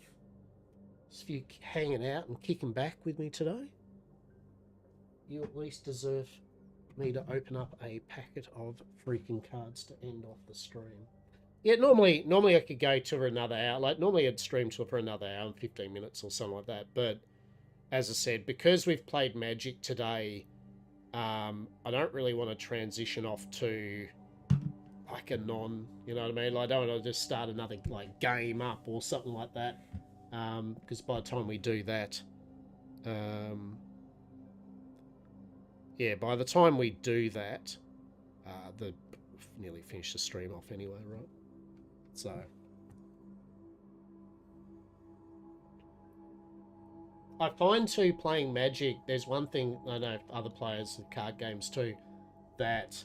This is for you hanging out and kicking back with me today. You at least deserve me to open up a packet of freaking cards to end off the stream. Yeah, normally I could go to for another hour. Like, normally I'd stream to for another hour and 15 minutes or something like that. But as I said, because we've played Magic today, I don't really want to transition off to like a you know what I mean? Like, I don't want to just start another like game up or something like that. Because by the time we do that, yeah, by the time we do that, nearly finish the stream off anyway, right? So I find too, playing Magic, there's one thing I know other players of card games too, that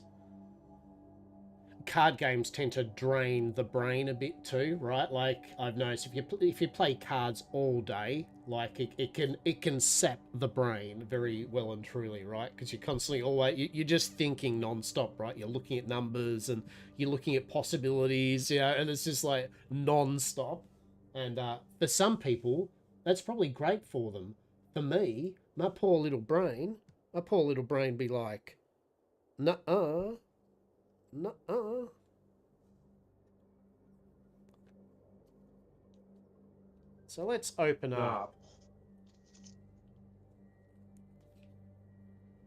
card games tend to drain the brain a bit too, right? Like, I've noticed if you play cards all day, like it can sap the brain very well and truly, right? Because you're constantly you're just thinking non-stop, right? You're looking at numbers and you're looking at possibilities, you know, and it's just like non-stop. And for some people, that's probably great for them. For me, my poor little brain be like, nuh-uh. Nuh-uh. So let's open up.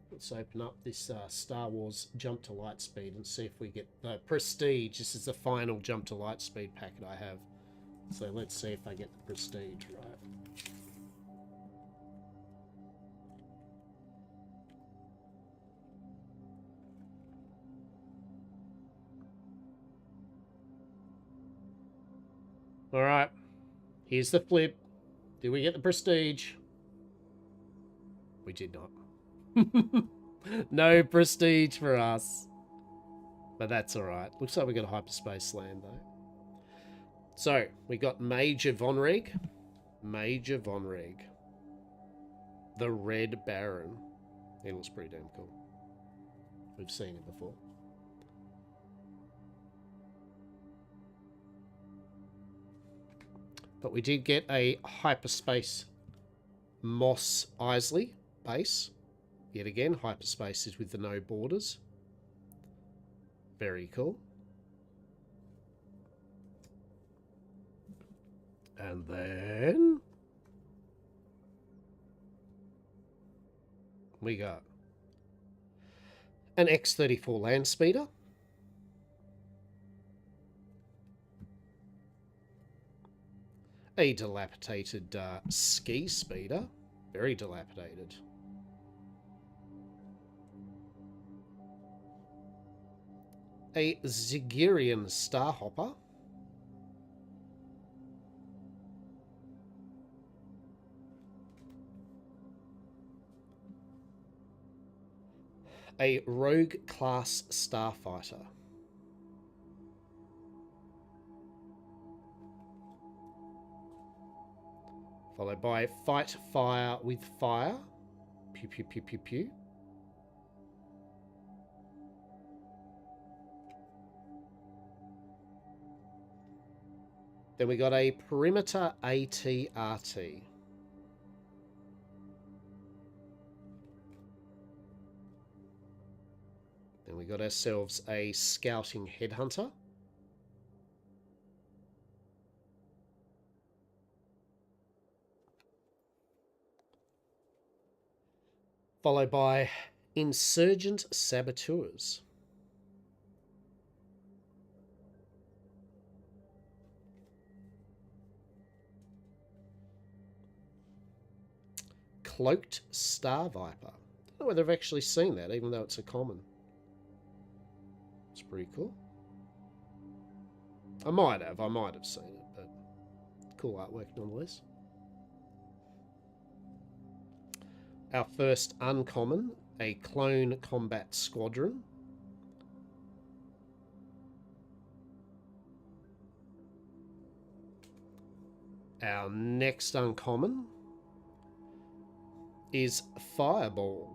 Let's open up this Star Wars Jump to Lightspeed and see if we get the Prestige. This is the final Jump to Lightspeed packet I have. So let's see if I get the Prestige right. Alright. Here's the flip. Did we get the Prestige? We did not. No Prestige for us. But that's alright. Looks like we got a Hyperspace Land, though. So, we got Major Vonreg. Major Vonreg. The Red Baron. He looks pretty damn cool. We've seen it before. But we did get a Hyperspace Moss Isley base. Yet again, Hyperspace is with the no borders. Very cool. And then we got an X-34 land speeder. A dilapidated ski speeder. Very dilapidated. A Zigirian Starhopper. A Rogue Class Starfighter. Followed by Fight Fire with Fire. Pew, pew, pew, pew, pew. Then we got a Perimeter ATRT. Then we got ourselves a Scouting Headhunter. Followed by Insurgent Saboteurs. Cloaked Star Viper. I don't know whether I've actually seen that, even though it's a common. It's pretty cool. I might have seen it, but cool artwork nonetheless. Our first uncommon, a Clone Combat Squadron. Our next uncommon is Fireball.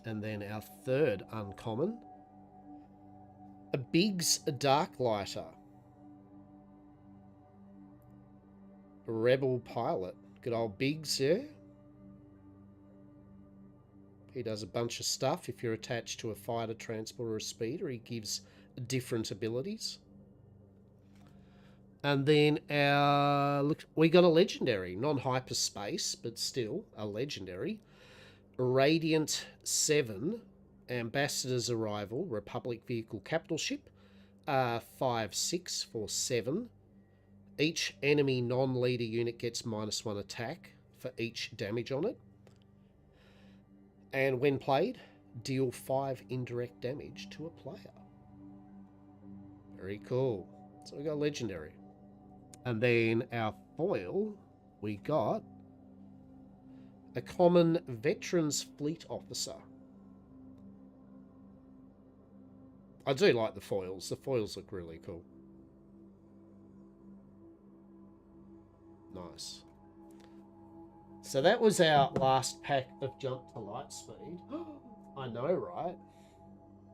And then our third uncommon, a Biggs Darklighter. A Rebel Pilot. Good old Biggs, yeah? He does a bunch of stuff. If you're attached to a fighter, transport, or a speeder, he gives different abilities. And then our... Look, we got a legendary. Non-hyperspace, but still a legendary. Radiant 7, Ambassador's Arrival, Republic Vehicle Capital Ship. 5/6 for 7. Each enemy non-leader unit gets -1 attack for each damage on it. And when played, deal 5 indirect damage to a player. Very cool. So we got legendary. And then our foil, we got a common Veterans Fleet Officer. I do like the foils. The foils look really cool. Nice. So that was our last pack of Jump to Light Speed. I know, right?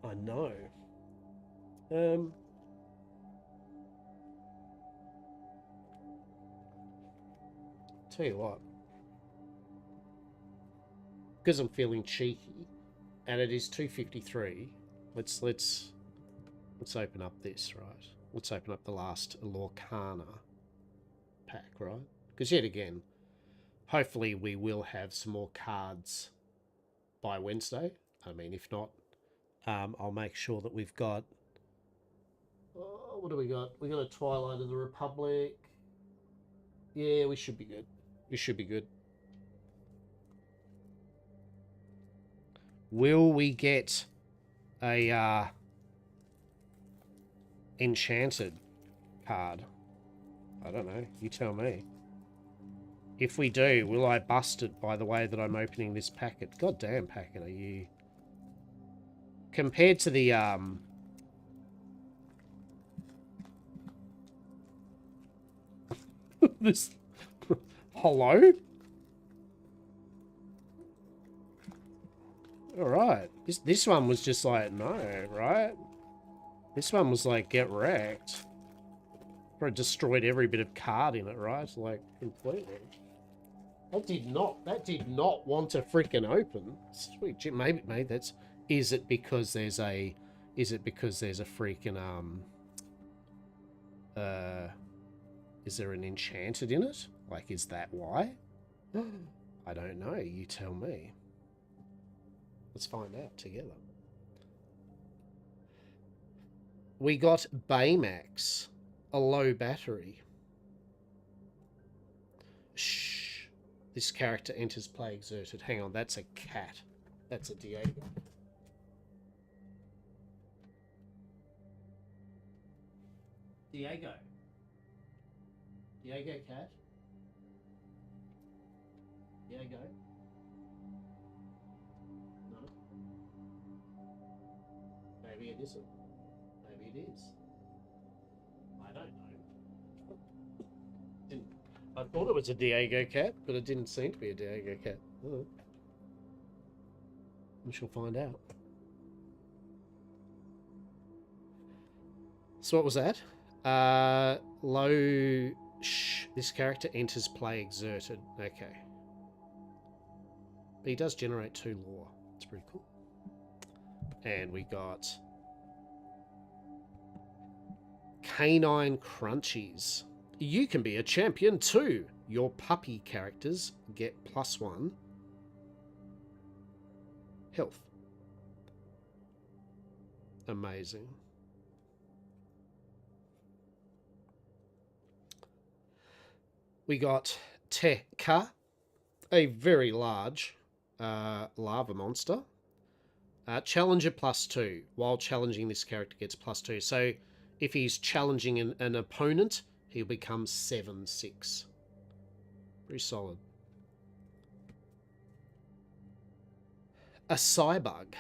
I know. Tell you what. Because I'm feeling cheeky, and it is 2:53. Let's open up this, right? Let's open up the last Lorcana pack, right? Because yet again, hopefully we will have some more cards by Wednesday. I mean, if not, I'll make sure that we've got... Oh, what do we got? We got a Twilight of the Republic. Yeah, we should be good. We should be good. Will we get a enchanted card? I don't know. You tell me. If we do, will I bust it by the way that I'm opening this packet? Goddamn packet, are you... Compared to the, this... Hello? Alright. This one was just like, no, right? This one was like, get wrecked. Probably destroyed every bit of card in it, right? Like, completely. That did not want to freaking open. Sweet, maybe that's... Is it because there's a freaking, is there an enchanted in it? Like, is that why? I don't know. You tell me. Let's find out together. We got Baymax, a low battery. Shh. This character enters play exerted. Hang on, that's a cat. That's a Diego. Diego. Diego cat. Diego. No. Maybe it isn't. Maybe it is. I don't know. I thought it was a Diego cat, but it didn't seem to be a Diego cat. Oh. We shall find out. So what was that? Low... Shh. This character enters play exerted. Okay. But he does generate 2 lore. It's pretty cool. And we got... Canine Crunchies. You can be a champion too. Your puppy characters get +1 health. Amazing. We got Teka, a very large lava monster. Challenger +2. While challenging, this character gets +2. So if he's challenging an opponent, he'll become 7/6. Pretty solid. A Cybug.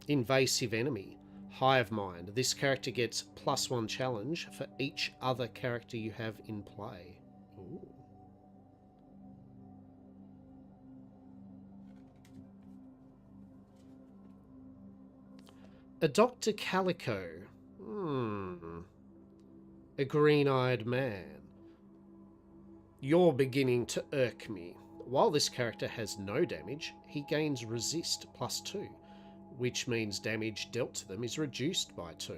Invasive enemy. Hive Mind. This character gets +1 challenge for each other character you have in play. Ooh. A Dr. Calico. A green-eyed man. You're beginning to irk me. While this character has no damage, he gains resist +2, which means damage dealt to them is reduced by 2.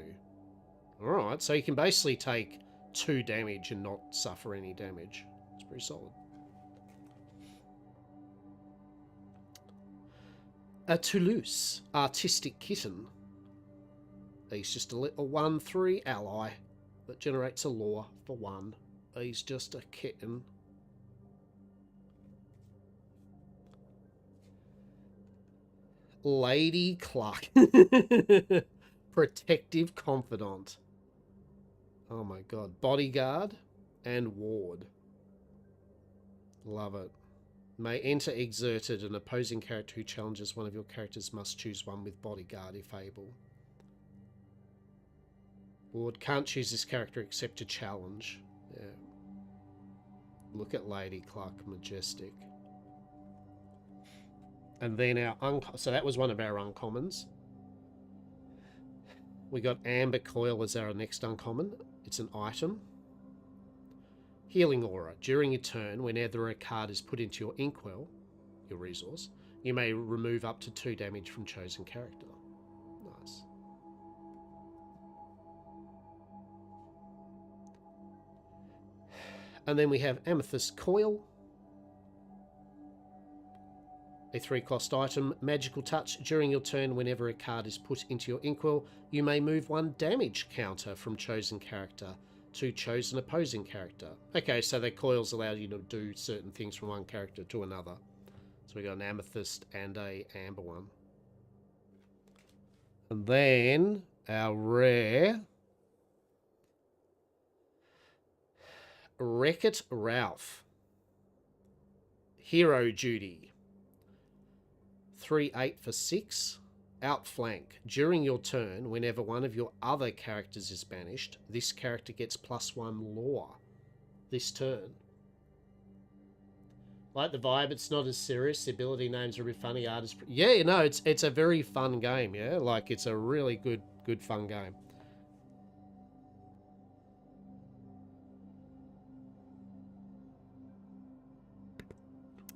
Alright, so he can basically take 2 damage and not suffer any damage. It's pretty solid. A Toulouse, artistic kitten. He's just a little 1/3 ally that generates a lore for 1. He's just a kitten. Lady Cluck. Protective Confidant. Oh my god. Bodyguard and Ward. Love it. May enter exerted. An opposing character who challenges one of your characters must choose one with Bodyguard if able. Ward can't choose this character except to challenge. Yeah. Look at Lady Cluck. Majestic. And then our so that was one of our uncommons. We got Amber Coil as our next uncommon. It's an item. Healing Aura. During your turn, whenever a card is put into your inkwell, your resource, you may remove up to 2 damage from chosen character. Nice. And then we have Amethyst Coil. A 3-cost item. Magical Touch. During your turn, whenever a card is put into your inkwell, you may move 1 damage counter from chosen character to chosen opposing character. Okay, so the coils allow you to do certain things from one character to another. So we got an Amethyst and a Amber one. And then our rare Wreck-It Ralph. Hero Duty. 3/8 for 6. Outflank. During your turn, whenever one of your other characters is banished, this character gets +1 lore this turn. Like the vibe, it's not as serious. The ability names are a bit funny. Art is... Yeah, you know, it's a very fun game, yeah? Like, it's a really good fun game.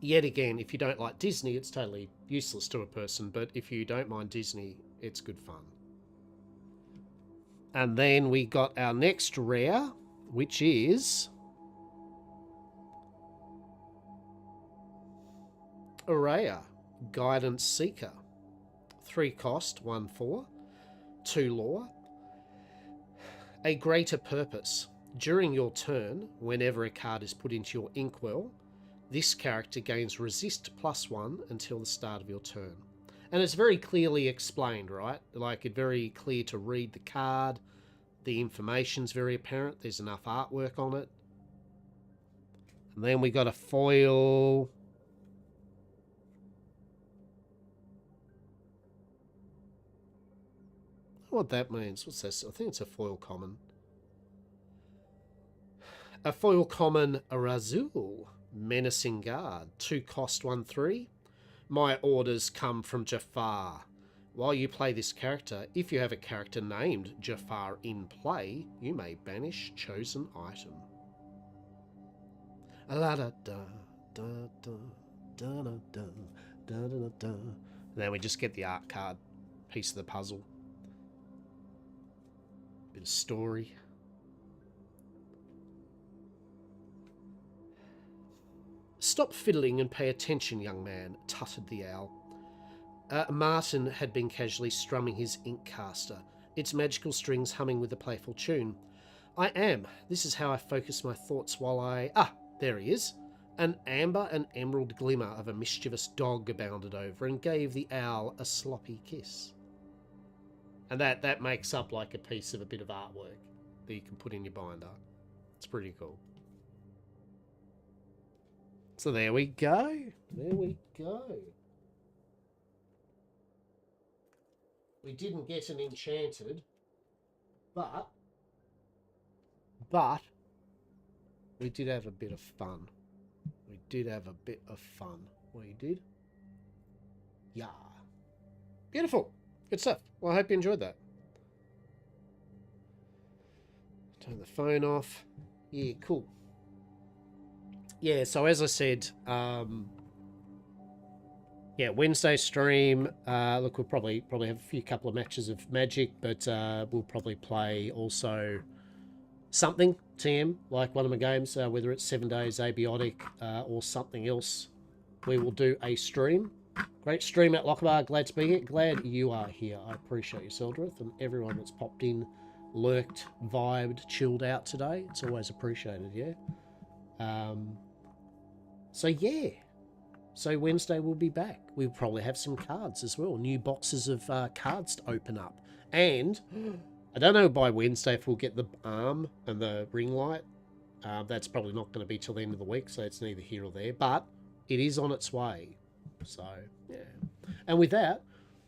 Yet again, if you don't like Disney, it's totally useless to a person, but if you don't mind Disney, it's good fun. And then we got our next rare, which is Araya, Guidance Seeker. 3 cost, 1/4, 2 lore. A greater purpose. During your turn, whenever a card is put into your inkwell, this character gains resist +1 until the start of your turn. And it's very clearly explained, right? Like, it's very clear to read the card. The information's very apparent. There's enough artwork on it. And then we got a foil. I don't know what that means. What's this? I think it's a foil common. A foil common Razul. Menacing Guard. 2 cost 1/3. My orders come from Jafar. While you play this character, if you have a character named Jafar in play, you may banish chosen item. La da da da da da da da da da da. And then we just get the art card piece of the puzzle. Bit of story. Stop fiddling and pay attention, young man, tutted the owl. Martin had been casually strumming his ink caster, its magical strings humming with a playful tune. I am. This is how I focus my thoughts while I... Ah, there he is. An amber and emerald glimmer of a mischievous dog bounded over and gave the owl a sloppy kiss. And that makes up like a piece of a bit of artwork that you can put in your binder. It's pretty cool. So there we go. There we go. We didn't get an enchanted, but we did have a bit of fun. We did have a bit of fun. We did. Yeah. Beautiful. Good stuff. Well, I hope you enjoyed that. Turn the phone off. Yeah, cool. Yeah, so as I said, yeah, Wednesday stream. Look, we'll probably have a couple of matches of Magic, but we'll probably play also something TM, like one of my games, whether it's 7 Days Abiotic or something else. We will do a stream. Great stream at Lockabar. Glad to be here. Glad you are here. I appreciate you, Seldrith, and everyone that's popped in, lurked, vibed, chilled out today. It's always appreciated, yeah? So, yeah. So Wednesday we'll be back. We'll probably have some cards as well. New boxes of cards to open up. And I don't know by Wednesday if we'll get the arm and the ring light. That's probably not going to be till the end of the week, so it's neither here or there. But it is on its way. So, yeah. And with that,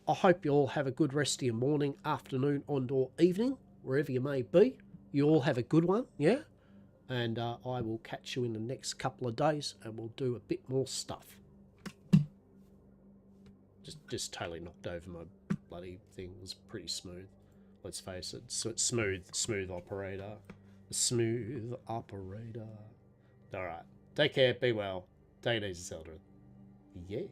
I hope you all have a good rest of your morning, afternoon, or evening, wherever you may be. You all have a good one, yeah? And I will catch you in the next couple of days, and we'll do a bit more stuff. Just totally knocked over my bloody thing. It was pretty smooth. Let's face it. So it's smooth operator. Smooth operator. Alright. Take care, be well. Take it easy, Zeldred. Yeah.